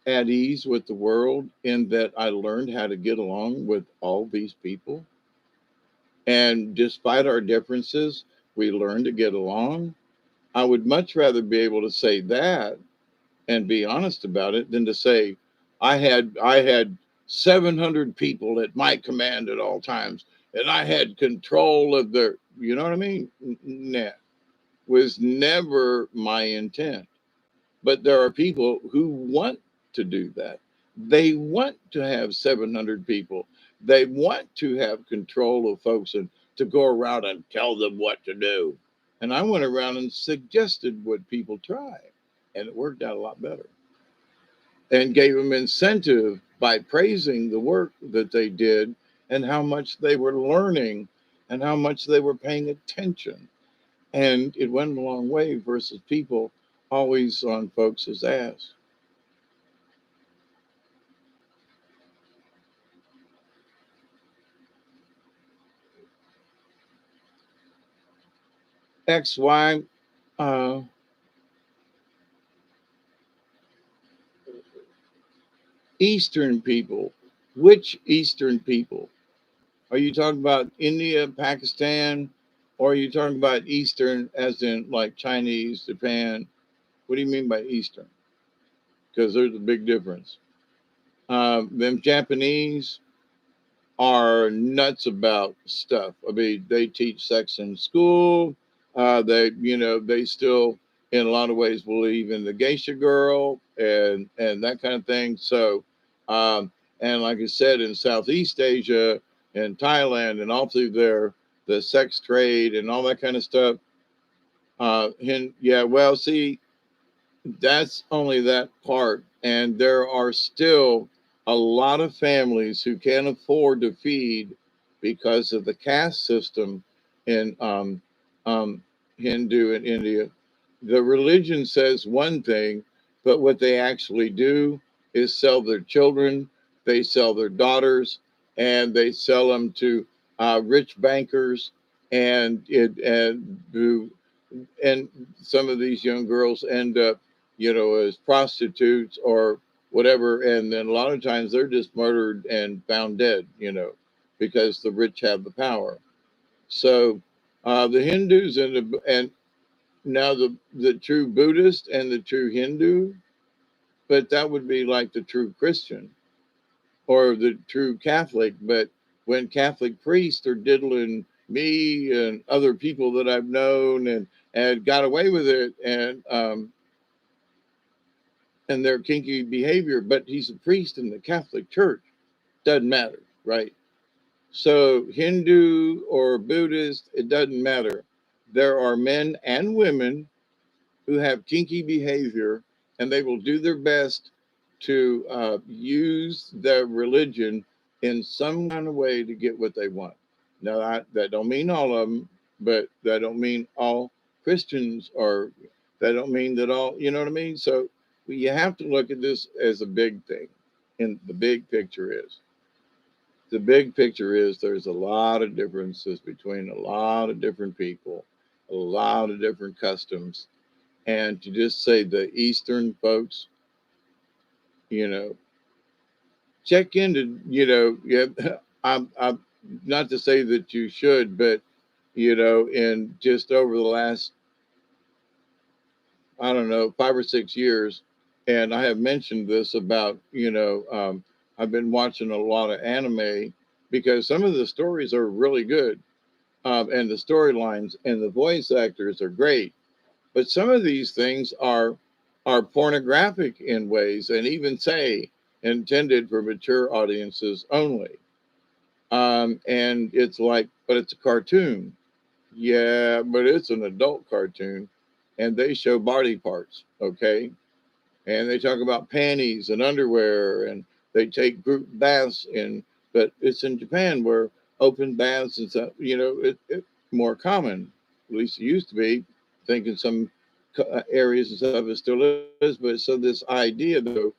at ease with the world in that I learned how to get along with all these people. And despite our differences, we learned to get along. I would much rather be able to say that and be honest about it than to say I had 700 people at my command at all times and I had control of their, you know what I mean? Nah, was never my intent. But there are people who want to do that. They want to have 700 people. They want to have control of folks and to go around and tell them what to do. And I went around and suggested what people try, and it worked out a lot better and gave them incentive by praising the work that they did and how much they were learning and how much they were paying attention. And it went a long way versus people always on folks' ass. XY, uh, Eastern people. Which Eastern people? Are you talking about India, Pakistan, or are you talking about Eastern as in like Chinese, Japan? What do you mean by Eastern? Because there's a big difference. Them Japanese are nuts about stuff. I mean, they teach sex in school. They still, in a lot of ways, believe in the geisha girl and that kind of thing. So, um, and like I said, in Southeast Asia and Thailand and all through there, the sex trade and all that kind of stuff. Yeah, well, see, that's only that part. And there are still a lot of families who can't afford to feed because of the caste system in um, Hindu and India. The religion says one thing, but what they actually do is sell their children, they sell their daughters, and they sell them to rich bankers, and some of these young girls end up, as prostitutes or whatever. And then a lot of times they're just murdered and found dead, because the rich have the power. So the Hindus and now the true Buddhist and the true Hindu, but that would be like the true Christian or the true Catholic. But when Catholic priests are diddling me and other people that I've known and got away with it, and their kinky behavior, but he's a priest in the Catholic Church, doesn't matter, right? So Hindu or Buddhist, it doesn't matter. There are men and women who have kinky behavior, and they will do their best to use their religion in some kind of way to get what they want. Now, that don't mean all of them, but that don't mean all Christians are. That don't mean that all. You know what I mean? So you have to look at this as a big thing, and the big picture is there's a lot of differences between a lot of different people, a lot of different customs, and to just say the Eastern folks, you know, check into, yeah, I'm not to say that you should, but, in just over the last, I don't know, 5 or 6 years, and I have mentioned this about, I've been watching a lot of anime because some of the stories are really good, and the storylines and the voice actors are great. But some of these things are pornographic in ways, and even say intended for mature audiences only. And it's like, but it's a cartoon. Yeah, but it's an adult cartoon, and they show body parts. Okay, and they talk about panties and underwear, and they take group baths in. But it's in Japan where open baths and stuff. It more common. At least it used to be. I think in some areas and stuff it still is. But so this idea though,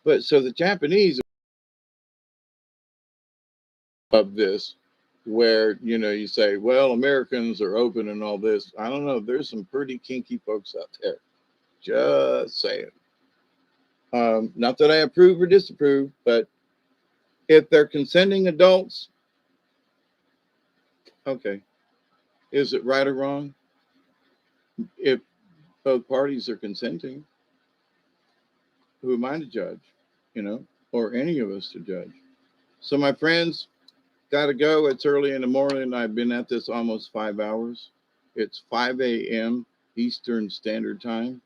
but so the Japanese of this, where you say, well, Americans are open and all this. I don't know. There's some pretty kinky folks out there. Just saying. Not that I approve or disapprove, but if they're consenting adults, okay. Is it right or wrong? If both parties are consenting, who am I to judge? Or any of us to judge? So, my friends, got to go. It's early in the morning. I've been at this almost 5 hours. It's 5 a.m. Eastern Standard Time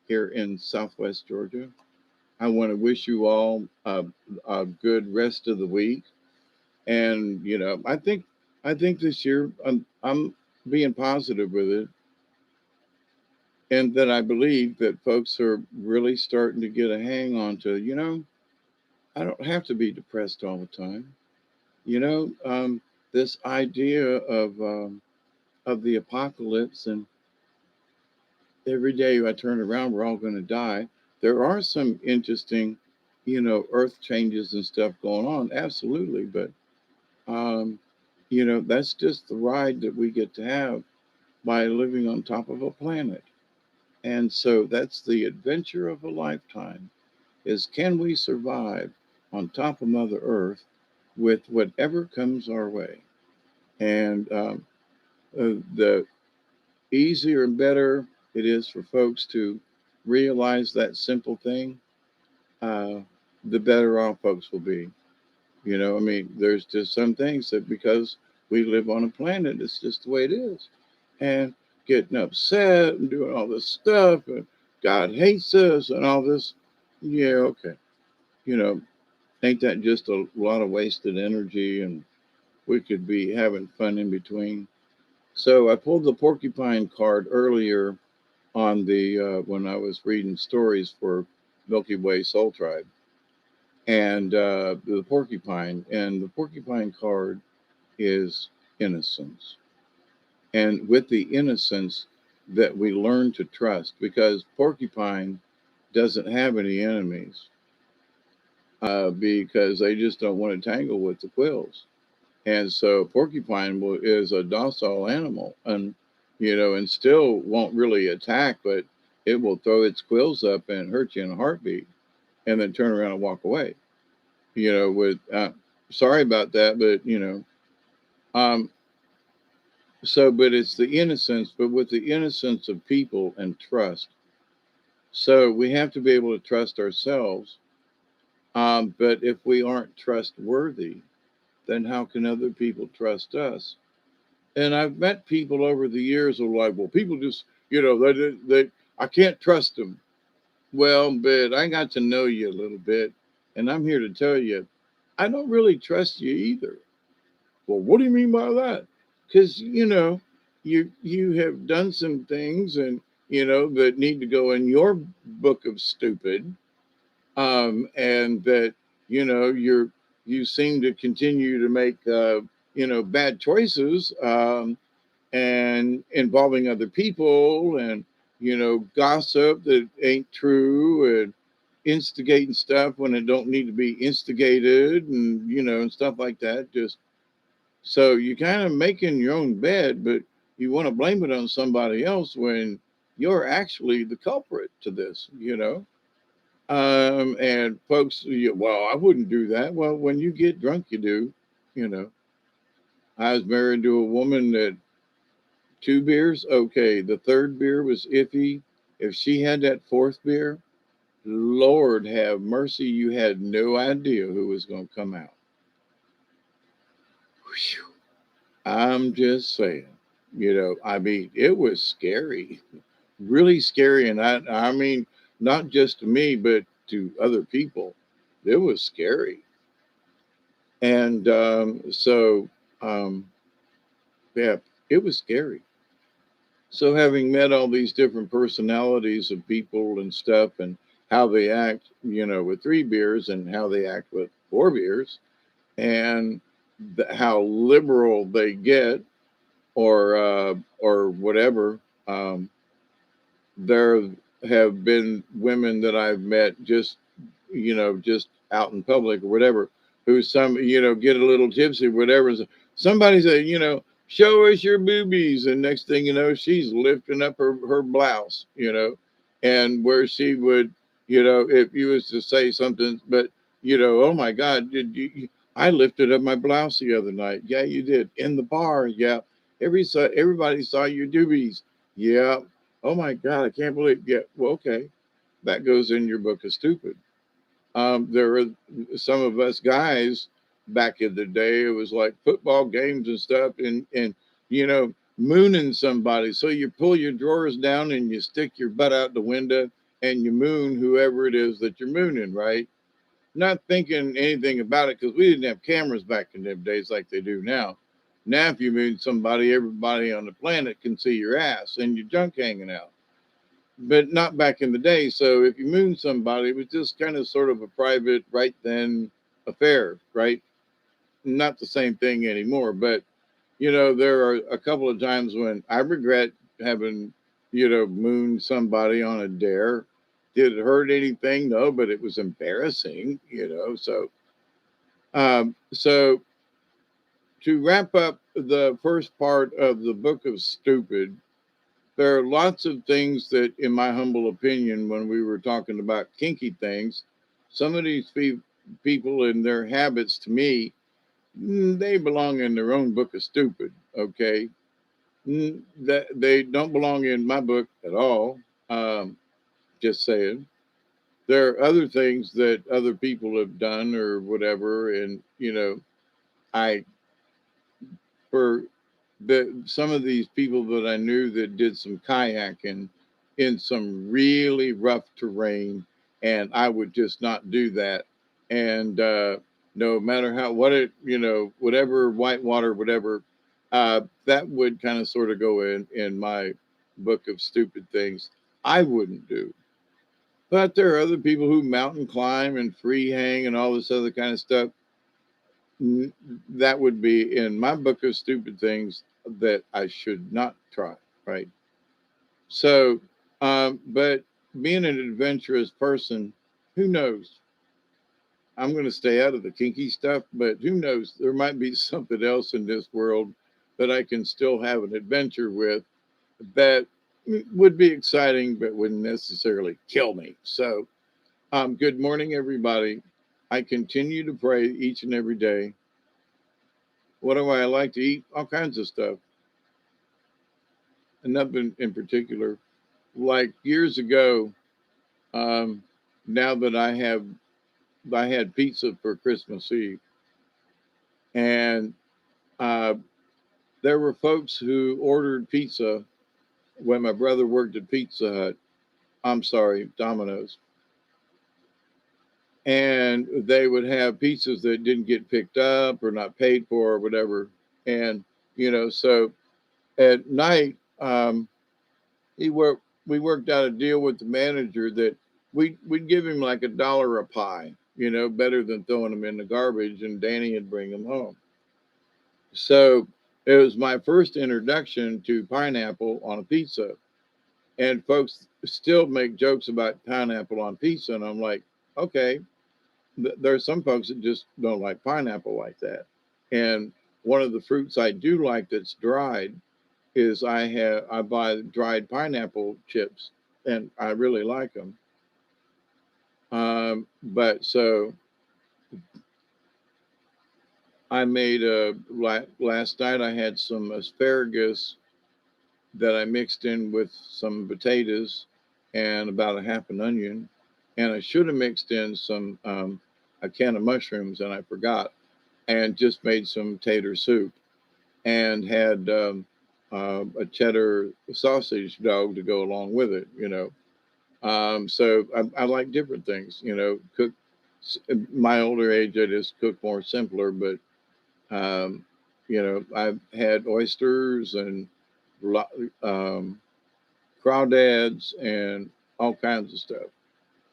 here in Southwest Georgia. I want to wish you all a good rest of the week. And I think this year I'm being positive with it, and that I believe that folks are really starting to get a hang on to. I don't have to be depressed all the time. You know, um, this idea of the apocalypse, and every day I turn around, we're all going to die. There are some interesting, earth changes and stuff going on, absolutely, but um, that's just the ride that we get to have by living on top of a planet. And so that's the adventure of a lifetime, is can we survive on top of Mother Earth with whatever comes our way? And the easier and better it is for folks to realize that simple thing, uh, the better off folks will be. You know, I mean, there's just some things that because we live on a planet, it's just the way it is. And getting upset and doing all this stuff and God hates us and all this. Yeah, okay. You know, ain't that just a lot of wasted energy and we could be having fun in between? So I pulled the porcupine card earlier on the when I was reading stories for Milky Way Soul Tribe and the porcupine card is innocence. And with the innocence that we learn to trust, because porcupine doesn't have any enemies, because they just don't want to tangle with the quills. And so porcupine is a docile animal and, you know, and still won't really attack, but it will throw its quills up and hurt you in a heartbeat and then turn around and walk away, you know, sorry about that, but, you know, um, so, but it's the innocence, but with the innocence of people and trust. So we have to be able to trust ourselves. But if we aren't trustworthy, then how can other people trust us? And I've met people over the years who are like, well, people just, you know, I can't trust them. Well, but I got to know you a little bit, and I'm here to tell you, I don't really trust you either. Well, what do you mean by that? Because you know, you have done some things, and you know that need to go in your book of stupid, and that you know you seem to continue to make you know bad choices, and involving other people, and you know gossip that ain't true, and instigating stuff when it don't need to be instigated, and you know and stuff like that. Just so you kind of making your own bed, but you want to blame it on somebody else when you're actually the culprit to this, you know? And folks, well, I wouldn't do that. Well, when you get drunk, you do, you know. I was married to a woman that 2 beers, okay. The third beer was iffy. If she had that fourth beer, Lord have mercy, you had no idea who was going to come out. Whew. I'm just saying, you know, I mean, it was scary, really scary. And I mean, not just to me, but to other people. It was scary. And yeah, it was scary. So, having met all these different personalities of people and stuff and how they act, you know, with 3 beers and how they act with 4 beers and how liberal they get or whatever. Um, there have been women that I've met just you know just out in public or whatever who some you know get a little tipsy or whatever. And somebody said you know show us your boobies and next thing you know she's lifting up her blouse you know and where she would you know if you was to say something but you know oh my god did you I lifted up my blouse the other night. Yeah, you did in the bar. Yeah, everybody saw your doobies. Yeah. Oh my God, I can't believe. Yeah, well, okay, that goes in your book of stupid. There were some of us guys back in the day. It was like football games and stuff, and you know, mooning somebody. So you pull your drawers down and you stick your butt out the window and you moon whoever it is that you're mooning, right? Not thinking anything about it because we didn't have cameras back in them days like they do now. Now, if you moon somebody, everybody on the planet can see your ass and your junk hanging out, but not back in the day. So if you moon somebody, it was just kind of sort of a private, right then affair, right? Not the same thing anymore. But, you know, there are a couple of times when I regret having, you know, mooned somebody on a dare. Did it hurt anything? No, but it was embarrassing, you know. So to wrap up the first part of the book of stupid, there are lots of things that, in my humble opinion, when we were talking about kinky things, some of these people and their habits to me, they belong in their own book of stupid. Okay, that they don't belong in my book at all. Just saying, there are other things that other people have done or whatever. And, I, for some of these people that I knew that did some kayaking in some really rough terrain, and I would just not do that. And no matter whatever whitewater, whatever, that would kind of sort of go in my book of stupid things I wouldn't do. But there are other people who mountain climb and free hang and all this other kind of stuff. That would be in my book of stupid things that I should not try, right? So, but being an adventurous person, who knows? I'm going to stay out of the kinky stuff, but who knows? There might be something else in this world that I can still have an adventure with that would be exciting, but wouldn't necessarily kill me. So, good morning, everybody. I continue to pray each and every day. What do I like to eat? All kinds of stuff. And nothing in particular. Like years ago, um, now that I had pizza for Christmas Eve, and uh, there were folks who ordered pizza when my brother worked at Pizza Hut. I'm sorry, Domino's, and they would have pizzas that didn't get picked up or not paid for or whatever. And so at night, he worked. We worked out a deal with the manager that we'd give him like $1 a pie, better than throwing them in the garbage, and Danny would bring them home. So it was my first introduction to pineapple on a pizza, and folks still make jokes about pineapple on pizza, and I'm like, okay, there are some folks that just don't like pineapple like that. And one of the fruits I do like that's dried is I buy dried pineapple chips, and I really like them. But so I made last night. I had some asparagus that I mixed in with some potatoes and about a half an onion, and I should have mixed in some a can of mushrooms, and I forgot, and just made some tater soup and had a cheddar sausage dog to go along with it. So I like different things. Cook. My older age, I just cook more simpler, but um, I've had oysters and um, crawdads and all kinds of stuff.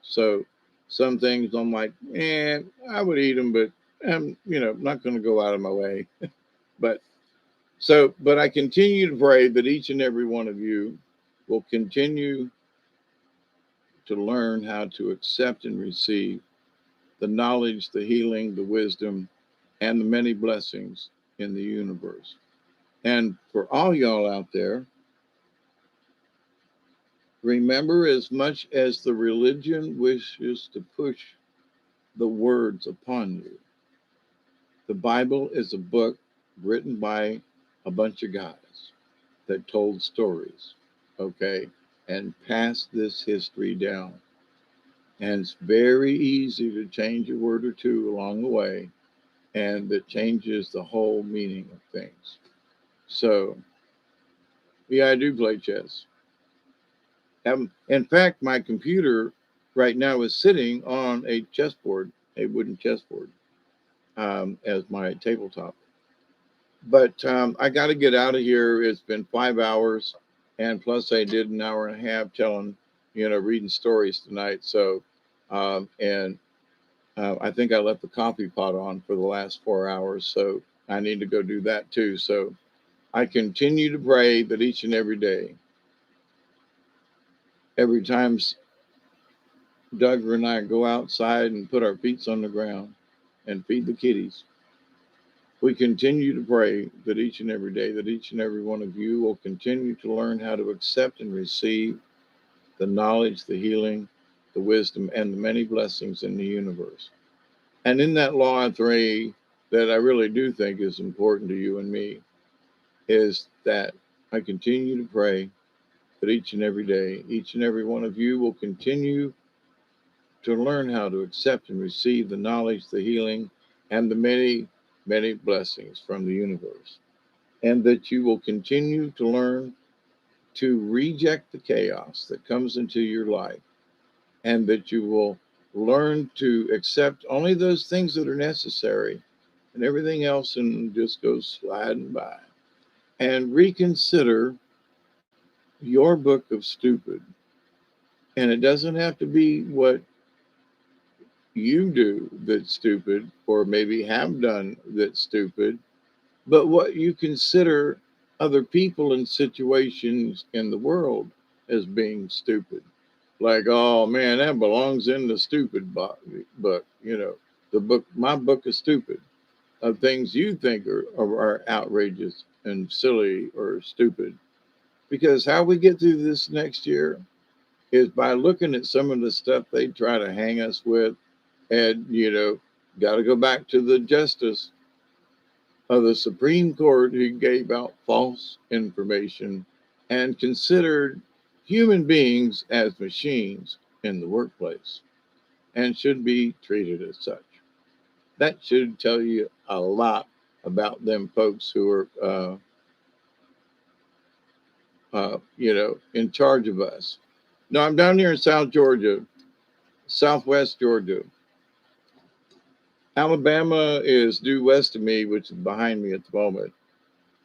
So some things I'm like, I would eat them, but I'm, not going to go out of my way. But but I continue to pray that each and every one of you will continue to learn how to accept and receive the knowledge, the healing, the wisdom, and the many blessings in the universe. And for all y'all out there, remember, as much as the religion wishes to push the words upon you, the Bible is a book written by a bunch of guys that told stories, okay, and passed this history down. And it's very easy to change a word or two along the way, and it changes the whole meaning of things. So, yeah, I do play chess. In fact, my computer right now is sitting on a chessboard, a wooden chessboard, as my tabletop. But I got to get out of here. It's been 5 hours, and plus I did an hour and a half reading stories tonight. So, and I think I left the coffee pot on for the last 4 hours. So I need to go do that too. So I continue to pray that each and every day, every time Doug and I go outside and put our feet on the ground and feed the kitties, we continue to pray that each and every day, that each and every one of you will continue to learn how to accept and receive the knowledge, the healing, the wisdom, and the many blessings in the universe. And in that law of three that I really do think is important to you and me is that I continue to pray that each and every day, each and every one of you will continue to learn how to accept and receive the knowledge, the healing, and the many, many blessings from the universe. And that you will continue to learn to reject the chaos that comes into your life, and that you will learn to accept only those things that are necessary, and everything else and just goes sliding by. And reconsider your book of stupid. And it doesn't have to be what you do that's stupid, or maybe have done that's stupid, but what you consider other people and situations in the world as being stupid. Like, oh man, that belongs in the stupid book. The book, my book is stupid, of things you think are outrageous and silly or stupid. Because how we get through this next year is by looking at some of the stuff they try to hang us with. And, got to go back to the justice of the Supreme Court who gave out false information and considered human beings as machines in the workplace and should be treated as such. That should tell you a lot about them folks who are, in charge of us. No, I'm down here in South Georgia, Southwest Georgia. Alabama is due west of me, which is behind me at the moment,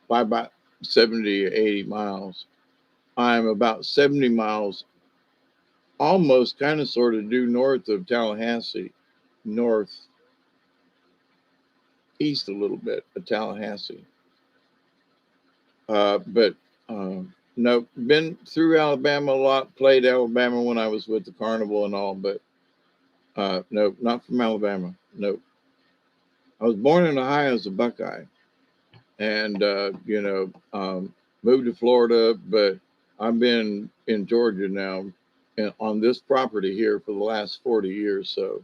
by about 70 or 80 miles. I'm about 70 miles, almost kind of sort of due north of Tallahassee, north east a little bit of Tallahassee. But no, been through Alabama a lot, played Alabama when I was with the carnival and all, but no, not from Alabama. No. I was born in Ohio as a Buckeye, and moved to Florida, but I've been in Georgia now on this property here for the last 40 years. So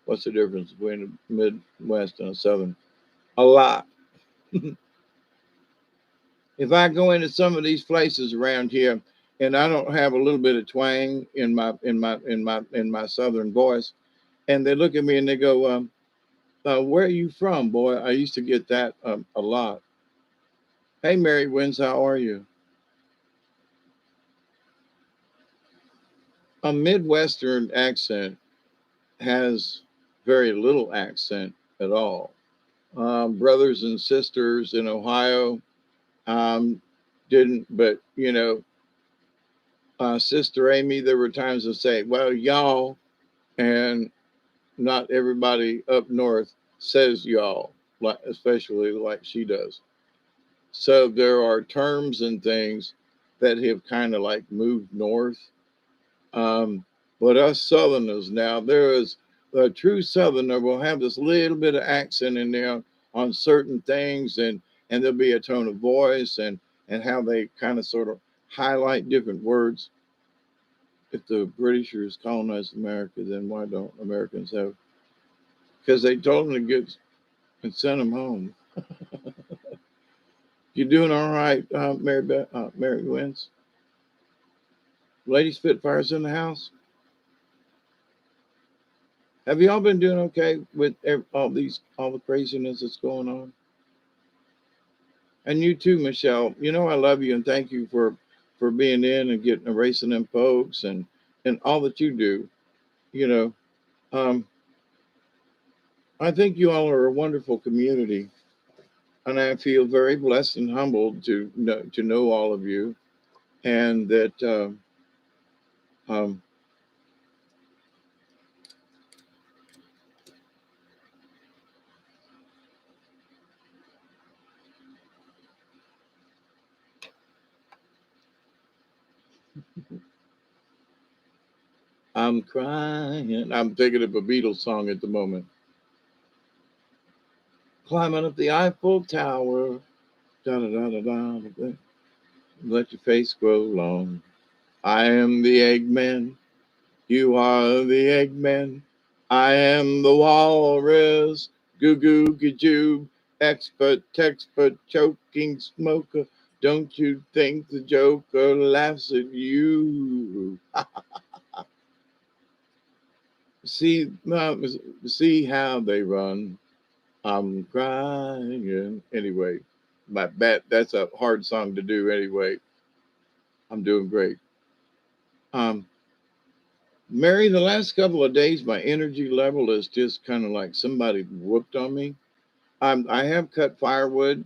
what's the difference between a Midwest and a Southern? A lot. If I go into some of these places around here and I don't have a little bit of twang in my Southern voice, and they look at me and they go, where are you from, boy? I used to get that a lot. Hey, Mary Wins, how are you? A Midwestern accent has very little accent at all. Brothers and sisters in Ohio didn't, but Sister Amy, there were times to say, well, y'all, and not everybody up north says y'all, like, especially like she does. So there are terms and things that have kind of like moved north. But us Southerners now, there is a true Southerner will have this little bit of accent in there on certain things, and there'll be a tone of voice and how they kind of sort of highlight different words. If the Britishers colonized America, then why don't Americans have? Because they told them to get and sent them home. You doing all right, Mary Wins? Lady Spitfire's in the house. Have you all been doing okay with all the craziness that's going on? And you too, Michelle. You know I love you and thank you for being in and getting erasing them folks and all that you do. You know, um, I think you all are a wonderful community, and I feel very blessed and humbled to know all of you, and that um, I'm crying. I'm thinking of a Beatles song at the moment. Climbing up the Eiffel Tower. Da da da da da. Let your face grow long. I am the Eggman. You are the Eggman. I am the walrus. Goo goo gajoob. Expert, texpert, choking smoker. Don't you think the Joker laughs at you? See, see how they run. I'm crying. Anyway, that's a hard song to do anyway. I'm doing great. Um, Mary, the last couple of days, my energy level is just kind of like somebody whooped on me. I have cut firewood.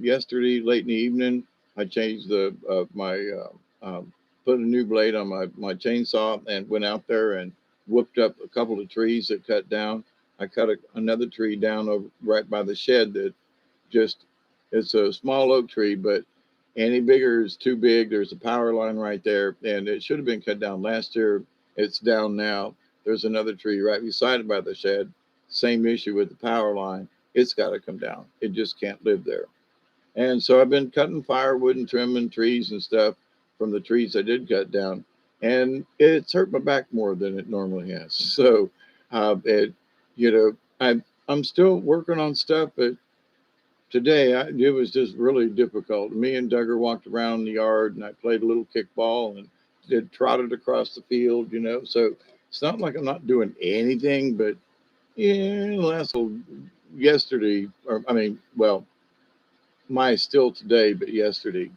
Yesterday, late in the evening, I changed put a new blade on my chainsaw and went out there and whooped up a couple of trees that cut down. I cut another tree down over right by the shed that just it's a small oak tree, but any bigger is too big. There's a power line right there, and it should have been cut down last year. It's down now. There's another tree right beside it by the shed. Same issue with the power line. It's got to come down. It just can't live there. And so I've been cutting firewood and trimming trees and stuff from the trees I did cut down, and it's hurt my back more than it normally has. So, it, you know, I'm still working on stuff, but today it was just really difficult. Me and Duggar walked around the yard and I played a little kickball and did trotted across the field, So it's not like I'm not doing anything, but yeah, last yesterday, or I mean, well, my still today, but yesterday,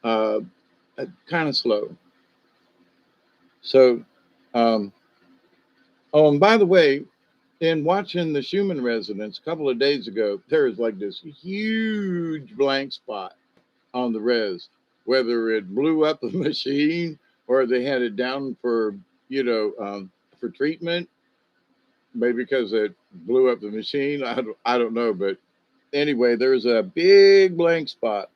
uh, kind of slow. So, um, oh, and by the way, in watching the Schumann resonance a couple of days ago, there was like this huge blank spot on the res, whether it blew up the machine or they had it down for treatment, maybe because it blew up the machine. I don't know, but anyway, there's a big blank spot,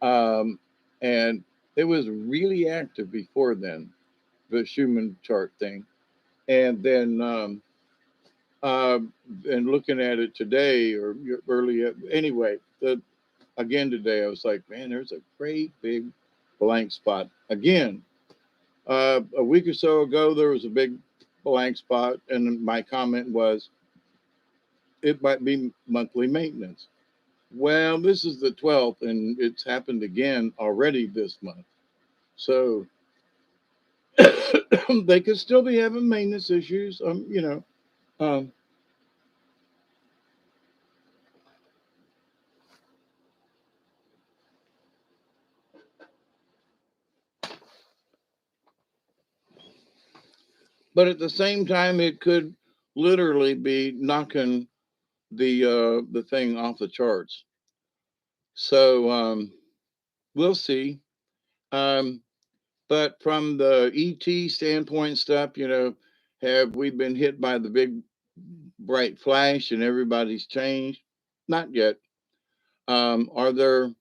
um, and it was really active before then, the Schumann chart thing, and then uh, and looking at it today or early anyway, again today, I was like, man, there's a great big blank spot. Again, a week or so ago, there was a big blank spot, and my comment was, it might be monthly maintenance. Well, this is the 12th, and it's happened again already this month. So they could still be having maintenance issues. Um, but at the same time, it could literally be knocking the thing off the charts. So we'll see. Um, but from the ET standpoint stuff, have we been hit by the big bright flash and everybody's changed? Not yet. Are there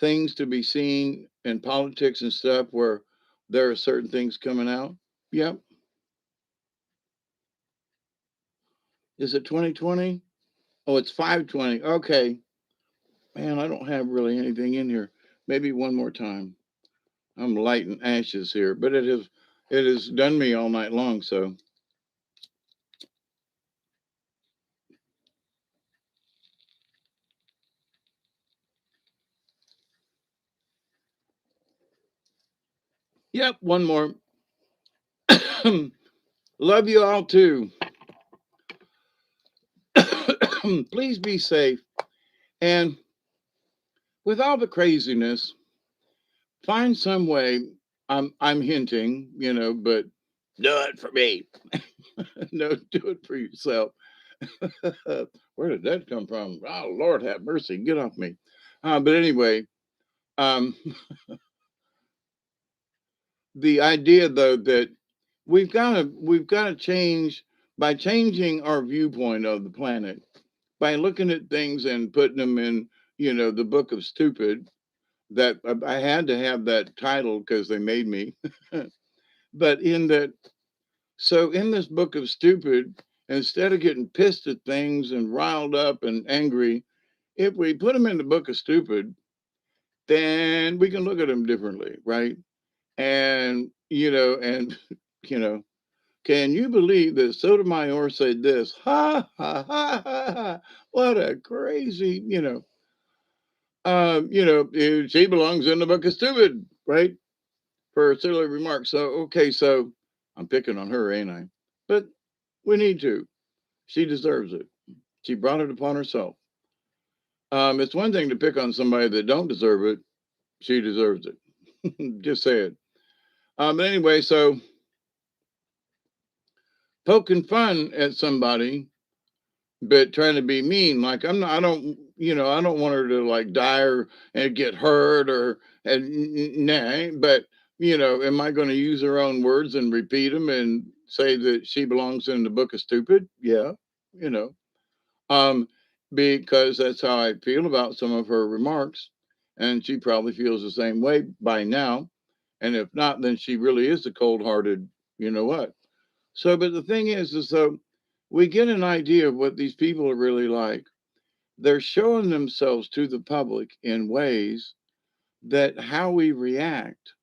things to be seen in politics and stuff where there are certain things coming out? Yep. Is it 2020? Oh, it's 520. Okay. Man, I don't have really anything in here. Maybe one more time. I'm lighting ashes here, but it has done me all night long. So yep, one more. Love you all too. Please be safe. And with all the craziness, find some way. I'm hinting, but do it for me. No, do it for yourself. Where did that come from? Oh, Lord have mercy. Get off me. But anyway, um, the idea though that we've got to change by changing our viewpoint of the planet by looking at things and putting them in the book of stupid. That I had to have that title because they made me. But in this book of stupid, instead of getting pissed at things and riled up and angry, if we put them in the book of stupid, then we can look at them differently, right? And you know, can you believe that Sotomayor said this? Ha ha ha ha ha! What a crazy, she belongs in the book of stupid, right? For silly remarks. So okay, so I'm picking on her, ain't I? But We need to. She deserves it. She brought it upon herself. It's one thing to pick on somebody that don't deserve it. She deserves it. Just say it. But anyway, so poking fun at somebody, but trying to be mean. Like I'm not. I don't. I don't want her to like die or and get hurt or and nah. But am I going to use her own words and repeat them and say that she belongs in the book of stupid? Yeah. You know. Um, because that's how I feel about some of her remarks, and she probably feels the same way by now. And if not, then she really is a cold-hearted. You know what? So, but the thing is though, we get an idea of what these people are really like. They're showing themselves to the public in ways that how we react,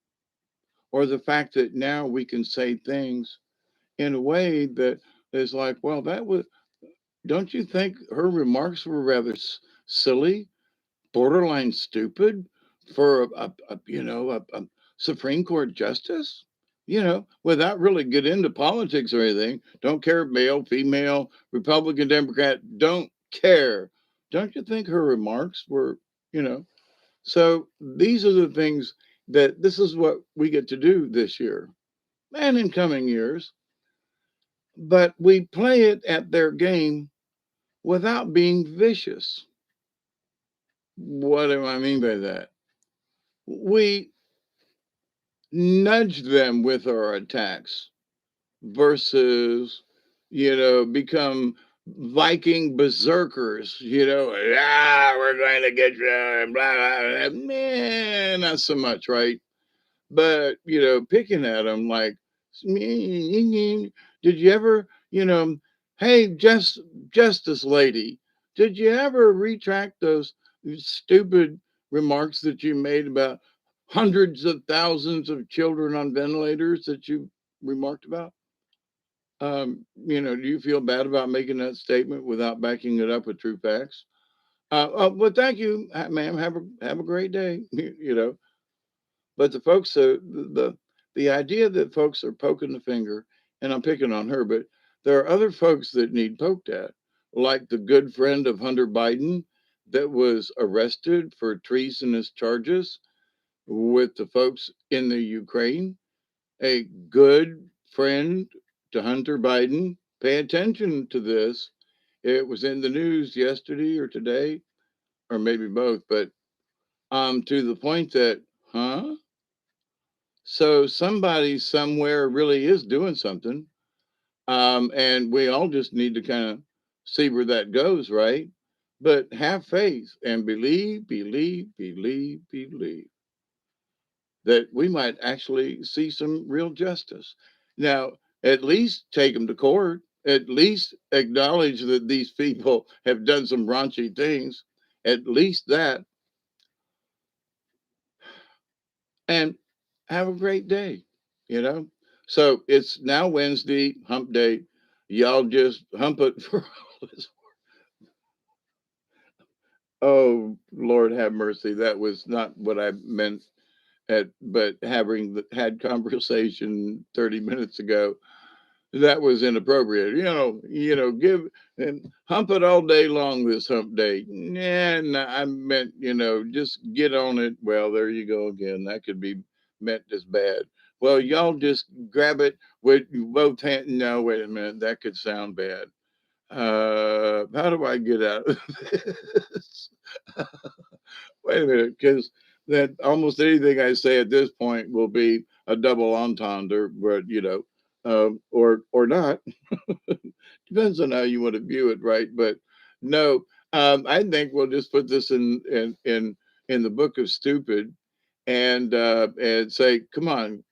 or the fact that now we can say things in a way that is like, well, that was, don't you think her remarks were rather silly, borderline stupid for a Supreme Court justice? Without really get into politics or anything, don't care male, female, Republican, Democrat, don't care. Don't you think her remarks were, you know? So these are the things that this is what we get to do this year and in coming years, but we play it at their game without being vicious. What do I mean by that? We nudge them with our attacks versus, become Viking berserkers, we're going to get you, and blah, blah, blah. Man, not so much, right? But, picking at them like, did you ever, hey, Justice Lady, did you ever retract those stupid remarks that you made about hundreds of thousands of children on ventilators that you remarked about? Do you feel bad about making that statement without backing it up with true facts? Well, thank you, ma'am. Have a great day. But the folks, the idea that folks are poking the finger, and I'm picking on her, but there are other folks that need poked at, like the good friend of Hunter Biden that was arrested for treasonous charges with the folks in the Ukraine. A good friend to Hunter Biden. Pay attention to this. It was in the news yesterday or today, or maybe both, but to the point that, huh? So somebody somewhere really is doing something. And we all just need to kind of see where that goes, right? But have faith and believe that we might actually see some real justice. Now, at least take them to court, at least acknowledge that these people have done some raunchy things, at least that, and have a great day, you know? So it's now Wednesday, hump day. Y'all just hump it for all this. Oh, Lord have mercy. That was not what I meant but having had conversation 30 minutes ago, that was inappropriate. Give and hump it all day long this hump day. Nah, nah, I meant, just get on it. Well, there you go again. That could be meant as bad. Well, y'all just grab it with both hands. No, wait a minute. That could sound bad. How do I get out of this? Wait a minute, because that almost anything I say at this point will be a double entendre, but or not. Depends on how you want to view it, right? But no, I think we'll just put this in the book of stupid, and say, come on,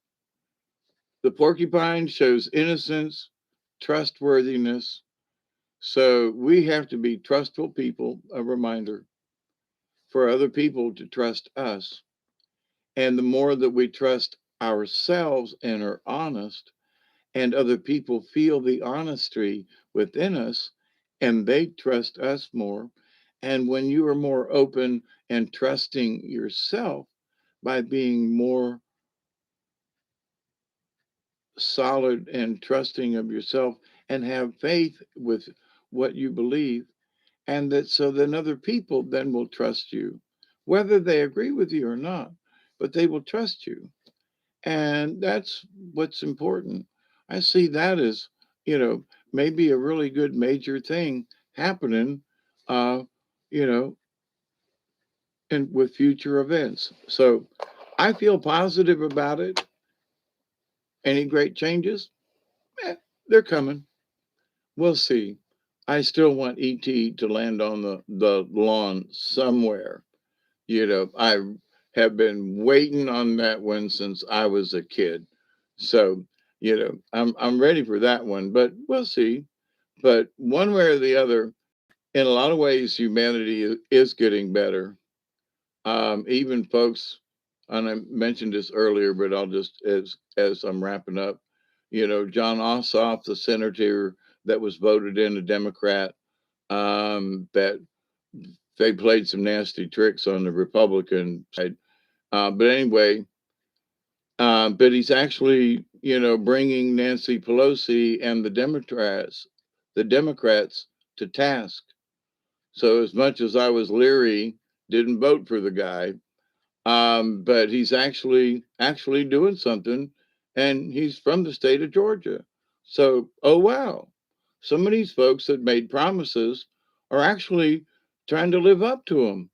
the porcupine shows innocence, trustworthiness. So we have to be trustful people. A reminder for other people to trust us. And the more that we trust ourselves and are honest, and other people feel the honesty within us, and they trust us more. And when you are more open and trusting yourself by being more solid and trusting of yourself and have faith with what you believe, and that so then other people then will trust you, whether they agree with you or not, but they will trust you. And that's what's important. I see that as, you know, maybe a really good major thing happening, uh, you know, and with future events. So I feel positive about it. Any great changes? Eh, they're coming. We'll see. I still want ET to land on the lawn somewhere. I have been waiting on that one since I was a kid. So, I'm ready for that one, but we'll see. But one way or the other, in a lot of ways, humanity is getting better. Even folks, and I mentioned this earlier, but I'll just as I'm wrapping up, John Ossoff, the senator that was voted in a Democrat, that they played some nasty tricks on the Republican side. But anyway, but he's actually, bringing Nancy Pelosi and the Democrats to task. So as much as I was leery, didn't vote for the guy, but he's actually doing something, and he's from the state of Georgia. So, oh wow, some of these folks that made promises are actually trying to live up to them.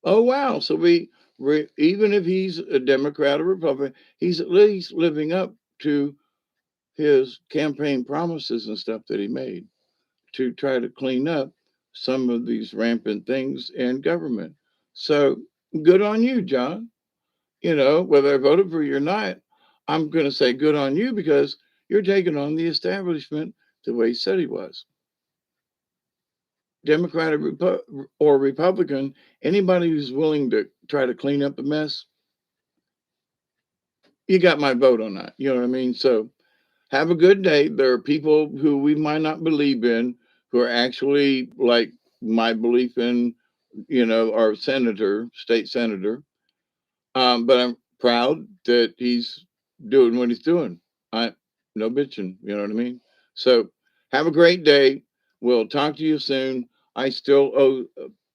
Oh wow, so even if he's a Democrat or Republican, he's at least living up to his campaign promises and stuff that he made to try to clean up some of these rampant things in government. So good on you, John. Whether I voted for you or not, I'm going to say good on you because you're taking on the establishment the way he said he was. Democrat or Republican, anybody who's willing to try to clean up a mess, you got my vote on that. You know what I mean? So have a good day. There are people who we might not believe in who are actually like my belief in, our state senator. But I'm proud that he's doing what he's doing. I No bitching, you know what I mean? So have a great day. We'll talk to you soon. I still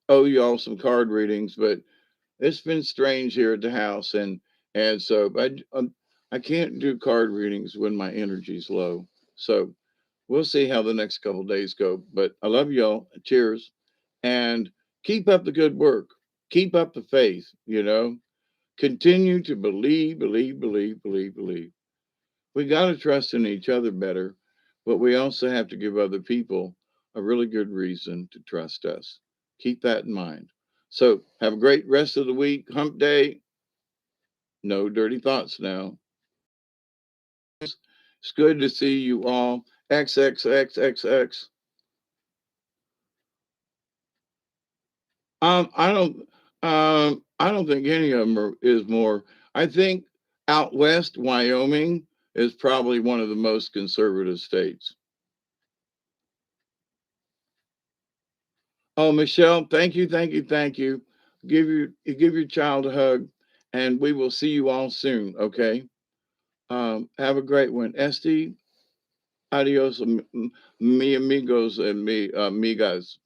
owe you all some card readings, but it's been strange here at the house, and so I can't do card readings when my energy's low. So we'll see how the next couple days go. But I love y'all. Cheers, and keep up the good work. Keep up the faith. Continue to believe, believe, believe, believe, believe. We got to trust in each other better, but we also have to give other people a really good reason to trust us. Keep that in mind. So, have a great rest of the week. Hump day. No dirty thoughts now. It's good to see you all. XXXXX. Um, I don't. I don't think any of them is more. I think out west, Wyoming is probably one of the most conservative states. Oh, Michelle, thank you, thank you, thank you. Give your child a hug, and we will see you all soon. Okay. Have a great one, Esty. Adios, mi amigos and mi amigas.